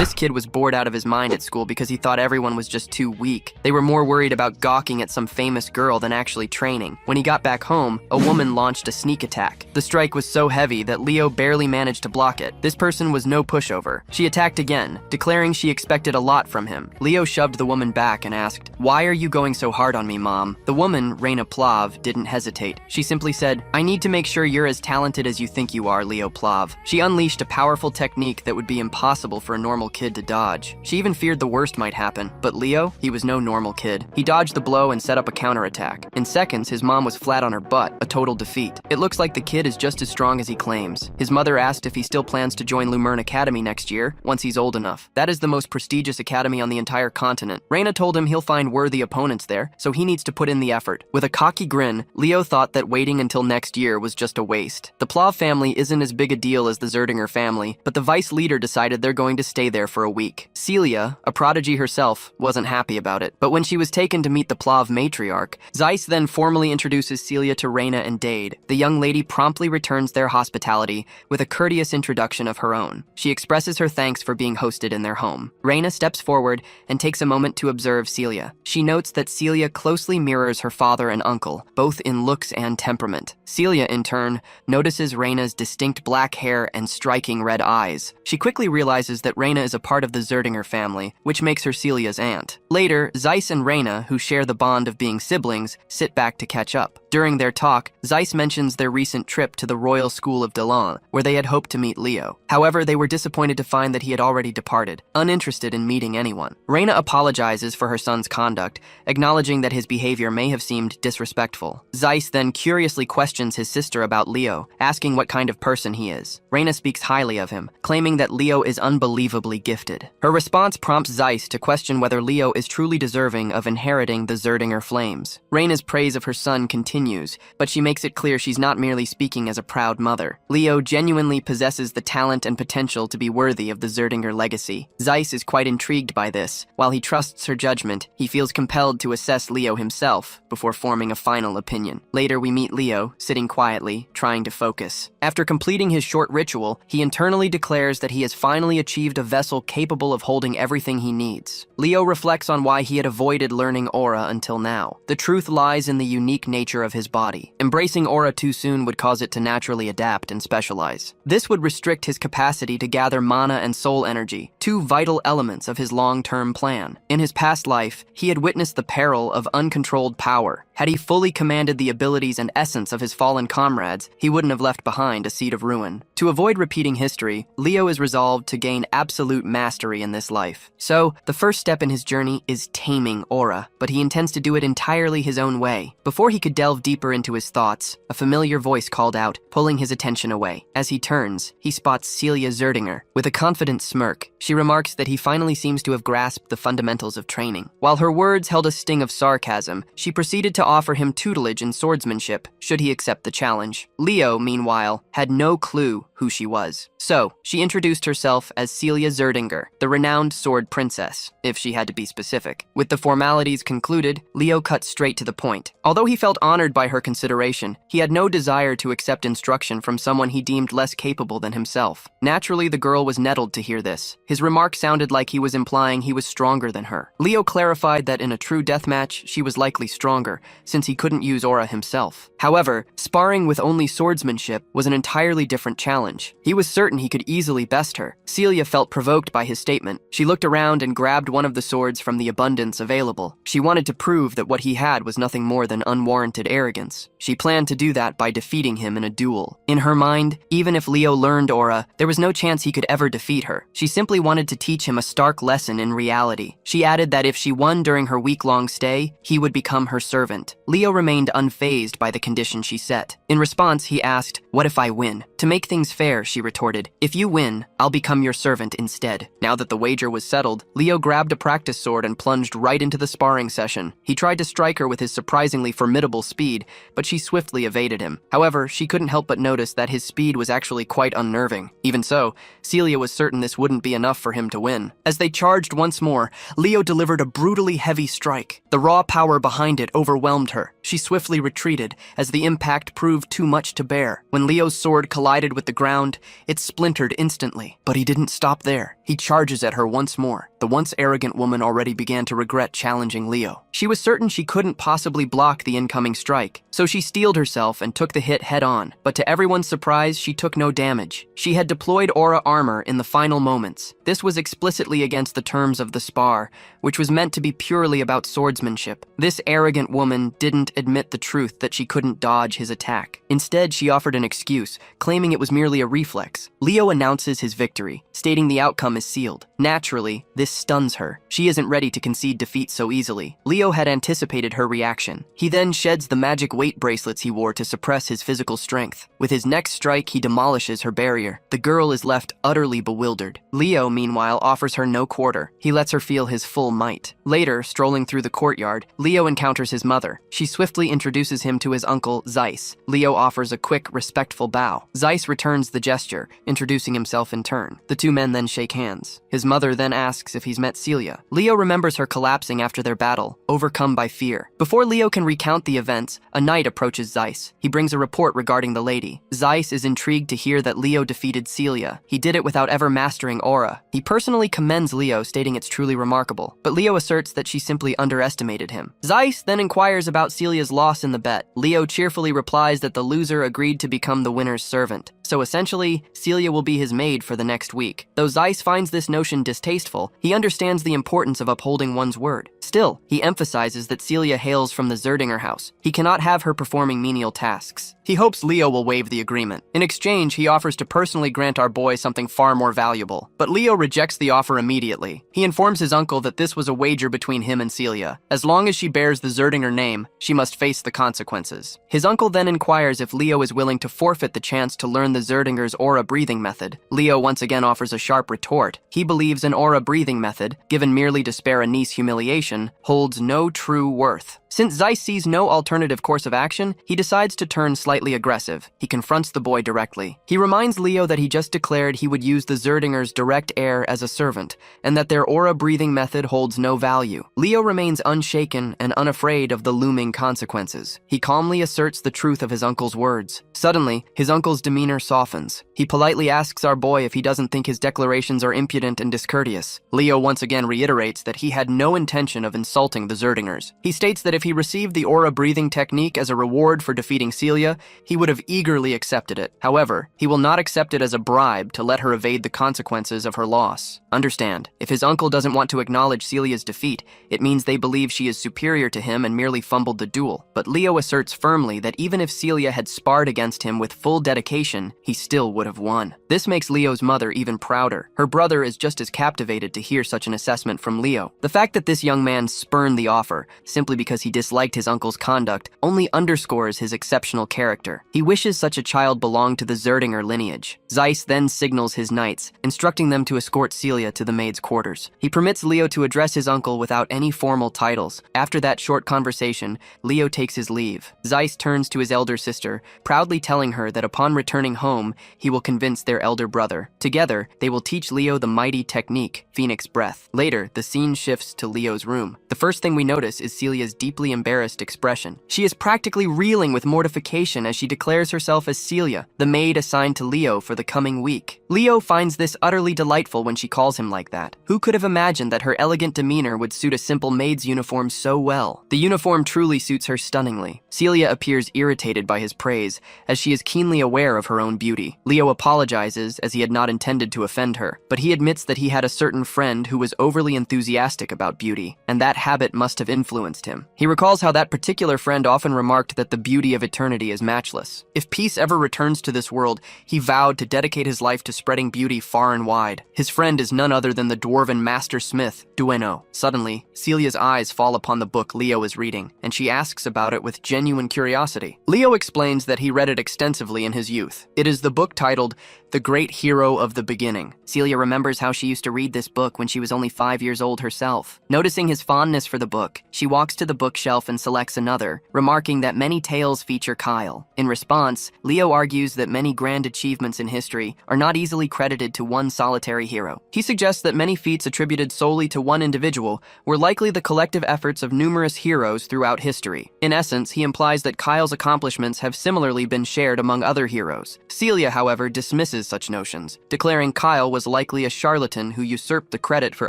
This kid was bored out of his mind at school because he thought everyone was just too weak. They were more worried about gawking at some famous girl than actually training. When he got back home, a woman launched a sneak attack. The strike was so heavy that Leo barely managed to block it. This person was no pushover. She attacked again, declaring she expected a lot from him. Leo shoved the woman back and asked, "Why are you going so hard on me, Mom?" The woman, Raina Plav, didn't hesitate. She simply said, "I need to make sure you're as talented as you think you are, Leo Plav." She unleashed a powerful technique that would be impossible for a normal kid to dodge. She even feared the worst might happen. But Leo, he was no normal kid. He dodged the blow and set up a counterattack. In seconds, his mom was flat on her butt, a total defeat. It looks like the kid is just as strong as he claims. His mother asked if he still plans to join Lumerne Academy next year, once he's old enough. That is the most prestigious academy on the entire continent. Raina told him he'll find worthy opponents there, so he needs to put in the effort. With a cocky grin, Leo thought that waiting until next year was just a waste. The Plav family isn't as big a deal as the Zerdinger family, but the vice leader decided they're going to stay there for a week. Celia, a prodigy herself, wasn't happy about it. But when she was taken to meet the Plav matriarch, Zeiss then formally introduces Celia to Raina and Dade. The young lady promptly returns their hospitality with a courteous introduction of her own. She expresses her thanks for being hosted in their home. Raina steps forward and takes a moment to observe Celia. She notes that Celia closely mirrors her father and uncle, both in looks and temperament. Celia, in turn, notices Raina's distinct black hair and striking red eyes. She quickly realizes that Raina is a part of the Zerdinger family, which makes her Celia's aunt. Later, Zeiss and Raina, who share the bond of being siblings, sit back to catch up. During their talk, Zeiss mentions their recent trip to the Royal School of Delon, where they had hoped to meet Leo. However, they were disappointed to find that he had already departed, uninterested in meeting anyone. Raina apologizes for her son's conduct, acknowledging that his behavior may have seemed disrespectful. Zeiss then curiously questions his sister about Leo, asking what kind of person he is. Raina speaks highly of him, claiming that Leo is unbelievably gifted. Her response prompts Zeiss to question whether Leo is truly deserving of inheriting the Zerdinger flames. Raina's praise of her son continues, but she makes it clear she's not merely speaking as a proud mother. Leo genuinely possesses the talent and potential to be worthy of the Zerdinger legacy. Zeiss is quite intrigued by this. While he trusts her judgment, he feels compelled to assess Leo himself before forming a final opinion. Later, we meet Leo, sitting quietly, trying to focus. After completing his short ritual, he internally declares that he has finally achieved a vessel capable of holding everything he needs. Leo reflects on why he had avoided learning aura until now. The truth lies in the unique nature of his body. Embracing aura too soon would cause it to naturally adapt and specialize. This would restrict his capacity to gather mana and soul energy, two vital elements of his long-term plan. In his past life, he had witnessed the peril of uncontrolled power. Had he fully commanded the abilities and essence of his fallen comrades, he wouldn't have left behind a seed of ruin. To avoid repeating history, Leo is resolved to gain absolute mastery in this life. So, the first step in his journey is taming aura, but he intends to do it entirely his own way. Before he could delve deeper into his thoughts, a familiar voice called out, pulling his attention away. As he turns, he spots Celia Zerdinger. With a confident smirk, she remarks that he finally seems to have grasped the fundamentals of training. While her words held a sting of sarcasm, she proceeded to offer him tutelage in swordsmanship, should he accept the challenge. Leo, meanwhile, had no clue who she was. So, she introduced herself as Celia Zerdinger, the renowned sword princess, if she had to be specific. With the formalities concluded, Leo cut straight to the point. Although he felt honored by her consideration, he had no desire to accept instruction from someone he deemed less capable than himself. Naturally, the girl was nettled to hear this. His remark sounded like he was implying he was stronger than her. Leo clarified that in a true deathmatch, she was likely stronger, since he couldn't use aura himself. However, sparring with only swordsmanship was an entirely different challenge. He was certain he could easily best her. Celia felt provoked by his statement. She looked around and grabbed one of the swords from the abundance available. She wanted to prove that what he had was nothing more than unwarranted arrogance. She planned to do that by defeating him in a duel. In her mind, even if Leo learned aura, there was no chance he could ever defeat her. She simply wanted to teach him a stark lesson in reality. She added that if she won during her week-long stay, he would become her servant. Leo remained unfazed by the condition she set. In response, he asked, "What if I win?" "To make things fair," she retorted, "if you win, I'll become your servant instead." Now that the wager was settled, Leo grabbed a practice sword and plunged right into the sparring session. He tried to strike her with his surprisingly formidable speed, but she swiftly evaded him. However, she couldn't help but notice that his speed was actually quite unnerving. Even so, Celia was certain this wouldn't be enough for him to win. As they charged once more, Leo delivered a brutally heavy strike. The raw power behind it overwhelmed her. She swiftly retreated, as the impact proved too much to bear. When Leo's sword collided with the ground, it splintered instantly. But he didn't stop there. there. He charges at her once more. The once arrogant woman already began to regret challenging Leo. She was certain she couldn't possibly block the incoming strike, so she steeled herself and took the hit head-on. But to everyone's surprise, she took no damage. She had deployed aura armor in the final moments. This was explicitly against the terms of the spar, which was meant to be purely about swordsmanship. This arrogant woman didn't admit the truth that she couldn't dodge his attack. Instead, she offered an excuse, claiming it was merely a reflex. Leo announces his victory, stating the outcome is sealed. Naturally, this stuns her. She isn't ready to concede defeat so easily. Leo had anticipated her reaction. He then sheds the magic weight bracelets he wore to suppress his physical strength. With his next strike, he demolishes her barrier. The girl is left utterly bewildered. Leo, meanwhile, offers her no quarter. He lets her feel his full might. Later, strolling through the courtyard, Leo encounters his mother. She swiftly introduces him to his uncle, Zeiss. Leo offers a quick, respectful bow. Zeiss returns the gesture, introducing himself in turn. The two men then shake hands. His mother then asks if he's met Celia. Leo remembers her collapsing after their battle, overcome by fear. Before Leo can recount the events, a knight approaches Zeiss. He brings a report regarding the lady. Zeiss is intrigued to hear that Leo defeated Celia. He did it without ever mastering aura. He personally commends Leo, stating it's truly remarkable, but Leo asserts that she simply underestimated him. Zeiss then inquires about Celia's loss in the bet. Leo cheerfully replies that the loser agreed to become the winner's servant. So essentially, Celia will be his maid for the next week. Though Zeiss finds this notion distasteful, he understands the importance of upholding one's word. Still, he emphasizes that Celia hails from the Zerdinger house. He cannot have her performing menial tasks. He hopes Leo will waive the agreement. In exchange, he offers to personally grant our boy something far more valuable. But Leo rejects the offer immediately. He informs his uncle that this was a wager between him and Celia. As long as she bears the Zerdinger name, she must face the consequences. His uncle then inquires if Leo is willing to forfeit the chance to learn the Zerdinger's aura breathing method. Leo once again offers a sharp retort. He believes an aura breathing method, given merely to spare a niece humiliation, holds no true worth. Since Zeiss sees no alternative course of action, he decides to turn slightly aggressive. He confronts the boy directly. He reminds Leo that he just declared he would use the Zerdinger's direct heir as a servant, and that their aura-breathing method holds no value. Leo remains unshaken and unafraid of the looming consequences. He calmly asserts the truth of his uncle's words. Suddenly, his uncle's demeanor softens. He politely asks our boy if he doesn't think his declarations are impudent and discourteous. Leo once again reiterates that he had no intention of insulting the Zerdingers. He states that if he received the aura breathing technique as a reward for defeating Celia, he would have eagerly accepted it. However, he will not accept it as a bribe to let her evade the consequences of her loss. Understand, if his uncle doesn't want to acknowledge Celia's defeat, it means they believe she is superior to him and merely fumbled the duel. But Leo asserts firmly that even if Celia had sparred against him with full dedication, he still would have won. This makes Leo's mother even prouder. Her brother is just as captivated to hear such an assessment from Leo. The fact that this young man spurned the offer, simply because he disliked his uncle's conduct, only underscores his exceptional character. He wishes such a child belonged to the Zerdinger lineage. Zeiss then signals his knights, instructing them to escort Celia to the maid's quarters. He permits Leo to address his uncle without any formal titles. After that short conversation, Leo takes his leave. Zeiss turns to his elder sister, proudly telling her that upon returning home, he will convince their elder brother. Together, they will teach Leo the mighty technique, Phoenix Breath. Later, the scene shifts to Leo's room. The first thing we notice is Celia's deeply embarrassed expression. She is practically reeling with mortification as she declares herself as Celia, the maid assigned to Leo for the coming week. Leo finds this utterly delightful when she calls him like that. Who could have imagined that her elegant demeanor would suit a simple maid's uniform so well? The uniform truly suits her stunningly. Celia appears irritated by his praise, as she is keenly aware of her own beauty. Leo apologizes, as he had not intended to offend her, but he admits that he had a certain friend who was overly enthusiastic about beauty, and that habit must have influenced him. He recalls how that particular friend often remarked that the beauty of eternity is matchless. If peace ever returns to this world, he vowed to dedicate his life to spreading beauty far and wide. His friend is none other than the dwarven master smith, Dueno. Suddenly, Celia's eyes fall upon the book Leo is reading, and she asks about it with genuine curiosity. Leo explains that he read it extensively in his youth. It is the book titled The Great Hero of the Beginning. Celia remembers how she used to read this book when she was only 5 years old herself. Noticing his fondness for the book, she walks to the book bookshelf and selects another, remarking that many tales feature Kyle. In response, Leo argues that many grand achievements in history are not easily credited to one solitary hero. He suggests that many feats attributed solely to one individual were likely the collective efforts of numerous heroes throughout history. In essence, he implies that Kyle's accomplishments have similarly been shared among other heroes. Celia, however, dismisses such notions, declaring Kyle was likely a charlatan who usurped the credit for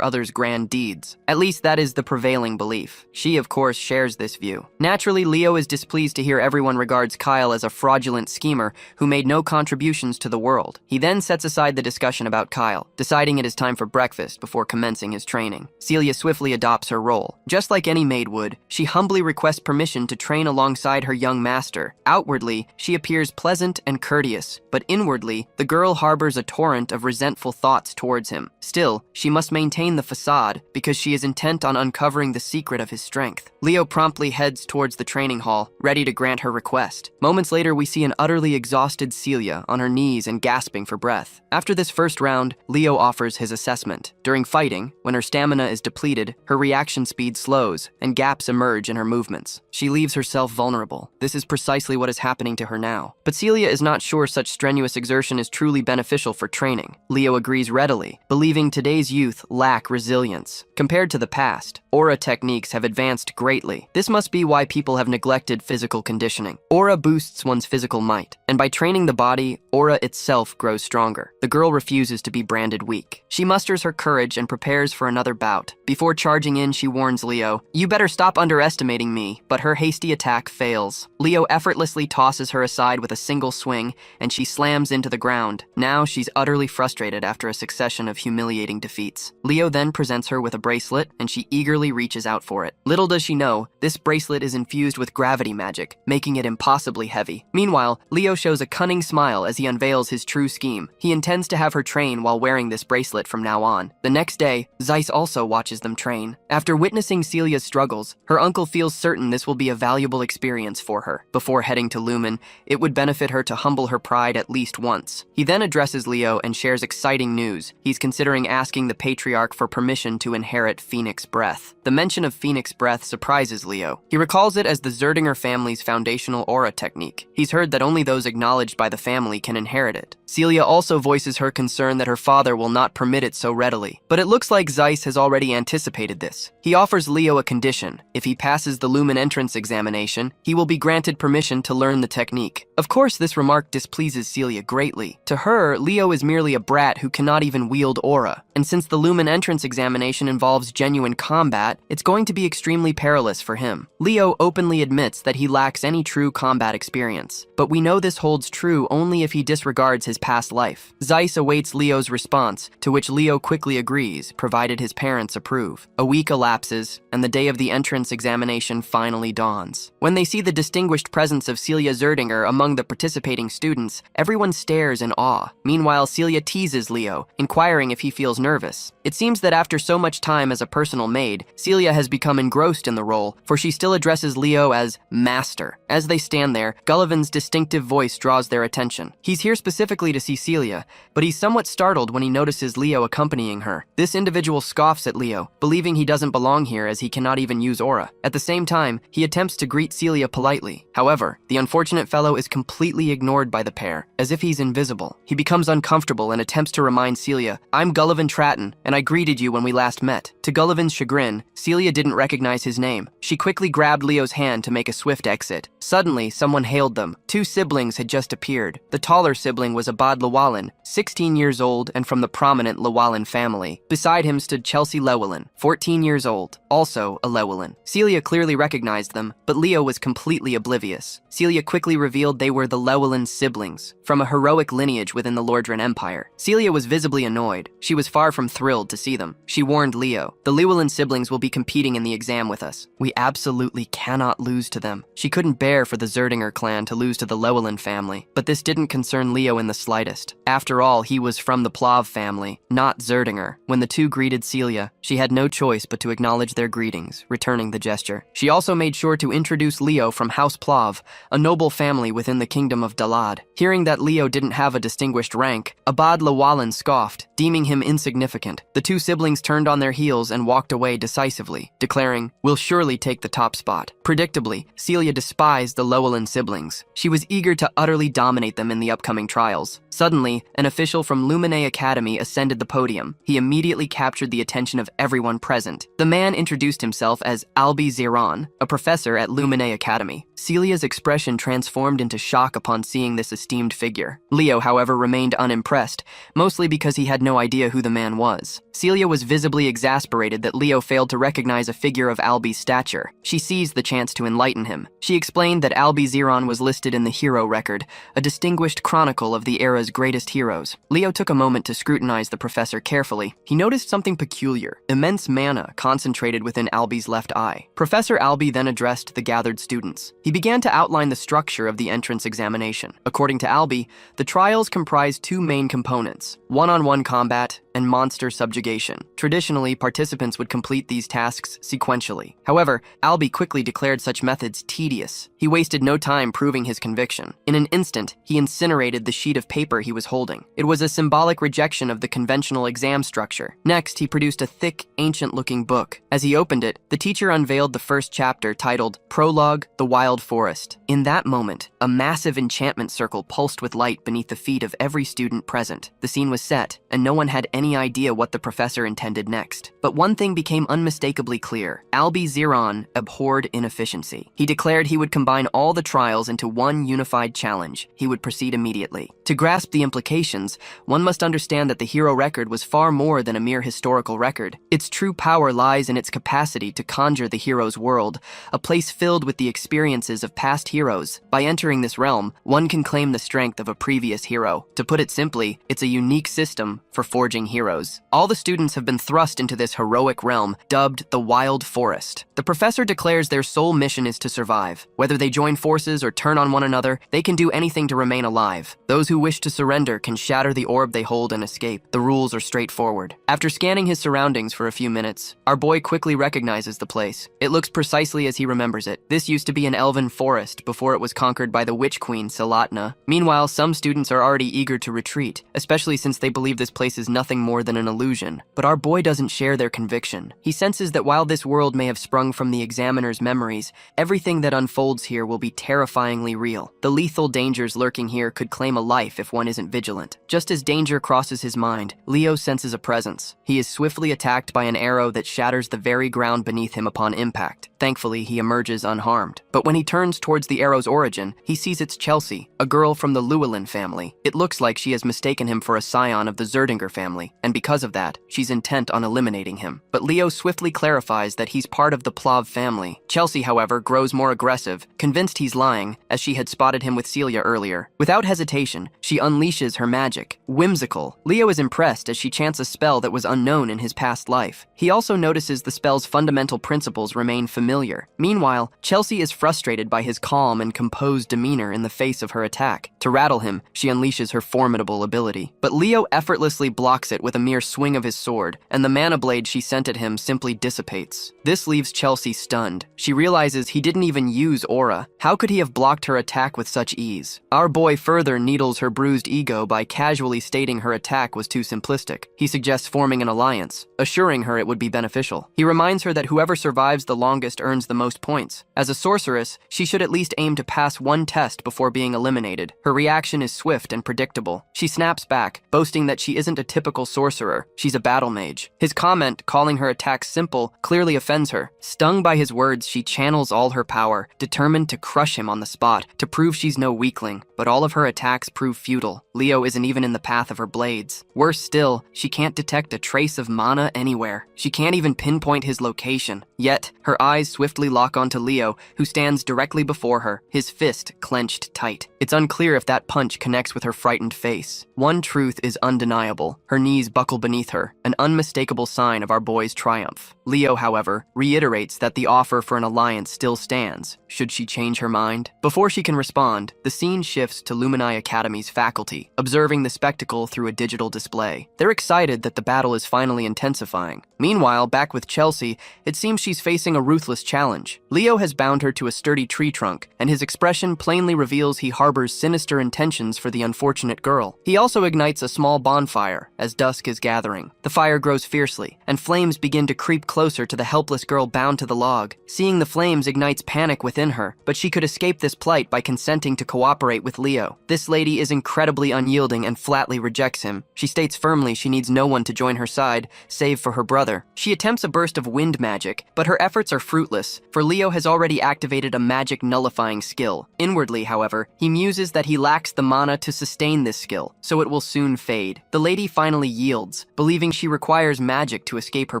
others' grand deeds. At least that is the prevailing belief. She, of course, shares this view. Naturally, Leo is displeased to hear everyone regards Kyle as a fraudulent schemer who made no contributions to the world. He then sets aside the discussion about Kyle, deciding it is time for breakfast before commencing his training. Celia swiftly adopts her role. Just like any maid would, she humbly requests permission to train alongside her young master. Outwardly, she appears pleasant and courteous, but inwardly, the girl harbors a torrent of resentful thoughts towards him. Still, she must maintain the facade because she is intent on uncovering the secret of his strength. Leo promptly heads towards the training hall, ready to grant her request. Moments later, we see an utterly exhausted Celia on her knees and gasping for breath. After this first round, Leo offers his assessment. During fighting, when her stamina is depleted, her reaction speed slows and gaps emerge in her movements. She leaves herself vulnerable. This is precisely what is happening to her now. But Celia is not sure such strenuous exertion is truly beneficial for training. Leo agrees readily, believing today's youth lack resilience. Compared to the past, aura techniques have advanced greatly. This must be why people have neglected physical conditioning. Aura boosts one's physical might, and by training the body, aura itself grows stronger. The girl refuses to be branded weak. She musters her courage and prepares for another bout. Before charging in, she warns Leo, "You better stop underestimating me," but her hasty attack fails. Leo effortlessly tosses her aside with a single swing, and she slams into the ground. Now she's utterly frustrated after a succession of humiliating defeats. Leo then presents her with a bracelet, and she eagerly reaches out for it. Little does she know, this bracelet is infused with gravity magic, making it impossibly heavy. Meanwhile, Leo shows a cunning smile as he unveils his true scheme. He intends to have her train while wearing this bracelet from now on. The next day, Zeiss also watches them train. After witnessing Celia's struggles, her uncle feels certain this will be a valuable experience for her. Before heading to Lumen, it would benefit her to humble her pride at least once. He then addresses Leo and shares exciting news. He's considering asking the Patriarch for permission to inherit Phoenix Breath. The mention of Phoenix Breath surprises Leo. He recalls it as the Zerdinger family's foundational aura technique. He's heard that only those acknowledged by the family can inherit it. Celia also voices her concern that her father will not permit it so readily. But it looks like Zeiss has already anticipated this. He offers Leo a condition. If he passes the Lumen entrance examination, he will be granted permission to learn the technique. Of course, this remark displeases Celia greatly. To her, Leo is merely a brat who cannot even wield aura. And since the Lumen entrance examination involves genuine combat, it's going to be extremely perilous for him. Leo openly admits that he lacks any true combat experience. But we know this holds true only if he disregards his past life. Zeiss awaits Leo's response, to which Leo quickly agrees, provided his parents approve. A week elapses, and the day of the entrance examination finally dawns. When they see the distinguished presence of Celia Zerdinger among the participating students, everyone stares in awe. Meanwhile, Celia teases Leo, inquiring if he feels nervous. It seems that after so much time as a personal maid, Celia has become engrossed in the role, for she still addresses Leo as Master. As they stand there, Gullivan's distinctive voice draws their attention. He's here specifically to see Celia, but he's somewhat startled when he notices Leo accompanying her. This individual scoffs at Leo, believing he doesn't belong here as he cannot even use aura. At the same time, he attempts to greet Celia politely. However, the unfortunate fellow is completely ignored by the pair, as if he's invisible. He becomes uncomfortable and attempts to remind Celia, "I'm Gullivan Tratton, and I greeted you when we last met." To Gullivan's chagrin, Celia didn't recognize his name. She quickly grabbed Leo's hand to make a swift exit. Suddenly, someone hailed them. Two siblings had just appeared. The taller sibling was Abad Llewellyn, 16 years old and from the prominent Llewellyn family. Beside him stood Chelsea Llewellyn, 14 years old, also a Llewellyn. Celia clearly recognized them, but Leo was completely oblivious. Celia quickly revealed they were the Llewellyn siblings, from a heroic lineage within the Lordran Empire. Celia was visibly annoyed. She was far from thrilled to see them. She warned Leo, "The Llewellyn siblings will be competing in the exam with us. We absolutely cannot lose to them." She couldn't bear for the Zerdinger clan to lose to the Llewellyn family, but this didn't concern Leo in the slightest. After all, he was from the Plav family, not Zerdinger. When the two greeted Celia, she had no choice but to acknowledge their greetings, returning the gesture. She also made sure to introduce Leo from House Plav, a noble family within the kingdom of Dalad. Hearing that Leo didn't have a distinguished rank, Abad Llewellyn scoffed, deeming him insignificant. The two siblings turned on their heels and walked away decisively. decisively, declaring, "We'll surely take the top spot." Predictably, Celia despised the Llewellyn siblings. She was eager to utterly dominate them in the upcoming trials. Suddenly, an official from Luminae Academy ascended the podium. He immediately captured the attention of everyone present. The man introduced himself as Albie Zeron, a professor at Luminae Academy. Celia's expression transformed into shock upon seeing this esteemed figure. Leo, however, remained unimpressed, mostly because he had no idea who the man was. Celia was visibly exasperated that Leo failed to recognize a figure of Albie's stature. She seized the chance to enlighten him. She explained that Albie Zeron was listed in the Hero Record, a distinguished chronicle of the era's greatest heroes. Leo took a moment to scrutinize the professor carefully. He noticed something peculiar: immense mana concentrated within Albie's left eye. Professor Albie then addressed the gathered students. He began to outline the structure of the entrance examination. According to Albie, the trials comprise two main components: one-on-one combat and monster subjugation. Traditionally, participants would complete these tasks sequentially. However, Albie quickly declared such methods tedious. He wasted no time proving his conviction. In an instant, he incinerated the sheet of paper he was holding. It was a symbolic rejection of the conventional exam structure. Next, he produced a thick, ancient-looking book. As he opened it, the teacher unveiled the first chapter, titled Prologue: The Wild Forest. In that moment, a massive enchantment circle pulsed with light beneath the feet of every student present. The scene was set, and no one had any idea what the professor intended next. But one thing became unmistakably clear: Albie Zeron abhorred inefficiency. He declared he would combine all the trials into one unified challenge. He would proceed immediately. To grasp the implications, one must understand that the Hero Record was far more than a mere historical record. Its true power lies in its capacity to conjure the hero's world, a place filled with the experiences of past heroes. By entering this realm, one can claim the strength of a previous hero. To put it simply, it's a unique system for forging heroes. All the students have been thrust into this heroic realm, dubbed the Wild Forest. The professor declares their sole mission is to survive. Whether they join forces or turn on one another, they can do anything to remain alive. Those who wish to surrender can shatter the orb they hold and escape. The rules are straightforward. After scanning his surroundings for a few minutes, our boy quickly recognizes the place. It looks precisely as he remembers it. This used to be an elven forest before it was conquered by the witch queen Salatna. Meanwhile, some students are already eager to retreat, especially since they believe this place is nothing more than an illusion. But our boy doesn't share their conviction. He senses that while this world may have sprung from the examiner's memories, everything that unfolds here will be terrifyingly real. The lethal dangers lurking here could claim a life if one isn't vigilant. Just as danger crosses his mind, Leo senses a presence. He is swiftly attacked by an arrow that shatters the very ground beneath him upon impact. Thankfully, he emerges unharmed. But when he turns towards the arrow's origin, he sees it's Chelsea, a girl from the Llewellyn family. It looks like she has mistaken him for a scion of the Zerdinger family, and because of that, she's intent on eliminating him. But Leo swiftly clarifies that he's part of the Plav family. Chelsea, however, grows more aggressive, convinced he's lying, as she had spotted him with Celia earlier. Without hesitation, she unleashes her magic. Whimsical, Leo is impressed as she chants a spell that was unknown in his past life. He also notices the spell's fundamental principles remain familiar. Meanwhile, Chelsea is frustrated by his calm and composed demeanor in the face of her attack. To rattle him, she unleashes her formidable ability. But Leo effortlessly blocks it with a mere swing of his sword, and the mana blade she sent at him simply dissipates. This leaves Chelsea stunned. She realizes he didn't even use aura. How could he have blocked her attack with such ease? Our boy further needles her bruised ego by casually stating her attack was too simplistic. He suggests forming an alliance, assuring her it would be beneficial. He reminds her that whoever survives the longest earns the most points. As a sorceress, she should at least aim to pass one test before being eliminated. Her reaction is swift and predictable. She snaps back, boasting that she isn't a typical sorcerer, she's a battle mage. His comment, calling her attack simple, clearly offends her. Stung by his words, she channels all her power, determined to crush him on the spot, to prove she's no weakling. But all of her attacks prove futile. Leo isn't even in the path of her blades. Worse still, she can't detect a trace of mana anywhere. She can't even pinpoint his location. Yet, her eyes swiftly lock onto Leo, who stands directly before her, his fist clenched tight. It's unclear if that punch connects with her frightened face. One truth is undeniable. Her knees buckle beneath her, an unmistakable sign of our boy's triumph. Leo, however, reiterates that the offer for an alliance still stands, should she change her mind. Before she can respond, the scene shifts to Luminae Academy's faculty, observing the spectacle through a digital display. They're excited that the battle is finally intensifying. Meanwhile, back with Chelsea, it seems she's facing a ruthless challenge. Leo has bound her to a sturdy tree trunk, and his expression plainly reveals he harbors sinister intentions for the unfortunate girl. He also ignites a small bonfire, as dusk is gathering. The fire grows fiercely, and flames begin to creep closer to the helpless girl bound to the log. Seeing the flames ignites panic within her, but she could escape this plight by consenting to cooperate with Leo. This lady is incredibly unyielding and flatly rejects him. She states firmly she needs no one to join her side, save for her brother. She attempts a burst of wind magic, but her efforts are fruitless, for Leo has already activated a magic nullifying skill. Inwardly, however, he muses that he lacks the mana to sustain this skill, so it will soon fade. The lady finally yields, believing she requires magic to escape her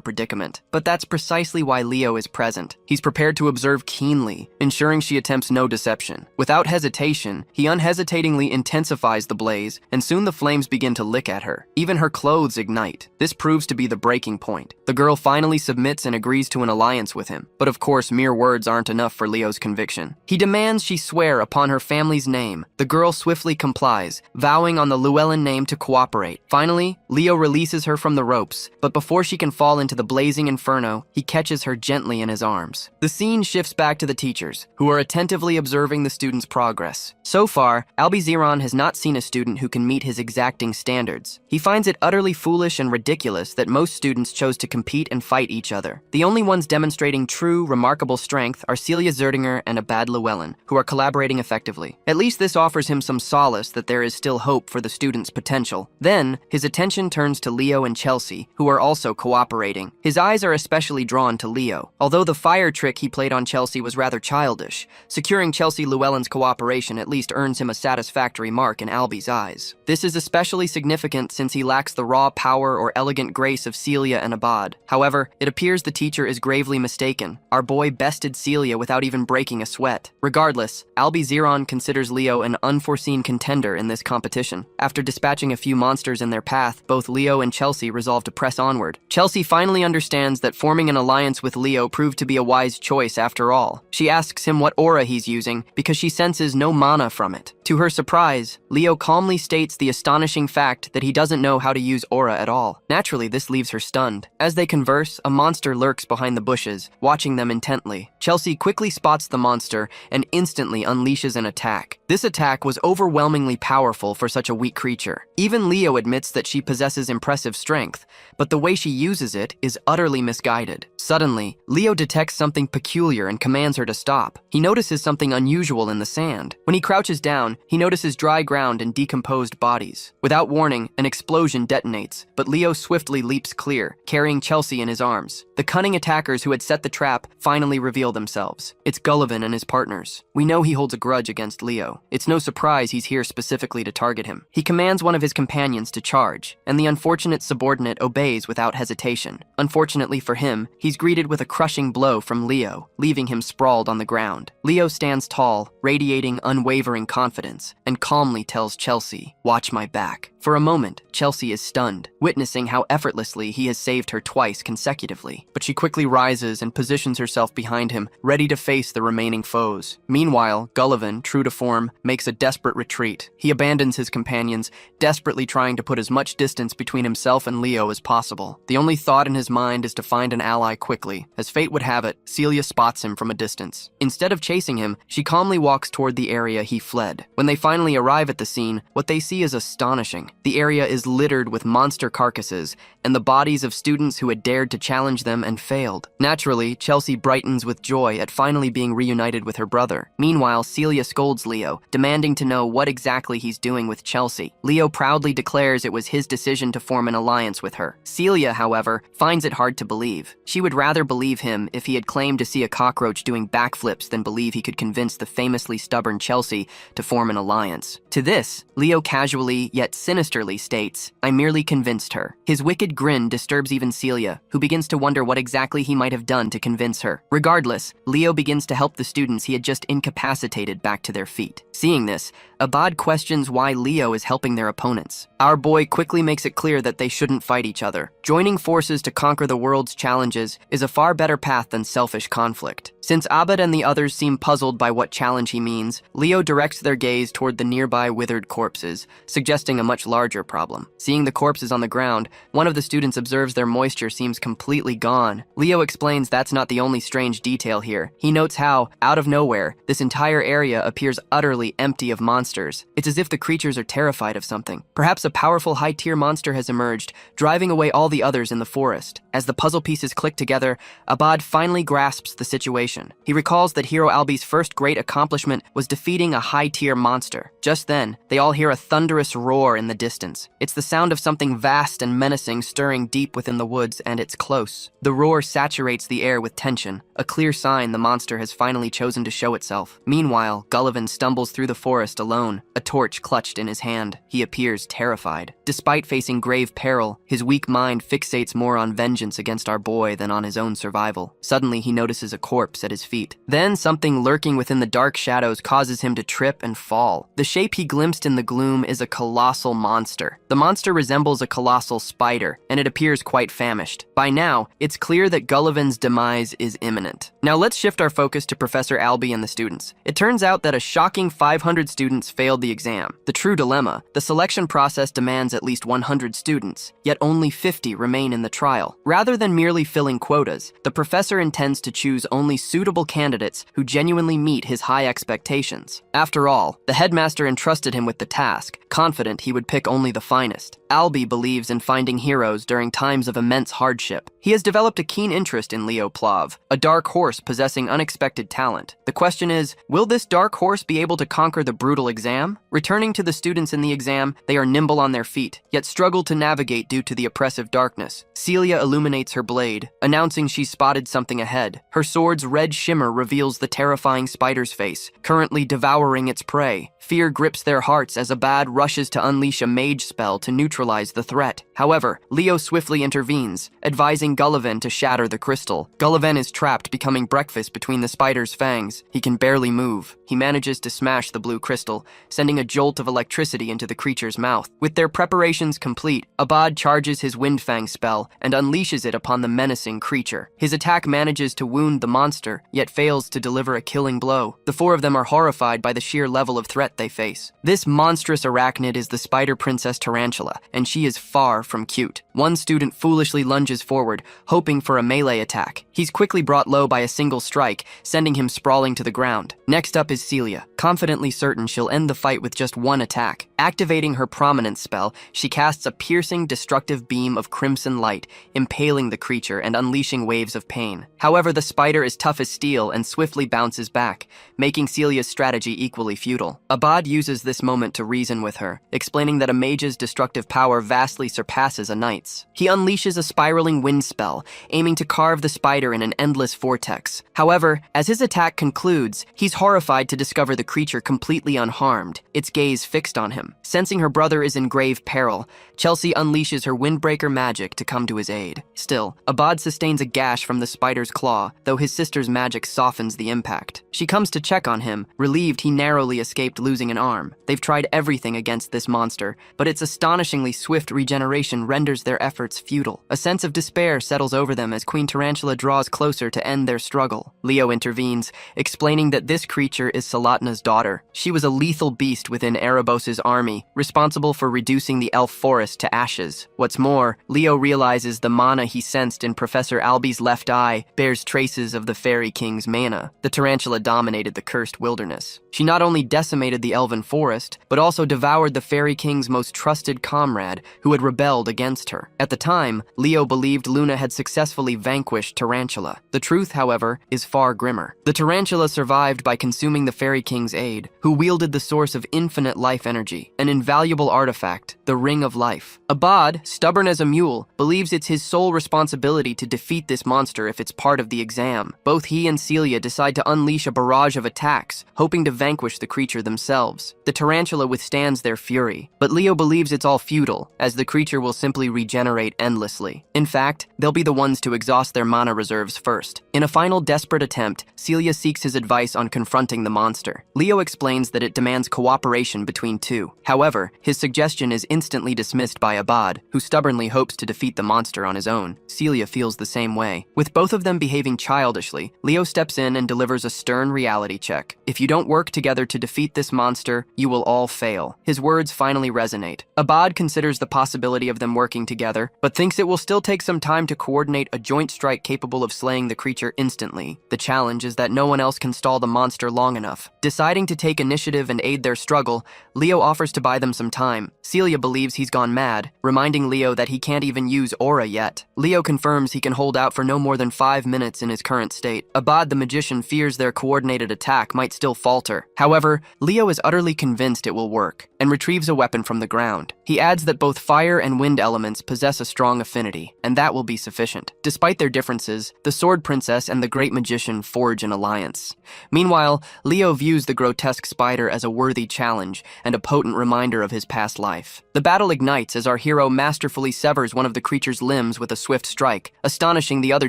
predicament. But that's precisely why Leo is present. He's prepared to observe keenly, ensuring she attempts no deception. Without hesitation, he unhesitatingly intensifies the blaze, and soon the flames begin to lick at her. Even her clothes ignite. This proves to be the breaking point. The girl finally submits and agrees to an alliance with him. But of course, mere words aren't enough for Leo's conviction. He demands she swear upon her family's name. The girl swiftly complies, vowing on the Llewellyn name to cooperate. Finally, Leo releases her from the ropes, but before she can fall into the blazing inferno, he catches her gently in his arms. The scene shifts back to the teachers, who are attentively observing the student's progress. So far, Albizeron has not seen a student who can meet his exacting standards. He finds it utterly foolish and ridiculous that most students chose to compete and fight each other. The only ones demonstrating true, remarkable strength are Celia Zerdinger and Abad Llewellyn, who are collaborating effectively. At least this offers him some solace that there is still hope for the student's potential. Then, his attention turns to Leo and Chelsea, who are also cooperating. His eyes are especially drawn to Leo. Although the fire trick he played on Chelsea was rather childish, securing Chelsea Llewellyn's cooperation at least earns him a satisfactory mark in Albie's eyes. This is especially significant since he lacks the raw power or elegant grace of Celia and Abad. However, it appears the teacher is gravely mistaken. Our boy bested Celia without even breaking a sweat. Regardless, Albizeron considers Leo an unforeseen contender in this competition. After dispatching a few monsters in their path, both Leo and Chelsea resolve to press onward. Chelsea finally understands that forming an alliance with Leo proved to be a wise choice after all. She asks him what aura he's using because she senses no mana from it. To her surprise, Leo calmly states the astonishing fact that he doesn't know how to use aura at all. Naturally, this leaves her stunned. As they converse, a monster lurks behind the bushes, watching them intently. Chelsea quickly spots the monster and instantly unleashes an attack. This attack was overwhelmingly powerful for such a weak creature. Even Leo admits that she possesses impressive strength, but the way she uses it is utterly misguided. Suddenly, Leo detects something peculiar and commands her to stop. He notices something unusual in the sand. When he crouches down, he notices dry ground and decomposed bodies. Without warning, an explosion detonates, but Leo swiftly leaps clear, carrying Chelsea in his arms. The cunning attackers who had set the trap finally reveal themselves. It's Gullivan and his partners. We know he holds a grudge against Leo. It's no surprise he's here specifically to target him. He commands one of his companions to charge, and the unfortunate subordinate obeys without hesitation. Unfortunately for him, he's greeted with a crushing blow from Leo, leaving him sprawled on the ground. Leo stands tall, radiating unwavering confidence, and calmly tells Chelsea, "Watch my back." For a moment, Chelsea is stunned, witnessing how effortlessly he has saved her twice consecutively. But she quickly rises and positions herself behind him, ready to face the remaining foes. Meanwhile, Gullivan, true to form, makes a desperate retreat. He abandons his companions, desperately trying to put as much distance between himself and Leo as possible. The only thought in his mind is to find an ally quickly. As fate would have it, Celia spots him from a distance. Instead of chasing him, she calmly walks toward the area he fled. When they finally arrive at the scene, what they see is astonishing. The area is littered with monster carcasses and the bodies of students who had dared to challenge them and failed. Naturally, Chelsea brightens with joy at finally being reunited with her brother. Meanwhile, Celia scolds Leo, demanding to know what exactly he's doing with Chelsea. Leo proudly declares it was his decision to form an alliance with her. Celia, however, finds it hard to believe. She would rather believe him if he had claimed to see a cockroach doing backflips than believe he could convince the famously stubborn Chelsea to form an alliance. To this, Leo casually yet sinisterly states, "I merely convinced her." His wicked grin disturbs even Celia, who begins to wonder what exactly he might have done to convince her. Regardless, Leo begins to help the students he had just incapacitated back to their feet. Seeing this, Abad questions why Leo is helping their opponents. Our boy quickly makes it clear that they shouldn't fight each other. Joining forces to conquer the world's challenges is a far better path than selfish conflict. Since Abad and the others seem puzzled by what challenge he means, Leo directs their gaze toward the nearby nearby withered corpses, suggesting a much larger problem. Seeing the corpses on the ground, one of the students observes their moisture seems completely gone. Leo explains that's not the only strange detail here. He notes how, out of nowhere, this entire area appears utterly empty of monsters. It's as if the creatures are terrified of something. Perhaps a powerful high-tier monster has emerged, driving away all the others in the forest. As the puzzle pieces click together, Abad finally grasps the situation. He recalls that Hero Albi's first great accomplishment was defeating a high-tier monster. Just then, they all hear a thunderous roar in the distance. It's the sound of something vast and menacing stirring deep within the woods, and it's close. The roar saturates the air with tension, a clear sign the monster has finally chosen to show itself. Meanwhile, Gullivan stumbles through the forest alone, a torch clutched in his hand. He appears terrified. Despite facing grave peril, his weak mind fixates more on vengeance against our boy than on his own survival. Suddenly, he notices a corpse at his feet. Then, something lurking within the dark shadows causes him to trip and fall. The shape he glimpsed in the gloom is a colossal monster. The monster resembles a colossal spider, and it appears quite famished. By now, it's clear that Gullivan's demise is imminent. Now let's shift our focus to Professor Alby and the students. It turns out that a shocking 500 students failed the exam. The true dilemma: the selection process demands at least 100 students, yet only 50 remain in the trial. Rather than merely filling quotas, the professor intends to choose only suitable candidates who genuinely meet his high expectations. After all, the headmaster entrusted him with the task, confident he would pick only the finest. Alby believes in finding heroes during times of immense hardship. He has developed a keen interest in Leo Plav, a dark horse possessing unexpected talent. The question is, will this dark horse be able to conquer the brutal exam? Returning to the students in the exam, they are nimble on their feet, yet struggle to navigate due to the oppressive darkness. Celia illuminates her blade, announcing she's spotted something ahead. Her sword's red shimmer reveals the terrifying spider's face, currently devouring its prey. Fear grips their hearts as Abad rushes to unleash a mage spell to neutralize the threat. However, Leo swiftly intervenes, advising Gullivan to shatter the crystal. Gullivan is trapped, becoming breakfast between the spider's fangs. He can barely move. He manages to smash the blue crystal, sending a jolt of electricity into the creature's mouth. With their preparations complete, Abad charges his Windfang spell and unleashes it upon the menacing creature. His attack manages to wound the monster, yet fails to deliver a killing blow. The four of them are horrified by the sheer level of threat they face. This monstrous arachnid is the spider princess Tarantula, and she is far from cute. One student foolishly lunges forward, hoping for a melee attack. He's quickly brought low by a single strike, sending him sprawling to the ground. Next up is Celia, confidently certain she'll end the fight with just one attack. Activating her prominence spell, she casts a piercing, destructive beam of crimson light, impaling the creature and unleashing waves of pain. However, the spider is tough as steel and swiftly bounces back, making Celia's strategy equally futile. Abad uses this moment to reason with her, explaining that a mage's destructive power vastly surpasses a knight's. He unleashes a spiraling wind spell, aiming to carve the spider in an endless vortex. However, as his attack concludes, he's horrified to discover the creature completely unharmed, its gaze fixed on him. Sensing her brother is in grave peril, Chelsea unleashes her windbreaker magic to come to his aid. Still, Abad sustains a gash from the spider's claw, though his sister's magic softens the impact. She comes to check on him, relieved he narrowly escaped losing an arm. They've tried everything against this monster, but its astonishingly swift regeneration renders their efforts futile. A sense of despair settles over them as Queen Tarantula draws closer to end their struggle. Leo intervenes, explaining that this creature is Salatna's daughter. She was a lethal beast within Erebos' army, responsible for reducing the elf forest to ashes. What's more, Leo realizes the mana he sensed in Professor Alby's left eye bears traces of the Fairy King's mana. The tarantula dominated the cursed wilderness. She not only decimated the elven forest, but also devoured the Fairy King's most trusted comrade, who had rebelled against her. At the time, Leo believed Luna had successfully vanquished Tarantula. The truth, however, is far grimmer. The tarantula survived by consuming the Fairy King's aid, who wielded the source of infinite life energy, an invaluable artifact, the Ring of Life. Abad, stubborn as a mule, believes it's his sole responsibility to defeat this monster if it's part of the exam. Both he and Celia decide to unleash a barrage of attacks, hoping to vanquish the creature themselves. The tarantula withstands their fury, but Leo believes it's all futile, as the creature will simply regenerate endlessly. In fact, they'll be the ones to exhaust their mana reserves first. In a final desperate attempt, Celia seeks his advice on confronting the monster. Leo explains that it demands cooperation between two. However, his suggestion is instantly dismissed dismissed by Abad, who stubbornly hopes to defeat the monster on his own. Celia feels the same way. With both of them behaving childishly, Leo steps in and delivers a stern reality check. If you don't work together to defeat this monster, you will all fail. His words finally resonate. Abad considers the possibility of them working together, but thinks it will still take some time to coordinate a joint strike capable of slaying the creature instantly. The challenge is that no one else can stall the monster long enough. Deciding to take initiative and aid their struggle, Leo offers to buy them some time. Celia believes he's gone mad, reminding Leo that he can't even use aura yet. Leo confirms he can hold out for no more than 5 minutes in his current state. Abad the magician fears their coordinated attack might still falter. However, Leo is utterly convinced it will work, and retrieves a weapon from the ground. He adds that both fire and wind elements possess a strong affinity, and that will be sufficient. Despite their differences, the Sword Princess and the Great Magician forge an alliance. Meanwhile, Leo views the grotesque spider as a worthy challenge and a potent reminder of his past life. The battle ignites as our hero masterfully severs one of the creature's limbs with a swift strike, astonishing the other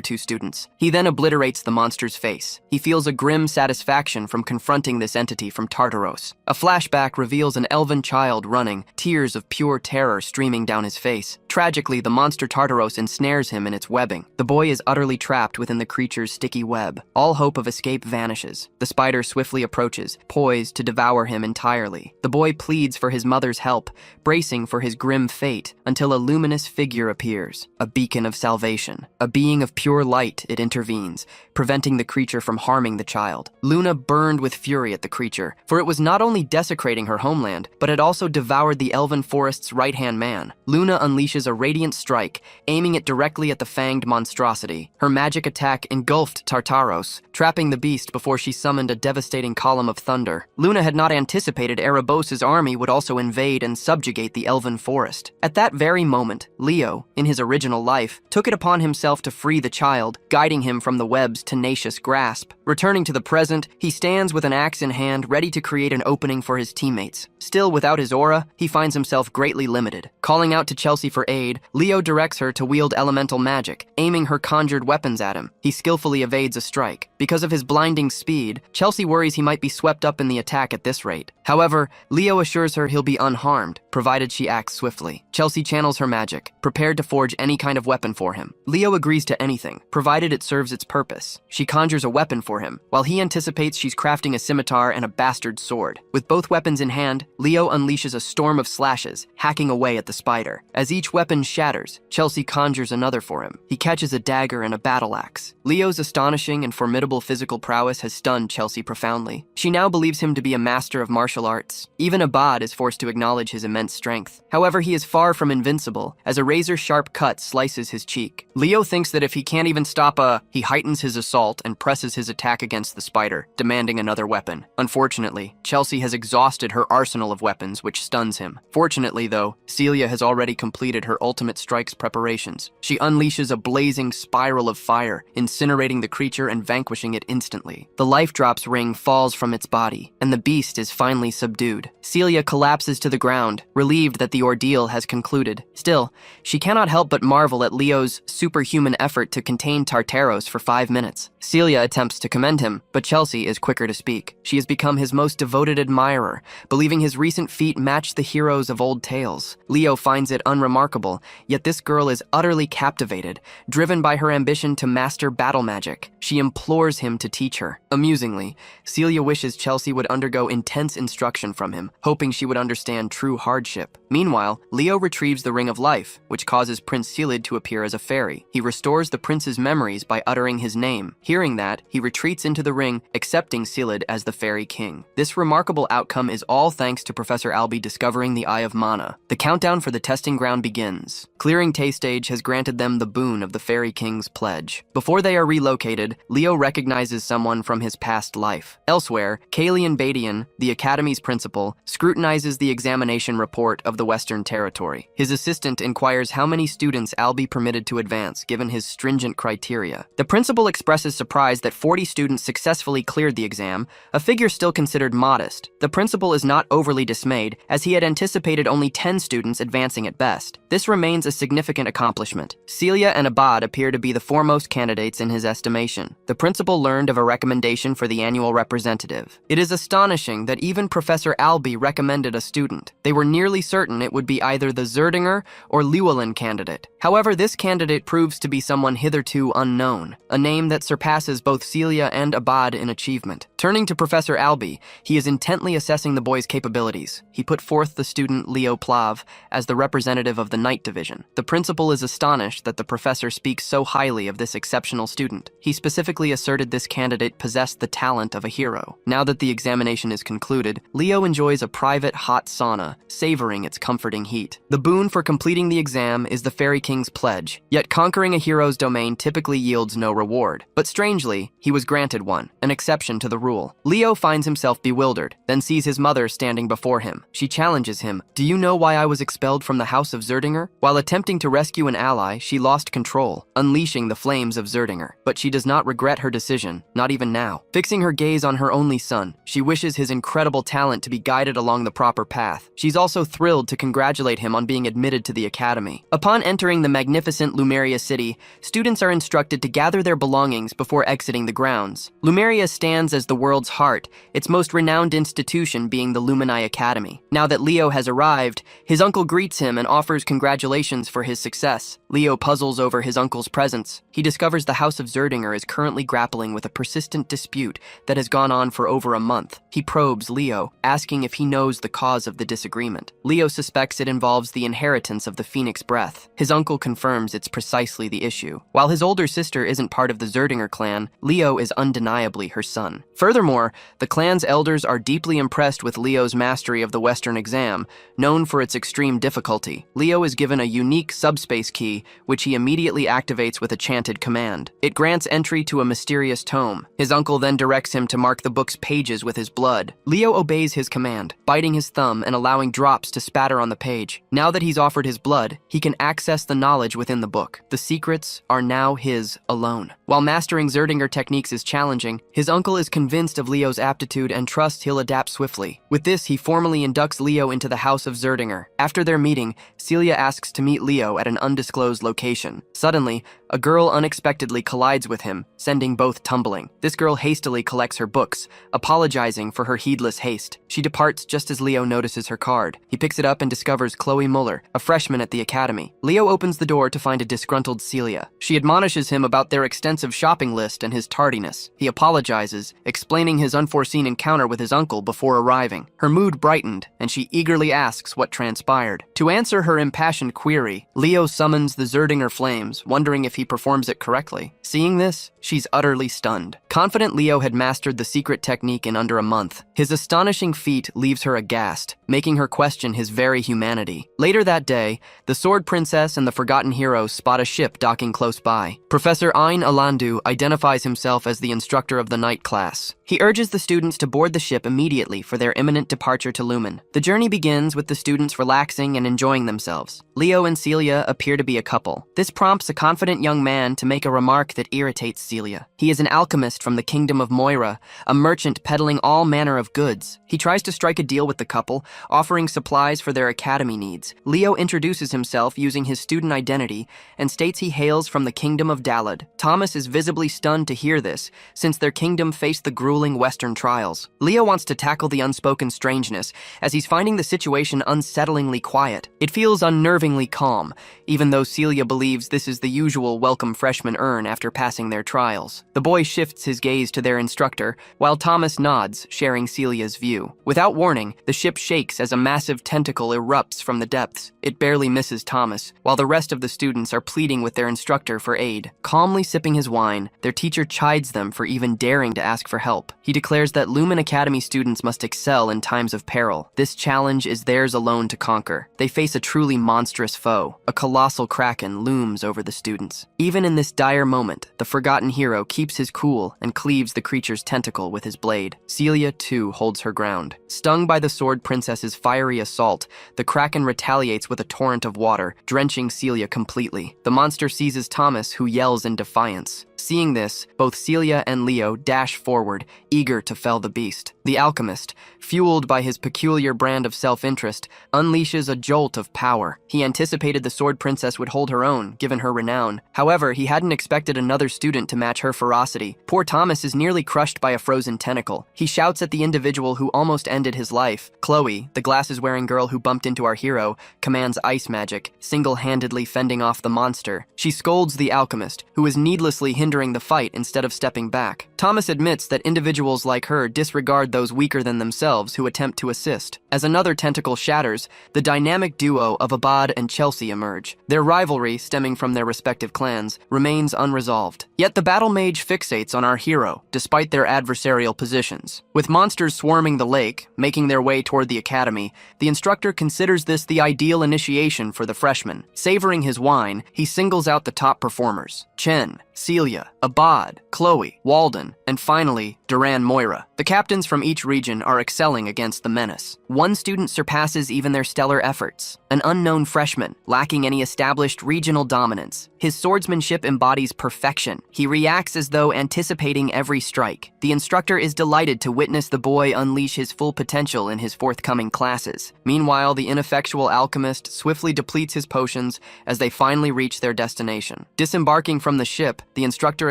2 students. He then obliterates the monster's face. He feels a grim satisfaction from confronting this entity from Tartaros. A flashback reveals an elven child running, tears of pure terror streaming down his face. Tragically, the monster Tartaros ensnares him in its webbing. The boy is utterly trapped within the creature's sticky web. All hope of escape vanishes. The spider swiftly approaches, poised to devour him entirely. The boy pleads for his mother's help, bracing for his grim fate, until a luminous figure appears, a beacon of salvation. A being of pure light, it intervenes, preventing the creature from harming the child. Luna burned with fury at the creature, for it was not only desecrating her homeland, but had also devoured the elven forest's right-hand man. Luna unleashes a radiant strike, aiming it directly at the fanged monstrosity. Her magic attack engulfed Tartaros, trapping the beast before she summoned a devastating column of thunder. Luna had not anticipated Erebos' army would also invade and subjugate the elven forest. At that very moment, Leo, in his original life, took it upon himself to free the child, guiding him from the web's tenacious grasp. Returning to the present, he stands with an axe in hand, ready to create an opening for his teammates. Still, without his aura, he finds himself greatly limited. Calling out to Chelsea for aid, Leo directs her to wield elemental magic, aiming her conjured weapons at him. He skillfully evades a strike. Because of his blinding speed, Chelsea worries he might be swept up in the attack at this rate. However, Leo assures her he'll be unharmed, provided she acts swiftly. Chelsea channels her magic, prepared to forge any kind of weapon for him. Leo agrees to anything, provided it serves its purpose. She conjures a weapon for him, while he anticipates she's crafting a scimitar and a bastard sword. With both weapons in hand, Leo unleashes a storm of slashes, hacking away at the spider. As each weapon shatters, Chelsea conjures another for him. He catches a dagger and a battle axe. Leo's astonishing and formidable physical prowess has stunned Chelsea profoundly. She now believes him to be a master of martial arts. Even Abad is forced to acknowledge his immense strength. However, he is far from invincible, as a razor-sharp cut slices his cheek. Leo thinks that if he can't even stop he heightens his assault and presses his attack against the spider, demanding another weapon. Unfortunately, Chelsea has exhausted her arsenal of weapons, which stuns him. Fortunately, though, Celia has already completed her ultimate strike's preparations. She unleashes a blazing spiral of fire, incinerating the creature and vanquishing it instantly. The life drops ring falls from its body, and the beast is finally subdued. Celia collapses to the ground, relieved that the ordeal has concluded. Still, she cannot help but marvel at Leo's superhuman effort to contain Tartaros for 5 minutes. Celia attempts to commend him, but Chelsea is quicker to speak. She has become his most devoted admirer, believing his recent feat matched the heroes of old tales. Leo finds it unremarkable, yet this girl is utterly captivated, driven by her ambition to master battle magic. She implores him to teach her. Amusingly, Celia wishes Chelsea would undergo intense instruction from him, hoping she would understand true hardship. Meanwhile, Leo retrieves the Ring of Life, which causes Prince Silid to appear as a fairy. He restores the prince's memories by uttering his name. Hearing that, he retreats into the ring, accepting Silid as the fairy king. This remarkable outcome is all thanks to Professor Albie discovering the Eye of Mana. The countdown for the testing ground begins. Clearing Taystage has granted them the boon of the Fairy King's pledge. Before they are relocated, Leo recognizes someone from his past life. Elsewhere, Kalian Badian, the Academy's principal, scrutinizes the examination report of the Western Territory. His assistant inquires how many students Albie permitted to advance, given his stringent criteria. The principal expresses surprise that 40 students successfully cleared the exam, a figure still considered modest. The principal is not overly dismayed, as he had anticipated only 10 students advancing at best. This remains a significant accomplishment. Celia and Abad appear to be the foremost candidates in his estimation. The principal learned of a recommendation for the annual representative. It is astonishing that even Professor Albee recommended a student. They were nearly certain it would be either the Zerdinger or Llewellyn candidate. However, this candidate proves to be someone hitherto unknown, a name that surpasses both Celia and Abad in achievement. Turning to Professor Albee, he is intently assessing the boy's capabilities. He put forth the student Leo Plav as the representative of the Night Division. The principal is astonished that the professor speaks so highly of this exceptional student. He specifically asserted this candidate possessed the talent of a hero. Now that the examination is concluded, Leo enjoys a private hot sauna, savoring its comforting heat. The boon for completing the exam is the Fairy King's pledge, yet conquering a hero's domain typically yields no reward. But strangely, he was granted one, an exception to the rule. Leo finds himself bewildered, then sees his mother standing before him. She challenges him, "Do you know why I was expelled from the House of Zerdinger?" While attempting to rescue an ally, she lost control, unleashing the flames of Zerdinger. But she does not regret her decision, not even now. Fixing her gaze on her only son, she wishes his incredible talent to be guided along the proper path. She's also thrilled to congratulate him on being admitted to the academy. Upon entering the magnificent Lumeria city, students are instructed to gather their belongings before exiting the grounds. Lumeria stands as the world's heart, its most renowned institution being the Lumini Academy. Now that Leo has arrived, his uncle greets him and offers congratulations for his success. Leo puzzles over his uncle's presence. He discovers the House of Zerdinger is currently grappling with a persistent dispute that has gone on for over a month. He probes Leo, asking if he knows the cause of the disagreement. Leo suspects it involves the inheritance of the Phoenix Breath. His uncle confirms it's precisely the issue. While his older sister isn't part of the Zerdinger clan, Leo is undeniably her son. Furthermore, the clan's elders are deeply impressed with Leo's mastery of the Western exam, known for its extreme difficulty. Leo is given a unique subspace key, which he immediately activates with a chanted command. It grants entry to a mysterious tome. His uncle then directs him to mark the book's pages with his blood. Leo obeys his command, biting his thumb and allowing drops to spatter on the page. Now that he's offered his blood, he can access the knowledge within the book. The secrets are now his alone. While mastering Zerdinger techniques is challenging, his uncle is convinced of Leo's aptitude and trusts he'll adapt swiftly. With this, he formally inducts Leo into the House of Zerdinger. After their meeting, Celia asks to meet Leo at an undisclosed location. Suddenly, a girl unexpectedly collides with him, sending both tumbling. This girl hastily collects her books, apologizing for her heedless haste. She departs just as Leo notices her card. He picks it up and discovers Chloe Muller, a freshman at the academy. Leo opens the door to find a disgruntled Celia. She admonishes him about their extensive shopping list and his tardiness. He apologizes, explaining his unforeseen encounter with his uncle before arriving. Her mood brightened, and she eagerly asks what transpired. To answer her impassioned query, Leo summons the Zerdinger flames, wondering if he performs it correctly. Seeing this, she's utterly stunned. Confident Leo had mastered the secret technique in under a month. His astonishing feat leaves her aghast, making her question his very humanity. Later that day, the Sword Princess and the Forgotten Hero spot a ship docking close by. Professor Ain Alandu identifies himself as the instructor of the night class. He urges the students to board the ship immediately for their imminent departure to Lumen. The journey begins with the students relaxing and enjoying themselves. Leo and Celia appear to be a couple. This prompts a confident young man to make a remark that irritates Celia. He is an alchemist from the kingdom of Moira, a merchant peddling all manner of goods. He tries to strike a deal with the couple, offering supplies for their academy needs. Leo introduces himself using his student identity and states he hails from the kingdom of Dalad. Thomas is visibly stunned to hear this, since their kingdom faced the grueling Western trials. Leo wants to tackle the unspoken strangeness, as he's finding the situation unsettlingly quiet. It feels unnervingly calm, even though Celia believes this is the usual welcome freshmen earn after passing their trials. The boy shifts his gaze to their instructor, while Thomas nods, sharing Celia's view. Without warning, the ship shakes as a massive tentacle erupts from the depths. It barely misses Thomas, while the rest of the students are pleading with their instructor for aid. Calmly sipping his wine, their teacher chides them for even daring to ask for help. He declares that Lumen Academy students must excel in times of peril. This challenge is theirs alone to conquer. They face a truly monstrous foe. A colossal kraken looms over the students. Even in this dire moment, the Forgotten Hero keeps his cool and cleaves the creature's tentacle with his blade. Celia, too, holds her ground. Stung by the Sword Princess's fiery assault, the kraken retaliates with a torrent of water, drenching Celia completely. The monster seizes Thomas, who yells in defiance. Seeing this, both Celia and Leo dash forward, eager to fell the beast. The alchemist, fueled by his peculiar brand of self-interest, unleashes a jolt of power. He anticipated the Sword Princess would hold her own, given her renown. However, he hadn't expected another student to match her ferocity. Poor Thomas is nearly crushed by a frozen tentacle. He shouts at the individual who almost ended his life. Chloe, the glasses-wearing girl who bumped into our hero, commands ice magic, single-handedly fending off the monster. She scolds the alchemist, who is needlessly hindering the fight instead of stepping back. Thomas admits that individuals like her disregard those weaker than themselves who attempt to assist. As another tentacle shatters, the dynamic duo of Abad and Chelsea emerge. Their rivalry, stemming from their respective clans, remains unresolved. Yet the battle mage fixates on our hero, despite their adversarial positions. With monsters swarming the lake, making their way toward the academy, the instructor considers this the ideal initiation for the freshman. Savoring his wine, he singles out the top performers: Chen, Celia, Abad, Chloe, Walden, and finally, Duran Moira. The captains from each region are excelling against the menace. One student surpasses even their stellar efforts: an unknown freshman, lacking any established regional dominance. His swordsmanship embodies perfection. He reacts as though anticipating every strike. The instructor is delighted to witness the boy unleash his full potential in his forthcoming classes. Meanwhile, the ineffectual alchemist swiftly depletes his potions as they finally reach their destination. Disembarking from the ship, the instructor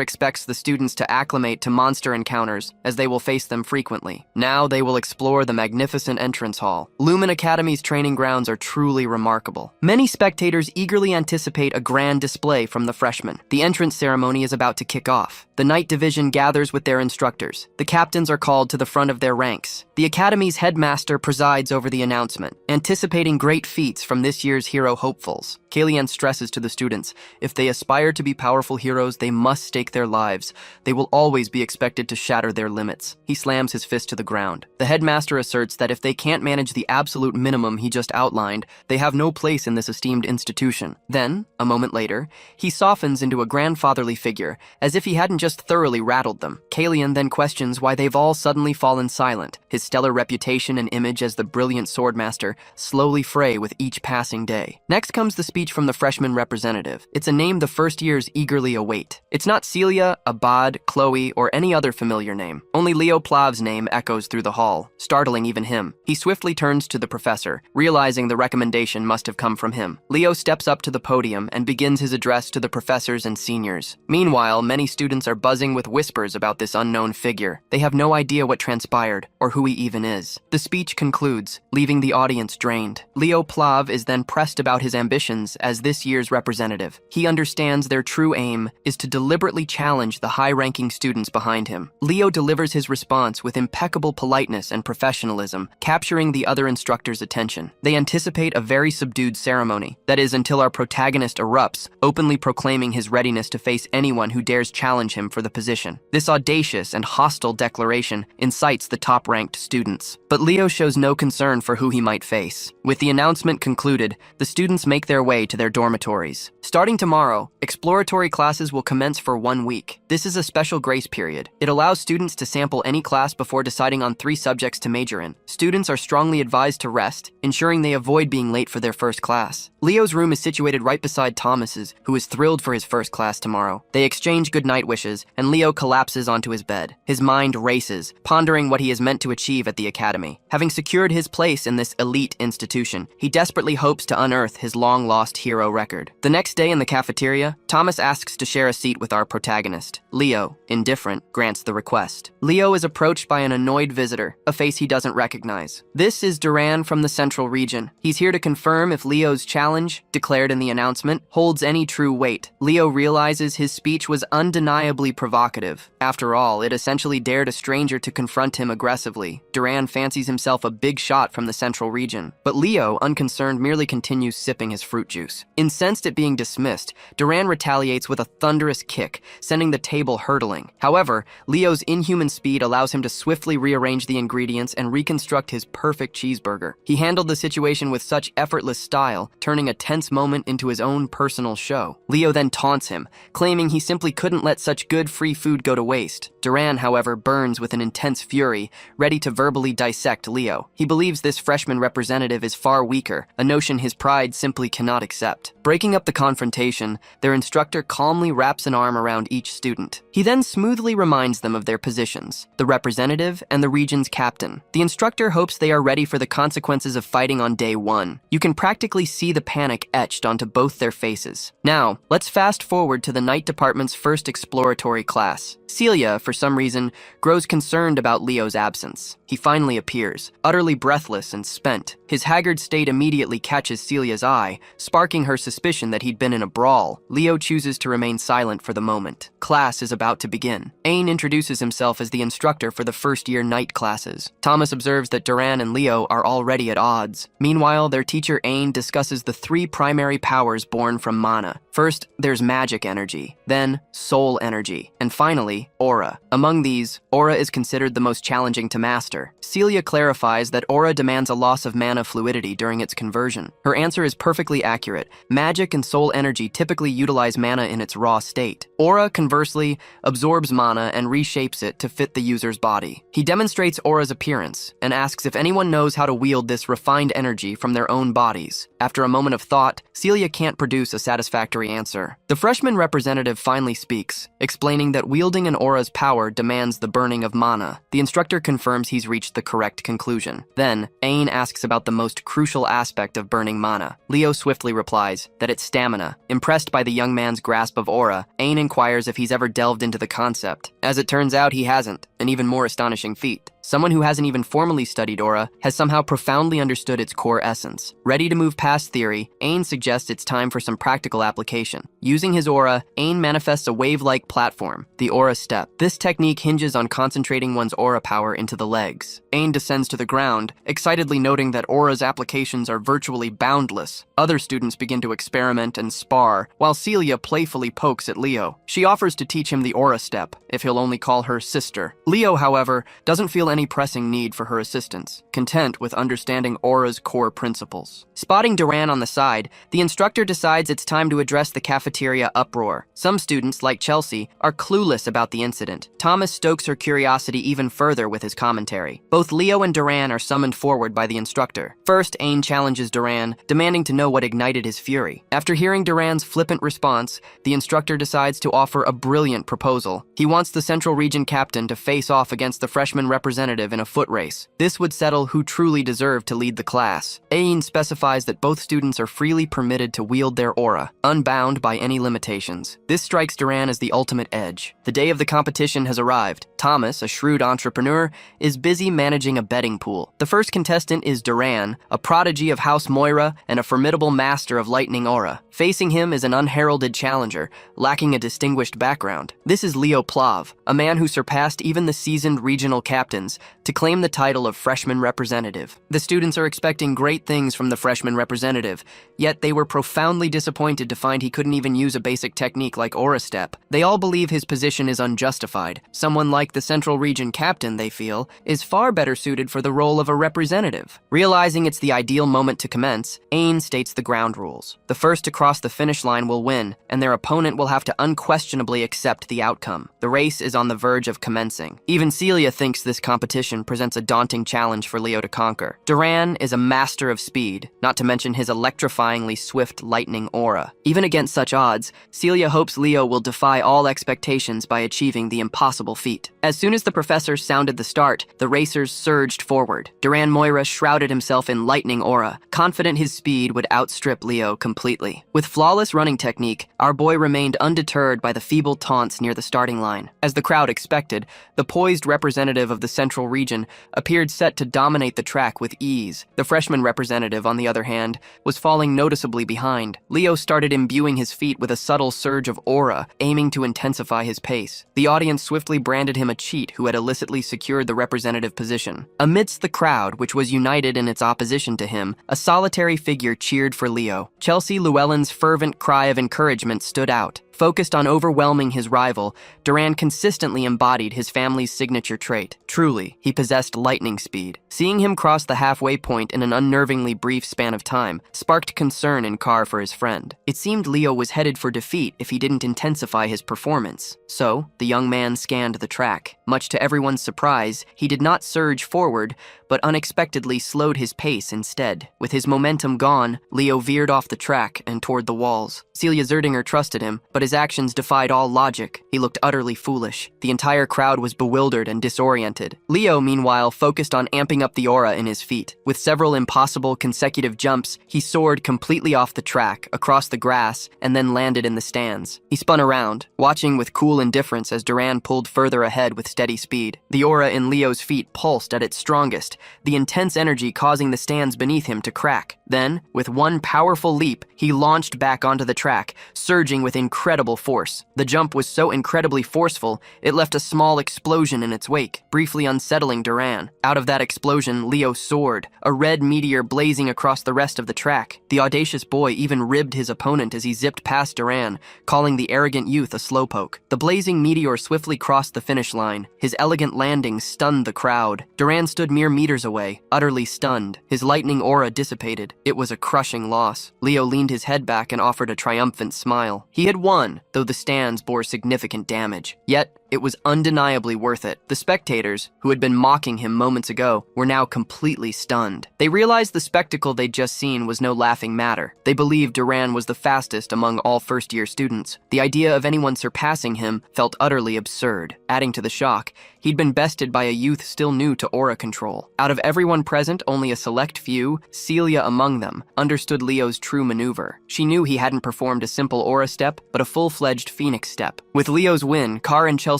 expects the students to acclimate to monster encounters, as they will face them frequently. Now they will explore the magnificent entrance hall. Lumen Academy's training grounds are truly remarkable. Many spectators eagerly anticipate a grand display from the freshmen. The entrance ceremony is about to kick off. The Night Division gathers with their instructors. The captains are called to the front of their ranks. The Academy's headmaster presides over the announcement, anticipating great feats from this year's hero hopefuls. Kalian stresses to the students, if they aspire to be powerful heroes, they must stake their lives. They will always be expected to shatter their limits. He slams his fist to the ground. The headmaster asserts that if they can't manage the absolute minimum he just outlined, they have no place in this esteemed institution. Then, a moment later, he softens into a grandfatherly figure, as if he hadn't just thoroughly rattled them. Kalian then questions why they've all suddenly fallen silent. His stellar reputation and image as the brilliant swordmaster slowly fray with each passing day. Next comes the speech from the freshman representative. It's a name the first years eagerly await. It's not Celia, Abad, Chloe, or any other familiar name. Only Leo Plav's name echoes through the hall, startling even him. He swiftly turns to the professor, realizing the recommendation must have come from him. Leo steps up to the podium and begins his address to the professors and seniors. Meanwhile, many students are buzzing with whispers about this unknown figure. They have no idea what transpired, or who he even is. The speech concludes, leaving the audience drained. Leo Plav is then pressed about his ambitions as this year's representative. He understands their true aim is to deliberately challenge the high-ranking students behind him. Leo delivers his response with impeccable politeness and professionalism, capturing the other instructors' attention. They anticipate a very subdued ceremony, that is, until our protagonist erupts, openly proclaiming his readiness to face anyone who dares challenge him for the position. This audacious and hostile declaration incites the top-ranked students. But Leo shows no concern for who he might face. With the announcement concluded, the students make their way to their dormitories. Starting tomorrow, exploratory classes will commence for 1 week. This is a special grace period. It allows students to sample any class before deciding on 3 subjects to major in. Students are strongly advised to rest, ensuring they avoid being late for their first class. Leo's room is situated right beside Thomas's, who is thrilled for his first class tomorrow. They exchange goodnight wishes, and Leo collapses onto his bed. His mind races, pondering what he is meant to achieve at the academy. Having secured his place in this elite institution, he desperately hopes to unearth his long-lost hero record. The next day in the cafeteria, Thomas asks to share a seat with our protagonist. Leo, indifferent, grants the request. Leo is approached by an annoyed visitor, a face he doesn't recognize. This is Duran from the Central Region. He's here to confirm if Leo's challenge, declared in the announcement, holds any true weight. Leo realizes his speech was undeniably provocative. After all, it essentially dared a stranger to confront him aggressively. Duran fancies himself a big shot from the Central Region. But Leo, unconcerned, merely continues sipping his fruit juice. Incensed at being dismissed, Duran retaliates with a thunderous kick, sending the table hurtling. However, Leo's inhuman speed allows him to swiftly rearrange the ingredients and reconstruct his perfect cheeseburger. He handled the situation with such effortless style, turning a tense moment into his own personal show. Leo then taunts him, claiming he simply couldn't let such good free food go to waste. Duran, however, burns with an intense fury, ready to verbally dissect Leo. He believes this freshman representative is far weaker, a notion his pride simply cannot accept. Breaking up the confrontation, their instructor calmly wraps an arm around each student. He then smoothly reminds them of their positions, the representative and the region's captain. The instructor hopes they are ready for the consequences of fighting on day one. You can practically see the panic etched onto both their faces. Now, let's fast forward to the night department's first exploratory class. Celia, for some reason, grows concerned about Leo's absence. He finally appears, utterly breathless and spent. His haggard state immediately catches Celia's eye, sparking her suspicion that he'd been in a brawl. Leo chooses to remain silent for the moment. Class is about to begin. Ain introduces himself as the instructor for the first-year night classes. Thomas observes that Duran and Leo are already at odds. Meanwhile, their teacher Ain discusses the three primary powers born from mana. First, there's magic energy, then soul energy, and finally, aura. Among these, aura is considered the most challenging to master. Celia clarifies that aura demands a loss of mana fluidity during its conversion. Her answer is perfectly accurate. Magic and soul energy typically utilize mana in its raw state. Aura, conversely, absorbs mana and reshapes it to fit the user's body. He demonstrates aura's appearance and asks if anyone knows how to wield this refined energy from their own bodies. After a moment of thought, Celia can't produce a satisfactory answer. The freshman representative finally speaks, explaining that wielding an aura's power demands the burning of mana. The instructor confirms he's reached the correct conclusion. Then, Ain asks about the most crucial aspect of burning mana. Leo swiftly replies that it's stamina. Impressed by the young man's grasp of aura, Ain inquires if he's ever delved into the concept. As it turns out, he hasn't, an even more astonishing feat. Someone who hasn't even formally studied aura has somehow profoundly understood its core essence. Ready to move past theory, Ain suggests it's time for some practical application. Using his aura, Ain manifests a wave-like platform, the aura step. This technique hinges on concentrating one's aura power into the legs. Ain descends to the ground, excitedly noting that aura's applications are virtually boundless. Other students begin to experiment and spar, while Celia playfully pokes at Leo. She offers to teach him the aura step, if he'll only call her sister. Leo, however, doesn't feel any pressing need for her assistance, content with understanding aura's core principles. Spotting Duran on the side, the instructor decides it's time to address the cafeteria uproar. Some students, like Chelsea, are clueless about the incident. Thomas stokes her curiosity even further with his commentary. Both Leo and Duran are summoned forward by the instructor. First, Ain challenges Duran, demanding to know what ignited his fury. After hearing Duran's flippant response, the instructor decides to offer a brilliant proposal. He wants the Central Region captain to face off against the freshman representative in a foot race. This would settle who truly deserved to lead the class. Ain specifies that both students are freely permitted to wield their aura, unbound by any limitations. This strikes Duran as the ultimate edge. The day of the competition has arrived. Thomas, a shrewd entrepreneur, is busy managing a betting pool. The first contestant is Duran, a prodigy of House Moira and a formidable master of lightning aura. Facing him is an unheralded challenger, lacking a distinguished background. This is Leo Plav, a man who surpassed even the seasoned regional captains to claim the title of freshman representative. The students are expecting great things from the freshman representative, yet they were profoundly disappointed to find he couldn't even use a basic technique like aura step. They all believe his position is unjustified. Someone like the Central Region captain, they feel, is far better suited for the role of a representative. Realizing it's the ideal moment to commence, Ain states the ground rules. The first to cross the finish line will win, and their opponent will have to unquestionably accept the outcome. The race is on the verge of commencing. Even Celia thinks this competition presents a daunting challenge for Leo to conquer. Duran is a master of speed, not to mention his electrifyingly swift lightning aura. Even against such odds, Celia hopes Leo will defy all expectations by achieving the impossible feat. As soon as the professor sounded the start, the racers surged forward. Duran Moira shrouded himself in lightning aura, confident his speed would outstrip Leo completely. With flawless running technique, our boy remained undeterred by the feeble taunts near the starting line. As the crowd expected, the poised representative of the Central Region appeared set to dominate the track with ease. The freshman representative, on the other hand, was falling noticeably behind. Leo started imbuing his feet with a subtle surge of aura, aiming to intensify his pace. The audience swiftly branded him a cheat who had illicitly secured the representative position. Amidst the crowd, which was united in its opposition to him, a solitary figure cheered for Leo. Chelsea Llewellyn's fervent cry of encouragement stood out. Focused on overwhelming his rival, Duran consistently embodied his family's signature trait. Truly, he possessed lightning speed. Seeing him cross the halfway point in an unnervingly brief span of time sparked concern in Carr for his friend. It seemed Leo was headed for defeat if he didn't intensify his performance. So, the young man scanned the track. Much to everyone's surprise, he did not surge forward, but unexpectedly slowed his pace instead. With his momentum gone, Leo veered off the track and toward the walls. Celia Zerdinger trusted him, but his actions defied all logic. He looked utterly foolish. The entire crowd was bewildered and disoriented. Leo, meanwhile, focused on amping up the aura in his feet. With several impossible consecutive jumps, he soared completely off the track, across the grass, and then landed in the stands. He spun around, watching with cool indifference as Duran pulled further ahead with steady speed. The aura in Leo's feet pulsed at its strongest, the intense energy causing the stands beneath him to crack. Then, with one powerful leap, he launched back onto the track, surging with incredible force. The jump was so incredibly forceful, it left a small explosion in its wake, briefly unsettling Duran. Out of that explosion, Leo soared, a red meteor blazing across the rest of the track. The audacious boy even ribbed his opponent as he zipped past Duran, calling the arrogant youth a slowpoke. The blazing meteor swiftly crossed the finish line. His elegant landing stunned the crowd. Duran stood mere meters away, utterly stunned. His lightning aura dissipated. It was a crushing loss. Leo leaned his head back and offered a triumphant smile. He had won, though the stands bore significant damage. Yet, it was undeniably worth it. The spectators, who had been mocking him moments ago, were now completely stunned. They realized the spectacle they'd just seen was no laughing matter. They believed Duran was the fastest among all first-year students. The idea of anyone surpassing him felt utterly absurd. Adding to the shock, he'd been bested by a youth still new to aura control. Out of everyone present, only a select few, Celia among them, understood Leo's true maneuver. She knew he hadn't performed a simple aura step, but a full-fledged phoenix step. With Leo's win, Carr and Chelsea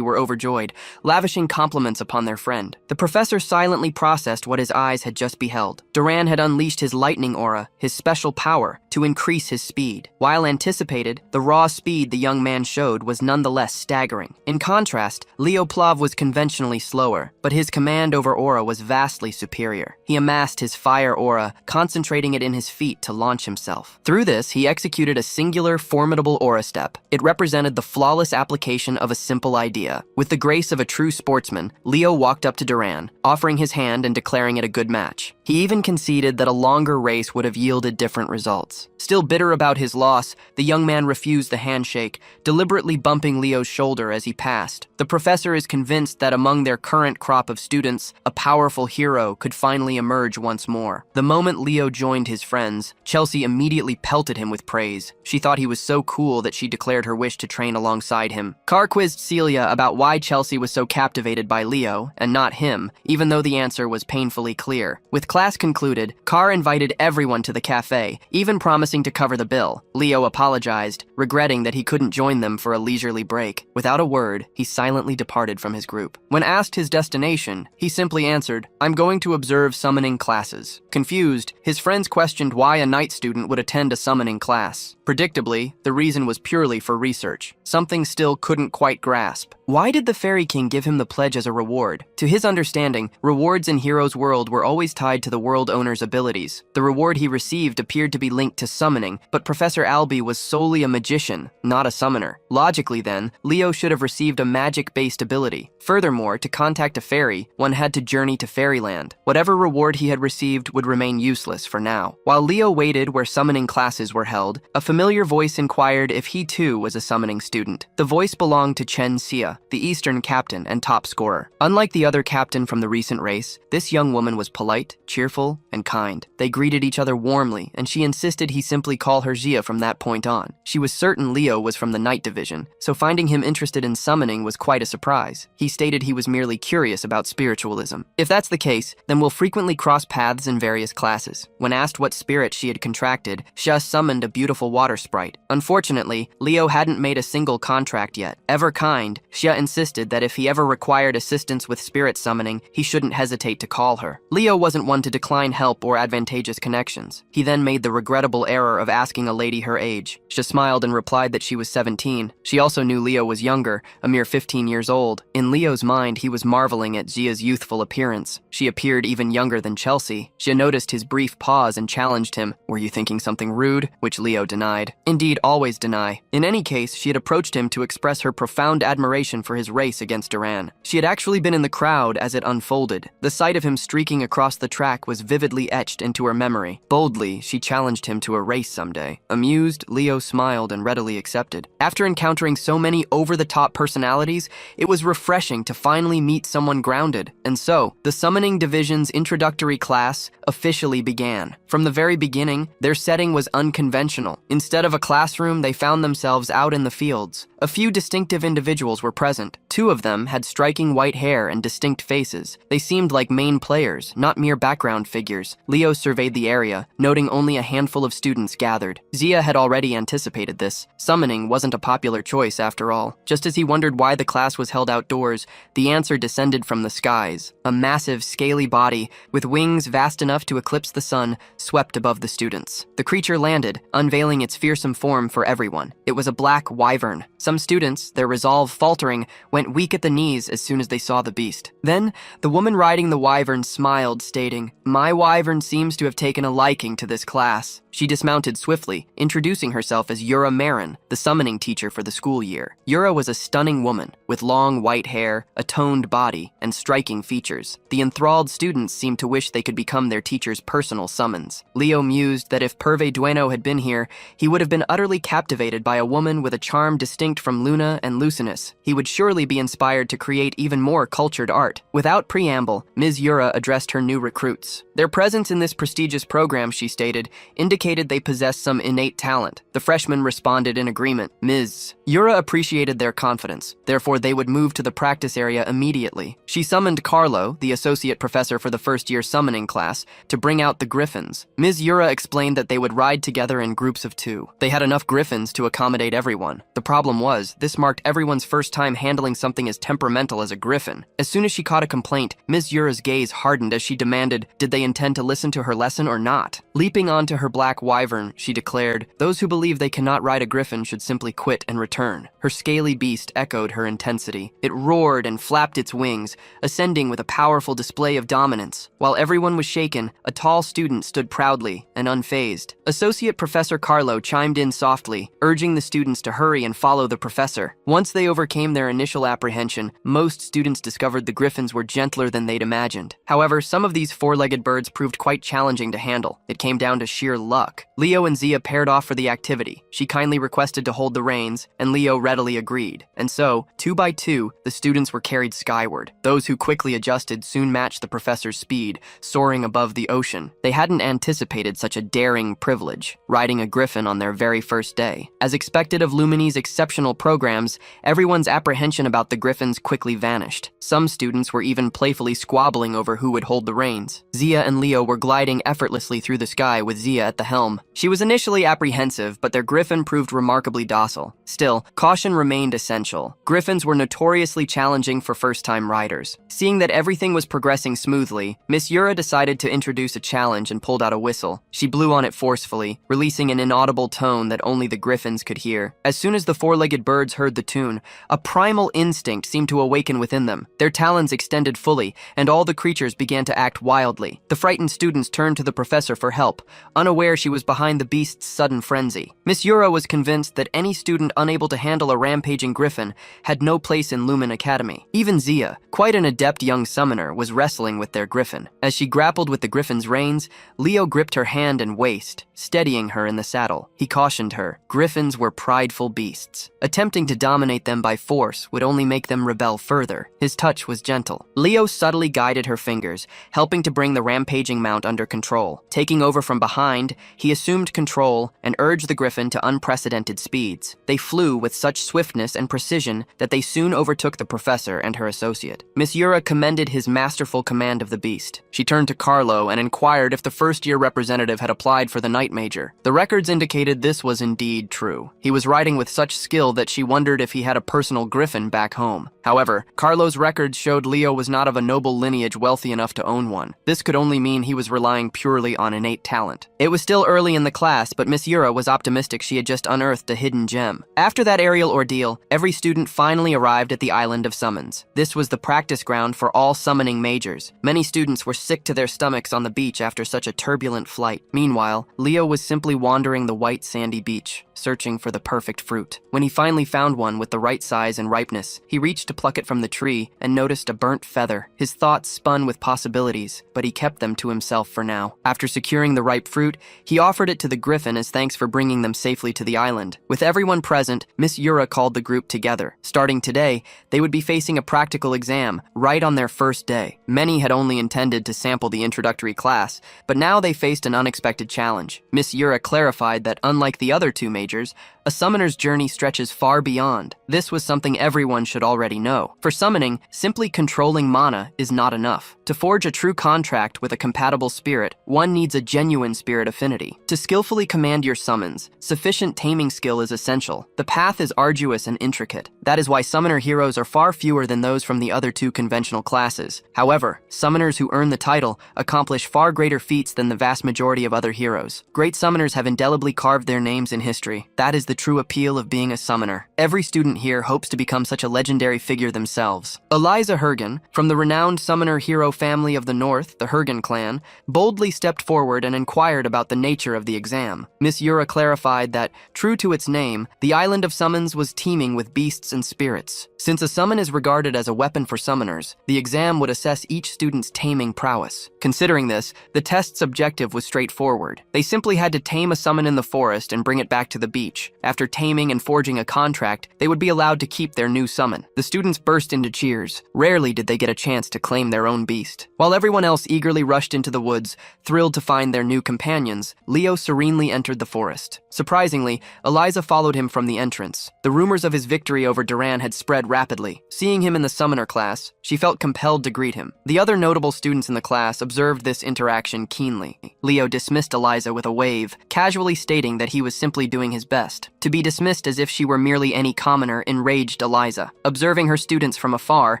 were overjoyed, lavishing compliments upon their friend. The professor silently processed what his eyes had just beheld. Duran had unleashed his lightning aura, his special power, to increase his speed. While anticipated, the raw speed the young man showed was nonetheless staggering. In contrast, Leo Plav was conventionally slower, but his command over aura was vastly superior. He amassed his fire aura, concentrating it in his feet to launch himself. Through this, he executed a singular, formidable aura step. It represented the flawless application of a simple idea. With the grace of a true sportsman, Leo walked up to Duran, offering his hand and declaring it a good match. He even conceded that a longer race would have yielded different results. Still bitter about his loss, the young man refused the handshake, deliberately bumping Leo's shoulder as he passed. The professor is convinced that among their current crop of students, a powerful hero could finally emerge once more. The moment Leo joined his friends, Chelsea immediately pelted him with praise. She thought he was so cool that she declared her wish to train alongside him. Carr quizzed Celia about why Chelsea was so captivated by Leo, and not him, even though the answer was painfully clear. With class concluded, Carr invited everyone to the cafe, even promising to cover the bill. Leo apologized, regretting that he couldn't join them for a leisurely break. Without a word, he silently departed from his group. When asked his destination, he simply answered, "I'm going to observe summoning classes." Confused, his friends questioned why a night student would attend a summoning class. Predictably, the reason was purely for research, something Still couldn't quite grasp. Why did the Fairy King give him the pledge as a reward? To his understanding, rewards in Hero's World were always tied to the world owner's abilities. The reward he received appeared to be linked to summoning, but Professor Albee was solely a magician, not a summoner. Logically then, Leo should have received a magic-based ability. Furthermore, to contact a fairy, one had to journey to Fairyland. Whatever reward he had received would remain useless for now. While Leo waited where summoning classes were held, a familiar voice inquired if he too was a summoning student. The voice belonged to Chen Xia, the Eastern captain and top scorer. Unlike the other captain from the recent race, this young woman was polite, cheerful, and kind. They greeted each other warmly, and she insisted he simply call her Xia from that point on. She was certain Leo was from the Night Division, so finding him interested in summoning was quite a surprise. He stated he was merely curious about spiritualism. If that's the case, then we'll frequently cross paths in various classes. When asked what spirit she had contracted, Xia summoned a beautiful water sprite. Unfortunately, Leo hadn't made a single contract yet. Ever kind, Xia insisted that if he ever required assistance with spirit summoning, he shouldn't hesitate to call her. Leo wasn't one to decline help or advantageous connections. He then made the regrettable error of asking a lady her age. Xia smiled and replied that she was 17. She also knew Leo was younger, a mere 15 years old. In Leo's mind, he was marveling at Xia's youthful appearance. She appeared even younger than Chelsea. Xia noticed his brief pause and challenged him, "Were you thinking something rude?" which Leo denied. denied. Indeed, always deny. In any case, she had approached him to express her profound admiration for his race against Duran. She had actually been in the crowd as it unfolded. The sight of him streaking across the track was vividly etched into her memory. Boldly, she challenged him to a race someday. Amused, Leo smiled and readily accepted. After encountering so many over-the-top personalities, it was refreshing to finally meet someone grounded. And so, the Summoning Division's introductory class officially began. From the very beginning, their setting was unconventional. Instead of a classroom, they found themselves out in the fields. A few distinctive individuals were present. Two of them had striking white hair and distinct faces. They seemed like main players, not mere background figures. Leo surveyed the area, noting only a handful of students gathered. Zia had already anticipated this. Summoning wasn't a popular choice after all. Just as he wondered why the class was held outdoors, the answer descended from the skies. A massive, scaly body, with wings vast enough to eclipse the sun, swept above the students. The creature landed, unveiling its fearsome form for everyone. It was a black wyvern. Some students, their resolve faltering, went weak at the knees as soon as they saw the beast. Then, the woman riding the wyvern smiled, stating, "My wyvern seems to have taken a liking to this class." She dismounted swiftly, introducing herself as Yura Marin, the summoning teacher for the school year. Yura was a stunning woman, with long white hair, a toned body, and striking features. The enthralled students seemed to wish they could become their teacher's personal summons. Leo mused that if Perve Dueno had been here, he would have been utterly captivated by a woman with a charm distinct from Luna and Lucinus. He would surely be inspired to create even more cultured art. Without preamble, Ms. Yura addressed her new recruits. Their presence in this prestigious program, she stated, indicated they possessed some innate talent. The freshmen responded in agreement. Ms. Yura appreciated their confidence. Therefore, they would move to the practice area immediately. She summoned Carlo, the associate professor for the first-year summoning class, to bring out the griffins. Ms. Yura explained that they would ride together in groups of 2. They had enough griffins to accommodate everyone. The problem was, this marked everyone's first time handling something as temperamental as a griffin. As soon as she caught a complaint, Ms. Yura's gaze hardened as she demanded, did they intend to listen to her lesson or not? Leaping onto her black wyvern, she declared, "Those who believe they cannot ride a griffin should simply quit and return." Her scaly beast echoed her intensity. It roared and flapped its wings, ascending with a powerful display of dominance. While everyone was shaken, a tall student stood proudly and unfazed. Associate Professor Carlo chimed in softly, urging the students to hurry and follow the professor. Once they overcame their initial apprehension, most students discovered the griffins were gentler than they'd imagined. However, some of these four-legged birds proved quite challenging to handle. It came down to sheer luck. Leo and Zia paired off for the activity. She kindly requested to hold the reins, and Leo readily agreed. And so, 2 by 2, the students were carried skyward. Those who quickly adjusted soon matched the professor's speed, soaring above the ocean. They hadn't anticipated such a daring privilege, riding a griffin on their very first day. As expected of Lumini's exceptional programs, everyone's apprehension about the griffins quickly vanished. Some students were even playfully squabbling over who would hold the reins. Zia and Leo were gliding effortlessly through the sky with Zia at the helm. She was initially apprehensive, but their griffin proved remarkably docile. Still, caution remained essential. Griffins were notoriously challenging for first-time riders. Seeing that everything was progressing smoothly, Miss Yura decided to introduce a challenge and pulled out a whistle. She blew on it forcefully, releasing an inaudible tone that only the griffins could hear. As soon as the four-legged birds heard the tune, a primal instinct seemed to awaken within them. Their talons extended fully, and all the creatures began to act wildly. The frightened students turned to the professor for help, unaware she was behind the beast's sudden frenzy. Miss Yura was convinced that any student unable to handle a rampaging griffin had no place in Lumen Academy. Even Zia, quite an adept young summoner, was wrestling with their griffin. As she grappled with the griffin's reins, Leo gripped her hand and waist, steadying her in the saddle. He cautioned her, griffins were prideful beasts. Attempting to dominate them by force would only make them rebel further. His touch was gentle. Leo subtly guided her fingers, helping to bring the rampaging mount under control. Taking over from behind, he assumed control and urged the griffin to unprecedented speeds. They flew with such swiftness and precision that they soon overtook the professor and her associate. Miss Yura commended his masterful command of the beast. She turned to Carlo and inquired if the first-year representative had applied for the night major. The records indicated this was indeed true. He was riding with such skill that she wondered if he had a personal griffin back home. However, Carlo's records showed Leo was not of a noble lineage wealthy enough to own one. This could only mean he was relying purely on innate talent. It was still early in the class, but Miss Yura was optimistic she had just unearthed a hidden gem. After that aerial ordeal, every student finally arrived at the Island of Summons. This was the practice ground for all summoning majors. Many students were sick to their stomachs on the beach after such a turbulent flight. Meanwhile, Leo was simply wandering the white sandy beach, searching for the perfect fruit. When he finally found one with the right size and ripeness, he reached to pluck it from the tree and noticed a burnt feather. His thoughts spun with possibilities, but he kept them to himself for now. After securing the ripe fruit, he offered it to the griffin as thanks for bringing them safely to the island. With everyone present, Miss Yura called the group together. Starting today, they would be facing a practical exam right on their first day. Many had only intended to sample the introductory class, but now they faced an unexpected challenge. Miss Yura clarified that unlike the other two majors, a summoner's journey stretches far beyond. This was something everyone should already know. For summoning, simply controlling mana is not enough. To forge a true contract with a compatible spirit, one needs a genuine spirit affinity. To skillfully command your summons, sufficient taming skill is essential. The path is arduous and intricate. That is why summoner heroes are far fewer than those from the other two conventional classes. However, summoners who earn the title accomplish far greater feats than the vast majority of other heroes. Great summoners have indelibly carved their names in history. That is the true appeal of being a summoner. Every student here hopes to become such a legendary figure themselves. Eliza Hergen, from the renowned summoner hero family of the North, the Hergen clan, boldly stepped forward and inquired about the nature of the exam. Miss Yura clarified that, true to its name, the island of summons was teeming with beasts and spirits. Since a summon is regarded as a weapon for summoners, the exam would assess each student's taming prowess. Considering this, the test's objective was straightforward. They simply had to tame a summon in the forest and bring it back to the beach. After taming and forging a contract, they would be allowed to keep their new summon. The students burst into cheers. Rarely did they get a chance to claim their own beast. While everyone else eagerly rushed into the woods, thrilled to find their new companions, Leo serenely entered the forest. Surprisingly, Eliza followed him from the entrance. The rumors of his victory over Duran had spread rapidly. Seeing him in the summoner class, she felt compelled to greet him. The other notable students in the class observed this interaction keenly. Leo dismissed Eliza with a wave, casually stating that he was simply doing his best. To be dismissed as if she were merely any commoner enraged Eliza. Observing her students from afar,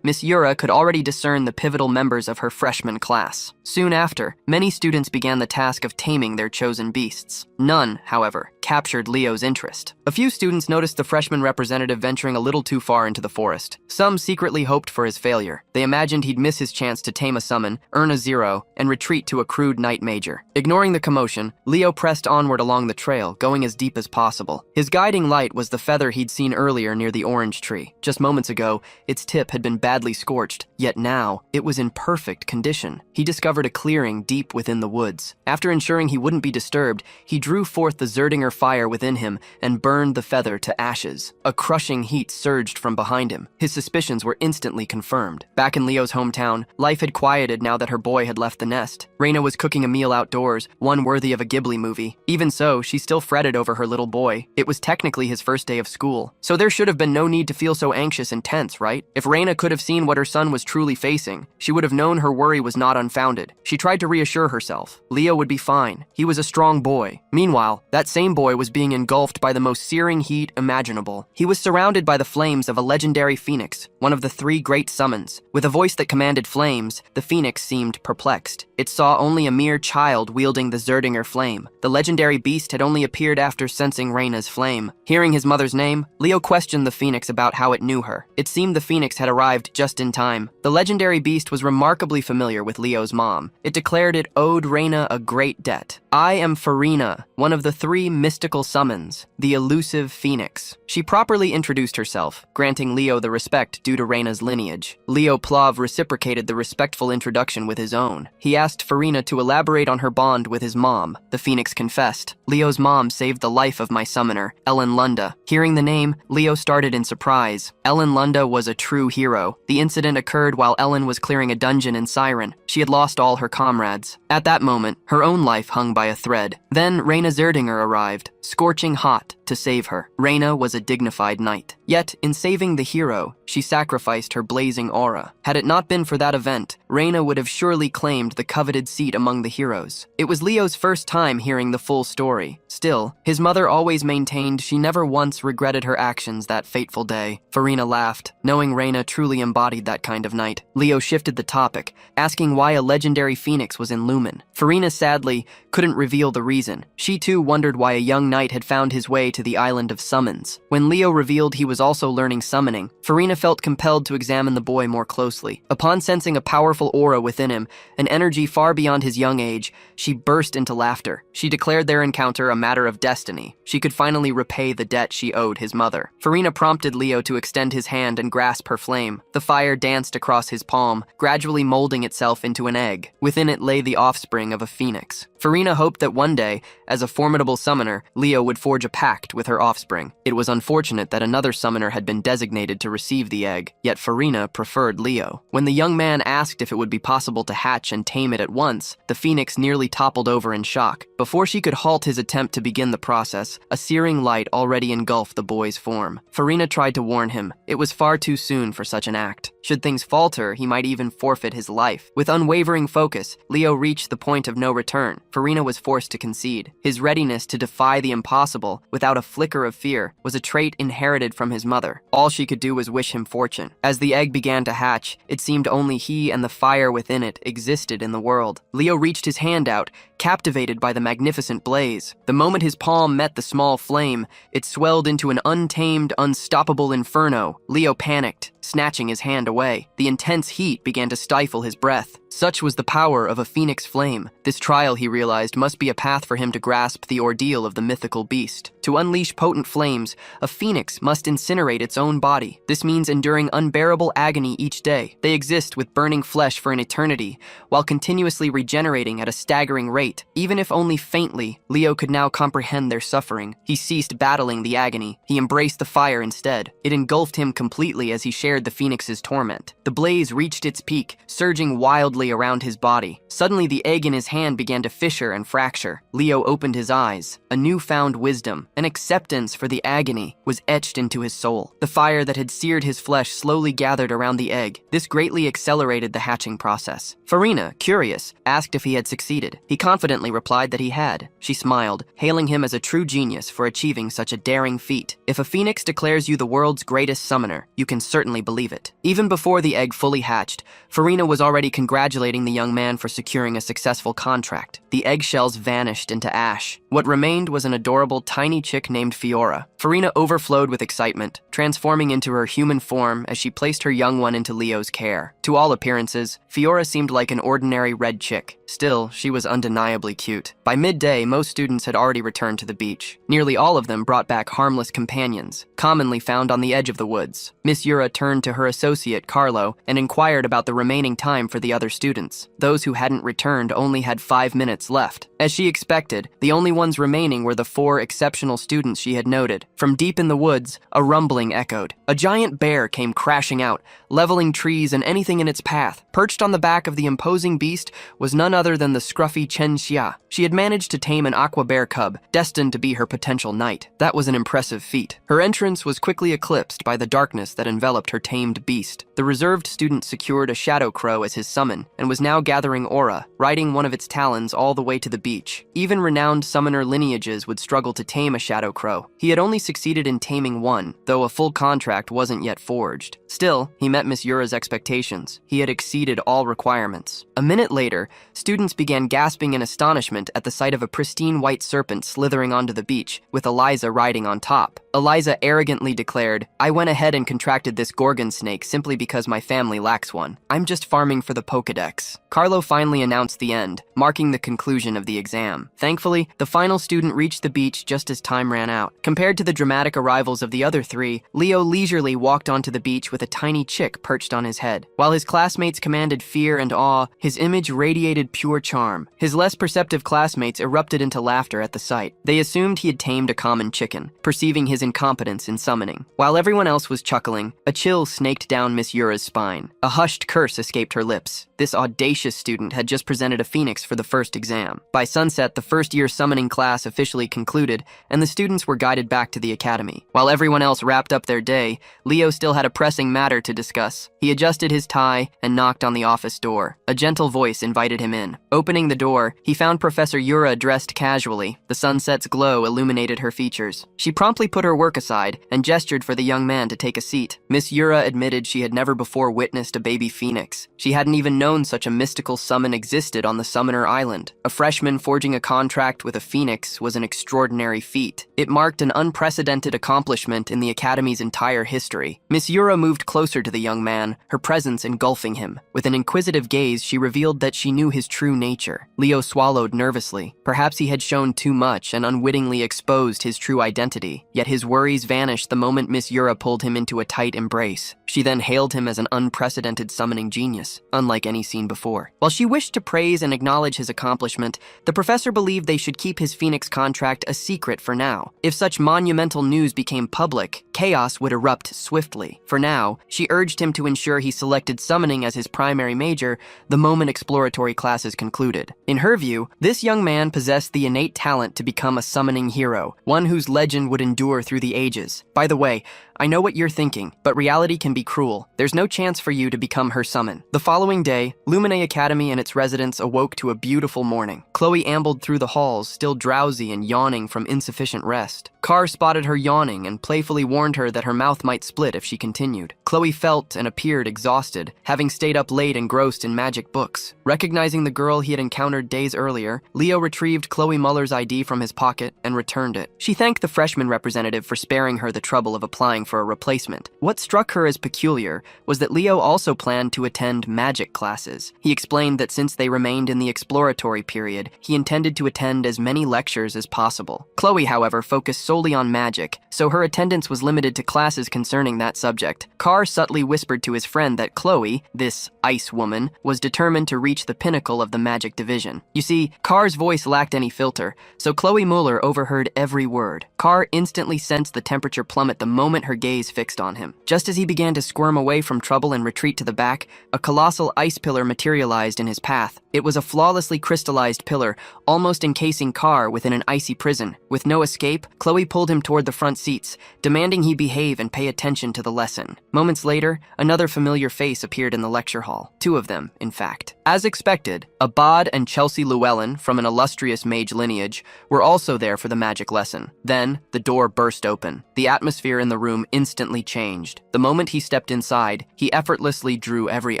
Miss Yura could already discern the pivotal members of her freshman class. Soon after, many students began the task of taming their chosen beasts. None, however, captured Leo's interest. A few students noticed the freshman representative venturing a little too far into the forest. Some secretly hoped for his failure. They imagined he'd miss his chance to tame a summon, earn a 0, and retreat to a crude night major. Ignoring the commotion, Leo pressed onward along the trail, going as deep as possible. His guiding light was the feather he'd seen earlier near the orange tree. Just moments ago, its tip had been badly scorched, yet now, it was in perfect condition. He discovered a clearing deep within the woods. After ensuring he wouldn't be disturbed, he drew forth the Zerdinger fire within him and burned the feather to ashes. A crushing heat surged from behind him. His suspicions were instantly confirmed. Back in Leo's hometown, life had quieted now that her boy had left the nest. Raina was cooking a meal outdoors, one worthy of a Ghibli movie. Even so, she still fretted over her little boy. It was technically his first day of school, so there should have been no need to feel so anxious and tense, right? If Raina could have seen what her son was truly facing, she would have known her worry was not unfounded. She tried to reassure herself. Leo would be fine. He was a strong boy. Meanwhile, that same boy was being engulfed by the most searing heat imaginable. He was surrounded by the flames of a legendary phoenix, one of the 3 great summons. With a voice that commanded flames, the phoenix seemed perplexed. It saw only a mere child wielding the Zerdinger flame. The legendary beast had only appeared after sensing Raina's flame. Hearing his mother's name, Leo questioned the phoenix about how it knew her. It seemed the phoenix had arrived just in time. The legendary beast was remarkably familiar with Leo's mom. It declared it owed Raina a great debt. I am Farina, one of the 3 mystical summons, the elusive phoenix. She properly introduced herself, granting Leo the respect due to Raina's lineage. Leo Plav reciprocated the respectful introduction with his own. He asked Farina to elaborate on her bond with his mom. The phoenix confessed. Leo's mom saved the life of my summoner, Ellen Lunda. Hearing the name, Leo started in surprise. Ellen Lunda was a true hero. The incident occurred while Ellen was clearing a dungeon in Siren. She had lost all her comrades. At that moment, her own life hung by a thread. Then Raina Zerdinger arrived, scorching hot, to save her. Raina was a dignified knight. Yet, in saving the hero, she sacrificed her blazing aura. Had it not been for that event, Raina would have surely claimed the coveted seat among the heroes. It was Leo's first time hearing the full story. Still, his mother always maintained she never once regretted her actions that fateful day. Farina laughed, knowing Raina truly embodied that kind of knight. Leo shifted the topic, asking why a legendary phoenix was in Lumen. Farina sadly couldn't reveal the reason. She too wondered why a young knight had found his way to the island of summons. When Leo revealed he was also learning summoning, Farina felt compelled to examine the boy more closely. Upon sensing a powerful aura within him, an energy far beyond his young age, she burst into laughter. She declared their encounter a matter of destiny. She could finally repay the debt she owed his mother. Farina prompted Leo to extend his hand and grasp her flame. The fire danced across his palm, gradually molding itself into an egg. Within it lay the offspring of a phoenix. Farina hoped that one day, as a formidable summoner, Leo would forge a pact with her offspring. It was unfortunate that another summoner had been designated to receive the egg, yet Farina preferred Leo. When the young man asked if it would be possible to hatch and tame it at once, the phoenix nearly toppled over in shock. Before she could halt his attempt to begin the process, a searing light already engulfed the boy's form. Farina tried to warn him. It was far too soon for such an act. Should things falter, he might even forfeit his life. With unwavering focus, Leo reached the point of no return. Farina was forced to concede. His readiness to defy the impossible, without a flicker of fear, was a trait inherited from his mother. All she could do was wish him fortune. As the egg began to hatch, it seemed only he and the fire within it existed in the world. Leo reached his hand out, captivated by the magnificent blaze. The moment his palm met the small flame, it swelled into an untamed, unstoppable inferno. Leo panicked, snatching his hand away. The intense heat began to stifle his breath. Such was the power of a phoenix flame. This trial, he realized, must be a path for him to grasp the ordeal of the mythical beast. To unleash potent flames, a phoenix must incinerate its own body. This means enduring unbearable agony each day. They exist with burning flesh for an eternity, while continuously regenerating at a staggering rate. Even if only faintly, Leo could now comprehend their suffering. He ceased battling the agony. He embraced the fire instead. It engulfed him completely as he shared the phoenix's torment. The blaze reached its peak, surging wildly around his body. Suddenly, the egg in his hand began to fissure and fracture. Leo opened his eyes. A newfound wisdom, an acceptance for the agony, was etched into his soul. The fire that had seared his flesh slowly gathered around the egg. This greatly accelerated the hatching process. Farina, curious, asked if he had succeeded. He confidently replied that he had. She smiled, hailing him as a true genius for achieving such a daring feat. If a phoenix declares you the world's greatest summoner, you can certainly believe it. Even before the egg fully hatched, Farina was already congratulating the young man for securing a successful contract. The eggshells vanished into ash. What remained was an adorable tiny chick named Fiora. Farina overflowed with excitement, transforming into her human form as she placed her young one into Leo's care. To all appearances, Fiora seemed like an ordinary red chick. Still, she was undeniably cute. By midday, most students had already returned to the beach. Nearly all of them brought back harmless companions, commonly found on the edge of the woods. Miss Yura turned to her associate, Carlo, and inquired about the remaining time for the other students. Those who hadn't returned only had 5 minutes left. As she expected, the only ones remaining were the 4 exceptional students she had noted. From deep in the woods, a rumbling echoed. A giant bear came crashing out, leveling trees and anything in its path. Perched on the back of the imposing beast was none other than the scruffy Chen Xia. She had managed to tame an aqua bear cub, destined to be her potential knight. That was an impressive feat. Her entrance was quickly eclipsed by the darkness that enveloped her tamed beast. The reserved student secured a shadow crow as his summon, and was now gathering aura, riding one of its talons all the way to the beach. Even renowned summoner lineages would struggle to tame a shadow crow. He had only succeeded in taming one, though a full contract wasn't yet forged. Still, he met Miss Yura's expectations. He had exceeded all requirements. A minute later, students began gasping in astonishment at the sight of a pristine white serpent slithering onto the beach, with Eliza riding on top. Eliza arrogantly declared, "I went ahead and contracted this gorgon snake simply because my family lacks one. I'm just farming for the Pokedex." Carlo finally announced the end, marking the conclusion of the exam. Thankfully, the final student reached the beach just as time ran out. Compared to the dramatic arrivals of the other 3, Leo leisurely walked onto the beach with a tiny chick perched on his head. While his classmates commanded fear and awe, his image radiated pure charm. His less perceptive classmates erupted into laughter at the sight. They assumed he had tamed a common chicken, perceiving his incompetence in summoning. While everyone else was chuckling, a chill snaked down Miss Yura's spine. A hushed curse escaped her lips. This audacious student had just presented a phoenix for the first exam. By sunset, the first-year summoning class officially concluded, and the students were guided back to the academy. While everyone else wrapped up their day, Leo still had a pressing matter to discuss. He adjusted his tie and knocked on the office door. A gentle voice invited him in. Opening the door, he found Professor Yura dressed casually. The sunset's glow illuminated her features. She promptly put her her work aside and gestured for the young man to take a seat. Miss Yura admitted she had never before witnessed a baby phoenix. She hadn't even known such a mystical summon existed on the Summoner Island. A freshman forging a contract with a phoenix was an extraordinary feat. It marked an unprecedented accomplishment in the Academy's entire history. Miss Yura moved closer to the young man, her presence engulfing him. With an inquisitive gaze, she revealed that she knew his true nature. Leo swallowed nervously. Perhaps he had shown too much and unwittingly exposed his true identity. Yet his worries vanished the moment Miss Yura pulled him into a tight embrace. She then hailed him as an unprecedented summoning genius, unlike any seen before. While she wished to praise and acknowledge his accomplishment, the professor believed they should keep his Phoenix contract a secret for now. If such monumental news became public, chaos would erupt swiftly. For now, she urged him to ensure he selected summoning as his primary major the moment exploratory classes concluded. In her view, this young man possessed the innate talent to become a summoning hero, one whose legend would endure through the ages. By the way, I know what you're thinking, but reality can be cruel. There's no chance for you to become her summon. The following day, Lumine Academy and its residents awoke to a beautiful morning. Chloe ambled through the halls, still drowsy and yawning from insufficient rest. Carr spotted her yawning and playfully warned her that her mouth might split if she continued. Chloe felt and appeared exhausted, having stayed up late engrossed in magic books. Recognizing the girl he had encountered days earlier, Leo retrieved Chloe Muller's ID from his pocket and returned it. She thanked the freshman representative for sparing her the trouble of applying for a replacement. What struck her as peculiar was that Leo also planned to attend magic classes. He explained that since they remained in the exploratory period, he intended to attend as many lectures as possible. Chloe, however, focused solely on magic, so her attendance was limited to classes concerning that subject. Carr subtly whispered to his friend that Chloe, this ice woman, was determined to reach the pinnacle of the magic division. You see, Carr's voice lacked any filter, so Chloe Muller overheard every word. Carr instantly sensed the temperature plummet the moment her gaze fixed on him. Just as he began to squirm away from trouble and retreat to the back, a colossal ice pillar materialized in his path. It was a flawlessly crystallized pillar, almost encasing Carr within an icy prison. With no escape, Chloe pulled him toward the front seats, demanding he behave and pay attention to the lesson. Moments later, another familiar face appeared in the lecture hall. Two of them, in fact. As expected, Abad and Chelsea Llewellyn, from an illustrious mage lineage, were also there for the magic lesson. Then, the door burst open. The atmosphere in the room instantly changed. The moment he stepped inside, he effortlessly drew every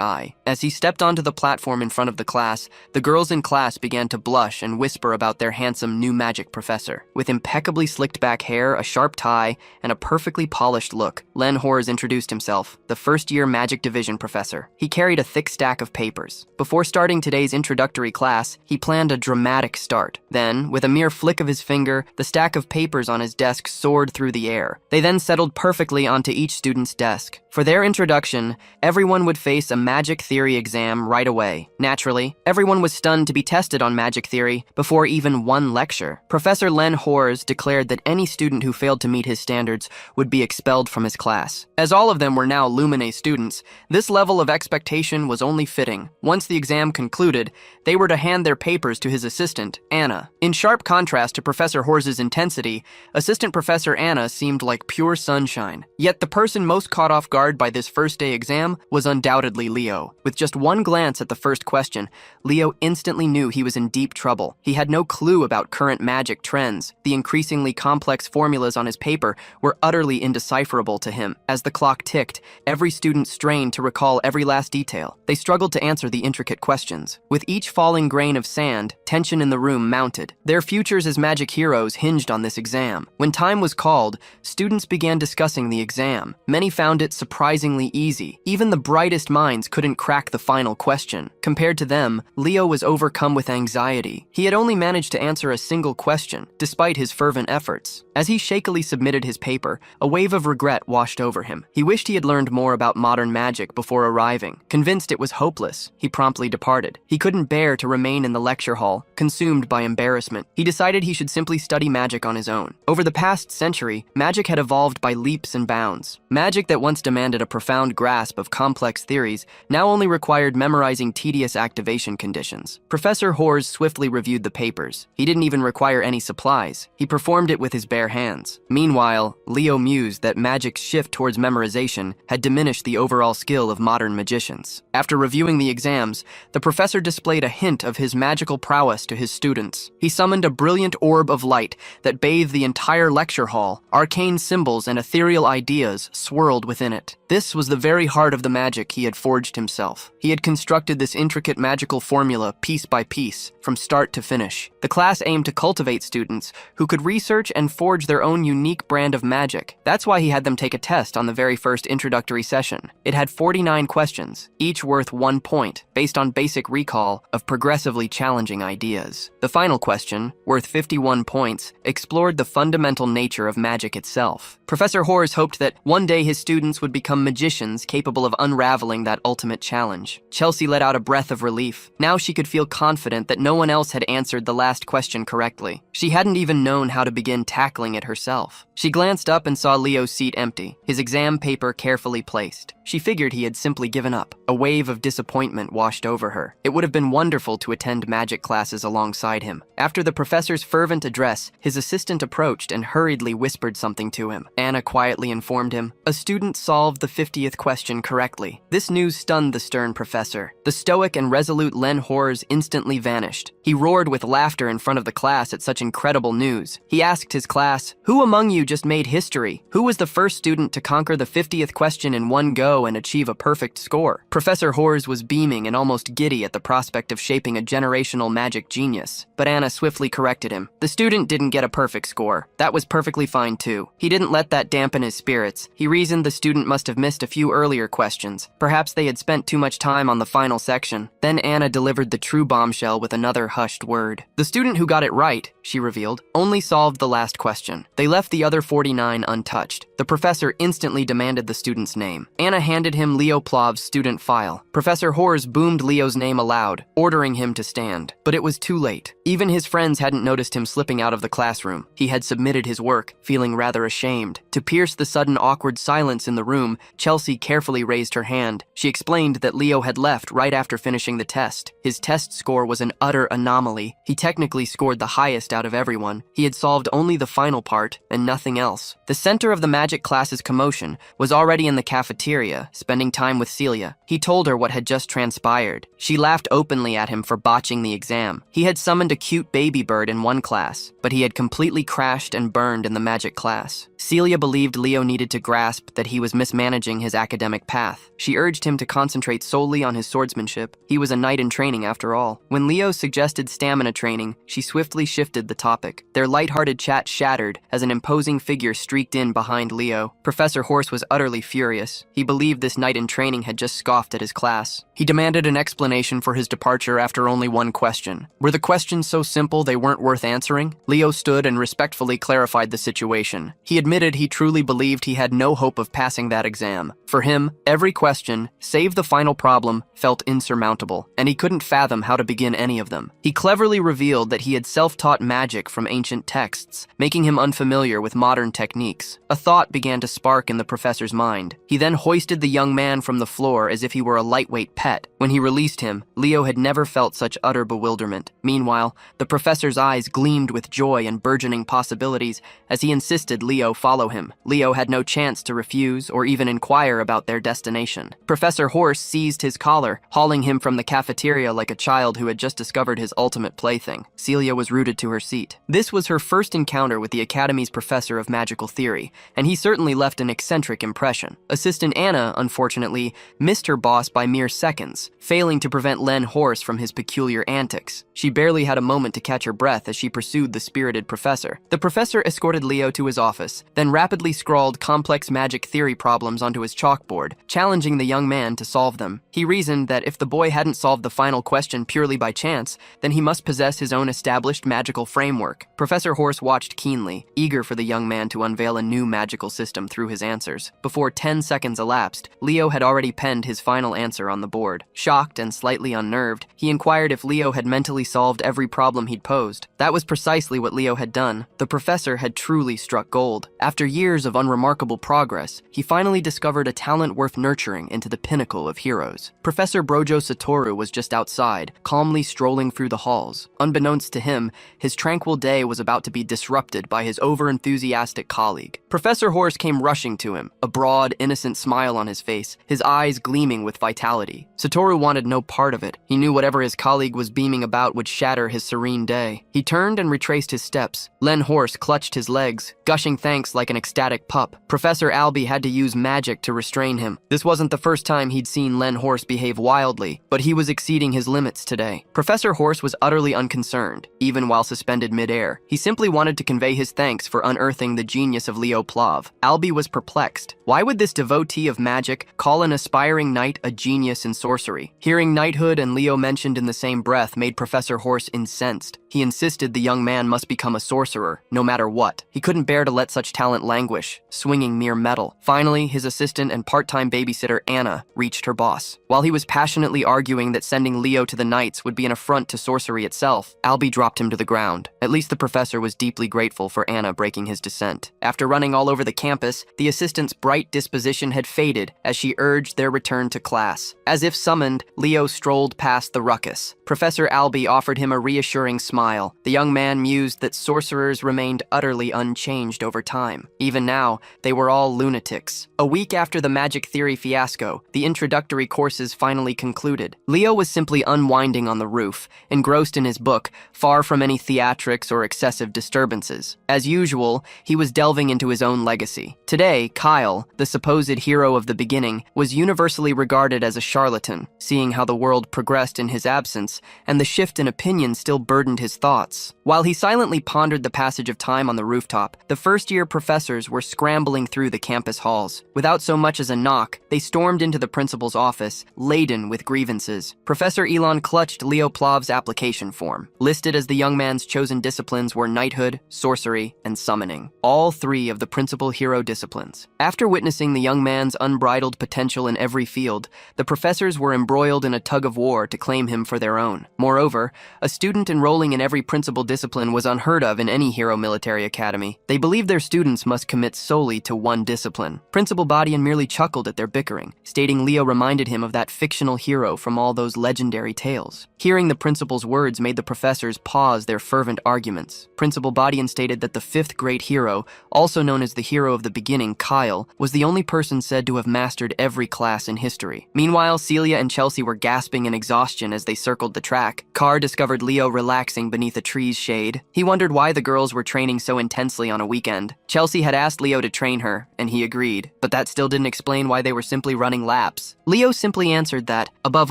eye. As he stepped onto the platform in front of the class, the girls in class began to blush and whisper about their handsome new magic professor. With impeccably slicked back hair, a sharp tie, and a perfectly polished look, Len Hors introduced himself, the first-year magic division professor. He carried a thick stack of papers. Before starting today's introductory class, he planned a dramatic start. Then, with a mere flick of his finger, the stack of papers on his desk soared through the air. They then settled perfectly onto each student's desk. For their introduction, everyone would face a magic theory exam right away. Naturally, everyone was stunned to be tested on magic theory before even one lecture. Professor Len Hors declared that any student who failed to meet his standards would be expelled from his class. As all of them were now Lumine students, this level of expectation was only fitting. Once the exam concluded, they were to hand their papers to his assistant, Anna. In sharp contrast to Professor Hors's intensity, Assistant Professor Anna seemed like pure sunshine. Yet the person most caught off guard by this first-day exam was undoubtedly Leo. With just one glance at the first question, Leo instantly knew he was in deep trouble. He had no clue about current magic trends. The increasingly complex formulas on his paper were utterly indecipherable to him. As the clock ticked, every student strained to recall every last detail. They struggled to answer the intricate questions. With each falling grain of sand, tension in the room mounted. Their futures as magic heroes hinged on this exam. When time was called, students began discussing the exam. Many found it surprisingly easy. Even the brightest minds couldn't crack the final question. Compared to them, Leo was overcome with anxiety. He had only managed to answer a single question, despite his fervent efforts. As he shakily submitted his paper, a wave of regret washed over him. He wished he had learned more about modern magic before arriving. Convinced it was hopeless, he promptly departed. He couldn't bear to remain in the lecture hall, consumed by embarrassment. He decided he should simply study magic on his own. Over the past century, magic had evolved by leaps and bounds. Magic that once demanded a profound grasp of complex theories now only required memorizing tedious tedious activation conditions. Professor Hors swiftly reviewed the papers. He didn't even require any supplies. He performed it with his bare hands. Meanwhile, Leo mused that magic's shift towards memorization had diminished the overall skill of modern magicians. After reviewing the exams, the professor displayed a hint of his magical prowess to his students. He summoned a brilliant orb of light that bathed the entire lecture hall. Arcane symbols and ethereal ideas swirled within it. This was the very heart of the magic he had forged himself. He had constructed this intricate magical formula piece by piece, from start to finish. The class aimed to cultivate students who could research and forge their own unique brand of magic. That's why he had them take a test on the very first introductory session. It had 49 questions, each worth 1 point, based on basic recall of progressively challenging ideas. The final question, worth 51 points, explored the fundamental nature of magic itself. Professor Hors hoped that one day his students would become magicians capable of unraveling that ultimate challenge. Chelsea let out a breath of relief. Now she could feel confident that no one else had answered the last question correctly. She hadn't even known how to begin tackling it herself. She glanced up and saw Leo's seat empty, his exam paper carefully placed. She figured he had simply given up. A wave of disappointment washed over her. It would have been wonderful to attend magic classes alongside him. After the professor's fervent address, his assistant approached and hurriedly whispered something to him. Anna quietly informed him. A student solved the 50th question correctly. This news stunned the stern professor. The stoic and resolute Len Hors instantly vanished. He roared with laughter in front of the class at such incredible news. He asked his class, "Who among you just made history? Who was the first student to conquer the 50th question in one go and achieve a perfect score?" Professor Hors was beaming and almost giddy at the prospect of shaping a generational magic genius. But Anna swiftly corrected him. The student didn't get a perfect score. That was perfectly fine too. He didn't let that dampen his spirits. He reasoned the student must have missed a few earlier questions. Perhaps they had spent too much time on the final section. Then Anna delivered the true bombshell with another hushed word. The student who got it right, she revealed, only solved the last question. They left the other 49 untouched. The professor instantly demanded the student's name. Anna handed him Leo Plov's student file. Professor Hors boomed Leo's name aloud, ordering him to stand. But it was too late. Even his friends hadn't noticed him slipping out of the classroom. He had submitted his work, feeling rather ashamed. To pierce the sudden awkward silence in the room, Chelsea carefully raised her hand. She explained that Leo had left right after finishing the test. His test score was an utter anomaly. He technically scored the highest out of everyone. He had solved only the final part and nothing else. The center of the magic class's commotion was already in the cafeteria, spending time with Celia. He told her what had just transpired. She laughed openly at him for botching the exam. He had summoned a cute baby bird in one class, but he had completely crashed and burned in the magic class. Celia believed Leo needed to grasp that he was mismanaging his academic path. She urged him to concentrate solely on his swordsmanship. He was a knight in training after all. When Leo suggested stamina training, she swiftly shifted the topic. Their lighthearted chat shattered as an imposing figure streaked in behind Leo. Professor Hors was utterly furious. He believed this knight in training had just scoffed at his class. He demanded an explanation for his departure after only one question. Were the questions so simple they weren't worth answering? Leo stood and respectfully clarified the situation. He admitted he truly believed he had no hope of passing that exam. For him, every question, save the final problem, felt insurmountable, and he couldn't fathom how to begin any of them. He cleverly revealed that he had self-taught magic from ancient texts, making him unfamiliar with modern techniques. A thought began to spark in the professor's mind. He then hoisted the young man from the floor as if he were a lightweight pet. When he released him, Leo had never felt such utter bewilderment. Meanwhile, the professor's eyes gleamed with joy and burgeoning possibilities as he insisted Leo follow him. Leo had no chance to refuse or even inquire about their destination. Professor Hors seized his collar, hauling him from the cafeteria like a child who had just discovered his ultimate plaything. Celia was rooted to her seat. This was her first encounter with the Academy's professor of magical theory, and he certainly left an eccentric impression. Assistant Anna, unfortunately, missed her boss by mere seconds, failing to prevent Len Hors from his peculiar antics. She barely had a moment to catch her breath as she pursued the spirited professor. The professor escorted Leo to his office, then rapidly scrawled complex magic theory problems onto his chalkboard, challenging the young man to solve them. He reasoned that if the boy hadn't solved the final question purely by chance, then he must possess his own established magical framework. Professor Horse watched keenly, eager for the young man to unveil a new magical system through his answers. Before 10 seconds elapsed, Leo had already penned his final answer on the board. Shocked and slightly unnerved, he inquired if Leo had mentally solved every problem he'd posed. That was precisely what Leo had done. The professor had truly struck gold. After years of unremarkable progress, he finally discovered a talent worth nurturing into the pinnacle of heroes. Professor Brojo Satoru was just outside, calmly strolling through the halls. Unbeknownst to him, his tranquil day was about to be disrupted by his over-enthusiastic colleague. Professor Horse came rushing to him, a broad, innocent smile on his face, his eyes gleaming with vitality. Satoru wanted no part of it. He knew whatever his colleague was beaming about would shatter his serene day. He turned and retraced his steps. Len Horse clutched his legs, gushing thanks like an ecstatic pup. Professor Albie had to use magic to restrain him. This wasn't the first time he'd seen Len Horse behave wildly, but he was exceeding his limits today. Professor Horse was utterly unconcerned, even while suspended midair. He simply wanted to convey his thanks for unearthing the genius of Leo Plav. Albie was perplexed. Why would this devotee of magic call an aspiring knight a genius in sorcery? Hearing knighthood and Leo mentioned in the same breath made Professor Horse incensed. He insisted the young man must become a sorcerer, no matter what. He couldn't bear to let such talent languish, swinging mere metal. Finally, his assistant and part-time babysitter, Anna, reached her boss. While he was passionately arguing that sending Leo to the Knights would be an affront to sorcery itself, Albie dropped him to the ground. At least the professor was deeply grateful for Anna breaking his dissent. After running all over the campus, the assistant's bright disposition had faded as she urged their return to class. As if summoned, Leo strolled past the ruckus. Professor Albie offered him a reassuring smile. The young man mused that sorcerers remained utterly unchanged over time. Even now, they were all lunatics. A week after the magic theory fiasco, the introductory courses finally concluded. Leo was simply unwinding on the roof, engrossed in his book, far from any theatrics or excessive disturbances. As usual, he was delving into his own legacy. Today, Kyle, the supposed hero of the beginning, was universally regarded as a charlatan, seeing how the world progressed in his absence, and the shift in opinion still burdened his thoughts. While he silently pondered the passage of time on the rooftop, the first-year professors were scrambling through the campus halls. Without so much as a knock, they stormed into the principal's office, laden with grievances. Professor Elon clutched Leo Plav's application form. Listed as the young man's chosen disciplines were knighthood, sorcery, and summoning. All three of the principal hero disciplines. After witnessing the young man's unbridled potential in every field, the professors were embroiled in a tug-of-war to claim him for their own. Moreover, a student enrolling in every principal discipline was unheard of in any hero military academy. They believed their students must commit solely to one discipline. Principal Badian merely chuckled at their bickering, stating Leo reminded him of that fictional hero from all those legendary tales. Hearing the principal's words made the professors pause their fervent arguments. Principal Badian stated that the fifth great hero, also known as the hero of the beginning, Kyle, was the only person said to have mastered every class in history. Meanwhile, Celia and Chelsea were gasping in exhaustion as they circled the track. Carr discovered Leo relaxing beneath a tree's shade. He wondered why the girls were training so intensely on a weekend. Chelsea had asked Leo to train her, and he agreed, but that still didn't explain why they were simply running laps. Leo simply answered that, above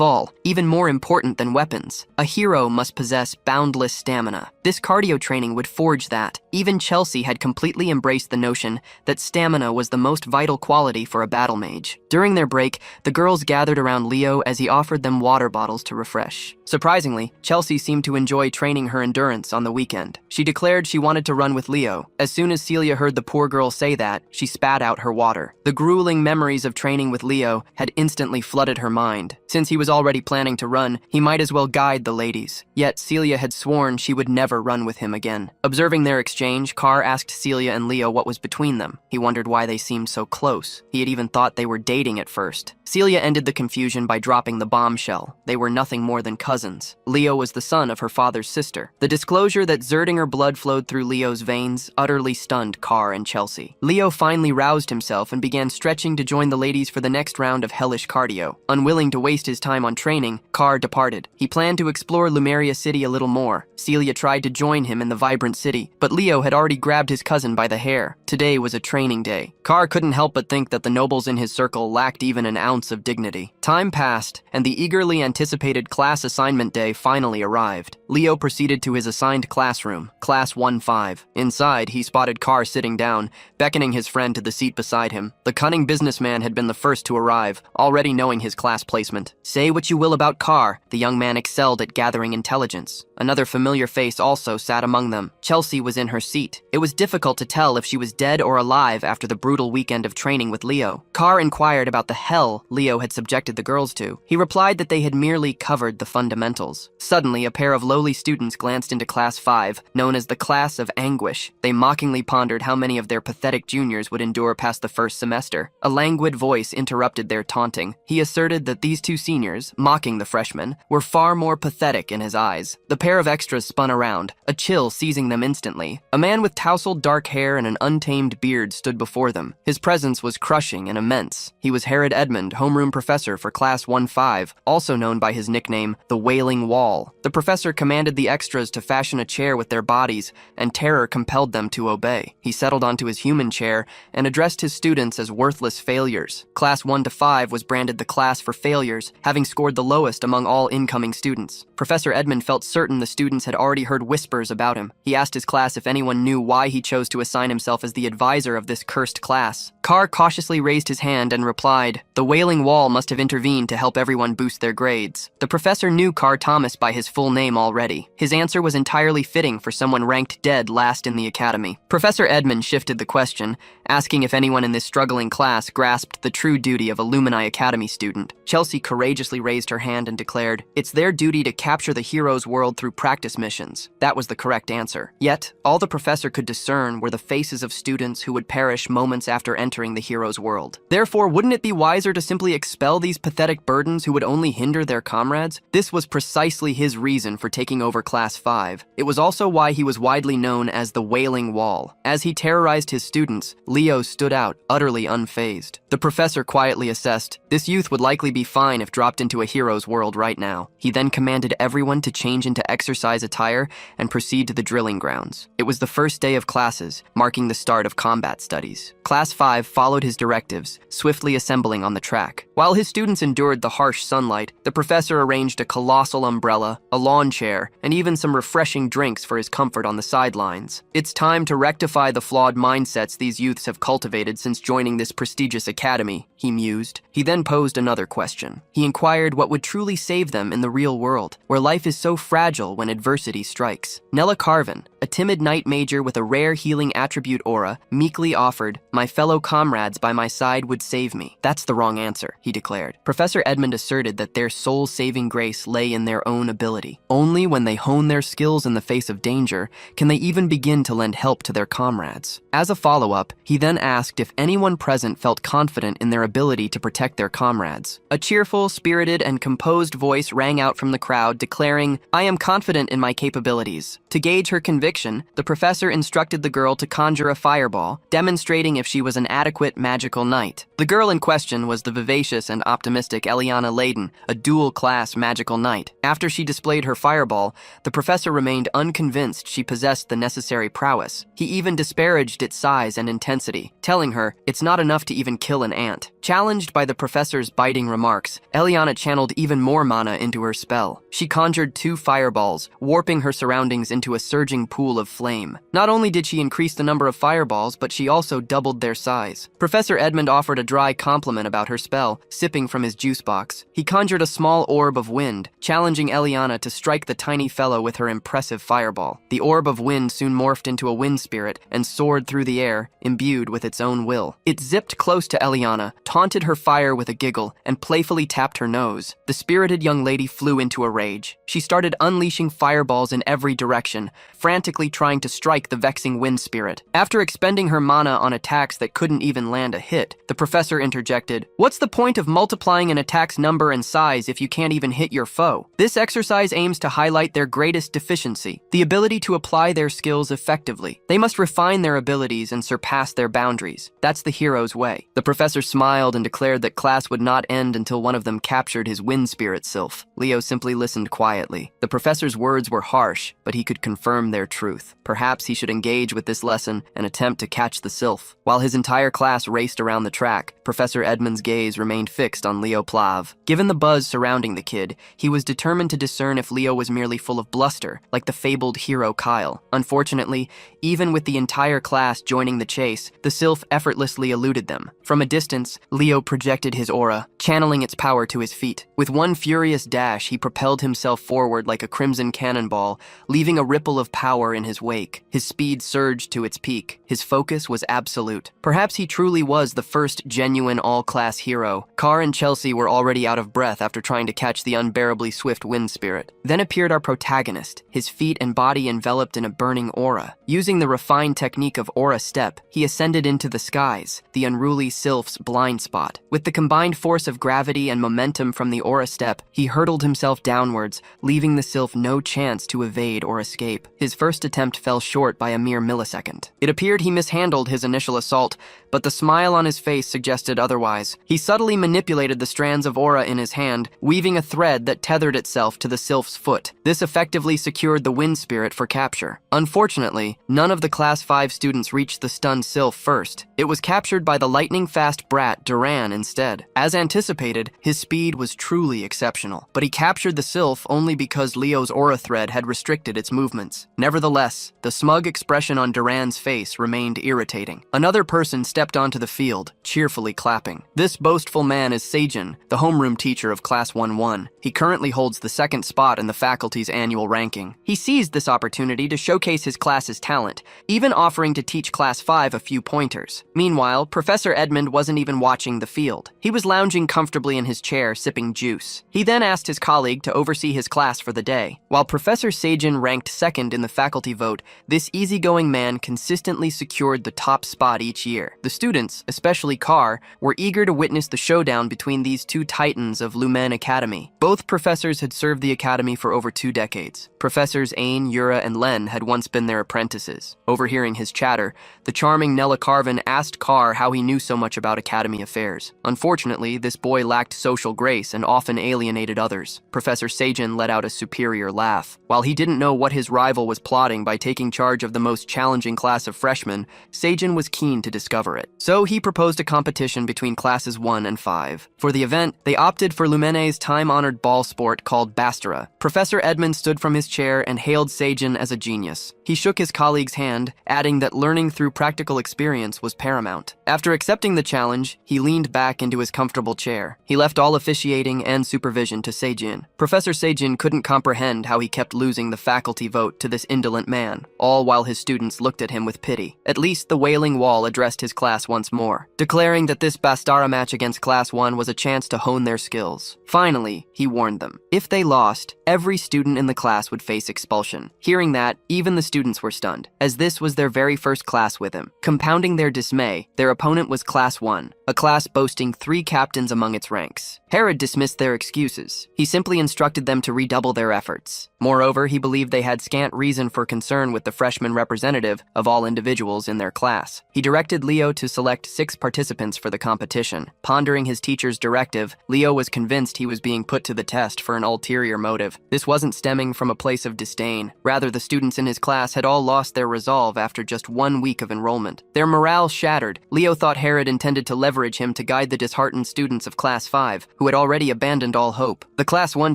all, even more important than weapons, a hero must possess boundless stamina. This cardio training would forge that. Even Chelsea had completely embraced the notion that stamina was the most vital quality for a battle mage. During their break, the girls gathered around Leo as he offered them water bottles to refresh. Surprisingly, Chelsea seemed to enjoy training her endurance on the weekend. She declared she wanted to run with Leo. As soon as Celia heard the poor girl say that, she spat out her water. The grueling memories of training with Leo had instantly flooded her mind. Since he was already planning to run, he might as well guide the ladies. Yet Celia had sworn she would never run with him again. Observing their exchange, Carr asked Celia and Leo what was between them. He wondered why they seemed so close. He had even thought they were dating at first. Celia ended the confusion by dropping the bombshell. They were nothing more than cousins. Leo was the son of her father's sister. The disclosure that Zerdinger blood flowed through Leo's veins utterly stunned Carr and Chelsea. Leo finally roused himself and began stretching to join the ladies for the next round of hellish cardio. Unwilling to waste his time on training, Carr departed. He planned to explore Lumeria City a little more. Celia tried to join him in the vibrant city, but Leo Leo had already grabbed his cousin by the hair. Today was a training day. Carr couldn't help but think that the nobles in his circle lacked even an ounce of dignity. Time passed, and the eagerly anticipated class assignment day finally arrived. Leo proceeded to his assigned classroom, Class 1-5. Inside, he spotted Carr sitting down, beckoning his friend to the seat beside him. The cunning businessman had been the first to arrive, already knowing his class placement. Say what you will about Carr, the young man excelled at gathering intelligence. Another familiar face also sat among them. Chelsea was in her seat. It was difficult to tell if she was dead or alive after the brutal weekend of training with Leo. Carr inquired about the hell Leo had subjected the girls to. He replied that they had merely covered the fundamentals. Suddenly, a pair of lowly students glanced into Class 5, known as the Class of Anguish. They mockingly pondered how many of their pathetic juniors would endure past the first semester. A languid voice interrupted their taunting. He asserted that these two seniors, mocking the freshmen, were far more pathetic in his eyes. The pair of extras spun around, a chill seizing them instantly. A man with tousled dark hair and an untamed beard stood before them. His presence was crushing and immense. He was Herod Edmund, homeroom professor for Class 1-5, also known by his nickname, the Wailing Wall. The professor commanded the extras to fashion a chair with their bodies, and terror compelled them to obey. He settled onto his human chair and addressed his students as worthless failures. Class 1-5 was branded the class for failures, having scored the lowest among all incoming students. Professor Edmund felt certain the students had already heard whispers about him. He asked his class if anyone knew why he chose to assign himself as the advisor of this cursed class. Carr cautiously raised his hand and replied, "The Wailing Wall must have intervened to help everyone boost their grades." The professor knew Carr Thomas by his full name already. His answer was entirely fitting for someone ranked dead last in the academy. Professor Edmund shifted the question, asking if anyone in this struggling class grasped the true duty of a Lumini Academy student. Chelsea courageously raised her hand and declared, "It's their duty to capture the hero's world through practice missions." That was the correct answer. Yet, all the professor could discern were the faces of students who would perish moments after entering the hero's world. Therefore, wouldn't it be wiser to simply expel these pathetic burdens who would only hinder their comrades? This was precisely his reason for taking over Class 5. It was also why he was widely known as the Wailing Wall. As he terrorized his students, Leo stood out, utterly unfazed. The professor quietly assessed, this youth would likely be fine if dropped into a hero's world right now. He then commanded everyone to change into exercise attire and proceed to the drilling grounds. It was the first day of classes, marking the start of combat studies. Class 5 followed his directives, swiftly assembling on the track. While his students endured the harsh sunlight, the professor arranged a colossal umbrella, a lawn chair, and even some refreshing drinks for his comfort on the sidelines. It's time to rectify the flawed mindsets these youths have cultivated since joining this prestigious academy, he mused. He then posed another question. He inquired what would truly save them in the real world, where life is so fragile when adversity strikes. Nella Carvin, a timid night major with a rare healing attribute aura, meekly offered, "My fellow comrades by my side would save me." "That's the wrong answer," he declared. Professor Edmund asserted that their soul-saving grace lay in their own ability. Only when they hone their skills in the face of danger can they even begin to lend help to their comrades. As a follow-up, he then asked if anyone present felt confident in their ability to protect their comrades. A cheerful, spirited, and composed voice rang out from the crowd declaring, "I am confident in my capabilities." To gauge her conviction, the professor instructed the girl to conjure a fireball, demonstrating if she was an adequate magical knight. The girl in question was the vivacious and optimistic Eliana Layden, a dual-class magical knight. After she displayed her fireball, the professor remained unconvinced she possessed the necessary prowess. He even disparaged its size and intensity, telling her, "It's not enough to even kill an ant." Challenged by the professor's biting remarks, Eliana channeled even more mana into her spell. She conjured 2 fireballs, warping her surroundings into a surging pool of flame. Not only did she increase the number of fireballs, but she also doubled their size. Professor Edmund offered a dry compliment about her spell, sipping from his juice box. He conjured a small orb of wind, challenging Eliana to strike the tiny fellow with her impressive fireball. The orb of wind soon morphed into a wind spirit and soared through the air, imbued with its own will. It zipped close to Eliana, taunted her fire with a giggle, and playfully tapped her nose. The spirited young lady flew into a rage. She started unleashing fireballs in every direction, frantically trying to strike the vexing wind spirit. After expending her mana on attacks that couldn't even land a hit, the professor interjected, "What's the point of multiplying an attack's number and size if you can't even hit your foe? This exercise aims to highlight their greatest deficiency, the ability to apply their skills effectively. They must refine their abilities and surpass their boundaries. That's the hero's way." The professor smiled and declared that class would not end until one of them captured his wind spirit sylph. Leo simply listened quietly. The professor's words were harsh, but he could confirm their truth. Perhaps perhaps he should engage with this lesson and attempt to catch the sylph. While his entire class raced around the track, Professor Edmund's gaze remained fixed on Leo Plav. Given the buzz surrounding the kid, he was determined to discern if Leo was merely full of bluster, like the fabled hero Kyle. Unfortunately, even with the entire class joining the chase, the sylph effortlessly eluded them. From a distance, Leo projected his aura, channeling its power to his feet. With one furious dash, he propelled himself forward like a crimson cannonball, leaving a ripple of power in his wake. His speed surged to its peak. His focus was absolute. Perhaps he truly was the first genuine all-class hero. Carr and Chelsea were already out of breath after trying to catch the unbearably swift wind spirit. Then appeared our protagonist, his feet and body enveloped in a burning aura. Using the refined technique of aura step, he ascended into the skies, the unruly sylph's blind spot. With the combined force of gravity and momentum from the aura step, he hurtled himself downwards, leaving the sylph no chance to evade or escape. His first attempt fell short by a mere millisecond. It appeared he mishandled his initial assault, but the smile on his face suggested otherwise. He subtly manipulated the strands of aura in his hand, weaving a thread that tethered itself to the sylph's foot. This effectively secured the wind spirit for capture. Unfortunately, none of the Class 5 students reached the stunned sylph first. It was captured by the lightning-fast brat Duran instead. As anticipated, his speed was truly exceptional, but he captured the sylph only because Leo's aura thread had restricted its movements. Nevertheless, the smug expression on Duran's face remained irritating. Another person stepped onto the field, cheerfully clapping. This boastful man is Seijin, the homeroom teacher of Class 1-1. He currently holds the second spot in the faculty's annual ranking. He seized this opportunity to showcase his class's talent, even offering to teach Class 5 a few pointers. Meanwhile, Professor Edmund wasn't even watching the field. He was lounging comfortably in his chair, sipping juice. He then asked his colleague to oversee his class for the day. While Professor Seijin ranked second in the faculty vote, this easygoing man consistently secured the top spot each year. The students, especially Carr, were eager to witness the showdown between these two titans of Lumen Academy. Both professors had served the academy for over 2 decades. Professors Ain, Yura, and Len had once been their apprentices. Overhearing his chatter, the charming Nella Carvin asked Carr how he knew so much about academy affairs. Unfortunately, this boy lacked social grace and often alienated others. Professor Seijin let out a superior laugh. While he didn't know what his rival was plotting by taking charge of the most challenging class of freshmen, Seijin was keen to discover it. So he proposed a competition between classes 1 and 5. For the event, they opted for Lumene's time-honored ball sport called Bastara. Professor Edmund stood from his chair and hailed Seijin as a genius. He shook his colleague's hand, adding that learning through practical experience was paramount. After accepting the challenge, he leaned back into his comfortable chair. He left all officiating and supervision to Seijin. Professor Seijin couldn't comprehend how he kept losing the faculty vote to this indolent man, all while his students looked at him with pity. At least the Wailing Wall addressed his class once more, declaring that this Bastara match against Class 1 was a chance to hone their skills. Finally, he warned them. If they lost, every student in the class would face expulsion. Hearing that, even the students were stunned, as this was their very first class with him. Compounding their dismay, their opponent was Class 1, a class boasting 3 captains among its ranks. Herod dismissed their excuses. He simply instructed them to redouble their efforts. Moreover, he believed they had scant reason for concern with the freshman representative of all individuals in their class. He directed Leo to select 6 participants for the competition. Pondering his teacher's directive, Leo was convinced he was being put to the test for an ulterior motive. This wasn't stemming from a place of disdain. Rather, the students in his class had all lost their resolve after just 1 week of enrollment. Their morale shattered. Leo thought Herod intended to leverage him to guide the disheartened students of Class 5, who had already abandoned all hope. The Class 1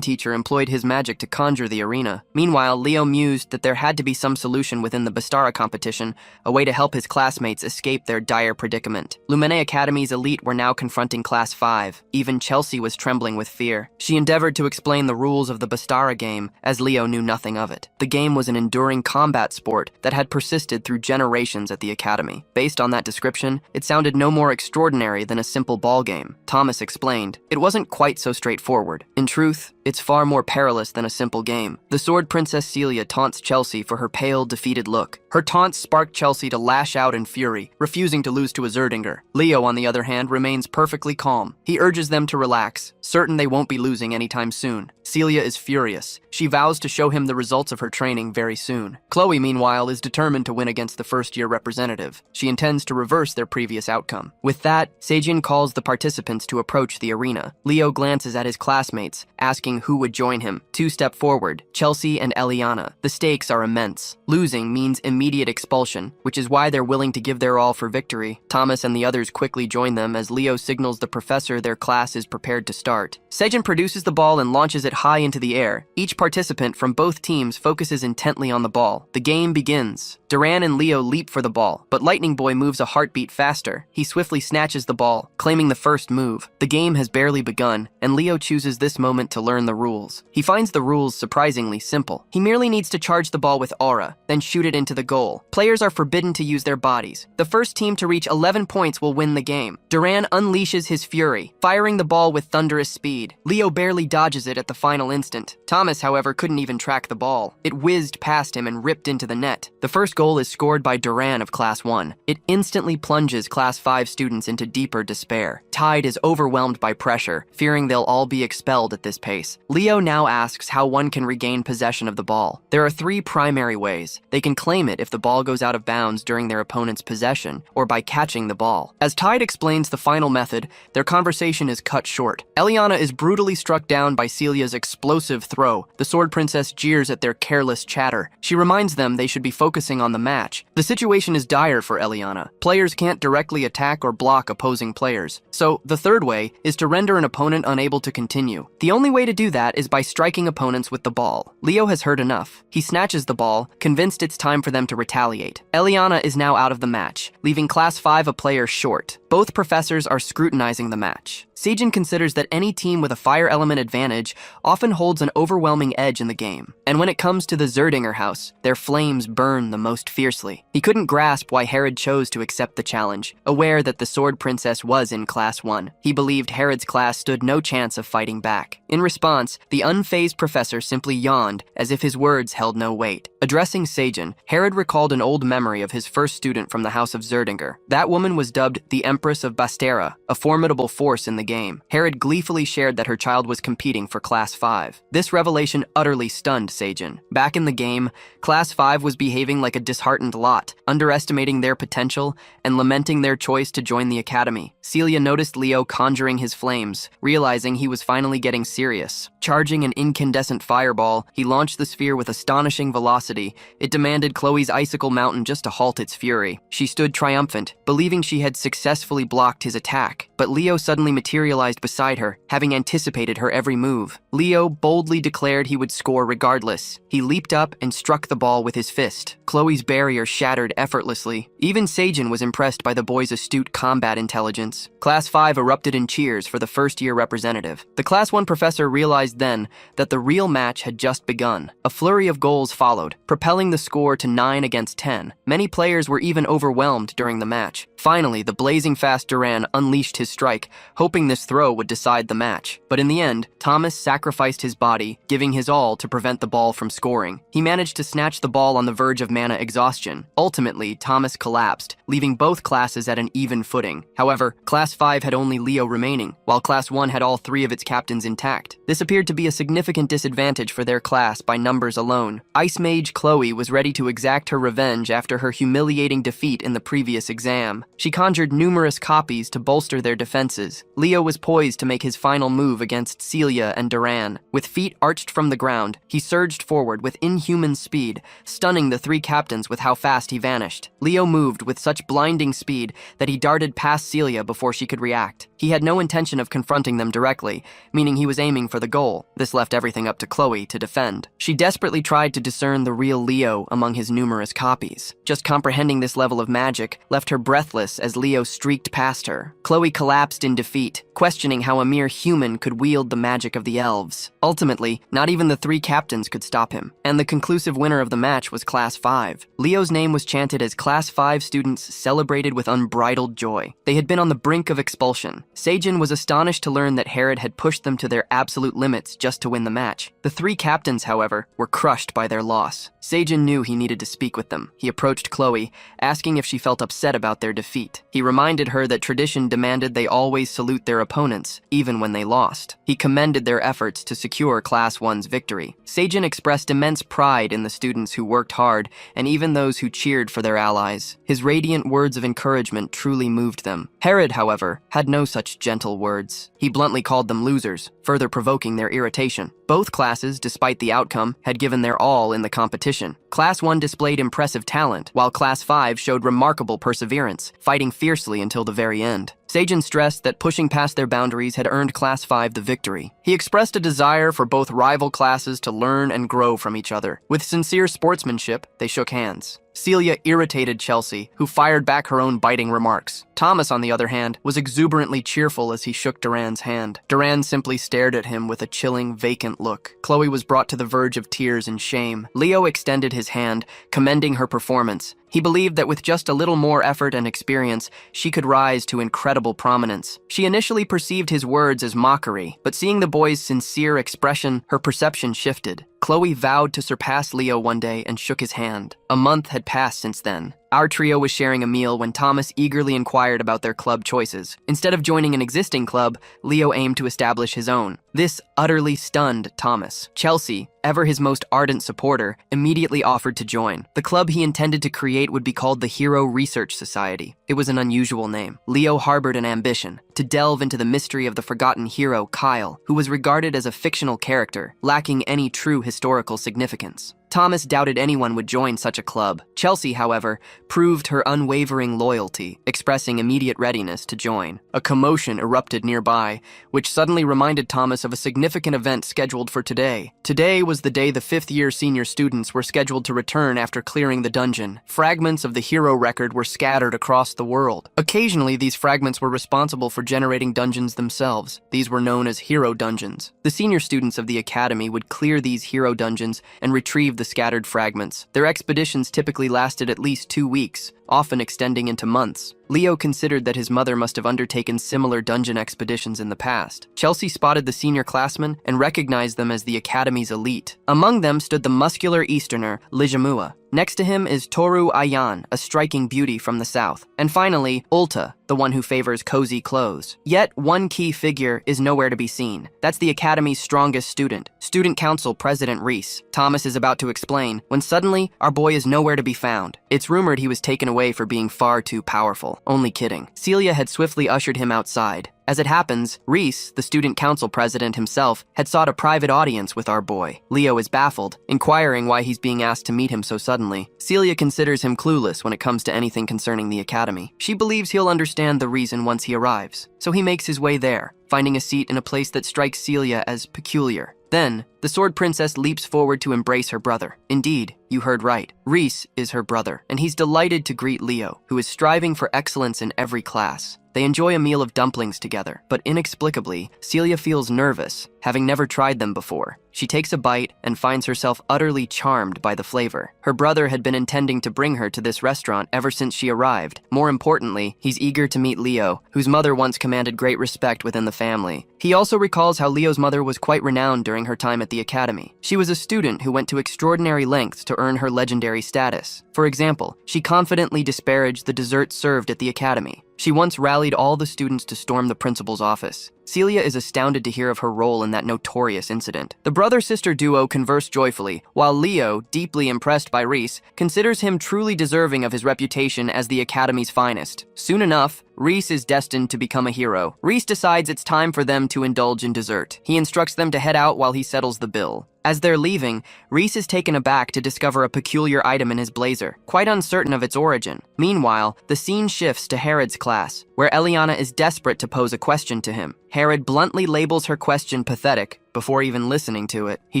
teacher employed his magic to conjure the arena. Meanwhile, Leo mused that there had to be some solution within the Bastara competition, a way to help his classmates escape their dire predicament. Lumene Academy's elite were now confronting Class 5. Even Chelsea was trembling with fear. She endeavored to explain the rules of the Bastara game, as Leo knew nothing of it. The game was an enduring combat sport that had persisted through generations at the academy. Based on that description, it sounded no more extraordinary than a simple ball game. Thomas explained, it wasn't quite so straightforward. In truth, it's far more perilous than a simple game. The Sword Princess Celia taunts Chelsea for her pale, defeated look. Her taunts sparked Chelsea to lash out in fury, refusing to lose to a Zerdinger. Leo, on the other hand, remains perfectly calm. He urges them to relax, certain they won't be losing anytime soon. Celia is furious. She vows to show him the results of her training very soon. Chloe, meanwhile, is determined to win against the first-year representative. She intends to reverse their previous outcome. With that, Sejin calls the participants to approach the arena. Leo glances at his classmates, asking who would join him. Two step forward, Chelsea and Eliana. The stakes are immense. Losing means immediate expulsion, which is why they're willing to give their all for victory. Thomas and the others quickly join them as Leo signals the professor their class is prepared to start. Sejin produces the ball and launches it high into the air. Each participant from both teams focuses intently on the ball. The game begins. Duran and Leo leap for the ball, but Lightning Boy moves a heartbeat faster. He swiftly snatches the ball, claiming the first move. The game has barely begun, and Leo chooses this moment to learn the rules. He finds the rules surprisingly simple. He merely needs to charge the ball with aura, then shoot it into the goal. Players are forbidden to use their bodies. The first team to reach 11 points will win the game. Duran unleashes his fury, firing the ball with thunderous speed. Leo barely dodges it at the final instant. Thomas, however, couldn't even track the ball. It whizzed past him and ripped into the net. The first goal is scored by Duran of Class 1. It instantly plunges Class 5 students into deeper despair. Tide is overwhelmed by pressure, fearing they'll all be expelled at this pace. Leo now asks how one can regain possession of the ball. There are three primary ways. They can claim it if the ball goes out of bounds during their opponent's possession, or by catching the ball. As Tide explains the final method, their conversation is cut short. Eliana is brutally struck down by Celia's explosive throw. The Sword Princess jeers at their careless chatter. She reminds them they should be focusing on the match. The situation is dire for Eliana. Players can't directly attack or block opposing players. So, the third way is to render an opponent unable to continue. The only way to do that is by striking opponents with the ball. Leo has heard enough. He snatches the ball, convinced it's time for them to retaliate. Eliana is now out of the match, leaving Class 5 a player short. Both professors are scrutinizing the match. Sejin considers that any team with a fire element advantage often holds an overwhelming edge in the game. And when it comes to the Zerdinger house, their flames burn the most fiercely. He couldn't grasp why Herod chose to accept the challenge, aware that the Sword Princess was in Class 1. He believed Herod's class stood no chance of fighting back. In response, the unfazed professor simply yawned, as if his words held no weight. Addressing Sejin, Herod recalled an old memory of his first student from the house of Zerdinger. That woman was dubbed the Empress of Bastera, a formidable force in the game. Herod gleefully shared that her child was competing for Class 5. This revelation utterly stunned Sejin. Back in the game, Class 5 was behaving like a disheartened lot, underestimating their potential and lamenting their choice to join the academy. Celia noticed Leo conjuring his flames, realizing he was finally getting serious. Charging an incandescent fireball, he launched the sphere with astonishing velocity. It demanded Chloe's icicle mountain just to halt its fury. She stood triumphant, believing she had successfully blocked his attack. But Leo suddenly materialized beside her, having anticipated her every move. Leo boldly declared he would score regardless. He leaped up and struck the ball with his fist. Chloe's barrier shattered effortlessly. Even Sejin was impressed by the boy's astute combat intelligence. Class 5 erupted in cheers for the first-year representative. The Class 1 professor realized then that the real match had just begun. A flurry of goals followed, propelling the score to 9-10. Many players were even overwhelmed during the match. Finally, the blazing fast Duran unleashed his strike, hoping this throw would decide the match. But in the end, Thomas sacrificed his body, giving his all to prevent the ball from scoring. He managed to snatch the ball on the verge of mana exhaustion. Ultimately, Thomas collapsed, leaving both classes at an even footing. However, Class 5 had only Leo remaining, while Class 1 had all three of its captains intact. This appeared to be a significant disadvantage for their class by numbers alone. Ice Mage Chloe was ready to exact her revenge after her humiliating defeat in the previous exam. She conjured numerous copies to bolster their defenses. Leo was poised to make his final move against Celia and Duran. With feet arched from the ground, he surged forward with inhuman speed, stunning the three captains with how fast he vanished. Leo moved with such blinding speed that he darted past Celia before she could react. He had no intention of confronting them directly, meaning he was aiming for the goal. This left everything up to Chloe to defend. She desperately tried to discern the real Leo among his numerous copies. Just comprehending this level of magic left her breathless as Leo streaked past her. Chloe collapsed in defeat, questioning how a mere human could wield the magic of the elves. Ultimately, not even the three captains could stop him, and the conclusive winner of the match was Class 5. Leo's name was chanted as Class 5 students celebrated with unbridled joy. They had been on the brink of expulsion. Sejin was astonished to learn that Herod had pushed them to their absolute limits just to win the match. The three captains, however, were crushed by their loss. Sejin knew he needed to speak with them. He approached Chloe, asking if she felt upset about their defeat. defeat. He reminded her that tradition demanded they always salute their opponents, even when they lost. He commended their efforts to secure Class 1's victory. Seijin expressed immense pride in the students who worked hard and even those who cheered for their allies. His radiant words of encouragement truly moved them. Herod, however, had no such gentle words. He bluntly called them losers, further provoking their irritation. Both classes, despite the outcome, had given their all in the competition. Class 1 displayed impressive talent, while Class 5 showed remarkable perseverance, fighting fiercely until the very end. Seijin stressed that pushing past their boundaries had earned Class 5 the victory. He expressed a desire for both rival classes to learn and grow from each other. With sincere sportsmanship, they shook hands. Celia irritated Chelsea, who fired back her own biting remarks. Thomas, on the other hand, was exuberantly cheerful as he shook Duran's hand. Duran simply stared at him with a chilling, vacant look. Chloe was brought to the verge of tears and shame. Leo extended his hand, commending her performance. He believed that with just a little more effort and experience, she could rise to incredible prominence. She initially perceived his words as mockery, but seeing the boy's sincere expression, her perception shifted. Chloe vowed to surpass Leo one day and shook his hand. A month had passed since then. Our trio was sharing a meal when Thomas eagerly inquired about their club choices. Instead of joining an existing club, Leo aimed to establish his own. This utterly stunned Thomas. Chelsea, ever his most ardent supporter, immediately offered to join. The club he intended to create would be called the Hero Research Society. It was an unusual name. Leo harbored an ambition to delve into the mystery of the forgotten hero, Kyle, who was regarded as a fictional character, lacking any true historical significance. Thomas doubted anyone would join such a club. Chelsea, however, proved her unwavering loyalty, expressing immediate readiness to join. A commotion erupted nearby, which suddenly reminded Thomas of a significant event scheduled for today. Today was the day the fifth-year senior students were scheduled to return after clearing the dungeon. Fragments of the hero record were scattered across the world. Occasionally, these fragments were responsible for generating dungeons themselves. These were known as hero dungeons. The senior students of the academy would clear these hero dungeons and retrieve the scattered fragments. Their expeditions typically lasted at least 2 weeks, often extending into months. Leo considered that his mother must have undertaken similar dungeon expeditions in the past. Chelsea spotted the senior classmen and recognized them as the academy's elite. Among them stood the muscular Easterner, MANWHA. Next to him is Toru Ayan, a striking beauty from the south. And finally, Ulta, the one who favors cozy clothes. Yet, one key figure is nowhere to be seen. That's the academy's strongest student, Student Council President Reese. Thomas is about to explain, when suddenly, our boy is nowhere to be found. It's rumored he was taken away for being far too powerful. Only kidding. Celia had swiftly ushered him outside. As it happens, Reese, the student council president himself, had sought a private audience with our boy. Leo is baffled, inquiring why he's being asked to meet him so suddenly. Celia considers him clueless when it comes to anything concerning the academy. She believes he'll understand the reason once he arrives, so he makes his way there, finding a seat in a place that strikes Celia as peculiar. Then, the Sword Princess leaps forward to embrace her brother. Indeed, you heard right. Reese is her brother, and he's delighted to greet Leo, who is striving for excellence in every class. They enjoy a meal of dumplings together, but inexplicably, Celia feels nervous, having never tried them before. She takes a bite and finds herself utterly charmed by the flavor. Her brother had been intending to bring her to this restaurant ever since she arrived. More importantly, he's eager to meet Leo, whose mother once commanded great respect within the family. He also recalls how Leo's mother was quite renowned during her time at the academy. She was a student who went to extraordinary lengths to earn her legendary status. For example, she confidently disparaged the desserts served at the academy. She once rallied all the students to storm the principal's office. Celia is astounded to hear of her role in that notorious incident. The brother-sister duo converse joyfully, while Leo, deeply impressed by Reese, considers him truly deserving of his reputation as the academy's finest. Soon enough, Reese is destined to become a hero. Reese decides it's time for them to indulge in dessert. He instructs them to head out while he settles the bill. As they're leaving, Reese is taken aback to discover a peculiar item in his blazer, quite uncertain of its origin. Meanwhile, the scene shifts to Herod's class, where Eliana is desperate to pose a question to him. Herod bluntly labels her question pathetic. Before even listening to it, he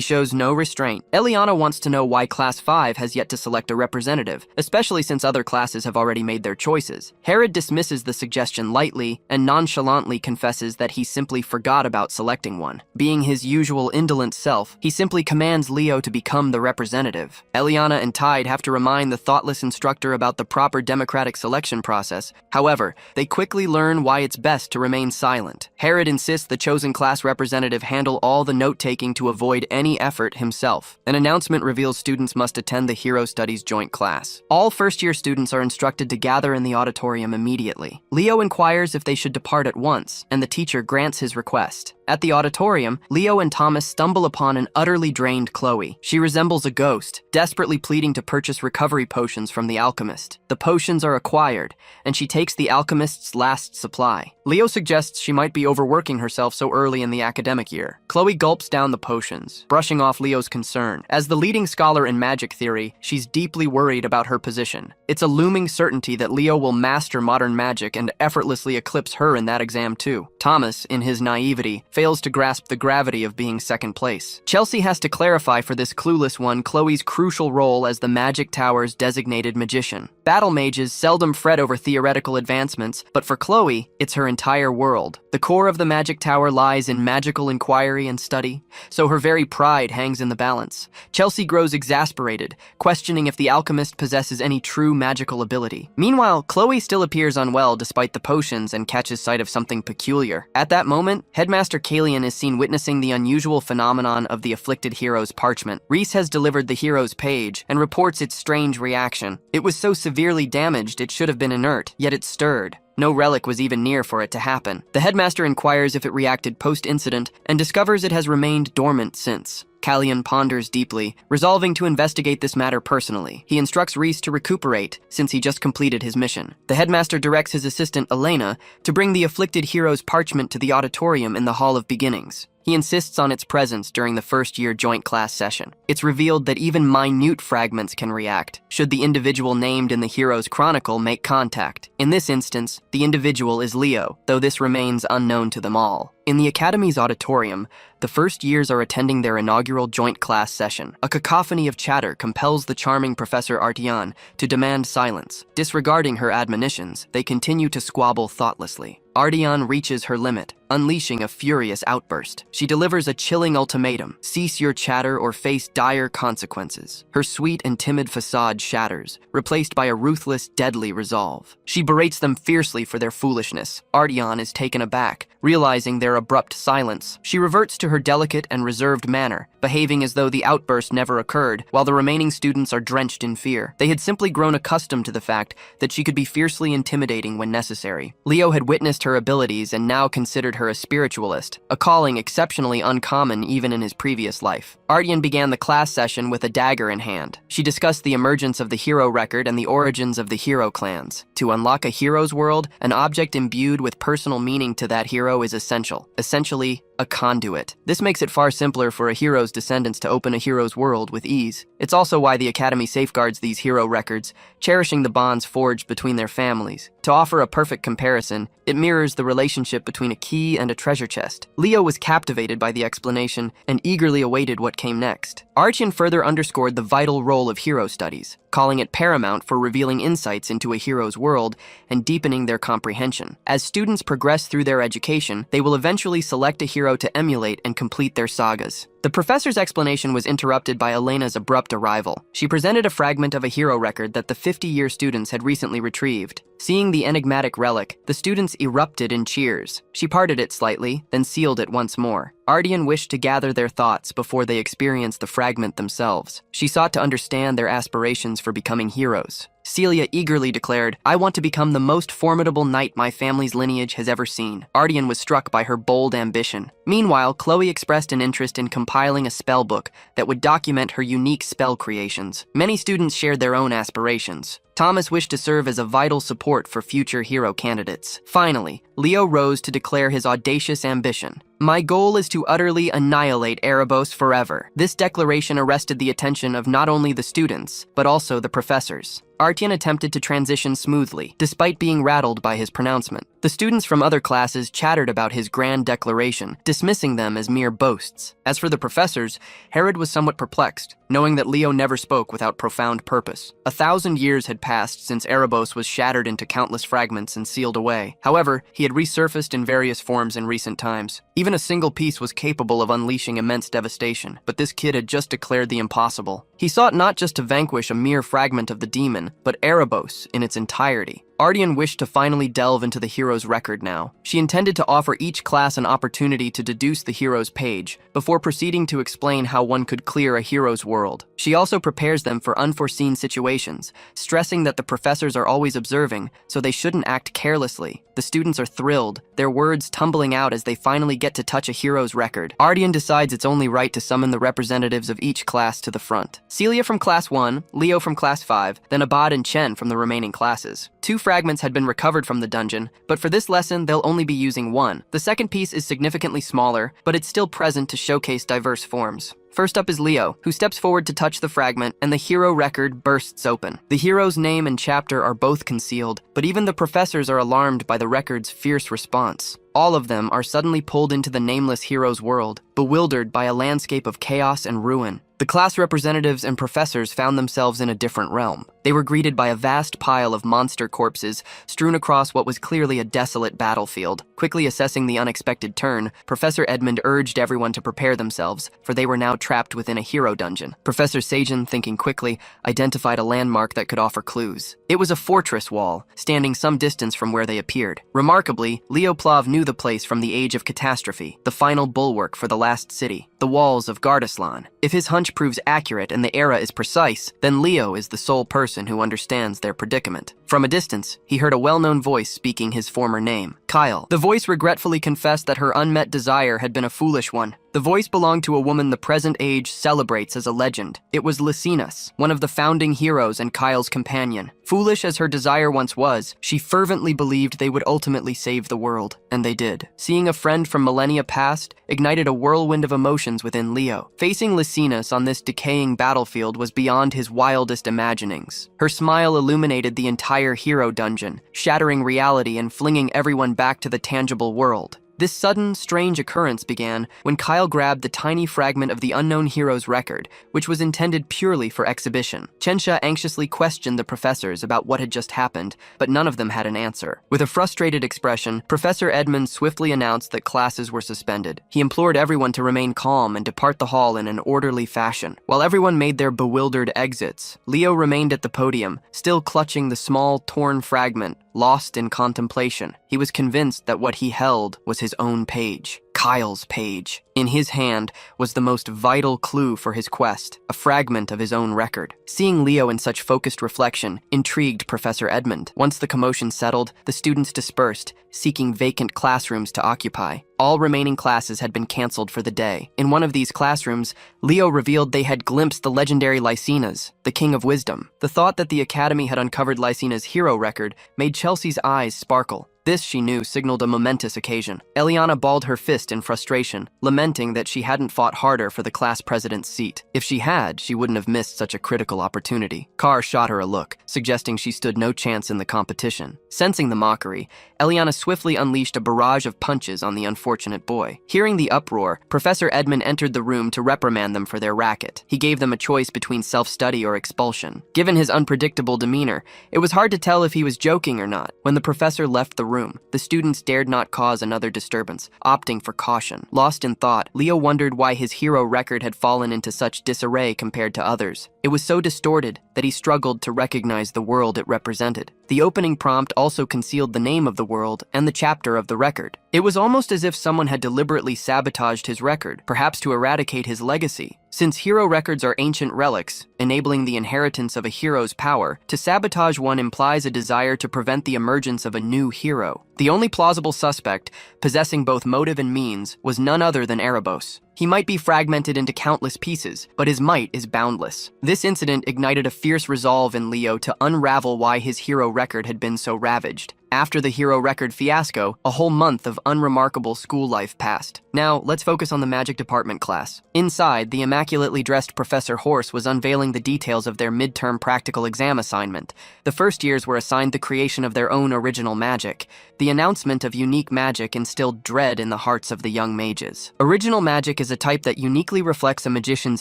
shows no restraint. Eliana wants to know why Class 5 has yet to select a representative, especially since other classes have already made their choices. Herod dismisses the suggestion lightly and nonchalantly confesses that he simply forgot about selecting one. Being his usual indolent self, he simply commands Leo to become the representative. Eliana and Tide have to remind the thoughtless instructor about the proper democratic selection process. However, they quickly learn why it's best to remain silent. Herod insists the chosen class representative handle all the note-taking to avoid any effort himself. An announcement reveals students must attend the Hero Studies joint class. All first-year students are instructed to gather in the auditorium immediately. Leo inquires if they should depart at once, and the teacher grants his request. At the auditorium, Leo and Thomas stumble upon an utterly drained Chloe. She resembles a ghost, desperately pleading to purchase recovery potions from the alchemist. The potions are acquired, and she takes the alchemist's last supply. Leo suggests she might be overworking herself so early in the academic year. Chloe gulps down the potions, brushing off Leo's concern. As the leading scholar in magic theory, she's deeply worried about her position. It's a looming certainty that Leo will master modern magic and effortlessly eclipse her in that exam too. Thomas, in his naivety, fails to grasp the gravity of being second place. Chelsea has to clarify for this clueless one Chloe's crucial role as the Magic Tower's designated magician. Battle mages seldom fret over theoretical advancements, but for Chloe, it's her entire world. The core of the Magic Tower lies in magical inquiry and study, so her very pride hangs in the balance. Chelsea grows exasperated, questioning if the alchemist possesses any true magical ability. Meanwhile, Chloe still appears unwell despite the potions and catches sight of something peculiar. At that moment, Headmaster Kalian is seen witnessing the unusual phenomenon of the afflicted hero's parchment. Reese has delivered the hero's page and reports its strange reaction. It was so severely damaged it should have been inert, yet it stirred. No relic was even near for it to happen. The headmaster inquires if it reacted post-incident and discovers it has remained dormant since. Kalian ponders deeply, resolving to investigate this matter personally. He instructs Reese to recuperate, since he just completed his mission. The headmaster directs his assistant, Elena, to bring the afflicted hero's parchment to the auditorium in the Hall of Beginnings. He insists on its presence during the first-year joint class session. It's revealed that even minute fragments can react, should the individual named in the hero's chronicle make contact. In this instance, the individual is Leo, though this remains unknown to them all. In the Academy's auditorium, the first years are attending their inaugural joint class session. A cacophony of chatter compels the charming Professor Artian to demand silence. Disregarding her admonitions, they continue to squabble thoughtlessly. Artian reaches her limit, unleashing a furious outburst. She delivers a chilling ultimatum: cease your chatter or face dire consequences. Her sweet and timid facade shatters, replaced by a ruthless, deadly resolve. She berates them fiercely for their foolishness. Artian is taken aback, realizing their abrupt silence. She reverts to her delicate and reserved manner, behaving as though the outburst never occurred, while the remaining students are drenched in fear. They had simply grown accustomed to the fact that she could be fiercely intimidating when necessary. Leo had witnessed her abilities and now considered her a spiritualist, a calling exceptionally uncommon even in his previous life. Artian began the class session with a dagger in hand. She discussed the emergence of the hero record and the origins of the hero clans. To unlock a hero's world, an object imbued with personal meaning to that hero is essential. Essentially, a conduit. This makes it far simpler for a hero's descendants to open a hero's world with ease. It's also why the Academy safeguards these hero records, cherishing the bonds forged between their families. To offer a perfect comparison, it mirrors the relationship between a key and a treasure chest. Leo was captivated by the explanation and eagerly awaited what came next. Artian further underscored the vital role of hero studies, calling it paramount for revealing insights into a hero's world and deepening their comprehension. As students progress through their education, they will eventually select a hero to emulate and complete their sagas. The professor's explanation was interrupted by Elena's abrupt arrival. She presented a fragment of a hero record that the 50-year students had recently retrieved. Seeing the enigmatic relic, the students erupted in cheers. She parted it slightly, then sealed it once more. Artian wished to gather their thoughts before they experienced the fragment themselves. She sought to understand their aspirations for becoming heroes. Celia eagerly declared, "I want to become the most formidable knight my family's lineage has ever seen." Artian was struck by her bold ambition. Meanwhile, Chloe expressed an interest in compiling a spell book that would document her unique spell creations. Many students shared their own aspirations. Thomas wished to serve as a vital support for future hero candidates. Finally, Leo rose to declare his audacious ambition. "My goal is to utterly annihilate Erebos forever." This declaration arrested the attention of not only the students, but also the professors. Artian attempted to transition smoothly, despite being rattled by his pronouncement. The students from other classes chattered about his grand declaration, dismissing them as mere boasts. As for the professors, Herod was somewhat perplexed, knowing that Leo never spoke without profound purpose. 1,000 years had passed since Erebos was shattered into countless fragments and sealed away. However, he had resurfaced in various forms in recent times. Even a single piece was capable of unleashing immense devastation, but this kid had just declared the impossible. He sought not just to vanquish a mere fragment of the demon, but Erebos in its entirety. Ardian wished to finally delve into the hero's record now. She intended to offer each class an opportunity to deduce the hero's page, before proceeding to explain how one could clear a hero's world. She also prepares them for unforeseen situations, stressing that the professors are always observing, so they shouldn't act carelessly. The students are thrilled, their words tumbling out as they finally get to touch a hero's record. Ardian decides it's only right to summon the representatives of each class to the front. Celia from Class 1, Leo from Class 5, then Abad and Chen from the remaining classes. 2 fragments had been recovered from the dungeon, but for this lesson they'll only be using 1. The second piece is significantly smaller, but it's still present to showcase diverse forms. First up is Leo, who steps forward to touch the fragment, and the hero record bursts open. The hero's name and chapter are both concealed, but even the professors are alarmed by the record's fierce response. All of them are suddenly pulled into the nameless hero's world, bewildered by a landscape of chaos and ruin. The class representatives and professors found themselves in a different realm. They were greeted by a vast pile of monster corpses strewn across what was clearly a desolate battlefield. Quickly assessing the unexpected turn, Professor Edmund urged everyone to prepare themselves, for they were now trapped within a hero dungeon. Professor Sajin, thinking quickly, identified a landmark that could offer clues. It was a fortress wall, standing some distance from where they appeared. Remarkably, Leo Plav knew the place from the Age of Catastrophe, the final bulwark for the last city, the walls of Gardaslan. If his hunch proves accurate and the era is precise, then Leo is the sole person who understands their predicament. From a distance, he heard a well-known voice speaking his former name, Kyle. The voice regretfully confessed that her unmet desire had been a foolish one. The voice belonged to a woman the present age celebrates as a legend. It was Lycinas, one of the founding heroes and Kyle's companion. Foolish as her desire once was, she fervently believed they would ultimately save the world, and they did. Seeing a friend from millennia past ignited a whirlwind of emotions within Leo. Facing Lycinas on this decaying battlefield was beyond his wildest imaginings. Her smile illuminated the entire hero dungeon, shattering reality and flinging everyone back to the tangible world. This sudden, strange occurrence began when Kyle grabbed the tiny fragment of the unknown hero's record, which was intended purely for exhibition. Chensha anxiously questioned the professors about what had just happened, but none of them had an answer. With a frustrated expression, Professor Edmund swiftly announced that classes were suspended. He implored everyone to remain calm and depart the hall in an orderly fashion. While everyone made their bewildered exits, Leo remained at the podium, still clutching the small, torn fragment, lost in contemplation. He was convinced that what he held was his own page. Kyle's page. In his hand was the most vital clue for his quest, a fragment of his own record. Seeing Leo in such focused reflection intrigued Professor Edmund. Once the commotion settled, the students dispersed, seeking vacant classrooms to occupy. All remaining classes had been canceled for the day. In one of these classrooms, Leo revealed they had glimpsed the legendary Lycinas, the King of Wisdom. The thought that the Academy had uncovered Lycina's hero record made Chelsea's eyes sparkle. This, she knew, signaled a momentous occasion. Eliana balled her fist in frustration, lamenting that she hadn't fought harder for the class president's seat. If she had, she wouldn't have missed such a critical opportunity. Carr shot her a look, suggesting she stood no chance in the competition. Sensing the mockery, Eliana swiftly unleashed a barrage of punches on the unfortunate boy. Hearing the uproar, Professor Edmund entered the room to reprimand them for their racket. He gave them a choice between self-study or expulsion. Given his unpredictable demeanor, it was hard to tell if he was joking or not. When the professor left the room, the students dared not cause another disturbance, opting for caution. Lost in thought, Leo wondered why his hero record had fallen into such disarray compared to others. It was so distorted that he struggled to recognize the world it represented. The opening prompt also concealed the name of the world and the chapter of the record. It was almost as if someone had deliberately sabotaged his record, perhaps to eradicate his legacy. Since hero records are ancient relics, enabling the inheritance of a hero's power, to sabotage one implies a desire to prevent the emergence of a new hero. The only plausible suspect, possessing both motive and means, was none other than Erebos. He might be fragmented into countless pieces, but his might is boundless. This incident ignited a fierce resolve in Leo to unravel why his hero record had been so ravaged. After the hero record fiasco, a whole month of unremarkable school life passed. Now, let's focus on the magic department class. Inside, the immaculately dressed Professor Horse was unveiling the details of their midterm practical exam assignment. The first years were assigned the creation of their own original magic. The announcement of unique magic instilled dread in the hearts of the young mages. Original magic is a type that uniquely reflects a magician's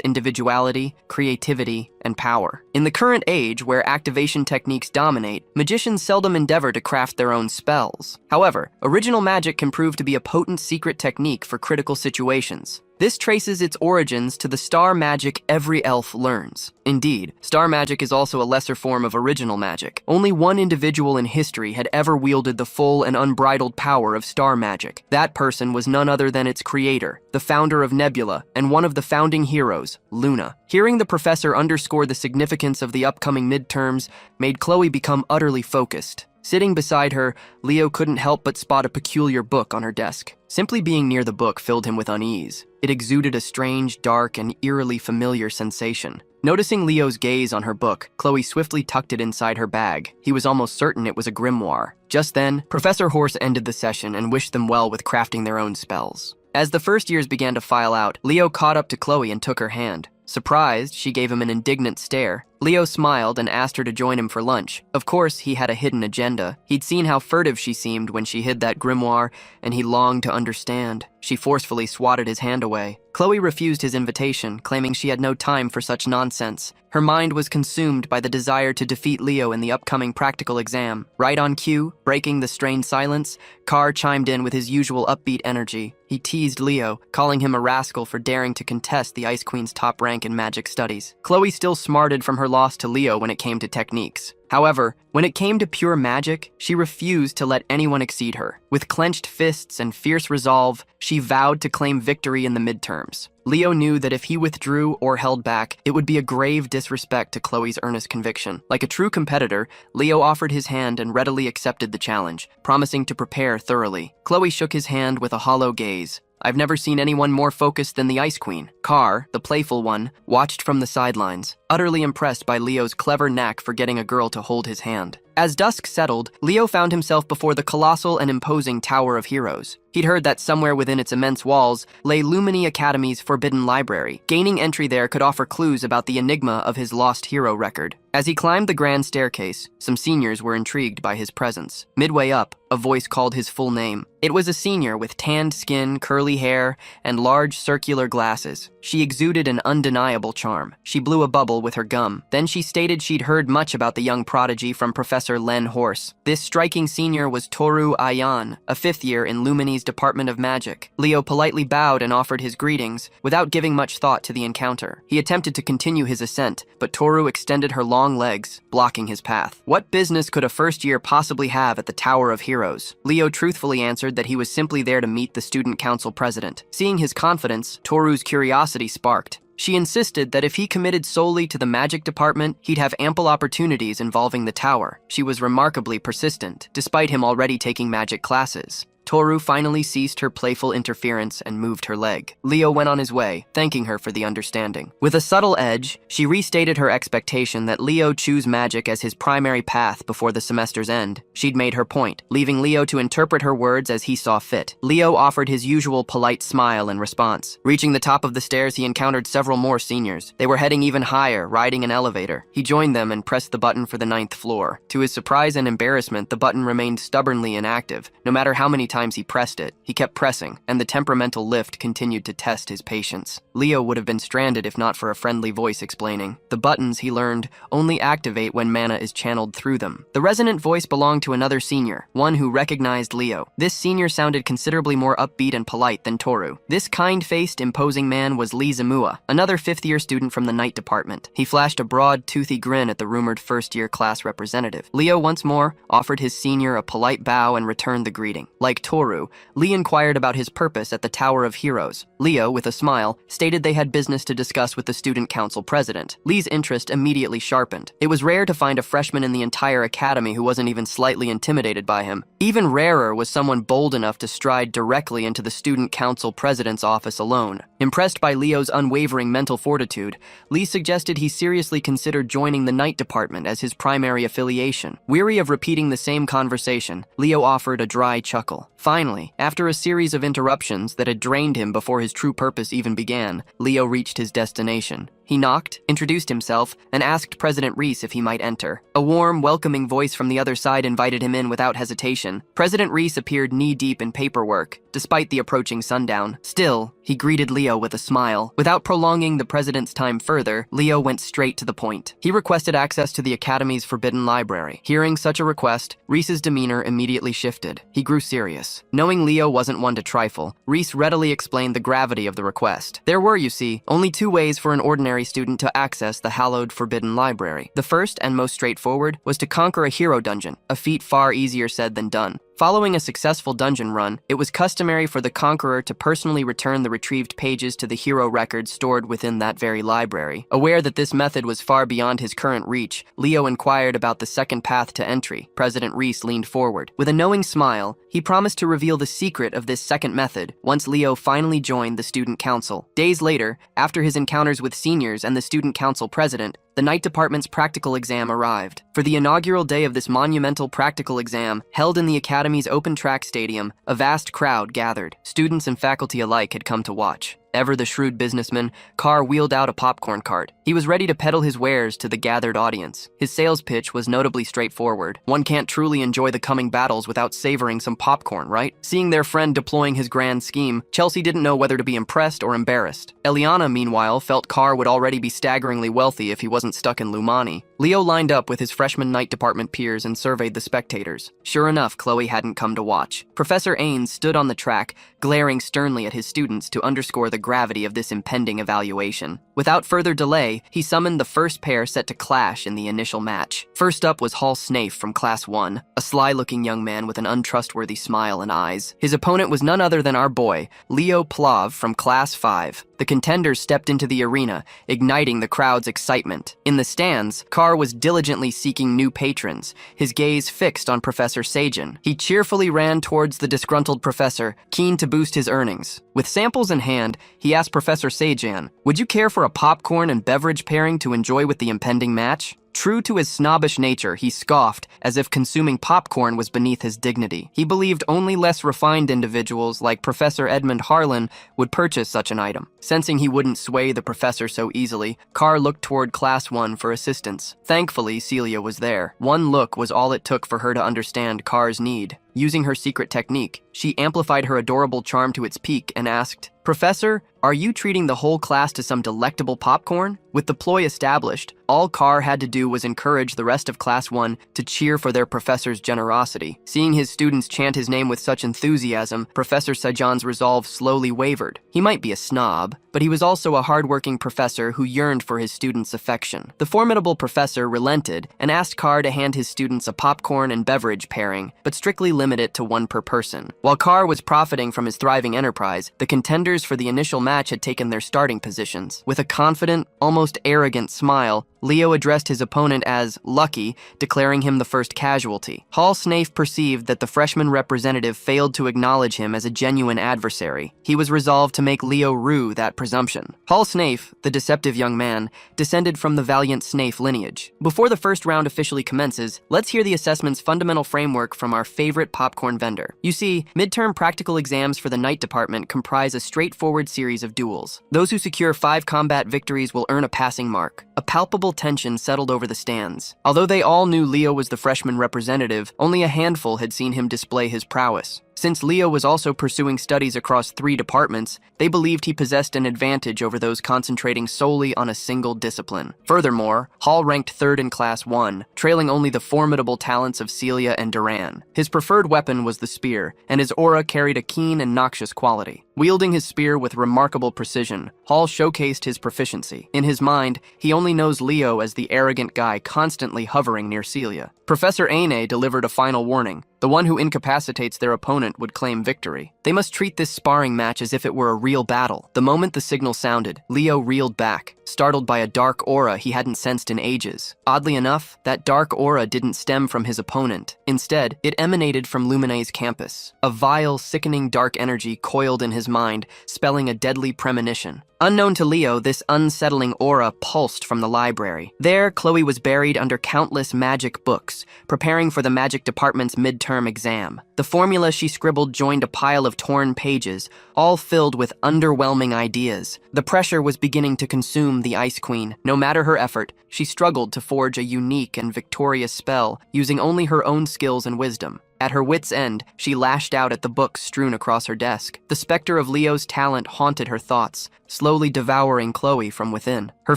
individuality, creativity, and power. In the current age, where activation techniques dominate, magicians seldom endeavor to craft their own spells. However, original magic can prove to be a potent secret technique for critical situations. This traces its origins to the star magic every elf learns. Indeed, star magic is also a lesser form of original magic. Only one individual in history had ever wielded the full and unbridled power of star magic. That person was none other than its creator, the founder of Nebula, and one of the founding heroes, Luna. Hearing the professor underscore the significance of the upcoming midterms made Chloe become utterly focused. Sitting beside her, Leo couldn't help but spot a peculiar book on her desk. Simply being near the book filled him with unease. It exuded a strange, dark, and eerily familiar sensation. Noticing Leo's gaze on her book, Chloe swiftly tucked it inside her bag. He was almost certain it was a grimoire. Just then, Professor Horse ended the session and wished them well with crafting their own spells. As the first years began to file out, Leo caught up to Chloe and took her hand. Surprised, she gave him an indignant stare. Leo smiled and asked her to join him for lunch. Of course, he had a hidden agenda. He'd seen how furtive she seemed when she hid that grimoire, and he longed to understand. She forcefully swatted his hand away. Chloe refused his invitation, claiming she had no time for such nonsense. Her mind was consumed by the desire to defeat Leo in the upcoming practical exam. Right on cue, breaking the strained silence, Carr chimed in with his usual upbeat energy. He teased Leo, calling him a rascal for daring to contest the Ice Queen's top rank in magic studies. Chloe still smarted from her loss to Leo when it came to techniques. However, when it came to pure magic, she refused to let anyone exceed her. With clenched fists and fierce resolve, she vowed to claim victory in the midterms. Leo knew that if he withdrew or held back, it would be a grave disrespect to Chloe's earnest conviction. Like a true competitor, Leo offered his hand and readily accepted the challenge, promising to prepare thoroughly. Chloe shook his hand with a hollow gaze. I've never seen anyone more focused than the Ice Queen. Carr, the playful one, watched from the sidelines, utterly impressed by Leo's clever knack for getting a girl to hold his hand. As dusk settled, Leo found himself before the colossal and imposing Tower of Heroes. He'd heard that somewhere within its immense walls lay Lumini Academy's forbidden library. Gaining entry there could offer clues about the enigma of his lost hero record. As he climbed the grand staircase, some seniors were intrigued by his presence. Midway up, a voice called his full name. It was a senior with tanned skin, curly hair, and large circular glasses. She exuded an undeniable charm. She blew a bubble with her gum. Then she stated she'd heard much about the young prodigy from Professor Len Horse. This striking senior was Toru Ayan, a fifth year in Lumini's Department of Magic. Leo politely bowed and offered his greetings, without giving much thought to the encounter. He attempted to continue his ascent, but Toru extended her long legs, blocking his path. What business could a first year possibly have at the Tower of Heroes? Leo truthfully answered that he was simply there to meet the student council president. Seeing his confidence, Toru's curiosity sparked. She insisted that if he committed solely to the magic department, he'd have ample opportunities involving the tower. She was remarkably persistent, despite him already taking magic classes. Toru finally ceased her playful interference and moved her leg. Leo went on his way, thanking her for the understanding. With a subtle edge, she restated her expectation that Leo choose magic as his primary path before the semester's end. She'd made her point, leaving Leo to interpret her words as he saw fit. Leo offered his usual polite smile in response. Reaching the top of the stairs, he encountered several more seniors. They were heading even higher, riding an elevator. He joined them and pressed the button for the 9th floor. To his surprise and embarrassment, the button remained stubbornly inactive. No matter how many times he pressed it, he kept pressing, and the temperamental lift continued to test his patience. Leo would have been stranded if not for a friendly voice explaining. The buttons, he learned, only activate when mana is channeled through them. The resonant voice belonged to another senior, one who recognized Leo. This senior sounded considerably more upbeat and polite than Toru. This kind-faced, imposing man was Lee Zamua, another fifth-year student from the night department. He flashed a broad, toothy grin at the rumored first-year class representative. Leo once more offered his senior a polite bow and returned the greeting. Like Toru, Lee inquired about his purpose at the Tower of Heroes. Leo, with a smile, stated they had business to discuss with the student council president. Lee's interest immediately sharpened. It was rare to find a freshman in the entire academy who wasn't even slightly intimidated by him. Even rarer was someone bold enough to stride directly into the student council president's office alone. Impressed by Leo's unwavering mental fortitude, Lee suggested he seriously consider joining the night department as his primary affiliation. Weary of repeating the same conversation, Leo offered a dry chuckle. Finally, after a series of interruptions that had drained him before his true purpose even began, Leo reached his destination. He knocked, introduced himself, and asked President Reese if he might enter. A warm, welcoming voice from the other side invited him in without hesitation. President Reese appeared knee-deep in paperwork, despite the approaching sundown. Still, he greeted Leo with a smile. Without prolonging the president's time further, Leo went straight to the point. He requested access to the Academy's forbidden library. Hearing such a request, Reese's demeanor immediately shifted. He grew serious. Knowing Leo wasn't one to trifle, Reese readily explained the gravity of the request. There were, you see, only two ways for an ordinary student to access the hallowed forbidden library. The first and most straightforward was to conquer a hero dungeon, a feat far easier said than done. Following a successful dungeon run, it was customary for the conqueror to personally return the retrieved pages to the hero records stored within that very library. Aware that this method was far beyond his current reach, Leo inquired about the second path to entry. President Reese leaned forward. With a knowing smile, he promised to reveal the secret of this second method once Leo finally joined the student council. Days later, after his encounters with seniors and the student council president, the night department's practical exam arrived. For the inaugural day of this monumental practical exam, held in the Academy's open-track stadium, a vast crowd gathered. Students and faculty alike had come to watch. Ever the shrewd businessman, Carr wheeled out a popcorn cart. He was ready to peddle his wares to the gathered audience. His sales pitch was notably straightforward. One can't truly enjoy the coming battles without savoring some popcorn, right? Seeing their friend deploying his grand scheme, Chelsea didn't know whether to be impressed or embarrassed. Eliana, meanwhile, felt Carr would already be staggeringly wealthy if he wasn't stuck in Lumani. Leo lined up with his freshman night department peers and surveyed the spectators. Sure enough, Chloe hadn't come to watch. Professor Ains stood on the track, glaring sternly at his students to underscore the gravity of this impending evaluation. Without further delay, he summoned the first pair set to clash in the initial match. First up was Hall Snafe from Class 1, a sly-looking young man with an untrustworthy smile and eyes. His opponent was none other than our boy, Leo Plav from Class 5. The contenders stepped into the arena, igniting the crowd's excitement. In the stands, Carr was diligently seeking new patrons, his gaze fixed on Professor Sajan. He cheerfully ran towards the disgruntled professor, keen to boost his earnings. With samples in hand, he asked Professor Sajan, "Would you care for a popcorn and beverage pairing to enjoy with the impending match?" True to his snobbish nature, he scoffed, as if consuming popcorn was beneath his dignity. He believed only less refined individuals like Professor Edmund Harlan would purchase such an item. Sensing he wouldn't sway the professor so easily, Carr looked toward Class 1 for assistance. Thankfully, Celia was there. One look was all it took for her to understand Carr's need. Using her secret technique, she amplified her adorable charm to its peak and asked, "Professor, are you treating the whole class to some delectable popcorn?" With the ploy established, all Carr had to do was encourage the rest of Class 1 to cheer for their professor's generosity. Seeing his students chant his name with such enthusiasm, Professor Sajan's resolve slowly wavered. He might be a snob, but he was also a hardworking professor who yearned for his students' affection. The formidable professor relented and asked Carr to hand his students a popcorn and beverage pairing, but strictly limit it to one per person. While Carr was profiting from his thriving enterprise, the contenders for the initial match had taken their starting positions. With a confident, almost arrogant smile, Leo addressed his opponent as Lucky, declaring him the first casualty. Hall Snafe perceived that the freshman representative failed to acknowledge him as a genuine adversary. He was resolved to make Leo rue that presumption. Hall Snafe, the deceptive young man, descended from the valiant Snafe lineage. Before the first round officially commences, let's hear the assessment's fundamental framework from our favorite popcorn vendor. You see, midterm practical exams for the night department comprise a straightforward series of duels. Those who secure 5 combat victories will earn a passing mark. A palpable tension settled over the stands. Although they all knew Leo was the freshman representative, only a handful had seen him display his prowess. Since Leo was also pursuing studies across 3 departments, they believed he possessed an advantage over those concentrating solely on a single discipline. Furthermore, Hall ranked 3rd in Class 1, trailing only the formidable talents of Celia and Duran. His preferred weapon was the spear, and his aura carried a keen and noxious quality. Wielding his spear with remarkable precision, Hall showcased his proficiency. In his mind, he only knows Leo as the arrogant guy constantly hovering near Celia. Professor Aine delivered a final warning. The one who incapacitates their opponent would claim victory. They must treat this sparring match as if it were a real battle. The moment the signal sounded, Leo reeled back, startled by a dark aura he hadn't sensed in ages. Oddly enough, that dark aura didn't stem from his opponent. Instead, it emanated from Luminay's campus. A vile, sickening dark energy coiled in his mind, spelling a deadly premonition. Unknown to Leo, this unsettling aura pulsed from the library. There, Chloe was buried under countless magic books, preparing for the magic department's midterm exam. The formula she scribbled joined a pile of torn pages, all filled with underwhelming ideas. The pressure was beginning to consume the Ice Queen. No matter her effort, she struggled to forge a unique and victorious spell, using only her own skills and wisdom. At her wit's end, she lashed out at the books strewn across her desk. The specter of Leo's talent haunted her thoughts, slowly devouring Chloe from within. Her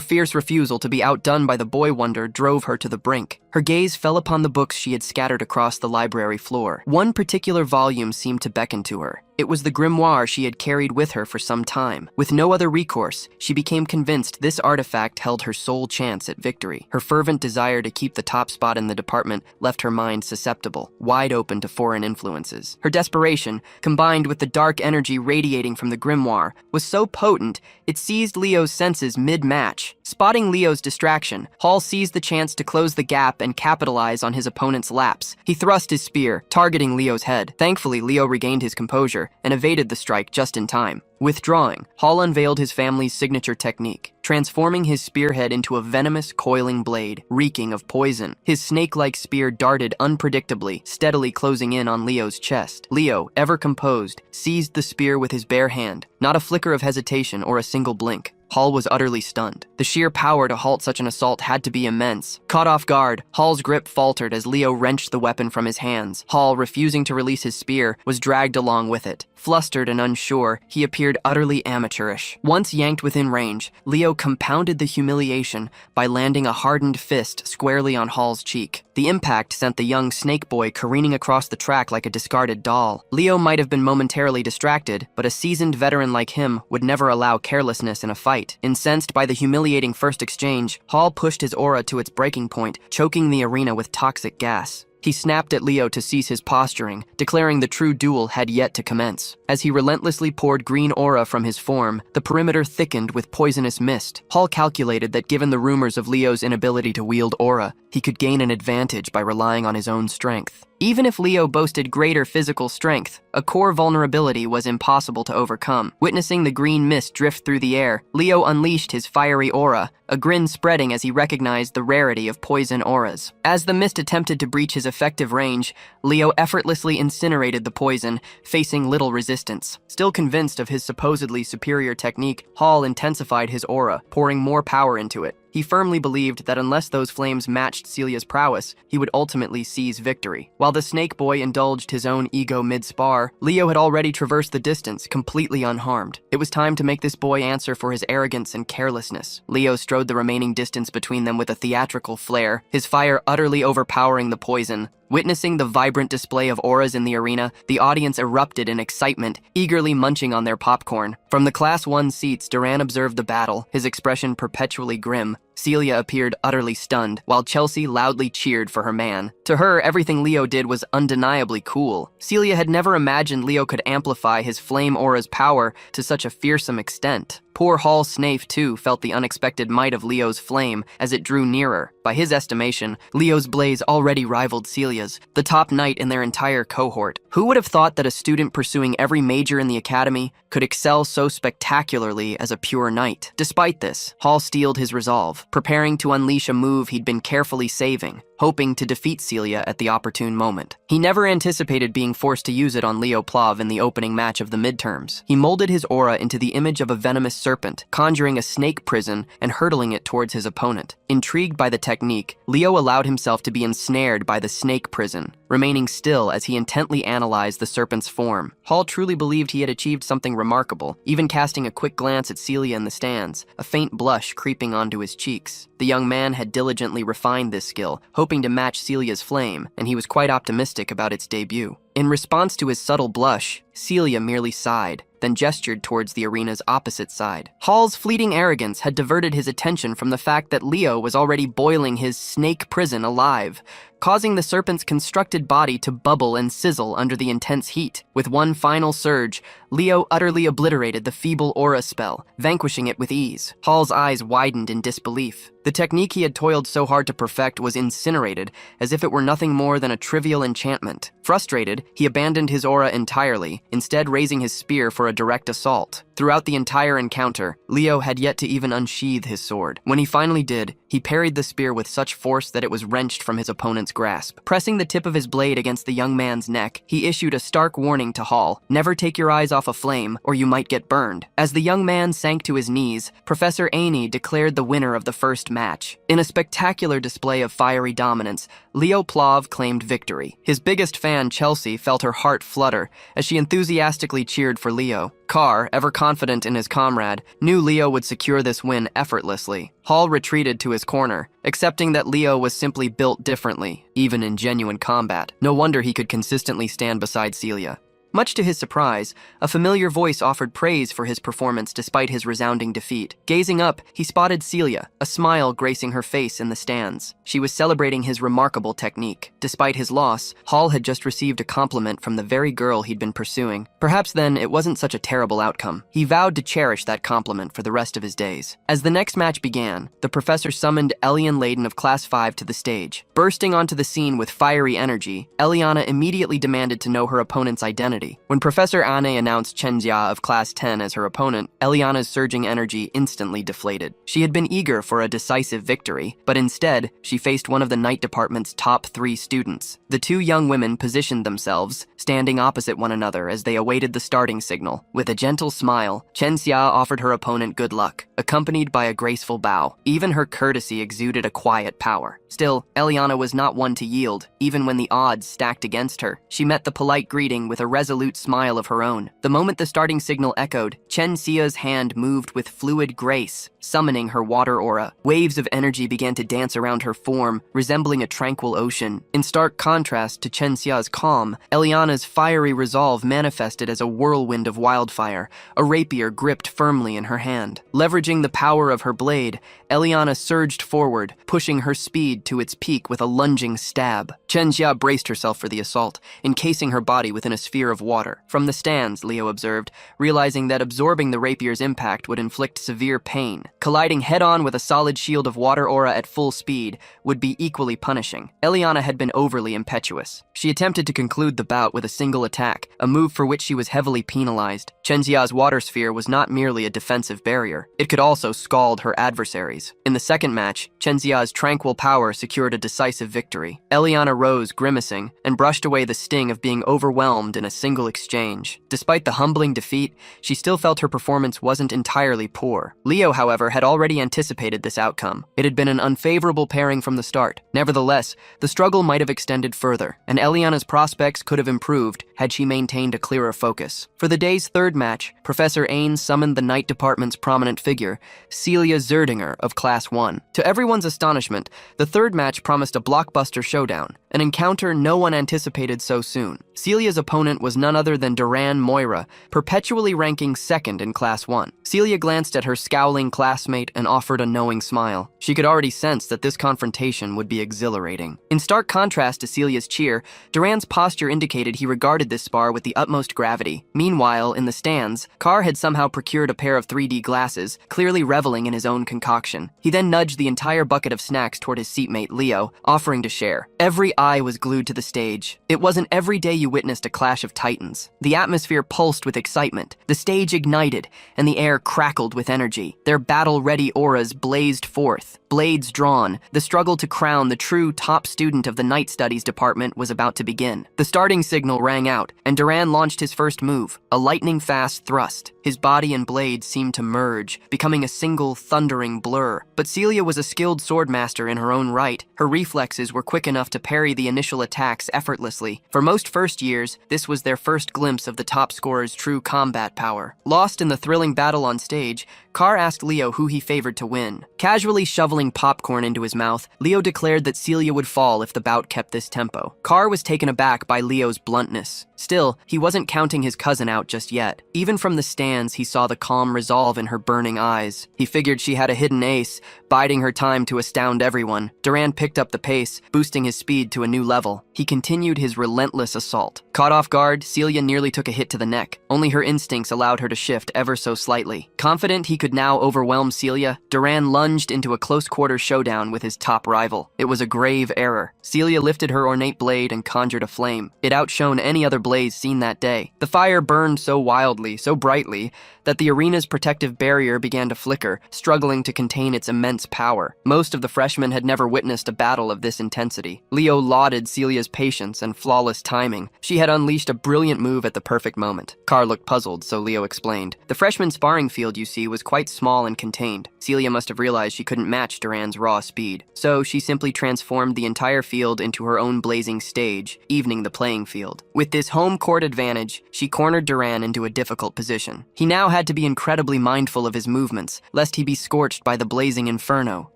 fierce refusal to be outdone by the boy wonder drove her to the brink. Her gaze fell upon the books she had scattered across the library floor. One particular volume seemed to beckon to her. It was the grimoire she had carried with her for some time. With no other recourse, she became convinced this artifact held her sole chance at victory. Her fervent desire to keep the top spot in the department left her mind susceptible, wide open to foreign influences. Her desperation, combined with the dark energy radiating from the grimoire, was so potent it seized Leo's senses mid-match. Spotting Leo's distraction, Hall seized the chance to close the gap and capitalize on his opponent's lapse. He thrust his spear, targeting Leo's head. Thankfully, Leo regained his composure and evaded the strike just in time. Withdrawing, Hall unveiled his family's signature technique, transforming his spearhead into a venomous, coiling blade, reeking of poison. His snake-like spear darted unpredictably, steadily closing in on Leo's chest. Leo, ever composed, seized the spear with his bare hand, not a flicker of hesitation or a single blink. Hall was utterly stunned. The sheer power to halt such an assault had to be immense. Caught off guard, Hall's grip faltered as Leo wrenched the weapon from his hands. Hall, refusing to release his spear, was dragged along with it. Flustered and unsure, he appeared utterly amateurish. Once yanked within range, Leo compounded the humiliation by landing a hardened fist squarely on Hall's cheek. The impact sent the young snake boy careening across the track like a discarded doll. Leo might have been momentarily distracted, but a seasoned veteran like him would never allow carelessness in a fight. Incensed by the humiliating first exchange, Hall pushed his aura to its breaking point, choking the arena with toxic gas. He snapped at Leo to cease his posturing, declaring the true duel had yet to commence. As he relentlessly poured green aura from his form, the perimeter thickened with poisonous mist. Hall calculated that given the rumors of Leo's inability to wield aura, he could gain an advantage by relying on his own strength. Even if Leo boasted greater physical strength, a core vulnerability was impossible to overcome. Witnessing the green mist drift through the air, Leo unleashed his fiery aura, a grin spreading as he recognized the rarity of poison auras. As the mist attempted to breach his effective range, Leo effortlessly incinerated the poison, facing little resistance. Still convinced of his supposedly superior technique, Hall intensified his aura, pouring more power into it. He firmly believed that unless those flames matched Celia's prowess, he would ultimately seize victory. While the snake boy indulged his own ego mid-spar, Leo had already traversed the distance, completely unharmed. It was time to make this boy answer for his arrogance and carelessness. Leo strode the remaining distance between them with a theatrical flair, his fire utterly overpowering the poison. Witnessing the vibrant display of auras in the arena, the audience erupted in excitement, eagerly munching on their popcorn. From the Class 1 seats, Duran observed the battle, his expression perpetually grim. Celia appeared utterly stunned, while Chelsea loudly cheered for her man. To her, everything Leo did was undeniably cool. Celia had never imagined Leo could amplify his flame aura's power to such a fearsome extent. Poor Hall Snafe, too, felt the unexpected might of Leo's flame as it drew nearer. By his estimation, Leo's blaze already rivaled Celia's, the top knight in their entire cohort. Who would have thought that a student pursuing every major in the academy could excel so spectacularly as a pure knight? Despite this, Hall steeled his resolve, preparing to unleash a move he'd been carefully saving, hoping to defeat Celia at the opportune moment. He never anticipated being forced to use it on Leo Plav in the opening match of the midterms. He molded his aura into the image of a venomous serpent, conjuring a snake prison and hurtling it towards his opponent. Intrigued by the technique, Leo allowed himself to be ensnared by the snake prison, remaining still as he intently analyzed the serpent's form. Hall truly believed he had achieved something remarkable, even casting a quick glance at Celia in the stands, a faint blush creeping onto his cheeks. The young man had diligently refined this skill, hoping to match Celia's flame, and he was quite optimistic about its debut. In response to his subtle blush, Celia merely sighed, then gestured towards the arena's opposite side. Hall's fleeting arrogance had diverted his attention from the fact that Leo was already boiling his snake prison alive. causing the serpent's constructed body to bubble and sizzle under the intense heat. With one final surge, Leo utterly obliterated the feeble aura spell, vanquishing it with ease. Hall's eyes widened in disbelief. The technique he had toiled so hard to perfect was incinerated, as if it were nothing more than a trivial enchantment. Frustrated, he abandoned his aura entirely, instead raising his spear for a direct assault. Throughout the entire encounter, Leo had yet to even unsheath his sword. When he finally did, he parried the spear with such force that it was wrenched from his opponent's grasp. Pressing the tip of his blade against the young man's neck, he issued a stark warning to Hall: "Never take your eyes off a flame, or you might get burned." As the young man sank to his knees, Professor Aney declared the winner of the first match. In a spectacular display of fiery dominance, Leo Plov claimed victory. His biggest fan, Chelsea, felt her heart flutter as she enthusiastically cheered for Leo. Carr, ever confident in his comrade, knew Leo would secure this win effortlessly. Hall retreated to his corner, accepting that Leo was simply built differently, even in genuine combat. No wonder he could consistently stand beside Celia. Much to his surprise, a familiar voice offered praise for his performance despite his resounding defeat. Gazing up, he spotted Celia, a smile gracing her face in the stands. She was celebrating his remarkable technique. Despite his loss, Hall had just received a compliment from the very girl he'd been pursuing. Perhaps then it wasn't such a terrible outcome. He vowed to cherish that compliment for the rest of his days. As the next match began, the professor summoned Elian Layden of Class 5 to the stage. Bursting onto the scene with fiery energy, Eliana immediately demanded to know her opponent's identity. When Professor Ane announced Chen Jia of Class 10 as her opponent, Eliana's surging energy instantly deflated. She had been eager for a decisive victory, but instead, she faced one of the night department's top 3 students. The two young women positioned themselves, standing opposite one another as they awaited the starting signal. With a gentle smile, Chen Xia offered her opponent good luck, accompanied by a graceful bow. Even her courtesy exuded a quiet power. Still, Eliana was not one to yield, even when the odds stacked against her. She met the polite greeting with a resolute smile of her own. The moment the starting signal echoed, Chen Xia's hand moved with fluid grace, summoning her water aura. Waves of energy began to dance around her form, resembling a tranquil ocean. In stark contrast to Chen Xia's calm, Eliana's fiery resolve manifested as a whirlwind of wildfire, a rapier gripped firmly in her hand. Leveraging the power of her blade, Eliana surged forward, pushing her speed to its peak with a lunging stab. Chen Xia braced herself for the assault, encasing her body within a sphere of water. From the stands, Leo observed, realizing that absorbing the rapier's impact would inflict severe pain. Colliding head-on with a solid shield of water aura at full speed would be equally punishing. Eliana had been overly impetuous. She attempted to conclude the bout with a single attack, a move for which she was heavily penalized. Chen Xia's water sphere was not merely a defensive barrier. It could also scald her adversaries. In the second match, Chen Xia's tranquil power secured a decisive victory. Eliana rose, grimacing, and brushed away the sting of being overwhelmed in a single exchange. Despite the humbling defeat, she still felt her performance wasn't entirely poor. Leo, however, had already anticipated this outcome. It had been an unfavorable pairing from the start. Nevertheless, the struggle might have extended further, and Eliana's prospects could have improved had she maintained a clearer focus. For the day's third match, Professor Ain summoned the Night Department's prominent figure, Celia Zerdinger of Class 1. To everyone's astonishment, the third match promised a blockbuster showdown, an encounter no one anticipated so soon. Celia's opponent was none other than Duran Moira, perpetually ranking second in Class 1. Celia glanced at her scowling classmate and offered a knowing smile. She could already sense that this confrontation would be exhilarating. In stark contrast to Celia's cheer, Duran's posture indicated he regarded this spar with the utmost gravity. Meanwhile, in the stands, Carr had somehow procured a pair of 3D glasses, clearly reveling in his own concoction. He then nudged the entire bucket of snacks toward his seatmate Leo, offering to share. Every eye was glued to the stage. It wasn't every day you witnessed a clash of titans. The atmosphere pulsed with excitement. The stage ignited, and the air crackled with energy. Their battle-ready auras blazed forth. Blades drawn, the struggle to crown the true top student of the Night Studies department was about to begin. The starting signal rang out, and Duran launched his first move, a lightning-fast thrust. His body and blade seemed to merge, becoming a single thundering blur. But Celia was a skilled swordmaster in her own right. Her reflexes were quick enough to parry the initial attacks effortlessly. For most first years, this was their first glimpse of the top scorer's true combat power. Lost in the thrilling battle on stage, Carr asked Leo who he favored to win. Casually shoveling popcorn into his mouth, Leo declared that Celia would fall if the bout kept this tempo. Carr was taken aback by Leo's bluntness. Still, he wasn't counting his cousin out just yet. Even from the stands, he saw the calm resolve in her burning eyes. He figured she had a hidden ace, biding her time to astound everyone. Duran picked up the pace, boosting his speed to a new level. He continued his relentless assault. Caught off guard, Celia nearly took a hit to the neck. Only her instincts allowed her to shift ever so slightly. Confident he could now overwhelm Celia, Duran lunged into a close-quarter showdown with his top rival. It was a grave error. Celia lifted her ornate blade and conjured a flame. It outshone any other blaze seen that day. The fire burned so wildly, so brightly, that the arena's protective barrier began to flicker, struggling to contain its immense power. Most of the freshmen had never witnessed a battle of this intensity. Leo lauded Celia's patience and flawless timing. She had unleashed a brilliant move at the perfect moment. Carr looked puzzled, so Leo explained. The freshman sparring field, you see, was quite small and contained. Celia must have realized she couldn't match Duran's raw speed, so she simply transformed the entire field into her own blazing stage, evening the playing field. With this home court advantage, she cornered Duran into a difficult position. He now had to be incredibly mindful of his movements, lest he be scorched by the blazing inferno.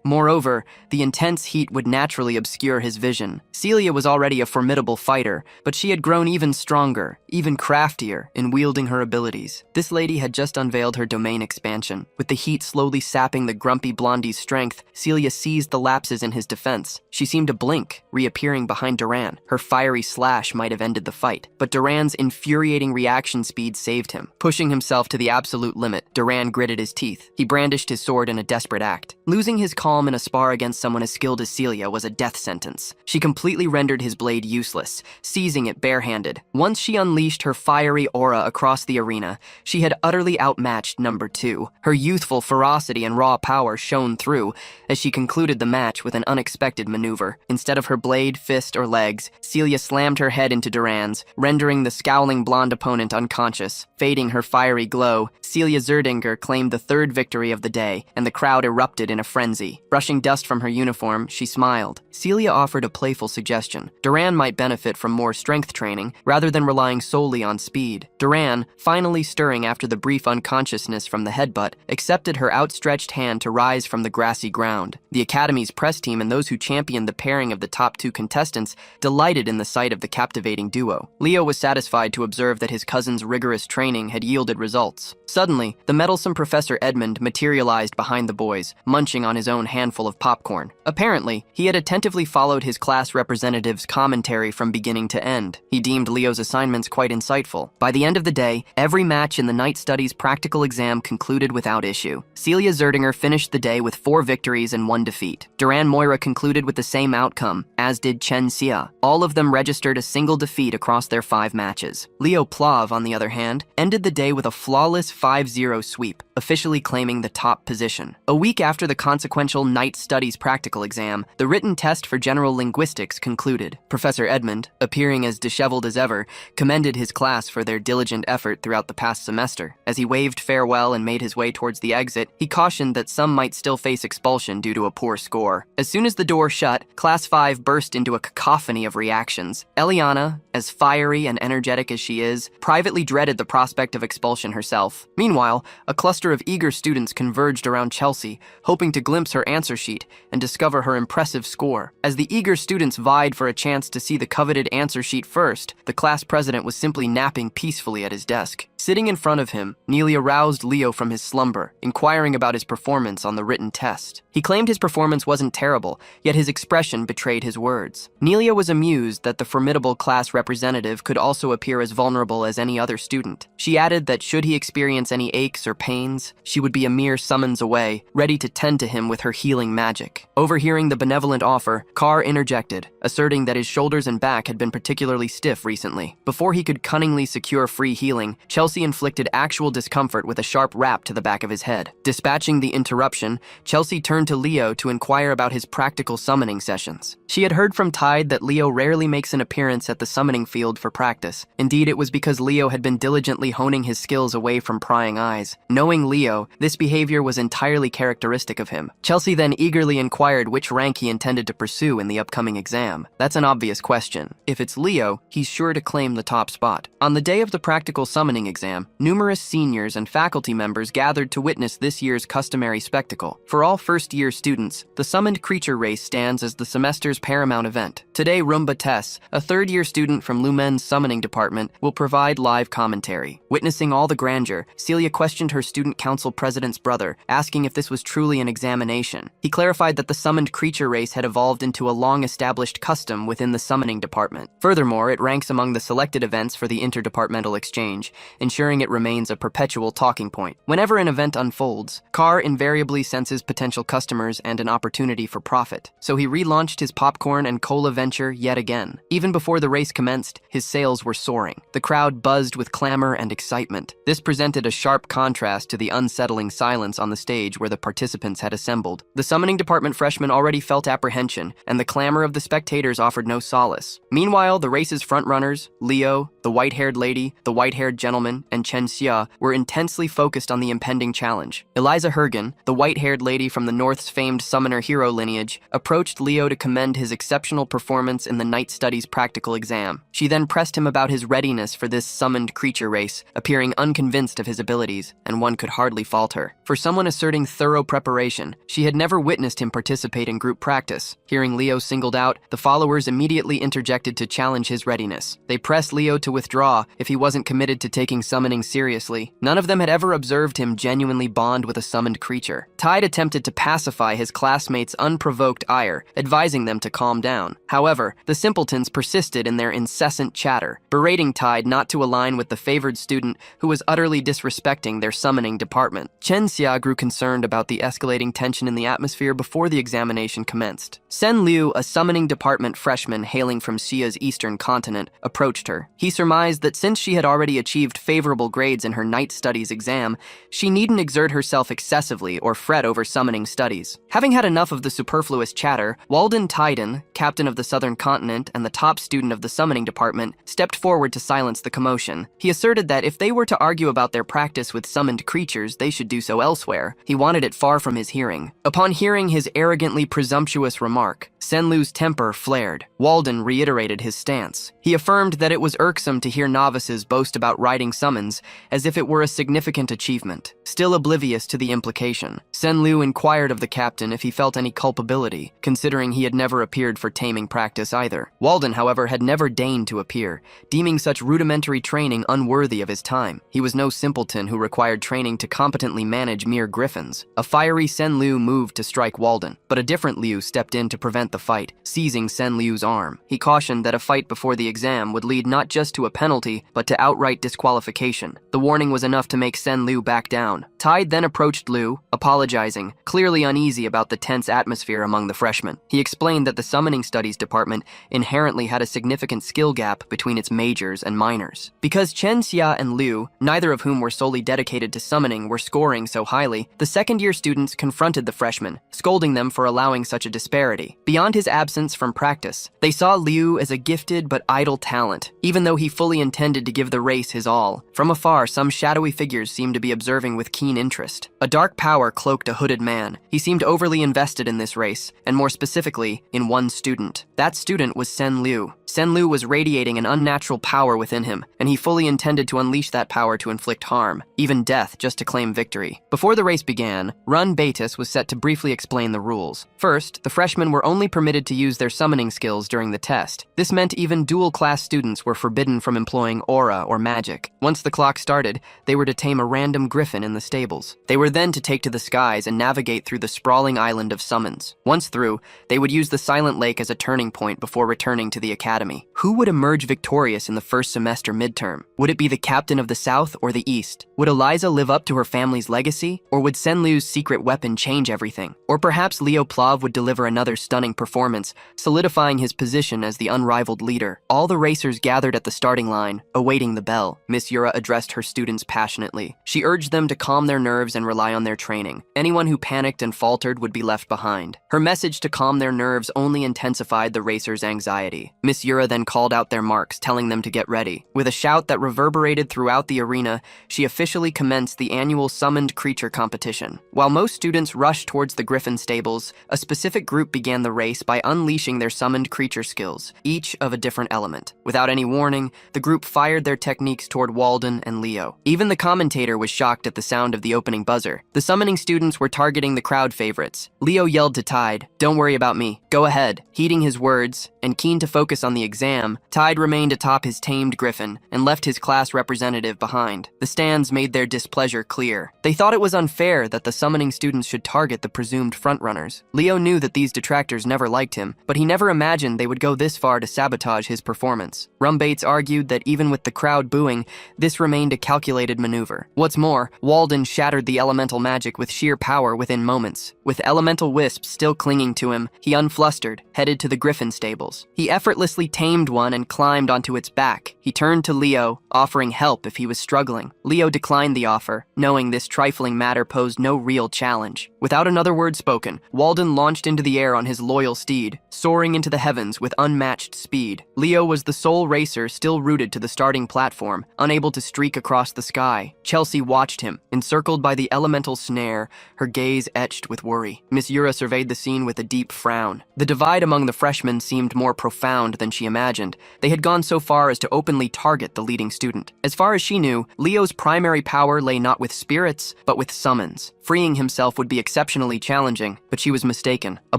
Moreover, the intense heat would naturally obscure his vision. Celia was already a formidable fighter, but she had grown even stronger, even craftier in wielding her abilities. This lady had just unveiled her domain expansion. With the heat slowly sapping the grumpy blondie's strength, Celia seized the lapses in his defense. She seemed to blink, reappearing behind Duran. Her fiery slash might have ended the fight, but Duran's infuriating reaction speed saved him. Pushing himself to the absolute limit, Duran gritted his teeth. He brandished his sword in a desperate act. Losing his calm in a spar against someone as skilled as Celia was a death sentence. She completely rendered his blade useless, seizing it barehanded. Once she unleashed her fiery aura across the arena, she had utterly outmatched number 2. Her youthful ferocity and raw power shone through as she concluded the match with an unexpected maneuver. Instead of her blade, fist, or legs, Celia slammed her head into Duran's, rendering the scowling blonde opponent unconscious. Fading her fiery glow, Celia Zerdinger claimed the third victory of the day, and the crowd erupted in a frenzy. Brushing dust from her uniform, she smiled. Celia offered a playful suggestion. Duran might benefit from more strength training, rather than relying solely on speed. Duran, finally stirring after the brief unconsciousness from the headbutt, accepted her outstretched hand to rise from the grassy ground. The Academy's press team and those who championed the pairing of the top 2 contestants delighted in the sight of the captivating duo. Leo was satisfied to observe that his cousin's rigorous training had yielded results. Suddenly, the meddlesome Professor Edmund materialized behind the boys, munching on his own handful of popcorn. Apparently, he had attentively followed his class representative's commentary from beginning to end. He deemed Leo's assignments quite insightful. By the end of the day, every match in the night studies practical exam concluded without issue. Celia Zerdinger finished the day with 4 victories and 1 defeat. Duran Moira concluded with the same outcome, as did Chen Xia. All of them registered a single defeat across their 5 matches. Leo Plav, on the other hand, ended the day with a flawless 5-0 sweep, officially claiming the top position. A week after the consequential night studies practical exam, the written test for general linguistics concluded. Professor Edmund, appearing as disheveled as ever, commended his class for their diligent effort throughout the past semester. As he waved farewell and made his way towards the exit, he cautioned that some might still face expulsion due to a poor score. As soon as the door shut, Class 5 burst into a cacophony of reactions. Eliana, as fiery and energetic as she is, privately dreaded the prospect of expulsion herself. Meanwhile, a cluster of eager students converged around Chelsea, hoping to glimpse her answer sheet and discover her impressive score. As the eager students vied for a chance to see the coveted answer sheet first, the class president was simply napping peacefully at his desk. Sitting in front of him, Neely aroused Leo from his slumber, inquiring about his performance on the written test. He claimed his performance wasn't terrible, yet his expression betrayed his words. Nelia was amused that the formidable class representative could also appear as vulnerable as any other student. She added that should he experience any aches or pains, she would be a mere summons away, ready to tend to him with her healing magic. Overhearing the benevolent offer, Carr interjected, asserting that his shoulders and back had been particularly stiff recently. Before he could cunningly secure free healing, Chelsea inflicted actual discomfort with a sharp rap to the back of his head. Dispatching the interruption, Chelsea turned to Leo to inquire about his practical summoning sessions. She had heard from Tide that Leo rarely makes an appearance at the summoning field for practice. Indeed, it was because Leo had been diligently honing his skills away from prying eyes. Knowing Leo, this behavior was entirely characteristic of him. Chelsea then eagerly inquired which rank he intended to pursue in the upcoming exam. exam? That's an obvious question. If it's Leo, he's sure to claim the top spot. On the day of the practical summoning exam, numerous seniors and faculty members gathered to witness this year's customary spectacle. For all first-year students, the summoned creature race stands as the semester's paramount event. Today, Rumba Tess, a third-year student from Lumen's summoning department, will provide live commentary. Witnessing all the grandeur, Celia questioned her student council president's brother, asking if this was truly an examination. He clarified that the summoned creature race had evolved into a long-established custom within the summoning department. Furthermore, it ranks among the selected events for the interdepartmental exchange, ensuring it remains a perpetual talking point. Whenever an event unfolds, Carr invariably senses potential customers and an opportunity for profit, so he relaunched his popcorn and cola venture yet again. Even before the race commenced, his sales were soaring. The crowd buzzed with clamor and excitement. This presented a sharp contrast to the unsettling silence on the stage where the participants had assembled. The summoning department freshmen already felt apprehension, and the clamor of the spectators offered no solace. Meanwhile, the race's frontrunners, Leo, the white-haired lady, the white-haired gentleman, and Chen Xia were intensely focused on the impending challenge. Eliza Hergen, the white-haired lady from the North's famed summoner hero lineage, approached Leo to commend his exceptional performance in the Night Studies practical exam. She then pressed him about his readiness for this summoned creature race, appearing unconvinced of his abilities, and one could hardly fault her. For someone asserting thorough preparation, she had never witnessed him participate in group practice. Hearing Leo singled out, the followers immediately interjected to challenge his readiness. They pressed Leo to withdraw if he wasn't committed to taking summoning seriously. None of them had ever observed him genuinely bond with a summoned creature. Tide attempted to pacify his classmates' unprovoked ire, advising them to calm down. However, the simpletons persisted in their incessant chatter, berating Tide not to align with the favored student who was utterly disrespecting their summoning department. Chen Xia grew concerned about the escalating tension in the atmosphere before the examination commenced. Sen Liu, a summoning department freshman hailing from Xia's eastern continent, approached her. He surmised that since she had already achieved favorable grades in her night studies exam, she needn't exert herself excessively or fret over summoning studies. Having had enough of the superfluous chatter, Walden Tyden, captain of the southern continent and the top student of the summoning department, stepped forward to silence the commotion. He asserted that if they were to argue about their practice with summoned creatures, they should do so elsewhere. He wanted it far from his hearing. Upon hearing his arrogantly presumptuous remark, Senlu's temper flared. Walden reiterated his stance. He affirmed that it was irksome to hear novices boast about writing summons as if it were a significant achievement. Still oblivious to the implication, Senlu inquired of the captain if he felt any culpability, considering he had never appeared for taming practice either. Walden, however, had never deigned to appear, deeming such rudimentary training unworthy of his time. He was no simpleton who required training to competently manage mere griffins. A fiery Senlu moved to strike Walden, but a different Liu stepped in to prevent the fight, seizing Senlu's arm. He cautioned that a fight before the exam would lead not just to a penalty, but to outright disqualification. The warning was enough to make Senlu back down. Tide then approached Liu, apologizing, clearly uneasy about the tense atmosphere among the freshmen. He explained that the summoning studies department inherently had a significant skill gap between its majors and minors. Because Chen Xia and Liu, neither of whom were solely dedicated to summoning, were scoring so highly, the second-year students confronted the freshmen, scolding them for allowing such a disparity. Beyond his absence from practice, they saw Liu as a gifted but idle talent, even though he fully intended to give the race his all. From afar, some shadowy figures seemed to be observing with keen interest. A dark power cloaked a hooded man. He seemed overly invested in this race, and more specifically, in one student. That student was Sen Liu. Sen Liu was radiating an unnatural power within him, and he fully intended to unleash that power to inflict harm, even death, just to claim victory. Before the race began, Run Betis was set to briefly explain the rules. First, the freshmen were only permitted to use their summoning skills during the test. This meant even dual-class students were forbidden from employing aura or magic. Once the clock started, they were to tame a random griffin in the stables. They were then to take to the skies and navigate through the sprawling island of summons. Once through, they would use the Silent Lake as a turning point before returning to the academy. Who would emerge victorious in the first semester midterm? Would it be the captain of the South or the East? Would Eliza live up to her family's legacy? Or would Senlu's secret weapon change everything? Or perhaps Leo Plav would deliver another stunning performance, solidifying his position as the unrivaled leader. All the racers gathered at the starting line, awaiting the bell. Miss Yura addressed her students passionately. She urged them to calm their nerves and rely on their training. Anyone who panicked and faltered would be left behind. Her message to calm their nerves only intensified the racers' anxiety. Miss Yura then called out their marks, telling them to get ready. With a shout that reverberated throughout the arena, she officially commenced the annual summoned creature competition. While most students rushed towards the griffin stables, a specific group began the race by unleashing their summoned creature skills, each of a different element. Without any warning, the group fired their techniques toward Walden and Leo. Even the commentator was shocked at the sound of the opening buzzer. The summoning students were targeting the crowd favorites. Leo yelled to Tide, "Don't worry about me. Go ahead." Heeding his words, and keen to focus on the exam, Tide remained atop his tamed griffin and left his class representative behind. The stands made their displeasure clear. They thought it was unfair that the summoning students should target the presumed frontrunners. Leo knew that these detractors never liked him, but he never imagined they would go this far to sabotage his performance. Rumbates argued that even with the crowd booing, this remained a calculated maneuver. What's more, Walden shattered the elemental magic with sheer power within moments. With elemental wisps still clinging to him, he unflustered, headed to the griffin stables. He effortlessly tamed one and climbed onto its back. He turned to Leo, offering help if he was struggling. Leo declined the offer, knowing this trifling matter posed no real challenge. Without another word spoken, Walden launched into the air on his loyal steed, soaring into the heavens with unmatched speed. Leo was the sole racer still rooted to the starting platform, unable to streak across the sky. Chelsea watched him, encircled by the elemental snare, her gaze etched with worry. Miss Yura surveyed the scene with a deep frown. The divide among the freshmen seemed more profound than she imagined. They had gone so far as to openly target the leading student. As far as she knew, Leo's primary power lay not with spirits, but with summons. Freeing himself would be exceptionally challenging, but she was mistaken. A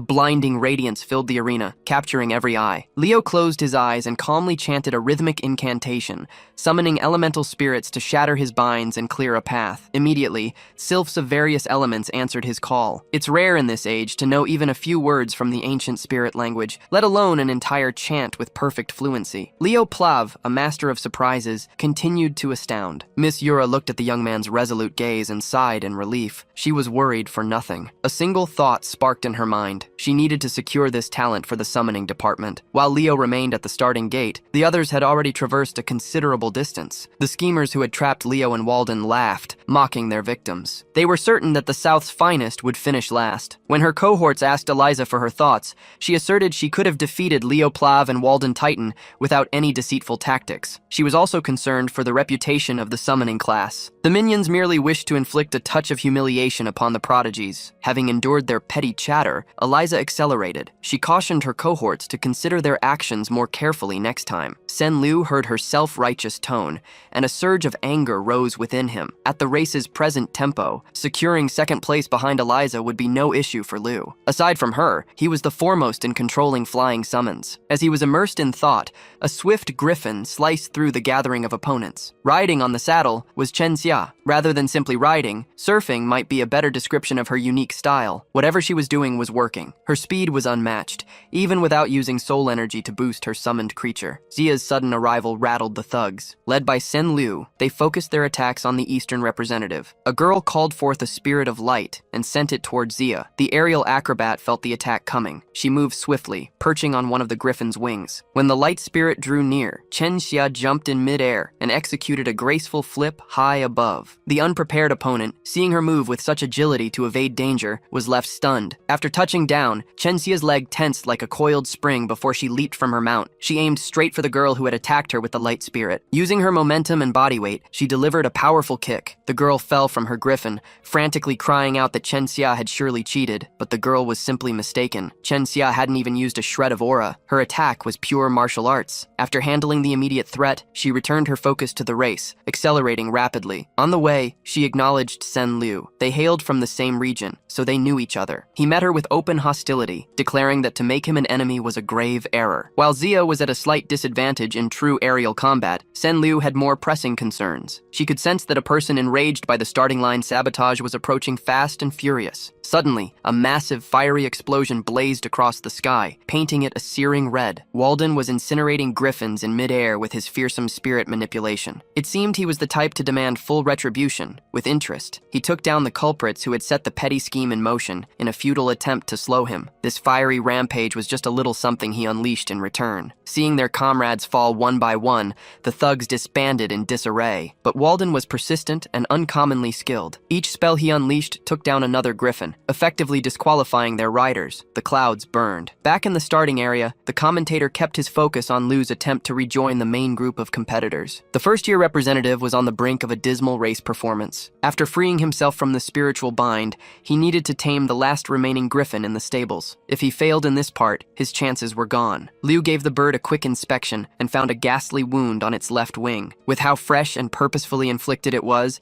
blinding radiance filled the arena, capturing every eye. Leo closed his eyes and calmly chanted a rhythmic incantation, summoning elemental spirits to shatter his binds and clear a path. Immediately, sylphs of various elements answered his call. It's rare in this age to know even a few words from the ancient spirit language, let alone an entire chant with perfect fluency. Leo Plav, a master of surprises, continued to astound. Miss Yura looked at the young man's resolute gaze and sighed in relief. She was worried for nothing. A single thought sparked in her mind. She needed to secure this talent for the summoning department. While Leo remained at the starting gate, the others had already traversed a considerable distance. The schemers who had trapped Leo and Walden laughed, mocking their victims. They were certain that the South's finest would finish last. When her cohorts asked Eliza for her thoughts, she asserted she could have defeated Leo Plav and Walden Titan without any deceitful tactics. She was also concerned for the reputation of the summoning class. The minions merely wished to inflict a touch of humiliation upon the prodigies. Having endured their petty chatter, Eliza accelerated. She cautioned her cohorts to consider their actions more carefully next time. Sen Liu heard her self-righteous tone, and a surge of anger rose within him. At the race's present tempo, securing second place behind Eliza would be no issue for Liu. Aside from her, he was the foremost in controlling flying summons. As he was immersed in thought, a swift griffin sliced through the gathering of opponents. Riding on the saddle was Chen Xia. Rather than simply riding, surfing might be a better description of her unique style. Whatever she was doing was working. Her speed was unmatched, even without using soul energy to boost her summoned creature. Xia's sudden arrival rattled the thugs. Led by Sen Liu, they focused their attacks on the eastern representative. A girl called forth a spirit of light and sent it towards Xia. The aerial acrobat felt the attack coming. She moved swiftly, perching on one of the griffin's wings. When the light spirit drew near, Chen Xia jumped in midair and executed a graceful flip high above. The unprepared opponent, seeing her move with such agility to evade danger, was left stunned. After touching down, Chen Xia's leg tensed like a coiled spring before she leaped from her mount. She aimed straight for the girl who had attacked her with the light spirit. Using her momentum and body weight, she delivered a powerful kick. The girl fell from her griffin, frantically crying out that Chen Xia had surely cheated, but the girl was simply mistaken. Chen Xia hadn't even used a shred of aura. Her attack was pure martial arts. After handling the immediate threat, she returned her focus to the race, accelerating rapidly. On the way, she acknowledged Sen Liu. They hailed from the same region, so they knew each other. He met her with open hostility, declaring that to make him an enemy was a grave error. While Xia was at a slight disadvantage in true aerial combat, Sen Liu had more pressing concerns. She could sense that a person enraged by the starting line sabotage was approaching fast and furious. Suddenly, a massive fiery explosion blazed across the sky, painting it a searing red. Walden was incinerating griffins in midair with his fearsome spirit manipulation. It seemed he was the type to demand full retribution, with interest. He took down the culprits who had set the petty scheme in motion in a futile attempt to slow him. This fiery rampage was just a little something he unleashed in return. Seeing their comrades fall one by one, the thugs disbanded in disarray. But Walden was persistent and uncommonly skilled. Each spell he unleashed took down another griffin, effectively disqualifying their riders. The clouds burned. Back in the starting area, the commentator kept his focus on Liu's attempt to rejoin the main group of competitors. The first-year representative was on the brink of a dismal race performance. After freeing himself from the spiritual bind, he needed to tame the last remaining griffin in the stables. If he failed in this part, his chances were gone. Liu gave the bird a quick inspection and found a ghastly wound on its left wing. With how fresh and purposefully inflicted it was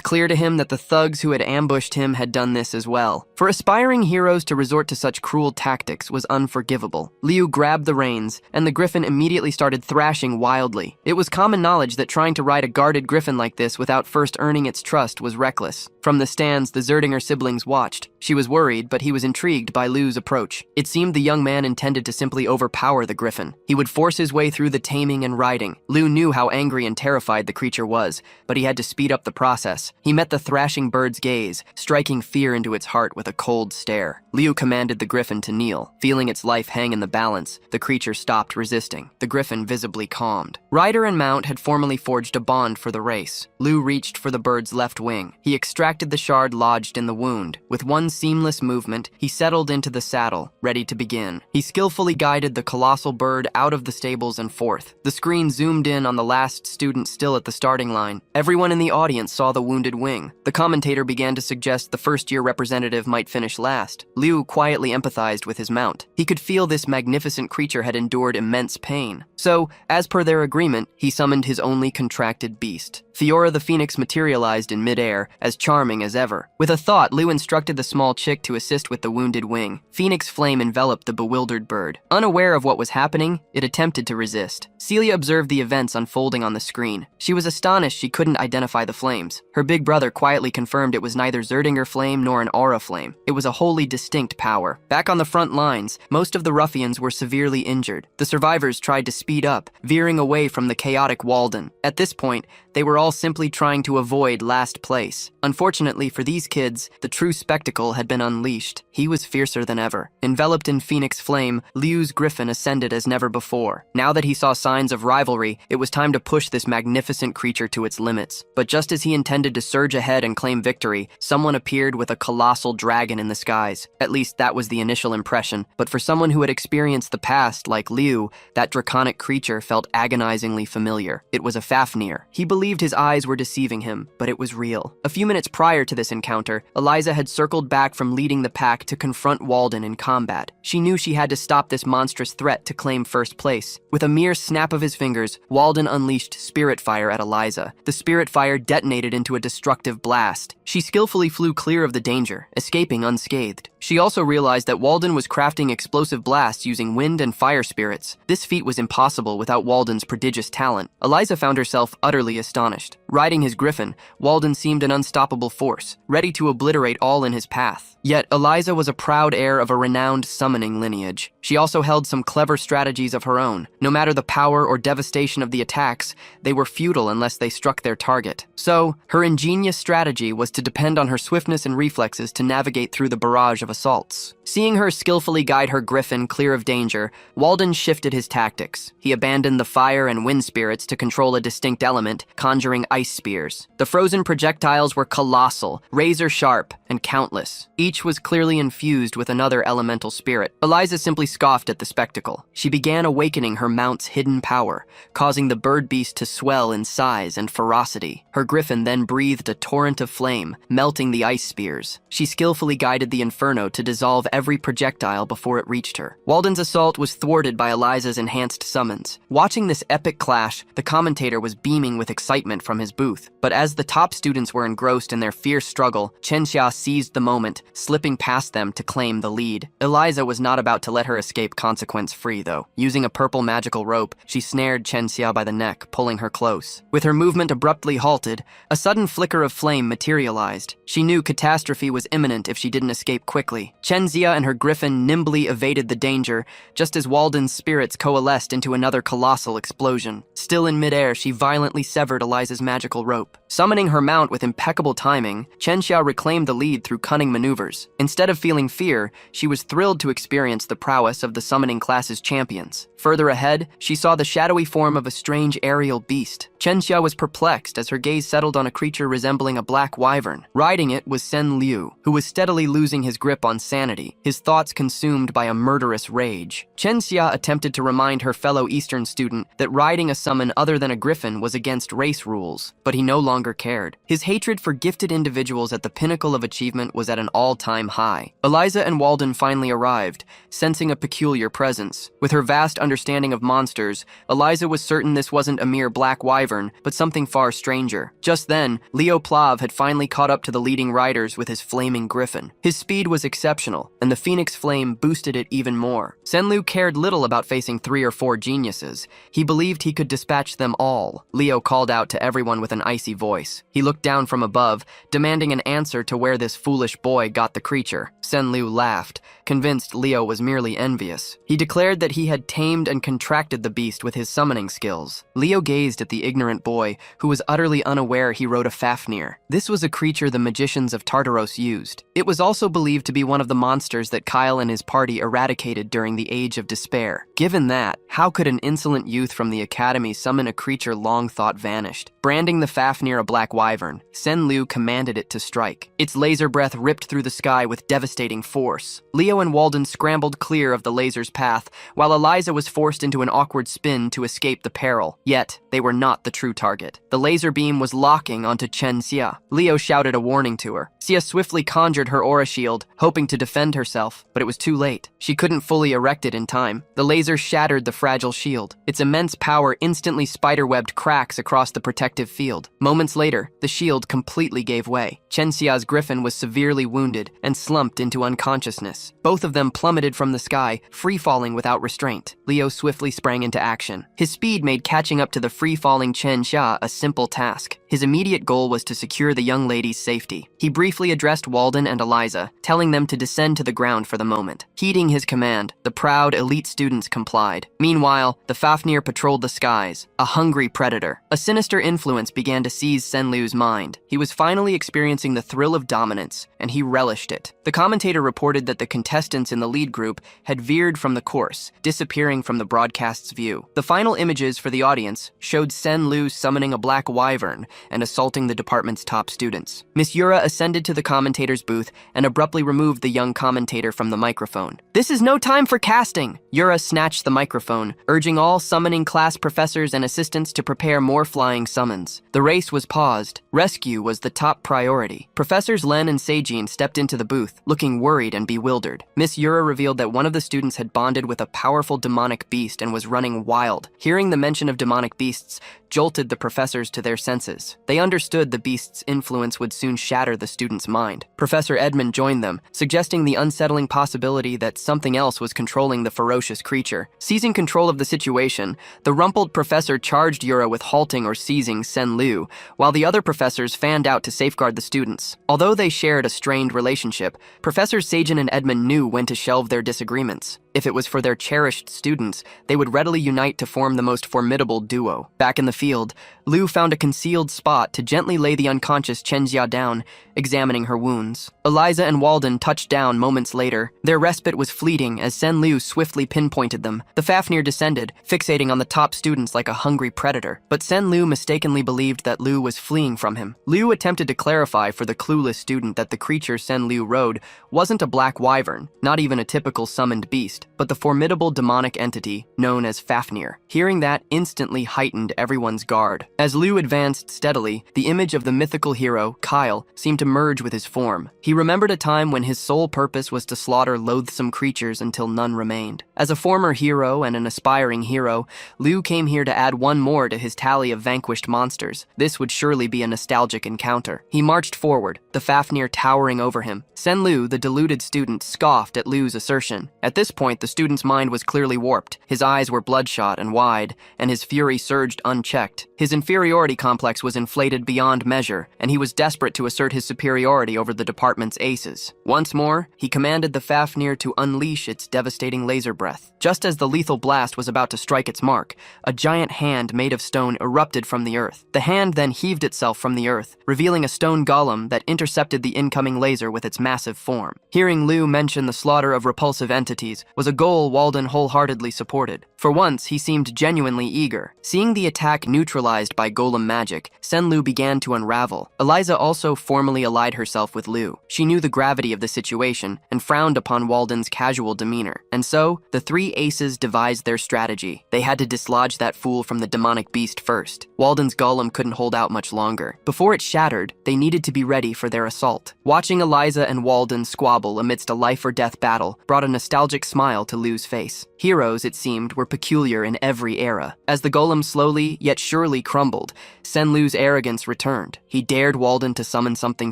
clear to him that the thugs who had ambushed him had done this as well. For aspiring heroes to resort to such cruel tactics was unforgivable. Liu grabbed the reins, and the griffin immediately started thrashing wildly. It was common knowledge that trying to ride a guarded griffin like this without first earning its trust was reckless. From the stands, the Zerdinger siblings watched. She was worried, but he was intrigued by Liu's approach. It seemed the young man intended to simply overpower the griffin. He would force his way through the taming and riding. Liu knew how angry and terrified the creature was, but he had to speed up the process. He met the thrashing bird's gaze, striking fear into its heart with a cold stare. Liu commanded the griffin to kneel. Feeling its life hang in the balance, the creature stopped resisting. The griffin visibly calmed. Rider and mount had formally forged a bond for the race. Liu reached for the bird's left wing. He extracted the shard lodged in the wound. With one seamless movement, he settled into the saddle, ready to begin. He skillfully guided the colossal bird out of the stables and forth. The screen zoomed in on the last student still at the starting line. Everyone in the audience saw the wounded wing. The commentator began to suggest the first-year representative might finish last. Liu quietly empathized with his mount. He could feel this magnificent creature had endured immense pain. So, as per their agreement, he summoned his only contracted beast. Fiora the Phoenix materialized in midair, as charming as ever. With a thought, Liu instructed the small chick to assist with the wounded wing. Phoenix flame enveloped the bewildered bird. Unaware of what was happening, it attempted to resist. Celia observed the events unfolding on the screen. She was astonished she couldn't identify the flames. Her big brother quietly confirmed it was neither Zerdinger flame nor an aura flame. It was a wholly distinct power. Back on the front lines, most of the ruffians were severely injured. The survivors tried to speed up, veering away from the chaotic Walden. At this point, they were all simply trying to avoid last place. Unfortunately for these kids, the true spectacle had been unleashed. He was fiercer than ever. Enveloped in Phoenix flame, Liu's griffin ascended as never before. Now that he saw signs of rivalry, it was time to push this magnificent creature to its limits. But just as he intended to surge ahead and claim victory, someone appeared with a colossal dragon in the skies. At least that was the initial impression. But for someone who had experienced the past, like Liu, that draconic creature felt agonizingly familiar. It was a Fafnir. He believed his eyes were deceiving him, but it was real. A few minutes prior to this encounter, Eliza had circled back from leading the pack to confront Walden in combat. She knew she had to stop this monstrous threat to claim first place. With a mere snap of his fingers, Walden unleashed spirit fire at Eliza. The spirit fire detonated into a destructive blast. She skillfully flew clear of the danger, escaping unscathed. She also realized that Walden was crafting explosive blasts using wind and fire spirits. This feat was impossible without Walden's prodigious talent. Eliza found herself utterly astonished. Riding his griffin, Walden seemed an unstoppable force, ready to obliterate all in his path. Yet Eliza was a proud heir of a renowned summoning lineage. She also held some clever strategies of her own. No matter the power or devastation of the attacks, they were futile unless they struck their target. So, her ingenious strategy was to depend on her swiftness and reflexes to navigate through the barrage of assaults. Seeing her skillfully guide her griffin clear of danger, Walden shifted his tactics. He abandoned the fire and wind spirits to control a distinct element, conjuring ice spears. The frozen projectiles were colossal, razor-sharp, and countless. Each was clearly infused with another elemental spirit. Eliza simply scoffed at the spectacle. She began awakening her mount's hidden power, causing the bird beast to swell in size and ferocity. Her griffin then breathed a torrent of flame, melting the ice spears. She skillfully guided the inferno to dissolve every projectile before it reached her. Walden's assault was thwarted by Eliza's enhanced summons. Watching this epic clash, the commentator was beaming with excitement from his booth. But as the top students were engrossed in their fierce struggle, Chenxia seized the moment, slipping past them to claim the lead. Eliza was not about to let her escape consequence-free, though. Using a purple magical rope, she snared Chenxia by the neck, pulling her close. With her movement abruptly halted, a sudden flicker of flame materialized. She knew catastrophe was imminent if she didn't escape quickly. Chenxia and her griffin nimbly evaded the danger, just as Walden's spirits coalesced into another colossal explosion. Still in midair, she violently severed Eliza's magical rope. Summoning her mount with impeccable timing, Chen Xia reclaimed the lead through cunning maneuvers. Instead of feeling fear, she was thrilled to experience the prowess of the summoning class's champions. Further ahead, she saw the shadowy form of a strange aerial beast. Chen Xia was perplexed as her gaze settled on a creature resembling a black wyvern. Riding it was Sen Liu, who was steadily losing his grip on sanity, his thoughts consumed by a murderous rage. Chen Xia attempted to remind her fellow Eastern student that riding a summon other than a griffin was against race rules, but he no longer cared. His hatred for gifted individuals at the pinnacle of achievement was at an all-time high. Eliza and Walden finally arrived, sensing a peculiar presence. With her vast understanding of monsters, Eliza was certain this wasn't a mere black wyvern, but something far stranger. Just then, Leo Plav had finally caught up to the leading riders with his flaming griffin. His speed was exceptional, and the phoenix flame boosted it even more. Senlu cared little about facing 3 or 4 geniuses. He believed he could dispatch them all. Leo called out to everyone with an icy voice. He looked down from above, demanding an answer to where this foolish boy got the creature. Senlu laughed, convinced Leo was merely envious. He declared that he had tamed and contracted the beast with his summoning skills. Leo gazed at the ignorant boy, who was utterly unaware he rode a Fafnir. This was a creature the magicians of Tartaros used. It was also believed to be one of the monsters that Kyle and his party eradicated during the Age of Despair. Given that, how could an insolent youth from the academy summon a creature long thought vanished? Branding the Fafnir a black wyvern, Sen Liu commanded it to strike. Its laser breath ripped through the sky with devastating force. Leo and Walden scrambled clear of the laser's path, while Eliza was forced into an awkward spin to escape the peril. Yet, they were not the true target. The laser beam was locking onto Chen Xia. Leo shouted a warning to her. Xia swiftly conjured her aura shield, hoping to defend herself, but it was too late. She couldn't fully erect it in time. The laser shattered the fragile shield. Its immense power instantly spiderwebbed cracks across the protective field. Moments later, the shield completely gave way. Chen Xia's griffin was severely wounded and slumped into unconsciousness. Both of them plummeted from the sky, free-falling without restraint. Leo swiftly sprang into action. His speed made catching up to the free-falling Chen Xia a simple task. His immediate goal was to secure the young lady's safety. He briefly addressed Walden and Eliza, telling them to descend to the ground for the moment. Heeding his command, the proud elite students complied. Meanwhile, the Fafnir patrolled the skies, a hungry predator. A sinister influence began to seize Senlu's mind. He was finally experiencing the thrill of dominance, and he relished it. The commentator reported that the contestants in the lead group had veered from the course, disappearing from the broadcast's view. The final images for the audience showed Senlu summoning a black wyvern and assaulting the department's top students. Miss Yura ascended to the commentator's booth and abruptly removed the young commentator from the microphone. "This is no time for casting!" Yura snatched the microphone, urging all summoning class professors and assistants to prepare more flying summons. The race was paused. Rescue was the top priority. Professors Len and Seijin stepped into the booth, looking worried and bewildered. Miss Yura revealed that one of the students had bonded with a powerful demonic beast and was running wild. Hearing the mention of demonic beasts jolted the professors to their senses. They understood the beast's influence would soon shatter the student's mind. Professor Edmund joined them, suggesting the unsettling possibility that something else was controlling the ferocious creature. Seizing control of the situation, the rumpled professor charged Yura with halting or seizing Sen Liu, while the other professors fanned out to safeguard the students. Although they shared a strained relationship, Professors Seijin and Edmund knew when to shelve their disagreements. If it was for their cherished students, they would readily unite to form the most formidable duo. Back in the field, Liu found a concealed spot to gently lay the unconscious Chen Xia down, examining her wounds. Eliza and Walden touched down moments later. Their respite was fleeting as Sen Liu swiftly pinpointed them. The Fafnir descended, fixating on the top students like a hungry predator. But Sen Liu mistakenly believed that Liu was fleeing from him. Liu attempted to clarify for the clueless student that the creature Sen Liu rode wasn't a black wyvern, not even a typical summoned beast, but the formidable demonic entity known as Fafnir. Hearing that instantly heightened everyone's guard. As Liu advanced steadily, the image of the mythical hero, Kyle, seemed to merge with his form. He remembered a time when his sole purpose was to slaughter loathsome creatures until none remained. As a former hero and an aspiring hero, Liu came here to add one more to his tally of vanquished monsters. This would surely be a nostalgic encounter. He marched forward, the Fafnir towering over him. Sen Liu, the deluded student, scoffed at Liu's assertion. At this point, point, the student's mind was clearly warped. His eyes were bloodshot and wide, and his fury surged unchecked. His inferiority complex was inflated beyond measure, and he was desperate to assert his superiority over the department's aces. Once more, he commanded the Fafnir to unleash its devastating laser breath. Just as the lethal blast was about to strike its mark, a giant hand made of stone erupted from the earth. The hand then heaved itself from the earth, revealing a stone golem that intercepted the incoming laser with its massive form. Hearing Liu mention the slaughter of repulsive entities was a goal Walden wholeheartedly supported. For once, he seemed genuinely eager. Seeing the attack neutralized by golem magic, Senlu began to unravel. Eliza also formally allied herself with Liu. She knew the gravity of the situation and frowned upon Walden's casual demeanor. And so, the three aces devised their strategy. They had to dislodge that fool from the demonic beast first. Walden's golem couldn't hold out much longer. Before it shattered, they needed to be ready for their assault. Watching Eliza and Walden squabble amidst a life-or-death battle brought a nostalgic smile to Liu's face. Heroes, it seemed, were peculiar in every era. As the golem slowly, yet surely crumbled, Senlu's arrogance returned. He dared Walden to summon something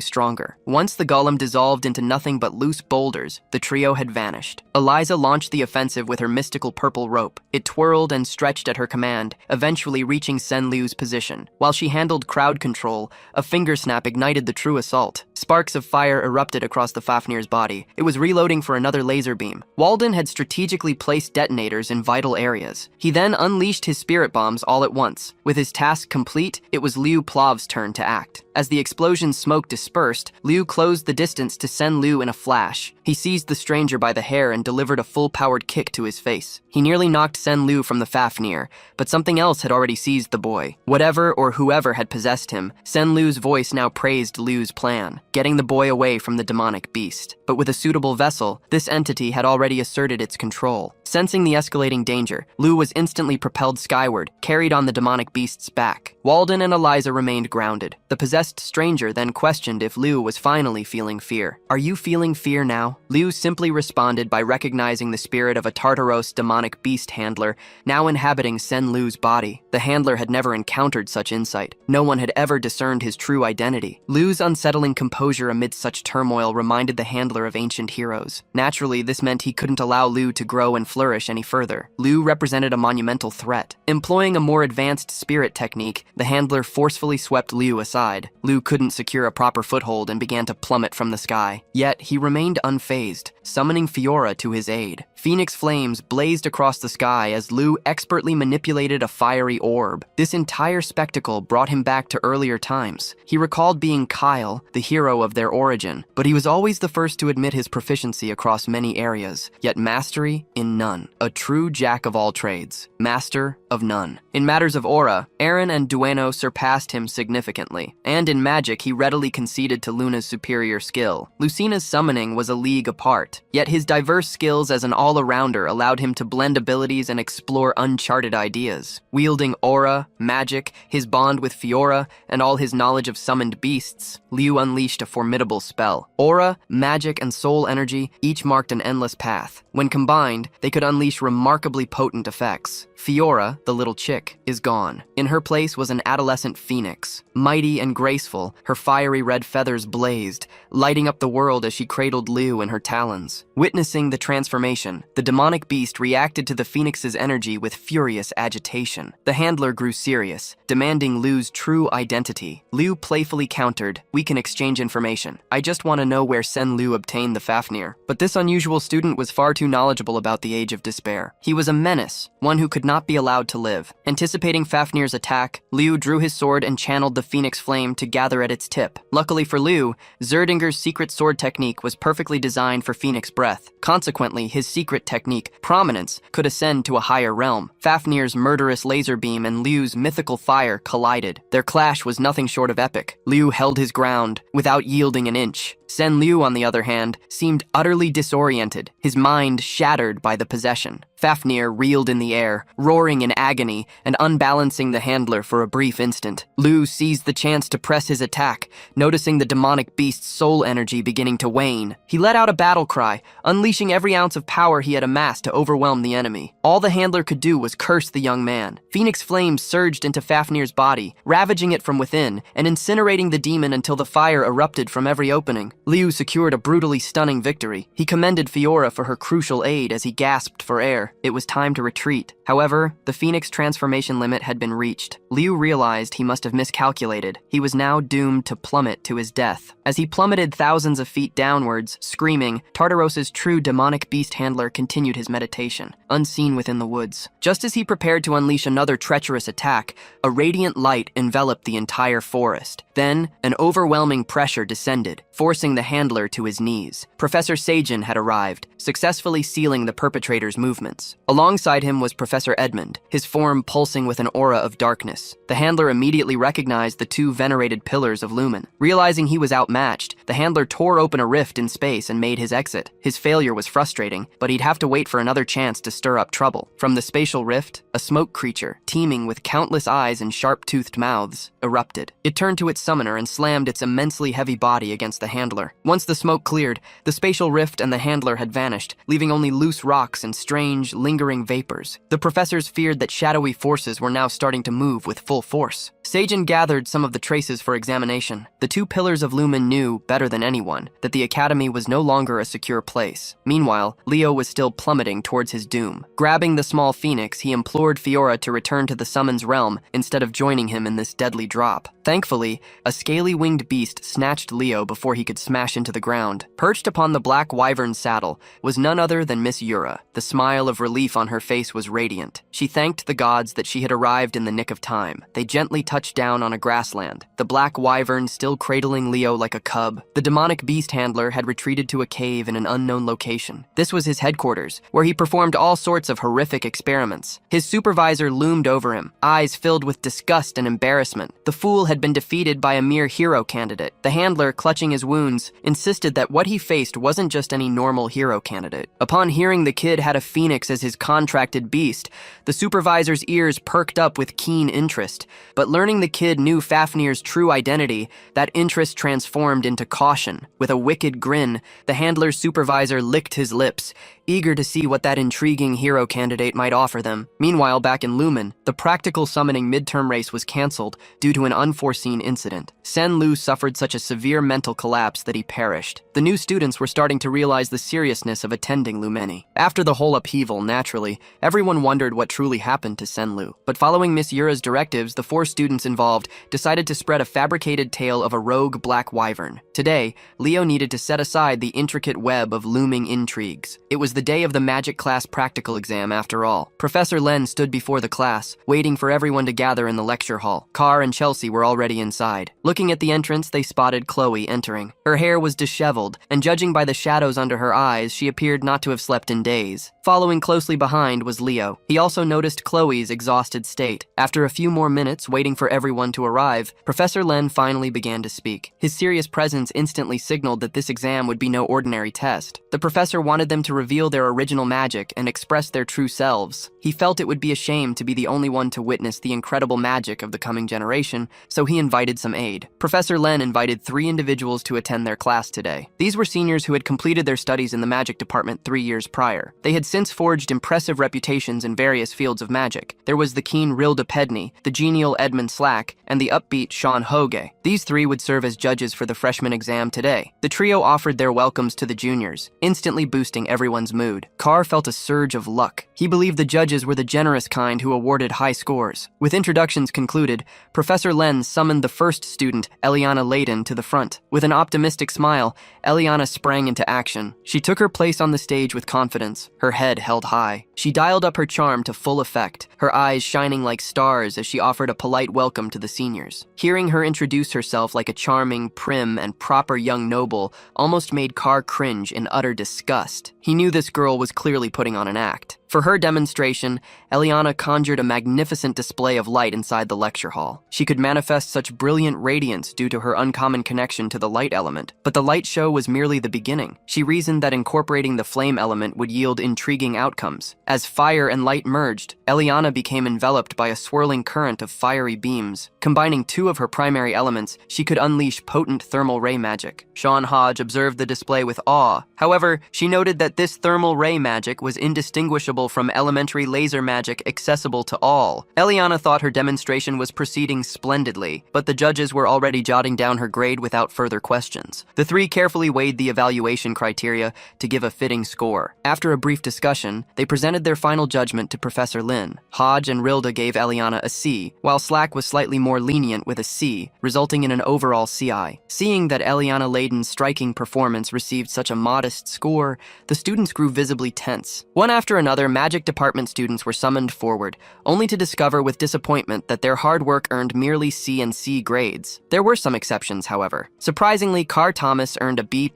stronger. Once the golem dissolved into nothing but loose boulders, the trio had vanished. Eliza launched the offensive with her mystical purple rope. It twirled and stretched at her command, eventually reaching Senlu's position. While she handled crowd control, a finger snap ignited the true assault. Sparks of fire erupted across the Fafnir's body. It was reloading for another laser beam. Walden had strategically placed detonators in vital areas. He then unleashed his spirit bombs all at once. With his task complete, it was Liu Plav's turn to act. As the explosion's smoke dispersed, Liu closed the distance to Senlu in a flash. He seized the stranger by the hair and delivered a full-powered kick to his face. He nearly knocked Senlu from the Fafnir, but something else had already seized the boy. Whatever or whoever had possessed him, Senlu's voice now praised Liu's plan, getting the boy away from the demonic beast. But with a suitable vessel, this entity had already asserted its control. Sensing the escalating danger, Liu was instantly propelled skyward, carried on the demonic beast's back. Walden and Eliza remained grounded. The possessed stranger then questioned if Liu was finally feeling fear. "Are you feeling fear now?" Liu simply responded by recognizing the spirit of a Tartaros demonic beast handler now inhabiting Senlu's body. The handler had never encountered such insight. No one had ever discerned his true identity. Liu's unsettling composure amidst such turmoil reminded the handler of ancient heroes. Naturally, this meant he couldn't allow Liu to grow and flourish any further. Liu represented a monumental threat. Employing a more advanced spirit technique, the handler forcefully swept Liu aside. Liu couldn't secure a proper foothold and began to plummet from the sky. Yet, he remained unfazed, summoning Fiora to his aid. Phoenix flames blazed across the sky as Liu expertly manipulated a fiery orb. This entire spectacle brought him back to earlier times. He recalled being Kyle, the hero of their origin, but he was always the first to admit his proficiency across many areas, yet mastery in none. A true jack of all trades, master of none. In matters of aura, Aaron and Dueno surpassed him significantly, and in magic he readily conceded to Luna's superior skill. Lucina's summoning was a league apart, yet his diverse skills as an all-arounder allowed him to blend abilities and explore uncharted ideas. Wielding aura, magic, his bond with Fiora, and all his knowledge of summoned beasts, Liu unleashed a formidable spell. Aura, magic, and soul energy each marked an endless path. When combined, they could unleash remarkably potent effects. Fiora, the little chick, is gone. In her place was an adolescent phoenix. Mighty and graceful, her fiery red feathers blazed, lighting up the world as she cradled Liu in her talons. Witnessing the transformation, the demonic beast reacted to the phoenix's energy with furious agitation. The handler grew serious, demanding Liu's true identity. Liu playfully countered, "We can exchange information. I just want to know where Senlu obtained the Fafnir." But this unusual student was far too knowledgeable about the Age of Despair. He was a menace, one who could not be allowed to live. Anticipating Fafnir's attack, Liu drew his sword and channeled the phoenix flame to gather at its tip. Luckily for Liu, Zerdinger's secret sword technique was perfectly designed for phoenix breath. Consequently, his secret technique, Prominence, could ascend to a higher realm. Fafnir's murderous laser beam and Liu's mythical fire collided. Their clash was nothing short of epic. Liu held his ground, without yielding an inch. Senlu, on the other hand, seemed utterly disoriented, his mind shattered by the possession. Fafnir reeled in the air, roaring in agony and unbalancing the handler for a brief instant. Liu seized the chance to press his attack, noticing the demonic beast's soul energy beginning to wane. He let out a battle cry, unleashing every ounce of power he had amassed to overwhelm the enemy. All the handler could do was curse the young man. Phoenix flames surged into Fafnir's body, ravaging it from within and incinerating the demon until the fire erupted from every opening. Liu secured a brutally stunning victory. He commended Fiora for her crucial aid as he gasped for air. It was time to retreat. However, the Phoenix transformation limit had been reached. Liu realized he must have miscalculated. He was now doomed to plummet to his death. As he plummeted thousands of feet downwards, screaming, Tartaros's true demonic beast handler continued his meditation, unseen within the woods. Just as he prepared to unleash another treacherous attack, a radiant light enveloped the entire forest. Then, an overwhelming pressure descended, forcing the handler to his knees. Professor Sajin had arrived, successfully sealing the perpetrator's movements. Alongside him was Professor Edmund, his form pulsing with an aura of darkness. The handler immediately recognized the two venerated pillars of Lumen. Realizing he was outmatched, the handler tore open a rift in space and made his exit. His failure was frustrating, but he'd have to wait for another chance to stir up trouble. From the spatial rift, a smoke creature, teeming with countless eyes and sharp-toothed mouths, erupted. It turned to its summoner and slammed its immensely heavy body against the handler. Once the smoke cleared, the spatial rift and the handler had vanished, leaving only loose rocks and strange, lingering vapors. The professors feared that shadowy forces were now starting to move with full force. Sajin gathered some of the traces for examination. The two pillars of Lumen knew, better than anyone, that the Academy was no longer a secure place. Meanwhile, Leo was still plummeting towards his doom. Grabbing the small phoenix, he implored Fiora to return to the Summons realm instead of joining him in this deadly drop. Thankfully, a scaly-winged beast snatched Leo before he could smash into the ground. Perched upon the black wyvern saddle was none other than Miss Yura. The smile of relief on her face was radiant. She thanked the gods that she had arrived in the nick of time. They gently touched down on a grassland, the black wyvern still cradling Leo like a cub. The demonic beast handler had retreated to a cave in an unknown location. This was his headquarters, where he performed all sorts of horrific experiments. His supervisor loomed over him, eyes filled with disgust and embarrassment. The fool had been defeated by a mere hero candidate. The handler, clutching his wounds, insisted that what he faced wasn't just any normal hero candidate. Upon hearing the kid had a phoenix as his contracted beast, the supervisor's ears perked up with keen interest. But learning the kid knew Fafnir's true identity, that interest transformed into caution. With a wicked grin, the handler's supervisor licked his lips, eager to see what that intriguing hero candidate might offer them. Meanwhile, back in Lumen, the practical summoning midterm race was cancelled due to an unforeseen incident. Sen Lu suffered such a severe mental collapse that he perished. The new students were starting to realize the seriousness of attending Lumeni. After the whole upheaval, naturally, everyone wondered what truly happened to Sen Lu. But following Miss Yura's directives, the 4 students involved decided to spread a fabricated tale of a rogue black wyvern. Today, Leo needed to set aside the intricate web of looming intrigues. It was the day of the magic class practical exam after all. Professor Len stood before the class, waiting for everyone to gather in the lecture hall. Carr and Chelsea were already inside. Looking at the entrance, they spotted Chloe entering. Her hair was disheveled, and judging by the shadows under her eyes, she appeared not to have slept in days. Following closely behind was Leo. He also noticed Chloe's exhausted state. After a few more minutes waiting for everyone to arrive, Professor Len finally began to speak. His serious presence instantly signaled that this exam would be no ordinary test. The professor wanted them to reveal their original magic and express their true selves. He felt it would be a shame to be the only one to witness the incredible magic of the coming generation, so he invited some aid. Professor Len invited 3 individuals to attend their class today. These were seniors who had completed their studies in the magic department 3 years prior. They had since forged impressive reputations in various fields of magic. There was the keen Rilda Pedney, the genial Edmund Slack, and the upbeat Sean Hoge. These 3 would serve as judges for the freshman exam today. The trio offered their welcomes to the juniors, instantly boosting everyone's mood. Carr felt a surge of luck. He believed the judges were the generous kind who awarded high scores. With introductions concluded, Professor Len summoned the first student, Eliana Layden, to the front. With an optimistic smile, Eliana sprang into action. She took her place on the stage with confidence, her head held high. She dialed up her charm to full effect, her eyes shining like stars as she offered a polite welcome to the seniors. Hearing her introduce herself like a charming, prim, and proper young noble almost made Carr cringe in utter disgust. He knew this girl was clearly putting on an act. For her demonstration, Eliana conjured a magnificent display of light inside the lecture hall. She could manifest such brilliant radiance due to her uncommon connection to the light element. But the light show was merely the beginning. She reasoned that incorporating the flame element would yield intriguing outcomes. As fire and light merged, Eliana became enveloped by a swirling current of fiery beams. Combining 2 of her primary elements, she could unleash potent thermal ray magic. Sean Hodge observed the display with awe. However, she noted that this thermal ray magic was indistinguishable level from elementary laser magic accessible to all. Eliana thought her demonstration was proceeding splendidly, but the judges were already jotting down her grade without further questions. The three carefully weighed the evaluation criteria to give a fitting score. After a brief discussion, they presented their final judgment to Professor Lin. Hodge and Rilda gave Eliana a C, while Slack was slightly more lenient with a C, resulting in an overall CI. Seeing that Eliana Layden's striking performance received such a modest score, the students grew visibly tense. One after another, magic department students were summoned forward, only to discover with disappointment that their hard work earned merely C and C grades. There were some exceptions, however. Surprisingly, Carr Thomas earned a B+,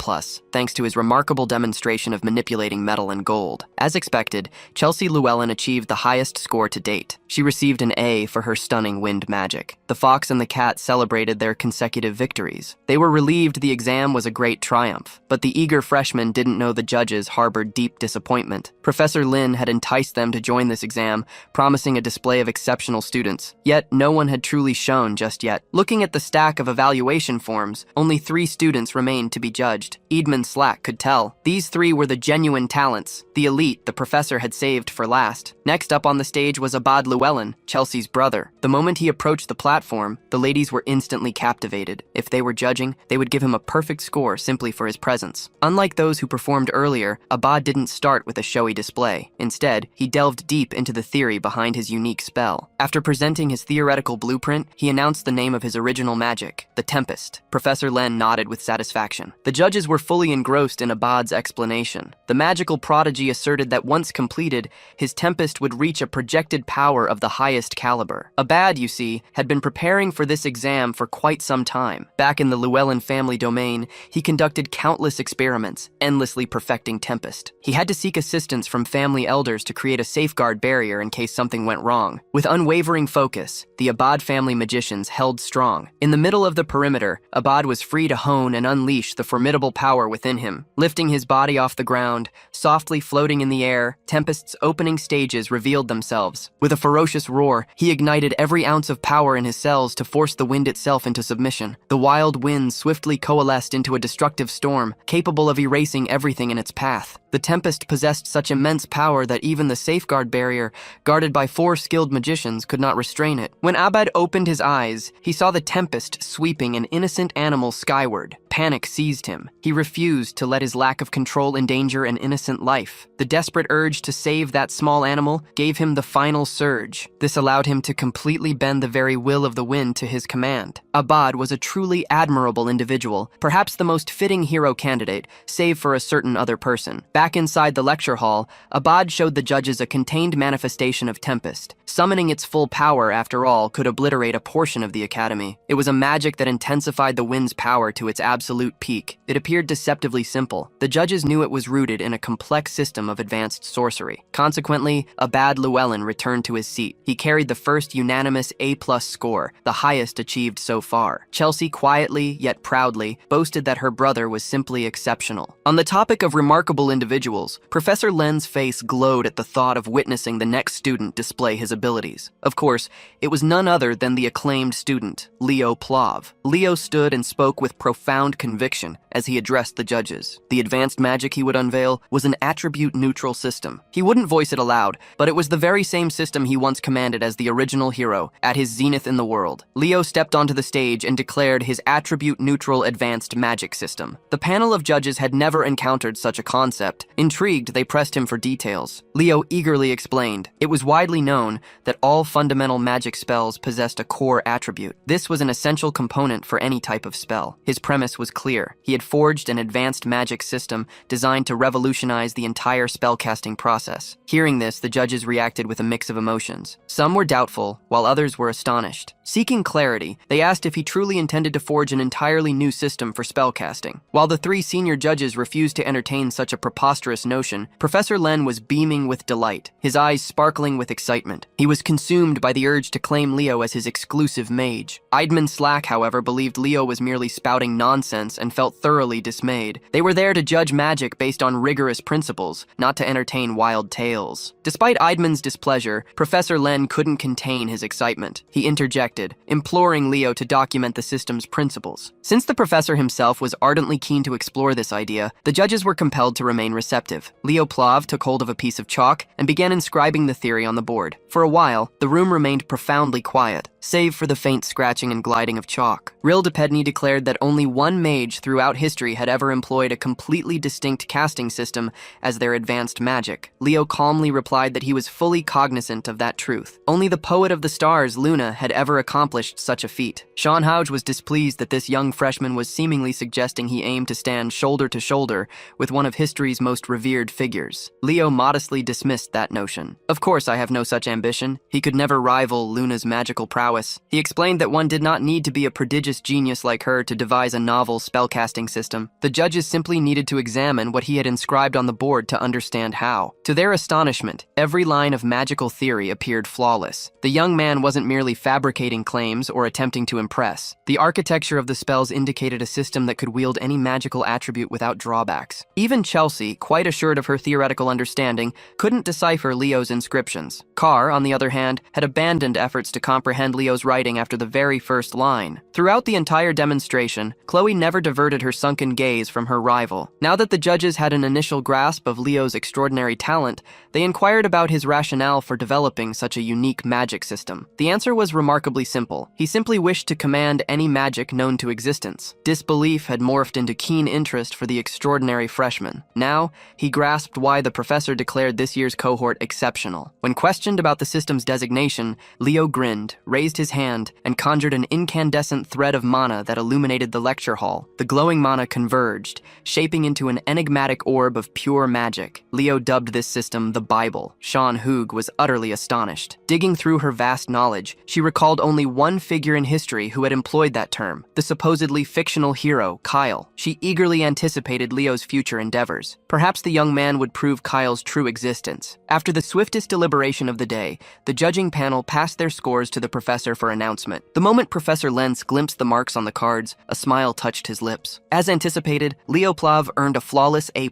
thanks to his remarkable demonstration of manipulating metal and gold. As expected, Chelsea Llewellyn achieved the highest score to date. She received an A for her stunning wind magic. The fox and the cat celebrated their consecutive victories. They were relieved the exam was a great triumph, but the eager freshmen didn't know the judges harbored deep disappointment. Professor Lin had enticed them to join this exam, promising a display of exceptional students. Yet, no one had truly shown just yet. Looking at the stack of evaluation forms, only 3 students remained to be judged. Edmund Slack could tell. These 3 were the genuine talents, the elite the professor had saved for last. Next up on the stage was Abad Llewellyn, Chelsea's brother. The moment he approached the platform, the ladies were instantly captivated. If they were judging, they would give him a perfect score simply for his presence. Unlike those who performed earlier, Abad didn't start with a showy display. Instead, he delved deep into the theory behind his unique spell. After presenting his theoretical blueprint, he announced the name of his original magic, the Tempest. Professor Len nodded with satisfaction. The judges were fully engrossed in Abad's explanation. The magical prodigy asserted that once completed, his Tempest would reach a projected power of the highest caliber. Abad, you see, had been preparing for this exam for quite some time. Back in the Llewellyn family domain, he conducted countless experiments, endlessly perfecting Tempest. He had to seek assistance from family elders to create a safeguard barrier in case something went wrong. With unwavering focus, the Abad family magicians held strong. In the middle of the perimeter, Abad was free to hone and unleash the formidable power within him. Lifting his body off the ground, softly floating in the air, Tempest's opening stages revealed themselves. With a ferocious roar, he ignited every ounce of power in his cells to force the wind itself into submission. The wild winds swiftly coalesced into a destructive storm, capable of erasing everything in its path. The Tempest possessed such immense power that even the safeguard barrier, guarded by 4 skilled magicians, could not restrain it. When Abad opened his eyes, he saw the Tempest sweeping an innocent animal skyward. Panic seized him. He refused to let his lack of control endanger an innocent life. The desperate urge to save that small animal gave him the final surge. This allowed him to completely bend the very will of the wind to his command. Abad was a truly admirable individual, perhaps the most fitting hero candidate, save for a certain other person. Back inside the lecture hall, Abad showed the judges a contained manifestation of Tempest. Summoning its full power, after all, could obliterate a portion of the academy. It was a magic that intensified the wind's power to its absolute peak. It appeared deceptively simple. The judges knew it was rooted in a complex system of advanced sorcery. Consequently, Abad Llewellyn returned to his seat. He carried the first unanimous A+ score, the highest achieved so far. Chelsea quietly, yet proudly, boasted that her brother was simply exceptional. On the topic of remarkable individuals, Professor Len's face glowed at the thought of witnessing the next student display his abilities. Of course, it was none other than the acclaimed student, Leo Plov. Leo stood and spoke with profound conviction as he addressed the judges. The advanced magic he would unveil was an attribute-neutral system. He wouldn't voice it aloud, but it was the very same system he once commanded as the original hero, at his zenith in the world. Leo stepped onto the stage and declared his attribute-neutral advanced magic system. The panel of judges had never encountered such a concept. Intrigued, they pressed him for details. Leo eagerly explained. It was widely known that all fundamental magic spells possessed a core attribute. This was an essential component for any type of spell. His premise was clear. He had forged an advanced magic system designed to revolutionize the entire spellcasting process. Hearing this, the judges reacted with a mix of emotions. Some were doubtful, while others were astonished. Seeking clarity, they asked if he truly intended to forge an entirely new system for spellcasting. While the 3 senior judges refused to entertain such a preposterous notion, Professor Len was beaming with delight, his eyes sparkling with excitement. He was consumed by the urge to claim Leo as his exclusive mage. Edmund Slack, however, believed Leo was merely spouting nonsense and felt thoroughly dismayed. They were there to judge magic based on rigorous principles, not to entertain wild tales. Despite Despite Eidman's displeasure, Professor Len couldn't contain his excitement. He interjected, imploring Leo to document the system's principles. Since the professor himself was ardently keen to explore this idea, the judges were compelled to remain receptive. Leo Plav took hold of a piece of chalk and began inscribing the theory on the board. For a while, the room remained profoundly quiet, save for the faint scratching and gliding of chalk. Ril'Depedni declared that only one mage throughout history had ever employed a completely distinct casting system as their advanced magic. Leo calmly replied that he was fully cognizant of that truth. Only the poet of the stars, Luna, had ever accomplished such a feat. Sean Houge was displeased that this young freshman was seemingly suggesting he aimed to stand shoulder to shoulder with one of history's most revered figures. Leo modestly dismissed that notion. Of course, I have no such ambition. He could never rival Luna's magical prowess. He explained that one did not need to be a prodigious genius like her to devise a novel spellcasting system. The judges simply needed to examine what he had inscribed on the board to understand how. To their astonishment, every line of magical theory appeared flawless. The young man wasn't merely fabricating claims or attempting to impress. The architecture of the spells indicated a system that could wield any magical attribute without drawbacks. Even Chelsea, quite assured of her theoretical understanding, couldn't decipher Leo's inscriptions. Carr, on the other hand, had abandoned efforts to comprehend Leo's writing after the very first line. Throughout the entire demonstration, Chloe never diverted her sunken gaze from her rival. Now that the judges had an initial grasp of Leo's extraordinary talent, they inquired about his rationale for developing such a unique magic system. The answer was remarkably simple. He simply wished to command any magic known to existence. Disbelief had morphed into keen interest for the extraordinary freshman. Now, he grasped why the professor declared this year's cohort exceptional. When questioned about the system's designation, Leo grinned, raised his hand, and conjured an incandescent thread of mana that illuminated the lecture hall. The glowing mana converged, shaping into an enigmatic orb of pure magic. Leo dubbed this system the Bible. Sean Houge was utterly astonished. Digging through her vast knowledge, she recalled only one figure in history who had employed that term, the supposedly fictional hero, Kyle. She eagerly anticipated Leo's future endeavors. Perhaps the young man would prove Kyle's true existence. After the swiftest deliberation of the day, the judging panel passed their scores to the professor for announcement. The moment Professor Lenz glimpsed the marks on the cards, a smile touched his lips. As anticipated, Leo Plav earned a flawless A+.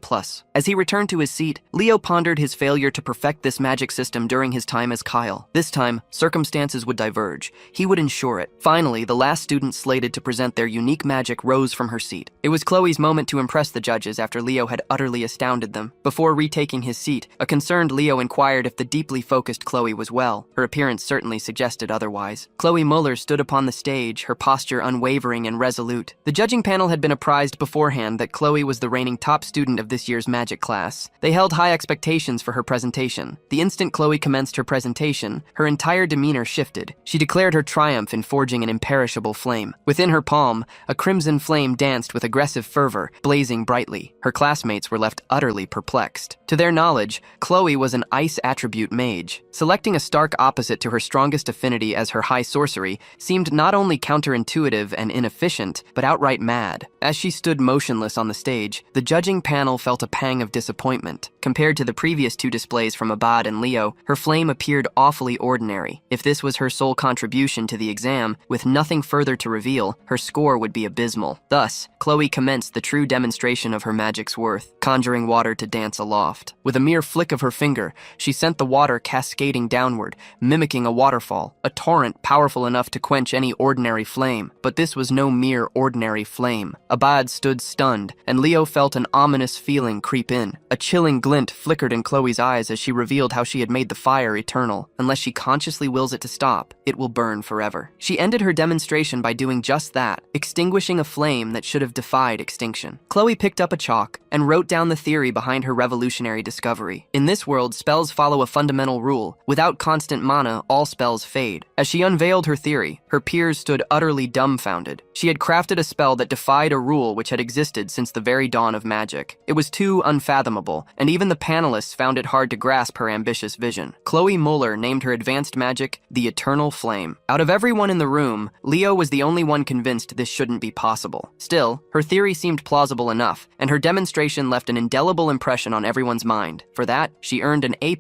As he returned to his seat, Leo pondered his failure to perfect this magic system during his time as Kyle. This time, circumstances would diverge. He would ensure it. Finally, the last student slated to present their unique magic rose from her seat. It was Chloe's moment to impress the judges after Leo had utterly astounded them. Before retaking his seat, a concerned Leo inquired if the deeply focused Chloe was well. Her appearance certainly suggested otherwise. Chloe Muller stood upon the stage, her posture unwavering and resolute. The judging panel had been apprised beforehand that Chloe was the reigning top student of this year's magic class. They held high expectations for her presentation. The instant Chloe commenced her presentation, her entire demeanor shifted. She declared her triumph in forging an imperishable flame. Within her palm, a crimson flame danced with aggressive fervor, blazing brightly. Her classmates were left utterly perplexed. To their knowledge, Chloe was an ice attribute mage. Selecting a stark opposite to her strongest affinity as her high sorcery seemed not only counterintuitive and inefficient, but outright mad. As she stood motionless on the stage, the judging panel felt a pang of disappointment. Compared to the previous two displays from Abad and Leo, her flame appeared awfully ordinary. If this was her sole contribution to the exam, with nothing further to reveal, her score would be abysmal. Thus, Chloe commenced the true demonstration of her magic's worth, conjuring water to dance aloft. With a mere flick of her finger, she sent the water cascading downward, mimicking a waterfall, a torrent powerful enough to quench any ordinary flame. But this was no mere ordinary flame. Abad stood stunned, and Leo felt an ominous feeling creep in. A chilling glint flickered in Chloe's eyes as she revealed how she had made the fire eternal. Unless she consciously wills it to stop, it will burn forever. She ended her demonstration by doing just that, extinguishing a flame that should have defied extinction. Chloe picked up a chalk and wrote down the theory behind her revolutionary discovery. In this world, spells follow a fundamental rule. Without constant mana, all spells fade. As she unveiled her theory, her peers stood utterly dumbfounded. She had crafted a spell that defied a rule which had existed since the very dawn of magic. It was too unfathomable, and even the panelists found it hard to grasp her ambitious vision. Chloe Muller named her advanced magic the Eternal Flame. Out of everyone in the room, Leo was the only one convinced this shouldn't be possible. Still, her theory seemed plausible enough, and her demonstration left an indelible impression on everyone's mind. For that, she earned an A+,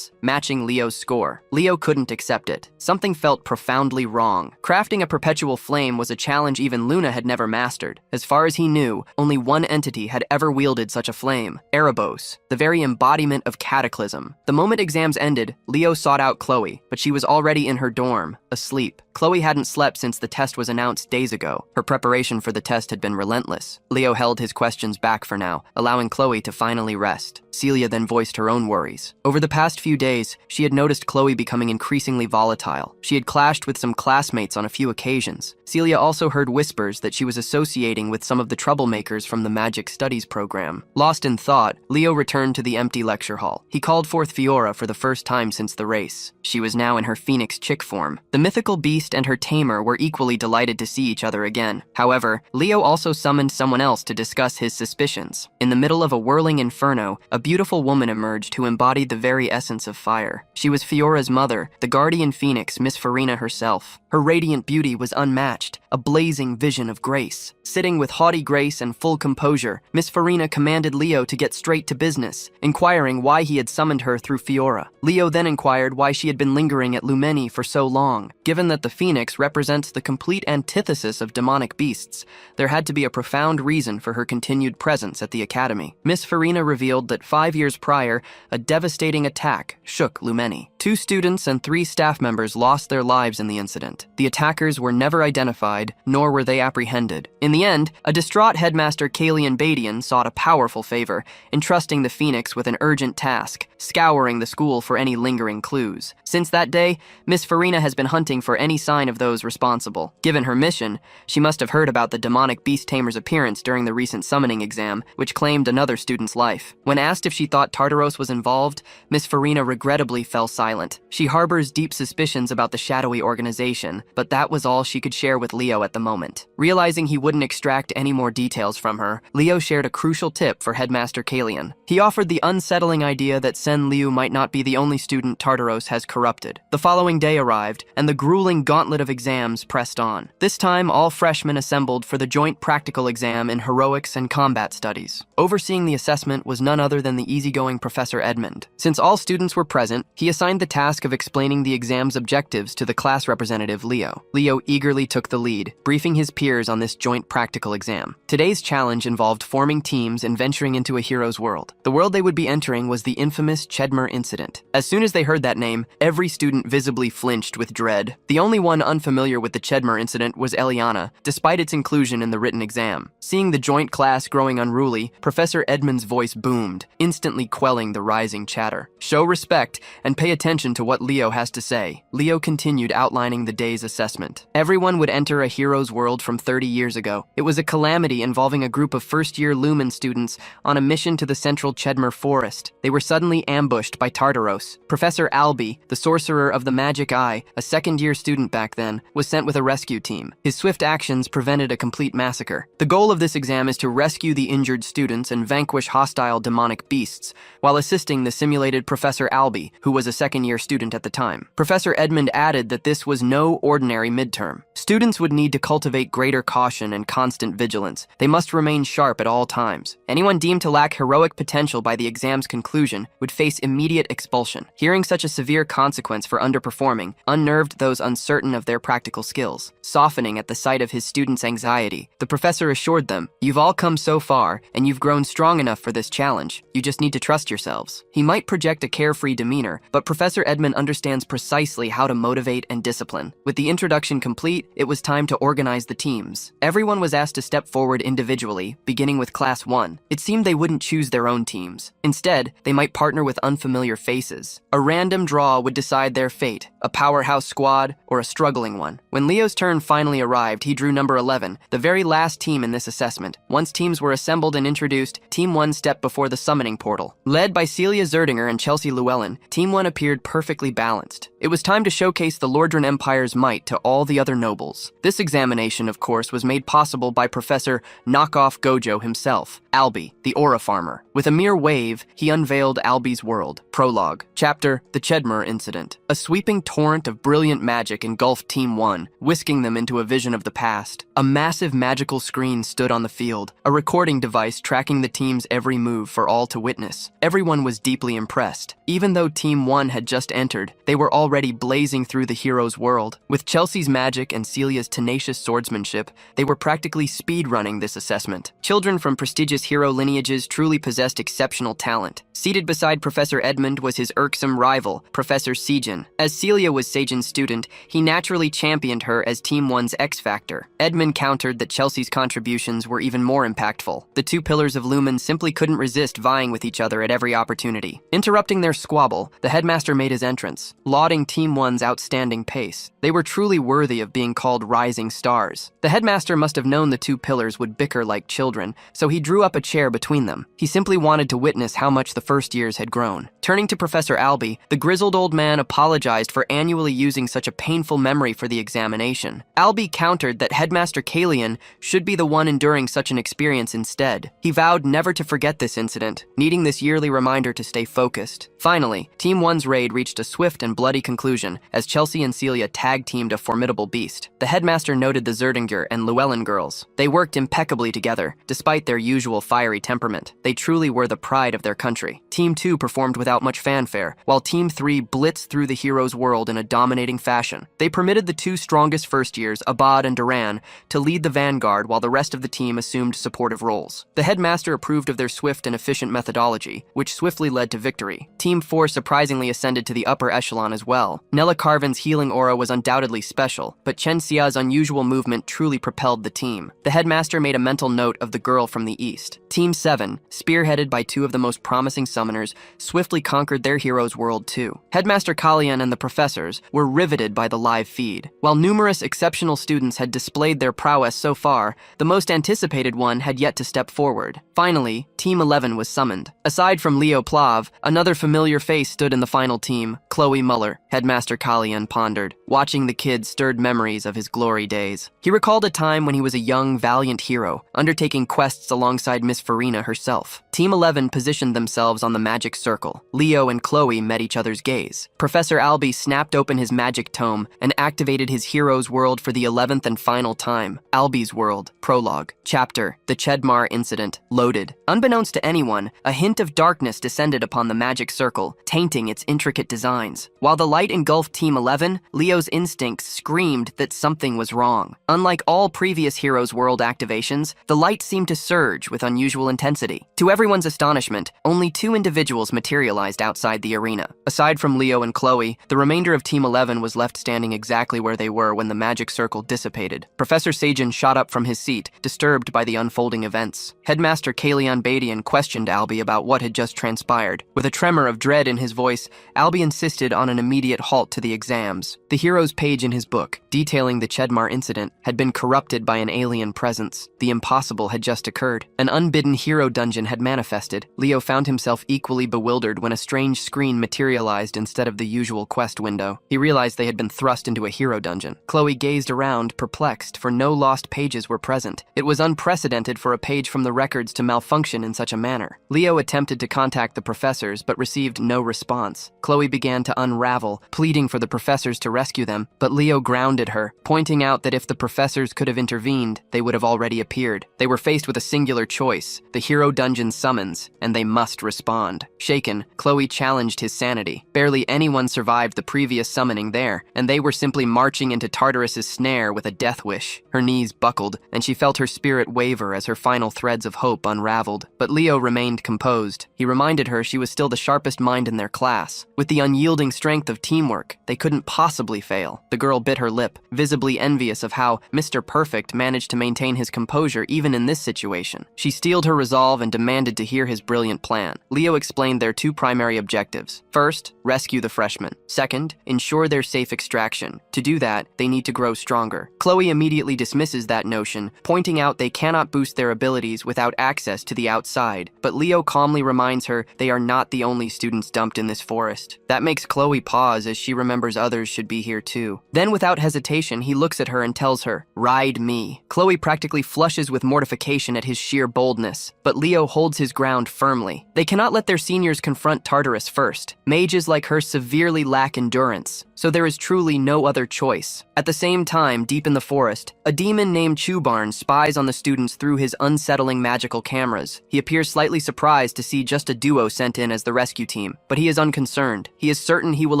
matching Leo's score. Leo couldn't accept it. Something felt profoundly wrong. Crafting a perpetual flame was a challenge even Luna had never mastered. As far as he knew, only one entity had ever wielded such a flame, Erebos, the very embodiment of cataclysm. The moment exams ended, Leo sought out Chloe, but she was already in her dorm, asleep. Chloe hadn't slept since the test was announced days ago. Her preparation for the test had been relentless. Leo held his questions back for now, allowing Chloe to finally rest. Celia then voiced her own worries. Over the past few days, she had noticed Chloe becoming increasingly volatile. She had clashed with some classmates on a few occasions. Celia also heard whispers that she was associating with some of the troublemakers from the Magic Studies program. Lost in thought, Leo returned to the empty lecture hall. He called forth Fiora for the first time since the race. She was now in her phoenix chick form. The mythical beast and her tamer were equally delighted to see each other again. However, Leo also summoned someone else to discuss his suspicions. In the middle of a whirling inferno, a beautiful woman emerged who embodied the very essence of fire. She was Fiora's mother, the guardian phoenix, Miss Farina herself. Her radiant beauty was unmatched, a blazing vision of grace. Sitting with haughty grace and full composure, Miss Farina commanded Leo to get straight to business, inquiring why he had summoned her through Fiora. Leo then inquired why she had been lingering at Lumeni for so long. Given that the phoenix represents the complete antithesis of demonic beasts, there had to be a profound reason for her continued presence at the academy. Miss Farina revealed that 5 years prior, a devastating attack shook Lumeni. 2 students and 3 staff members lost their lives in the incident. The attackers were never identified, nor were they apprehended. In the end, a distraught headmaster Kalian Badian sought a powerful favor, entrusting the Phoenix with an urgent task, scouring the school for any lingering clues. Since that day, Miss Farina has been hunting for any sign of those responsible. Given her mission, she must have heard about the demonic beast tamer's appearance during the recent summoning exam, which claimed another student's life. When asked if she thought Tartaros was involved, Miss Farina regrettably fell silent. She harbors deep suspicions about the shadowy organization, but that was all she could share with Leo at the moment. Realizing he wouldn't extract any more details from her, Leo shared a crucial tip for Headmaster Kalian. He offered the unsettling idea that Sen Liu might not be the only student Tartaros has corrupted. The following day arrived, and the grueling gauntlet of exams pressed on. This time, all freshmen assembled for the joint practical exam in heroics and combat studies. Overseeing the assessment was none other than the easygoing Professor Edmund. Since all students were present, he assigned the task of explaining the exam's objectives to the class representative Leo. Leo eagerly took the lead, briefing his peers on this joint practical exam. Today's challenge involved forming teams and venturing into a hero's world. The world they would be entering was the infamous Chedmer incident. As soon as they heard that name, every student visibly flinched with dread. The only one unfamiliar with the Chedmer incident was Eliana, despite its inclusion in the written exam. Seeing the joint class growing unruly, Professor Edmund's voice boomed, instantly quelling the rising chatter. Show respect and pay attention to what Leo has to say. Leo continued outlining the day's assessment. Everyone would enter a hero's world from 30 years ago. It was a calamity involving a group of first-year Lumen students on a mission to the central Chedmer forest. They were suddenly ambushed by Tartaros. Professor Albi, the sorcerer of the Magic Eye, a second-year student back then, was sent with a rescue team. His swift actions prevented a complete massacre. The goal of this exam is to rescue the injured students and vanquish hostile demonic beasts, while assisting the simulated Professor Albi, who was a second-year student at the time. Professor Edmund added that this was no ordinary midterm. Students would need to cultivate greater caution and constant vigilance. They must remain sharp at all times. Anyone deemed to lack heroic potential by the exam's conclusion would face immediate expulsion. Hearing such a severe consequence for underperforming unnerved those uncertain of their practical skills. Softening at the sight of his students' anxiety, the professor assured them, "You've all come so far, and you've grown strong enough for this challenge. You just need to trust yourselves." He might project a carefree demeanor, but Professor Edmund understands precisely how to motivate and discipline. With the introduction complete, it was time to organize the teams. Everyone was asked to step forward individually, beginning with Class 1. It seemed they wouldn't choose their own teams. Instead, they might partner with unfamiliar faces. A random draw would decide their fate, a powerhouse squad or a struggling one. When Leo's turn finally arrived, he drew number 11, the very last team in this assessment. Once teams were assembled and introduced, Team 1 stepped before the summoning portal. Led by Celia Zerdinger and Chelsea Llewellyn, Team 1 appeared perfectly balanced. It was time to showcase the Lordran Empire's might to all the other nobles. This examination, of course, was made possible by Professor Knockoff Gojo himself, Albi, the Aura Farmer. With a mere wave, he unveiled Albi's world. Prologue. Chapter: The Chedmer Incident. A sweeping torrent of brilliant magic engulfed Team 1, whisking them into a vision of the past. A massive magical screen stood on the field, a recording device tracking the team's every move for all to to witness. Everyone was deeply impressed. Even though Team 1 had just entered, they were already blazing through the hero's world. With Chelsea's magic and Celia's tenacious swordsmanship, they were practically speedrunning this assessment. Children from prestigious hero lineages truly possessed exceptional talent. Seated beside Professor Edmund was his irksome rival, Professor Sejin. As Celia was Sejin's student, he naturally championed her as Team 1's X Factor. Edmund countered that Chelsea's contributions were even more impactful. The two pillars of Lumen simply couldn't resist vying with each other at every opportunity. Interrupting their squabble, the headmaster made his entrance, lauding Team 1's outstanding pace. They were truly worthy of being called rising stars. The headmaster must have known the two pillars would bicker like children, so he drew up a chair between them. He simply wanted to witness how much the first years had grown. Turning to Professor Albie, the grizzled old man apologized for annually using such a painful memory for the examination. Albie countered that Headmaster Kalian should be the one enduring such an experience instead. He vowed never to forget this incident, needing this yearly reminder to stay focused. Finally, Team 1's raid reached a swift and bloody conclusion as Chelsea and Celia tag-teamed a formidable beast. The headmaster noted the Zerdinger and Llewellyn girls. They worked impeccably together, despite their usual fiery temperament. They truly were the pride of their country. Team 2 performed without much fanfare, while Team 3 blitzed through the hero's world in a dominating fashion. They permitted the two strongest first years, Abad and Duran, to lead the vanguard while the rest of the team assumed supportive roles. The headmaster approved of their swift and efficient methodology, which swiftly led to victory. Team 4 surprisingly ascended to the upper echelon as well. Nella Carvin's healing aura was undoubtedly special, but Chen Xia's unusual movement truly propelled the team. The headmaster made a mental note of the girl from the east. Team 7, spearheaded by two of the most promising summoners, swiftly conquered their hero's world too. Headmaster Kalian and the professors were riveted by the live feed. While numerous exceptional students had displayed their prowess so far, the most anticipated one had yet to step forward. Finally, Team 11 was summoned. Aside from Leo Plav, another familiar face stood in the final team, Chloe Muller. Headmaster Kalian pondered. Watching the kid stirred memories of his glory days. He recalled a time when he was a young, valiant hero, undertaking quests alongside Miss Farina herself. Team 11 positioned themselves on the magic circle. Leo and Chloe met each other's gaze. Professor Albie snapped open his magic tome and activated his hero's world for the 11th and final time. Albie's world. Prologue. Chapter. The Chedmar Incident. Loaded. Unbeknownst to anyone, a hint of darkness descended upon the magic circle, tainting its intricate designs. While the light engulfed Team 11, Leo's instincts screamed that something was wrong. Unlike all previous Heroes World activations, the light seemed to surge with unusual intensity. To everyone's astonishment, only two individuals materialized outside the arena. Aside from Leo and Chloe, the remainder of Team 11 was left standing exactly where they were when the magic circle dissipated. Professor Sajin shot up from his seat, disturbed by the unfolding events. Headmaster Kalian Badian questioned Albie about what had just transpired. With a tremor of dread in his voice, Albie insisted on an immediate halt to the exams. The hero's page in his book, detailing the Chedmar incident, had been corrupted by an alien presence. The impossible had just occurred. An unbidden hero dungeon had manifested. Leo found himself equally bewildered when a strange screen materialized instead of the usual quest window. He realized they had been thrust into a hero dungeon. Chloe gazed around, perplexed, for no lost pages were present. It was unprecedented for a page from the records to malfunction in such a manner. Leo attempted to contact the professors, but received no response. Chloe began to unravel, pleading for the professors to rescue them, but Leo grounded her, pointing out that if the professors could have intervened, they would have already appeared. They were faced with a singular choice, the hero dungeon summons, and they must respond. Shaken, Chloe challenged his sanity. Barely anyone survived the previous summoning there, and they were simply marching into Tartarus's snare with a death wish. Her knees buckled, and she felt her spirit waver as her final threads of hope unraveled. But Leo remained composed. He reminded her she was still the sharpest mind in their class. With the unyielding strength of teamwork, they couldn't possibly fail. The girl bit her lip, visibly envious of how Mr. Perfect managed to maintain his composure even in this situation. She steeled her resolve and demanded to hear his brilliant plan. Leo explained their two primary objectives. First, rescue the freshmen. Second, ensure their safe extraction. To do that, they need to grow stronger. Chloe immediately dismisses that notion, pointing out they cannot boost their abilities without access to the outside. But Leo calmly reminds her they are not the only students dumped in this forest. That makes Chloe pause as she remembers others should be here too. Then without hesitation, he looks at her and tells her, "Ride me." Chloe practically flushes with mortification at his sheer boldness, but Leo holds his ground firmly. They cannot let their seniors confront Tartarus first. Mages like her severely lack endurance. so there is truly no other choice. At the same time, deep in the forest, a demon named Chubarn spies on the students through his unsettling magical cameras. He appears slightly surprised to see just a duo sent in as the rescue team, but he is unconcerned. He is certain he will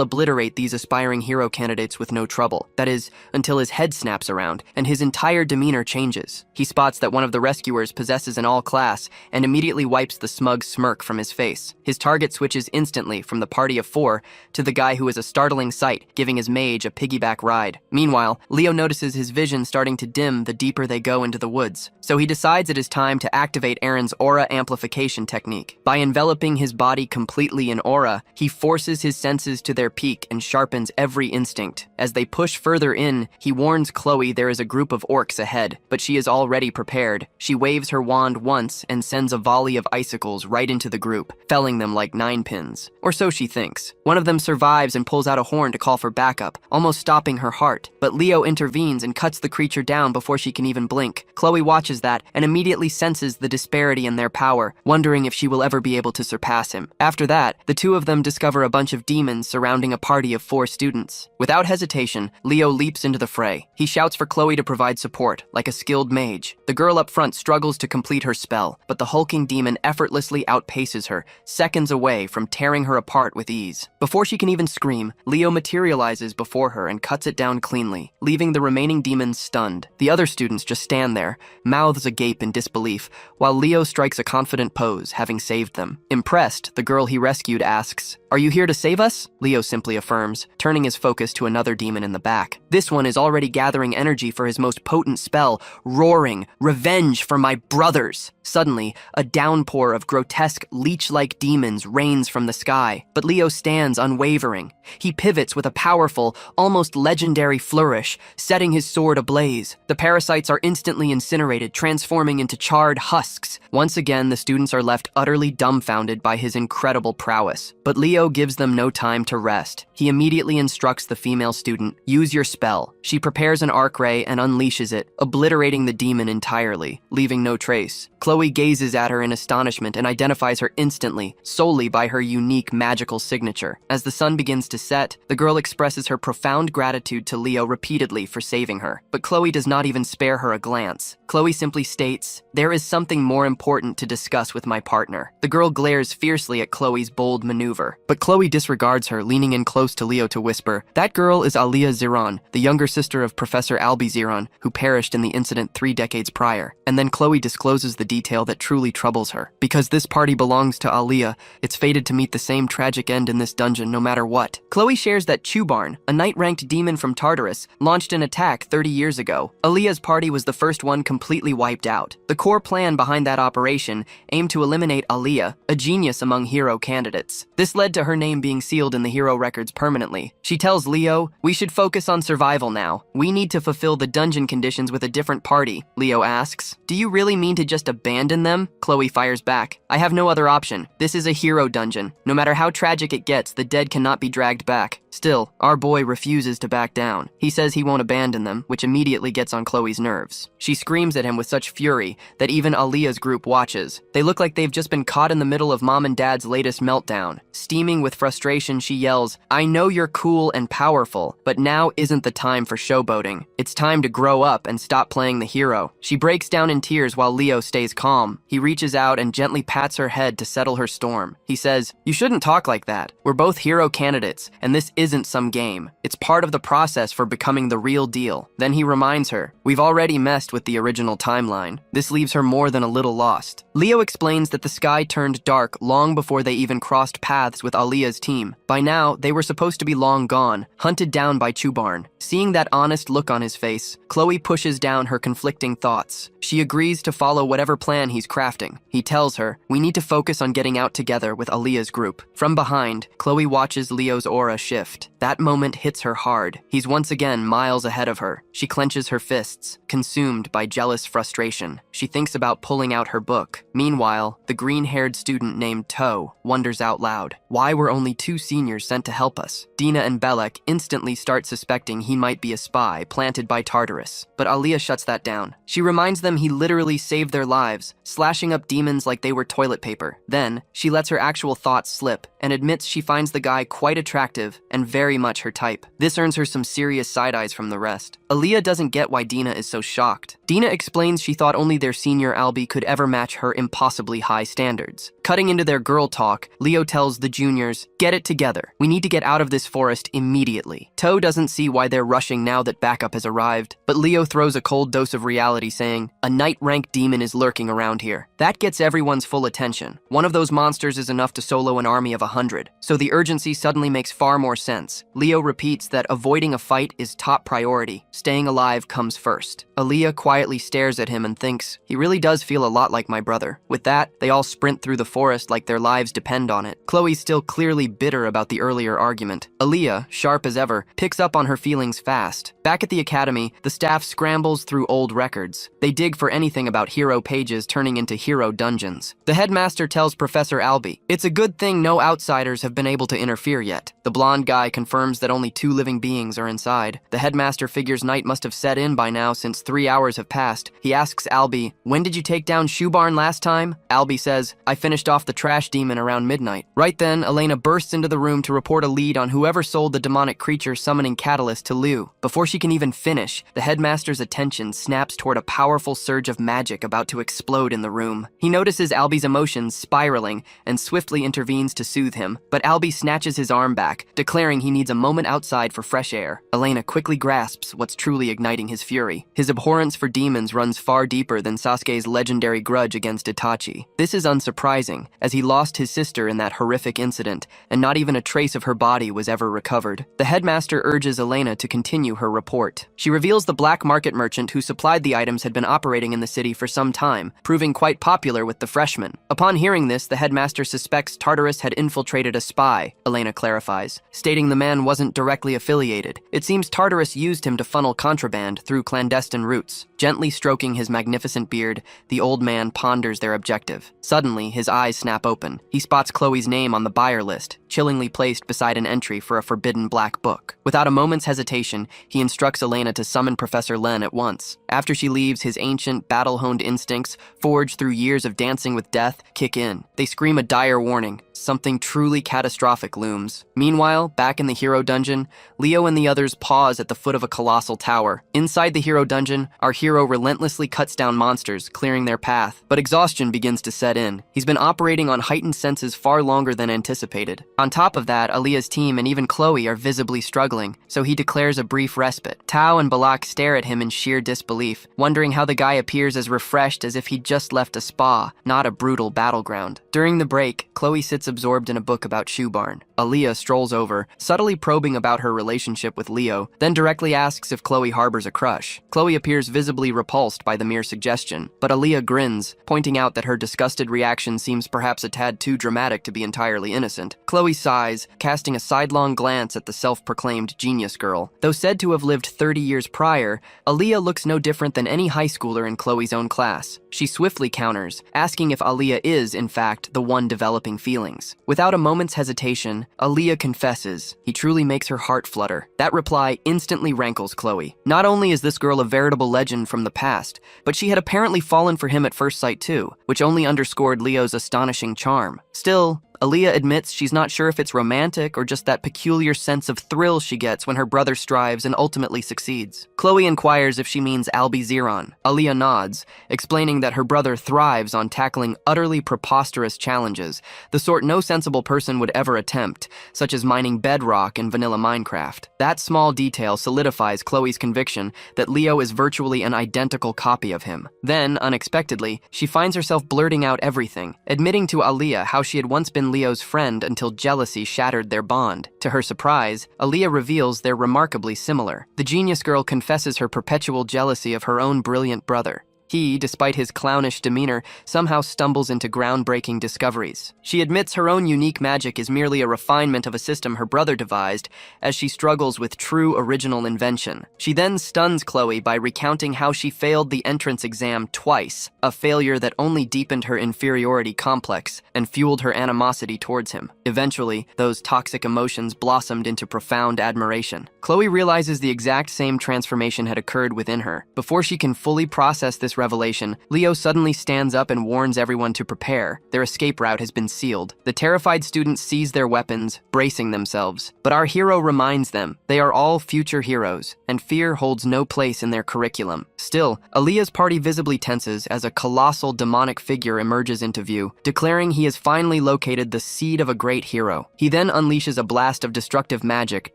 obliterate these aspiring hero candidates with no trouble. That is, until his head snaps around and his entire demeanor changes. He spots that one of the rescuers possesses an all-class and immediately wipes the smug smirk from his face. His target switches instantly from the party of 4 to the guy who is a startling sight, giving his mage a piggyback ride. Meanwhile, Leo notices his vision starting to dim the deeper they go into the woods, so he decides it is time to activate Aaron's aura amplification technique. By enveloping his body completely in aura, he forces his senses to their peak and sharpens every instinct. As they push further in, he warns Chloe there is a group of orcs ahead, but she is already prepared. She waves her wand once and sends a volley of icicles right into the group, felling them like 9-pins. Or so she thinks. One of them survives and pulls out a horn to call for backup, almost stopping her heart. But Leo intervenes and cuts the creature down before she can even blink. Chloe watches that and immediately senses the disparity in their power, wondering if she will ever be able to surpass him. After that, the two of them discover a bunch of demons surrounding a party of 4 students. Without hesitation, Leo leaps into the fray. He shouts for Chloe to provide support, like a skilled mage. The girl up front struggles to complete her spell, but the hulking demon effortlessly outpaces her, seconds away from tearing her apart with ease. Before she can even scream, Leo materializes before her and cuts it down cleanly, leaving the remaining demons stunned. The other students just stand there, mouths agape in disbelief, while Leo strikes a confident pose, having saved them. Impressed, the girl he rescued asks, "Are you here to save us?" Leo simply affirms, turning his focus to another demon in the back. This one is already gathering energy for his most potent spell, roaring, "Revenge for my brothers!" Suddenly, a downpour of grotesque, leech-like demons rains from the sky, but Leo stands unwavering. He pivots with a powerful, almost legendary flourish, setting his sword ablaze. The parasites are instantly incinerated, transforming into charred husks. Once again, the students are left utterly dumbfounded by his incredible prowess. But Leo gives them no time to rest. He immediately instructs the female student, "Use your spell." She prepares an arc ray and unleashes it, obliterating the demon entirely, leaving no trace. Chloe gazes at her in astonishment and identifies her instantly, solely by her unique magical signature. As the sun begins to set, the girl expresses her profound gratitude to Leo repeatedly for saving her. But Chloe does not even spare her a glance. Chloe simply states, "There is something more important to discuss with my partner." The girl glares fiercely at Chloe's bold maneuver, but Chloe disregards her, leaning in close to Leo to whisper, "That girl is Alia Ziron, the younger sister of Professor Albie Ziron, who perished in the incident 3 decades prior." And then Chloe discloses the detail that truly troubles her. Because this party belongs to Alia, it's fated to meet the same tragic end in this dungeon no matter what. Chloe shares that Chubarn, a knight-ranked demon from Tartarus, launched an attack 30 years ago. Alia's party was the first one completely wiped out. The core plan behind that operation aimed to eliminate Alia, a genius among hero candidates. This led to her name being sealed in the hero records permanently. She tells Leo, "We should focus on survival now. We need to fulfill the dungeon conditions with a different party." Leo asks, "Do you really mean to just abandon them?" Chloe fires back, "I have no other option. This is a hero dungeon. No matter how tragic it gets, the dead cannot be dragged back." Still, our boy refuses to back down. He says he won't abandon them, which immediately gets on Chloe's nerves. She screams at him with such fury that even Alia's group watches. They look like they've just been caught in the middle of Mom and Dad's latest meltdown. Steaming with frustration, she yells, "I know you're cool and powerful, but now isn't the time for showboating. It's time to grow up and stop playing the hero." She breaks down in tears while Leo stays calm. He reaches out and gently pats her head to settle her storm. He says, "You shouldn't talk like that. We're both hero candidates, and this isn't some game. It's part of the process for becoming the real deal." Then he reminds her, "We've already messed with the original timeline. This leaves her more than a little lost." Leo explains that the sky turned dark long before they even crossed paths with Alia's team. By now, they were supposed to be long gone, hunted down by Chubarn. Seeing that honest look on his face, Chloe pushes down her conflicting thoughts. She agrees to follow whatever plan he's crafting. He tells her, "We need to focus on getting out together with Alia's group." From behind, Chloe watches Leo's aura shift. That moment hits her hard. He's once again miles ahead of her. She clenches her fists, consumed by jealous frustration. She thinks about pulling out her book. Meanwhile, the green-haired student named Toe wonders out loud, why were only 2 seniors sent to help us? Dina and Belek instantly start suspecting he might be a spy planted by Tartarus, but Alia shuts that down. She reminds them he literally saved their lives, slashing up demons like they were toilet paper. Then, she lets her actual thoughts slip and admits she finds the guy quite attractive and very very much her type. This earns her some serious side-eyes from the rest. Aaliyah doesn't get why Dina is so shocked. Dina explains she thought only their senior Albie could ever match her impossibly high standards. Cutting into their girl talk, Leo tells the juniors, "Get it together. We need to get out of this forest immediately." Toe doesn't see why they're rushing now that backup has arrived, but Leo throws a cold dose of reality saying, "A knight-rank demon is lurking around here." That gets everyone's full attention. One of those monsters is enough to solo an army of 100, so the urgency suddenly makes far more sense. Leo repeats that avoiding a fight is top priority. Staying alive comes first. Aaliyah quietly stares at him and thinks, he really does feel a lot like my brother. With that, they all sprint through the forest like their lives depend on it. Chloe's still clearly bitter about the earlier argument. Aaliyah, sharp as ever, picks up on her feelings fast. Back at the academy, the staff scrambles through old records. They dig for anything about hero pages turning into hero dungeons. The headmaster tells Professor Albie, "It's a good thing no outsiders have been able to interfere yet." The blonde guy confirms that only 2 living beings are inside. The headmaster figures night must have set in by now since 3 hours have passed. He asks Albie, "When did you take down Shoe Barn last time?" Albie says, "I finished off the trash demon around midnight." Right then, Elena bursts into the room to report a lead on whoever sold the demonic creature summoning Catalyst to Liu. Before she can even finish, the headmaster's attention snaps toward a powerful surge of magic about to explode in the room. He notices Albie's emotions spiraling and swiftly intervenes to soothe him, but Albie snatches his arm back, declaring he needs a moment outside for fresh air. Elena quickly grasps what's truly igniting his fury. His abhorrence for demons runs far deeper than Sasuke's legendary grudge against Itachi. This is unsurprising, as he lost his sister in that horrific incident, and not even a trace of her body was ever recovered. The headmaster urges Elena to continue her report. She reveals the black market merchant who supplied the items had been operating in the city for some time, proving quite popular with the freshmen. Upon hearing this, the headmaster suspects Tartarus had infiltrated a spy, Elena clarifies, stating the man wasn't directly affiliated. It seems Tartarus used him to funnel contraband through clandestine routes. Gently stroking his magnificent beard, the old man ponders their objective. Suddenly, his eyes snap open. He spots Chloe's name on the buyer list, chillingly placed beside an entry for a forbidden black book. Without a moment's hesitation, he instructs Elena to summon Professor Len at once. After she leaves, his ancient, battle-honed instincts, forged through years of dancing with death, kick in. They scream a dire warning. Something truly catastrophic looms. Meanwhile, back in the hero dungeon, Leo and the others pause at the foot of a colossal tower. Inside the hero dungeon, our hero relentlessly cuts down monsters, clearing their path. But exhaustion begins to set in. He's been operating on heightened senses far longer than anticipated. On top of that, Aaliyah's team and even Chloe are visibly struggling, so he declares a brief respite. Tao and Balak stare at him in sheer disbelief, wondering how the guy appears as refreshed as if he'd just left a spa, not a brutal battleground. During the break, Chloe sits absorbed in a book about Shoe Barn. Aaliyah strolls over, subtly probing about her relationship with Leo, then directly asks if Chloe harbors a crush. Chloe appears visibly repulsed by the mere suggestion, but Aaliyah grins, pointing out that her disgusted reaction seems perhaps a tad too dramatic to be entirely innocent. Chloe sighs, casting a sidelong glance at the self-proclaimed genius girl. Though said to have lived 30 years prior, Aaliyah looks no different than any high schooler in Chloe's own class. She swiftly counters, asking if Aaliyah is, in fact, the one developing feelings. Without a moment's hesitation, Aaliyah confesses. He truly makes her heart flutter. That reply instantly rankles Chloe. Not only is this girl a veritable legend from the past, but she had apparently fallen for him at first sight too, which only underscored Leo's astonishing charm. Still, Aaliyah admits she's not sure if it's romantic or just that peculiar sense of thrill she gets when her brother strives and ultimately succeeds. Chloe inquires if she means Albie Zeron. Aaliyah nods, explaining that her brother thrives on tackling utterly preposterous challenges, the sort no sensible person would ever attempt, such as mining bedrock in vanilla Minecraft. That small detail solidifies Chloe's conviction that Leo is virtually an identical copy of him. Then, unexpectedly, she finds herself blurting out everything, admitting to Aaliyah how she had once been Leo's friend until jealousy shattered their bond. To her surprise, Aaliyah reveals they're remarkably similar. The genius girl confesses her perpetual jealousy of her own brilliant brother. He, despite his clownish demeanor, somehow stumbles into groundbreaking discoveries. She admits her own unique magic is merely a refinement of a system her brother devised, as she struggles with true original invention. She then stuns Chloe by recounting how she failed the entrance exam twice, a failure that only deepened her inferiority complex and fueled her animosity towards him. Eventually, those toxic emotions blossomed into profound admiration. Chloe realizes the exact same transformation had occurred within her. Before she can fully process this this revelation, Leo suddenly stands up and warns everyone to prepare. Their escape route has been sealed. The terrified students seize their weapons, bracing themselves. But our hero reminds them they are all future heroes, and fear holds no place in their curriculum. Still, Aaliyah's party visibly tenses as a colossal demonic figure emerges into view, declaring he has finally located the seed of a great hero. He then unleashes a blast of destructive magic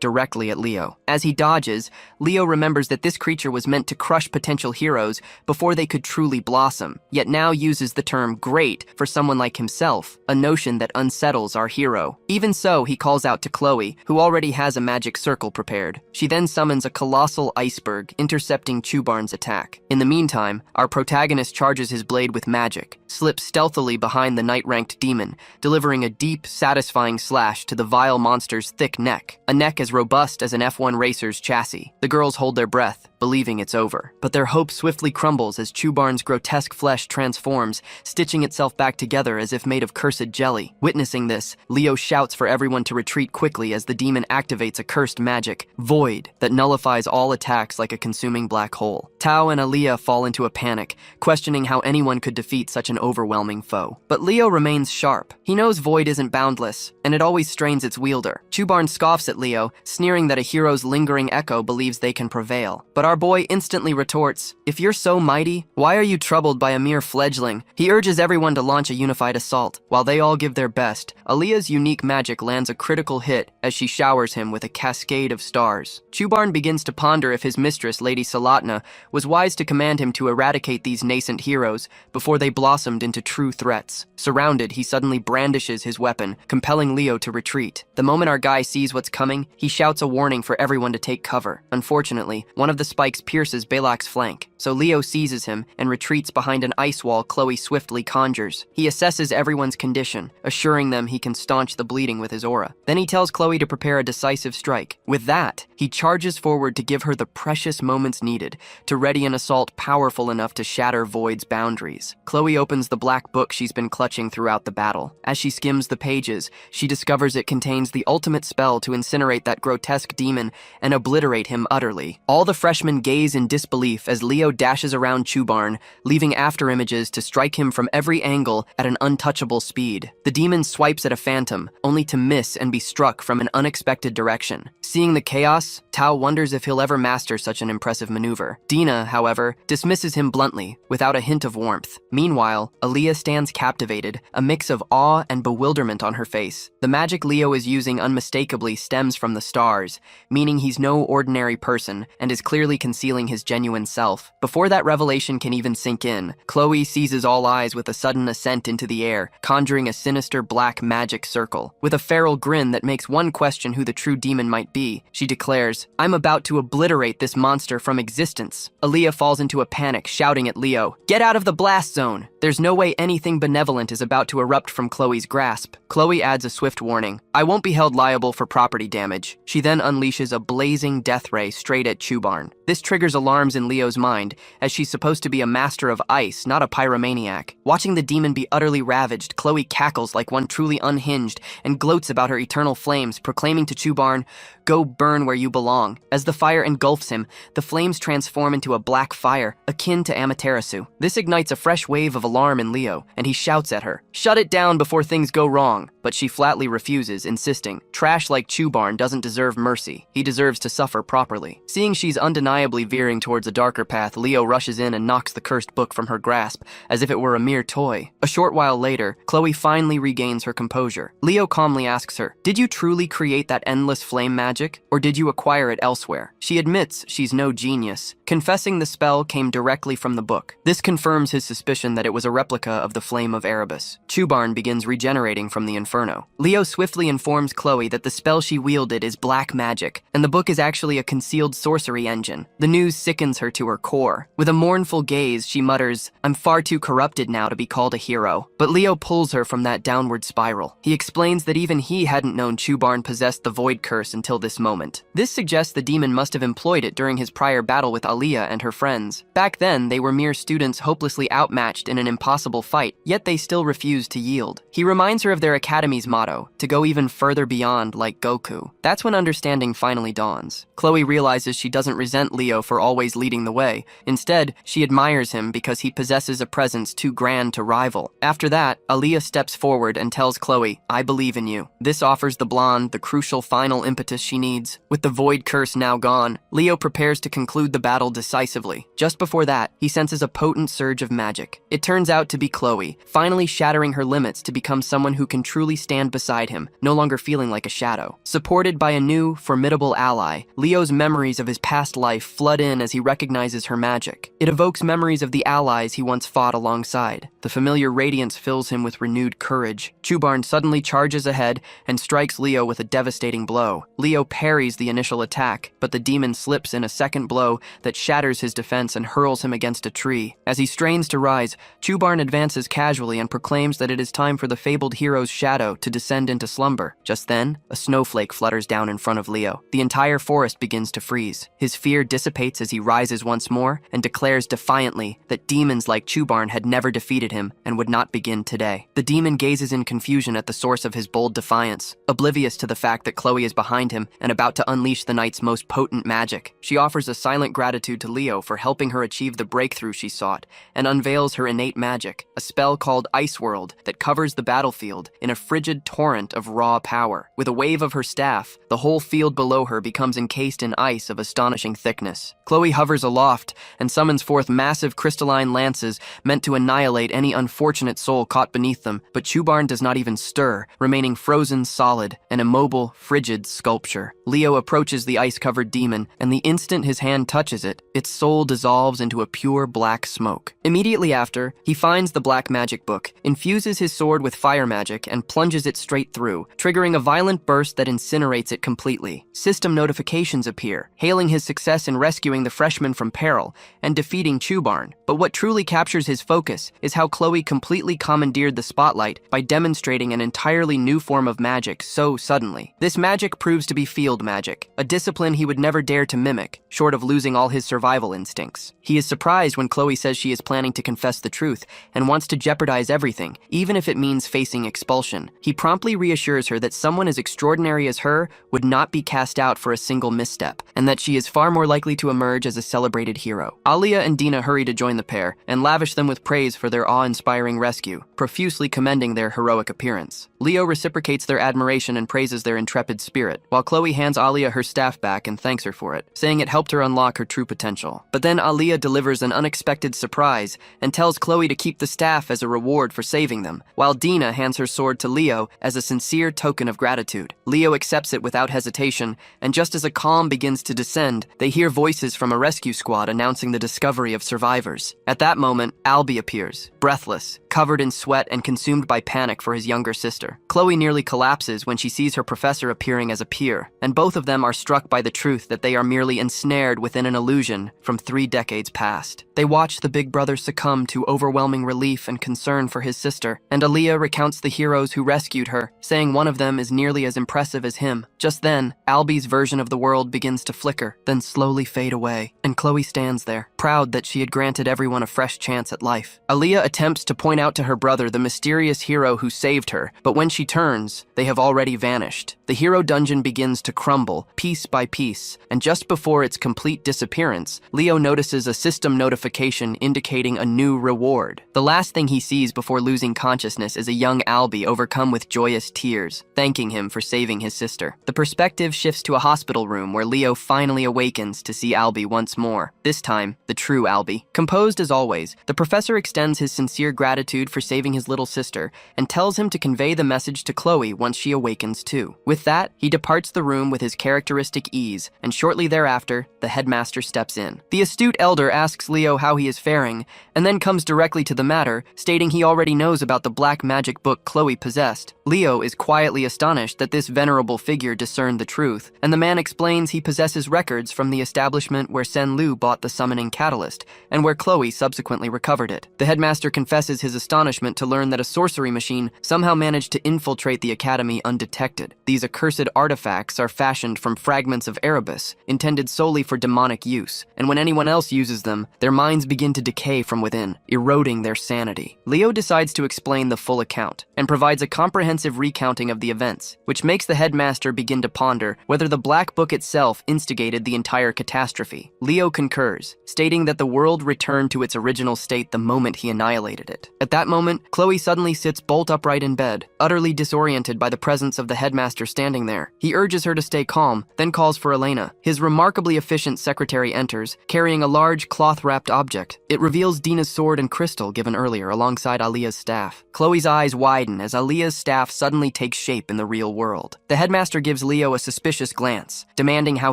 directly at Leo. As he dodges, Leo remembers that this creature was meant to crush potential heroes before they could truly blossom, yet now uses the term great for someone like himself, a notion that unsettles our hero. Even so, he calls out to Chloe, who already has a magic circle prepared. She then summons a colossal iceberg, intercepting Chubarn's attack. In the meantime, our protagonist charges his blade with magic, slips stealthily behind the knight-ranked demon, delivering a deep, satisfying slash to the vile monster's thick neck, a neck as robust as an F1 racer's chassis. The girls hold their breath, believing it's over. But their hope swiftly crumbles as Chubarn's grotesque flesh transforms, stitching itself back together as if made of cursed jelly. Witnessing this, Leo shouts for everyone to retreat quickly as the demon activates a cursed magic, Void, that nullifies all attacks like a consuming black hole. Tao and Aaliyah fall into a panic, questioning how anyone could defeat such an overwhelming foe. But Leo remains sharp. He knows Void isn't boundless, and it always strains its wielder. Chubarn scoffs at Leo, sneering that a hero's lingering echo believes they can prevail. But our boy instantly retorts, "If you're so mighty, why are you troubled by a mere fledgling?" He urges everyone to launch a unified assault. While they all give their best, Aaliyah's unique magic lands a critical hit as she showers him with a cascade of stars. Chubarn begins to ponder if his mistress, Lady Salatna, was wise to command him to eradicate these nascent heroes before they blossomed into true threats. Surrounded, he suddenly brandishes his weapon, compelling Leo to retreat. The moment our guy sees what's coming, he shouts a warning for everyone to take cover. Unfortunately, one of the spikes pierces Balak's flank, so Leo seizes him and retreats behind an ice wall Chloe swiftly conjures. He assesses everyone's condition, assuring them he can staunch the bleeding with his aura. Then he tells Chloe to prepare a decisive strike. With that, he charges forward to give her the precious moments needed to ready an assault powerful enough to shatter Void's boundaries. Chloe opens the black book she's been clutching throughout the battle. As she skims the pages, she discovers it contains the ultimate spell to incinerate that grotesque demon and obliterate him utterly. All the freshmen gaze in disbelief as Leo dashes around Chubarn, leaving after images to strike him from every angle at an untouchable speed. The demon swipes at a phantom, only to miss and be struck from an unexpected direction. Seeing the chaos, Tao wonders if he'll ever master such an impressive maneuver. Dina, however, dismisses him bluntly, without a hint of warmth. Meanwhile, Aaliyah stands captivated, a mix of awe and bewilderment on her face. The magic Leo is using unmistakably stems from the stars, meaning he's no ordinary person and is clearly concealing his genuine self. Before that revelation can even sink in, Chloe seizes all eyes with a sudden ascent into the air, conjuring a sinister black magic circle. With a feral grin that makes one question who the true demon might be, she declares, "I'm about to obliterate this monster from existence." Aaliyah falls into a panic, shouting at Leo, "Get out of the blast zone!" There's no way anything benevolent is about to erupt from Chloe's grasp. Chloe adds a swift warning, "I won't be held liable for property damage." She then unleashes a blazing death ray straight at Chubarn. This triggers alarms in Leo's mind, as she's supposed to be a master of ice, not a pyromaniac. Watching the demon be utterly ravaged, Chloe cackles like one truly unhinged and gloats about her eternal flames, proclaiming to Chubarn, "Go burn where you belong." As the fire engulfs him, the flames transform into a black fire, akin to Amaterasu. This ignites a fresh wave of alarm in Leo, and he shouts at her, "Shut it down before things go wrong." But she flatly refuses, insisting, "Trash like Chubarn doesn't deserve mercy. He deserves to suffer properly." Seeing she's undeniably veering towards a darker path, Leo rushes in and knocks the cursed book from her grasp, as if it were a mere toy. A short while later, Chloe finally regains her composure. Leo calmly asks her, "Did you truly create that endless flame magic, or did you acquire it elsewhere?" She admits she's no genius, confessing the spell came directly from the book. This confirms his suspicion that it was a replica of the Flame of Erebus. Chubarn begins regenerating from the inferno. Leo swiftly informs Chloe that the spell she wielded is black magic, and the book is actually a concealed sorcery engine. The news sickens her to her core. With a mournful gaze, she mutters, "I'm far too corrupted now to be called a hero." But Leo pulls her from that downward spiral. He explains that even he hadn't known Chubarn possessed the Void Curse until this moment. This suggests the demon must have employed it during his prior battle with Aaliyah and her friends. Back then, they were mere students hopelessly outmatched in an impossible fight, yet they still refused to yield. He reminds her of their academy's motto, to go even further beyond like Goku. That's when understanding finally dawns. Chloe realizes she doesn't resent Leo for always leading the way. Instead, she admires him because he possesses a presence too grand to rival. After that, Aaliyah steps forward and tells Chloe, "I believe in you." This offers the blonde the crucial final impetus she needs. With the void curse now gone, Leo prepares to conclude the battle decisively. Just before that, he senses a potent surge of magic. It turns out to be Chloe, finally shattering her limits to become someone who can truly stand beside him, no longer feeling like a shadow. Supported by a new, formidable ally, Leo's memories of his past life flood in as he recognizes her magic. It evokes memories of the allies he once fought alongside. The familiar radiance fills him with renewed courage. Chubarn suddenly charges ahead and strikes Leo with a devastating blow. Leo parries the initial attack, but the demon slips in a second blow that shatters his defense and hurls him against a tree. As he strains to rise, Chubarn advances casually and proclaims that it is time for the fabled hero's shadow to descend into slumber. Just then, a snowflake flutters down in front of Leo. The entire forest begins to freeze. His fear dissipates as he rises once more and declares defiantly that demons like Chubarn had never defeated him and would not begin today. The demon gazes in confusion at the source of his bold defiance, oblivious to the fact that Chloe is behind him and about to unleash the knight's most potent magic. She offers a silent gratitude to Leo for helping her achieve the breakthrough she sought, and unveils her innate magic, a spell called Ice World that covers the battlefield in a frigid torrent of raw power. With a wave of her staff, the whole field below her becomes encased in ice of astonishing thickness. Chloe hovers aloft and summons forth massive crystalline lances meant to annihilate any unfortunate soul caught beneath them, but Chubarn does not even stir, remaining frozen solid, an immobile, frigid sculpture. Leo approaches the ice-covered demon, and the instant his hand touches it, its soul dissolves into a pure black smoke. Immediately after, he finds the black magic book, infuses his sword with fire magic, and plunges it straight through, triggering a violent burst that incinerates it completely. System notifications appear, hailing his success in rescuing the freshman from peril and defeating Chubarn. But what truly captures his focus is how Chloe completely commandeered the spotlight by demonstrating an entirely new form of magic so suddenly. This magic proves to be field magic, a discipline he would never dare to mimic, short of losing all his survival instincts. He is surprised when Chloe says she is planning to confess the truth and wants to jeopardize everything, even if it means facing expulsion. He promptly reassures her that someone as extraordinary as her would not be cast out for a single misstep, and that she is far more likely to emerge as a celebrated hero. Aaliyah and Dina hurry to join the pair and lavish them with praise for their awe-inspiring rescue, profusely commending their heroic appearance. Leo reciprocates their admiration and praises their intrepid spirit, while Chloe hands Aaliyah her staff back and thanks her for it, saying it helped her unlock her true potential. But then Aaliyah delivers an unexpected surprise and tells Chloe to keep the staff as a reward for saving them, while Dina hands her sword to Leo as a sincere token of gratitude. Leo accepts it without hesitation, and just as a calm begins to descend, they hear voices from a rescue squad announcing the discovery of survivors. At that moment, Albie appears, breathless, covered in sweat and consumed by panic for his younger sister. Chloe nearly collapses when she sees her professor appearing as a peer, and both of them are struck by the truth that they are merely ensnared within an illusion from 3 decades past. They watch the big brother succumb to overwhelming relief and concern for his sister, and Aaliyah recounts the heroes who rescued her, saying one of them is nearly as impressive as him. Just then, Albie's version of the world begins to flicker, then slowly fade away, and Chloe stands there, proud that she had granted everyone a fresh chance at life. Aaliyah attempts to point out to her brother the mysterious hero who saved her, but when she turns, they have already vanished. The hero dungeon begins to crumble, piece by piece, and just before its complete disappearance, Leo notices a system notification indicating a new reward. The last thing he sees before losing consciousness is a young Albie overcome with joyous tears, thanking him for saving his sister. The perspective shifts to a hospital room where Leo finally awakens to see Albie once more, this time the true Albie. Composed as always, the professor extends his sincere gratitude for saving his little sister and tells him to convey the message to Chloe once she awakens too. With that, he departs the room with his characteristic ease, and shortly thereafter, the headmaster steps in. The astute elder asks Leo how he is faring, and then comes directly to the matter, stating he already knows about the black magic book Chloe possessed. Leo is quietly astonished that this venerable figure discerned the truth, and the man explains he possesses records from the establishment where Sen Lu bought the summoning catalyst, and where Chloe subsequently recovered it. The headmaster confesses his astonishment to learn that a sorcery machine somehow managed to infiltrate the academy undetected. These accursed artifacts are fashioned from fragments of Erebus, intended solely for demonic use, and when anyone else uses them, their minds begin to decay from within, eroding their sanity. Leo decides to explain the full account, and provides a comprehensive recounting of the events, which makes the headmaster begin to ponder whether the Black Book itself instigated the entire catastrophe. Leo concurs, appears, stating that the world returned to its original state the moment he annihilated it. At that moment, Chloe suddenly sits bolt upright in bed, utterly disoriented by the presence of the headmaster standing there. He urges her to stay calm, then calls for Elena. His remarkably efficient secretary enters, carrying a large cloth-wrapped object. It reveals Dina's sword and crystal given earlier alongside Alia's staff. Chloe's eyes widen as Alia's staff suddenly takes shape in the real world. The headmaster gives Leo a suspicious glance, demanding how